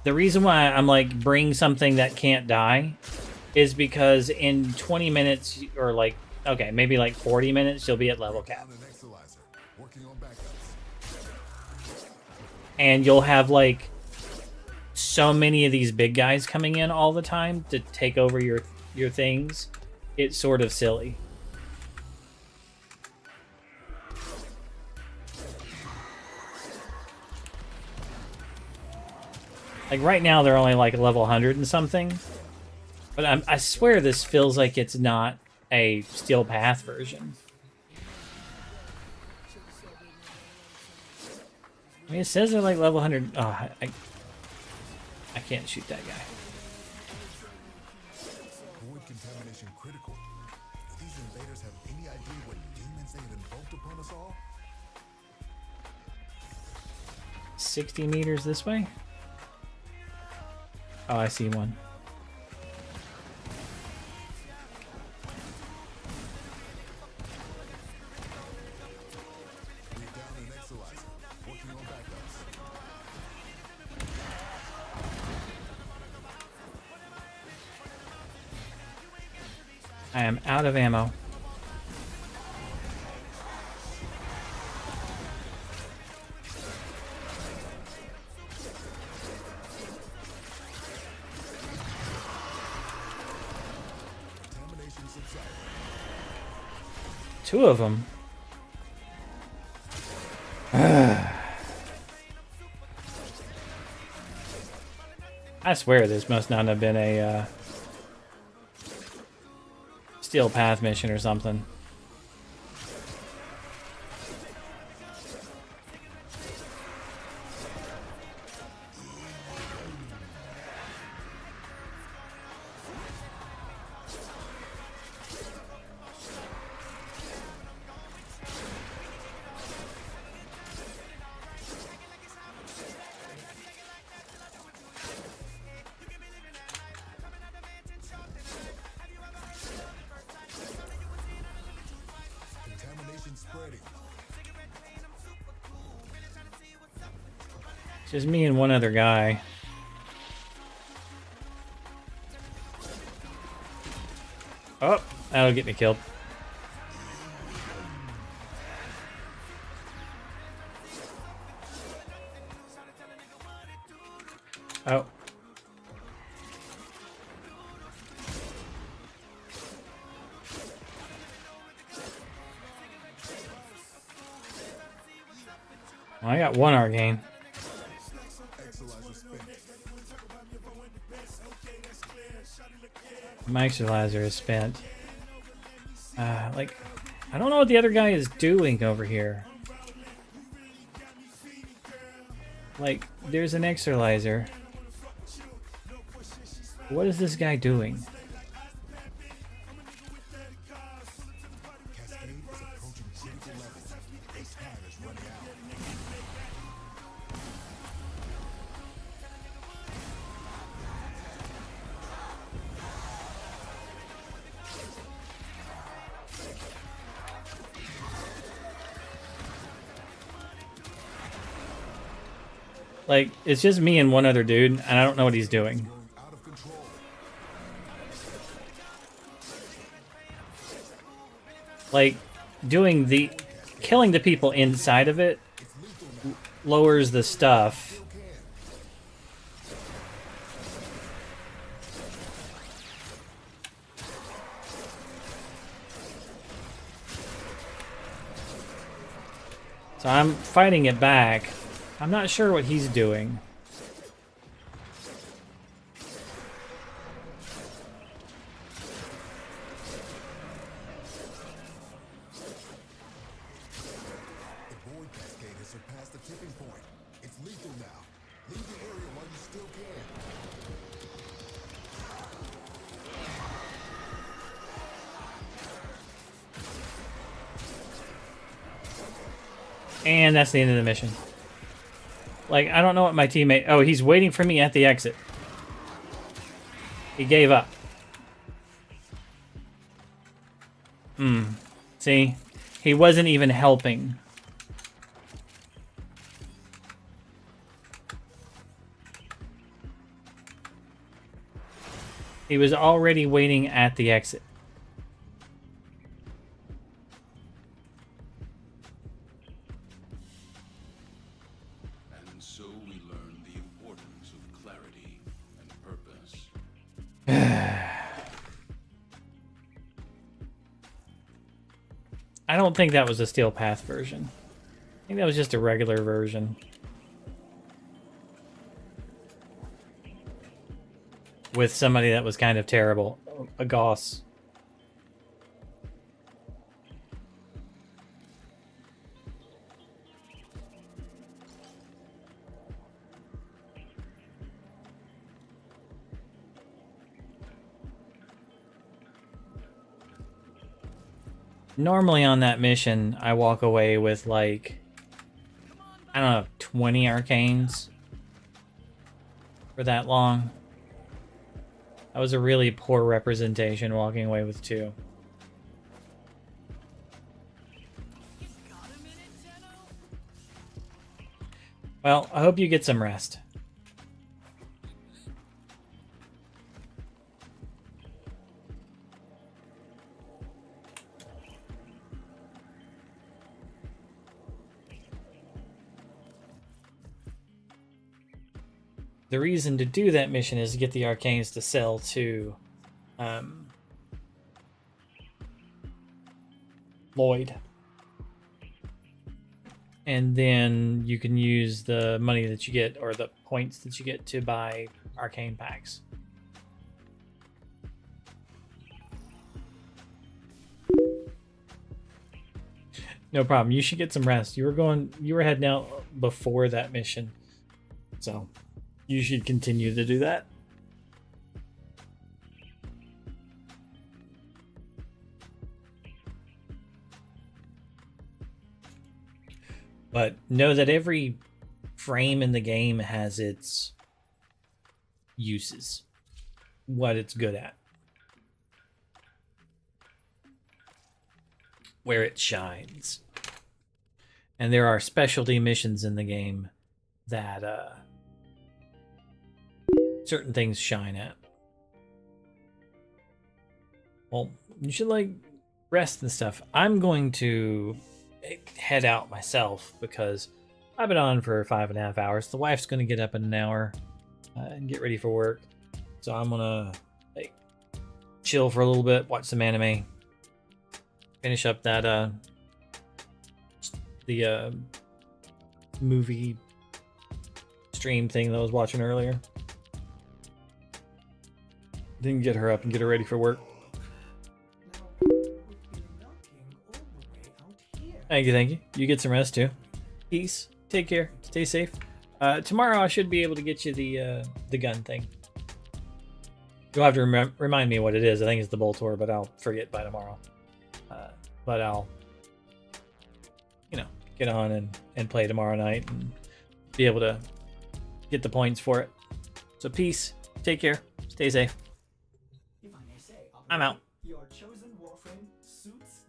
The reason why I'm like, bring something that can't die is because in 20 minutes, or like, okay, maybe like 40 minutes, you'll be at level cap. And you'll have like so many of these big guys coming in all the time to take over your things. It's sort of silly. Like right now they're only like level 100 and something. But I swear this feels like it's not a Steel Path version. I mean, it says they're like level 100. Oh, I can't shoot that guy. Void contamination critical. Do these invaders have any idea what demons they have invoked upon us all? 60 meters this way? Oh, I see one. I am out of ammo. Two of them. I swear this must not have been a Steel Path mission or something. It's just me and one other guy. Oh, that'll get me killed. Oh. Well, I got one arcane. My exerciser is spent. Like, I don't know what the other guy is doing over here. Like, there's an exerciser. What is this guy doing? Like, it's just me and one other dude, and I don't know what he's doing. Like, killing the people inside of it lowers the stuff. So I'm fighting it back. I'm not sure what he's doing. And that's the end of the mission. Like, I don't know what my teammate... Oh, he's waiting for me at the exit. He gave up. See? He wasn't even helping. He was already waiting at the exit. I don't think that was a Steel Path version. I think that was just a regular version. With somebody that was kind of terrible. A Goss. Normally on that mission, I walk away with like, I don't know, 20 arcanes for that long. That was a really poor representation, walking away with 2. Well, I hope you get some rest. The reason to do that mission is to get the arcanes to sell to Lloyd. And then you can use the money that you get, or the points that you get, to buy arcane packs. No problem. You should get some rest. You were heading out before that mission. So you should continue to do that. But know that every frame in the game has its uses, what it's good at, where it shines. And there are specialty missions in the game that certain things shine at. Well, you should like rest and stuff. I'm going to head out myself because I've been on for 5.5 hours. The wife's going to get up in an hour and get ready for work. So I'm going to like chill for a little bit, watch some anime, finish up that the movie stream thing that I was watching earlier. Then get her up and get her ready for work. Thank you, thank you. You get some rest too. Peace. Take care. Stay safe. Tomorrow I should be able to get you the gun thing. You'll have to remind me what it is. I think it's the Boltor, but I'll forget by tomorrow. But I'll, get on and play tomorrow night and be able to get the points for it. So peace. Take care. Stay safe. If I may say, I'm out. Your chosen Warframe suits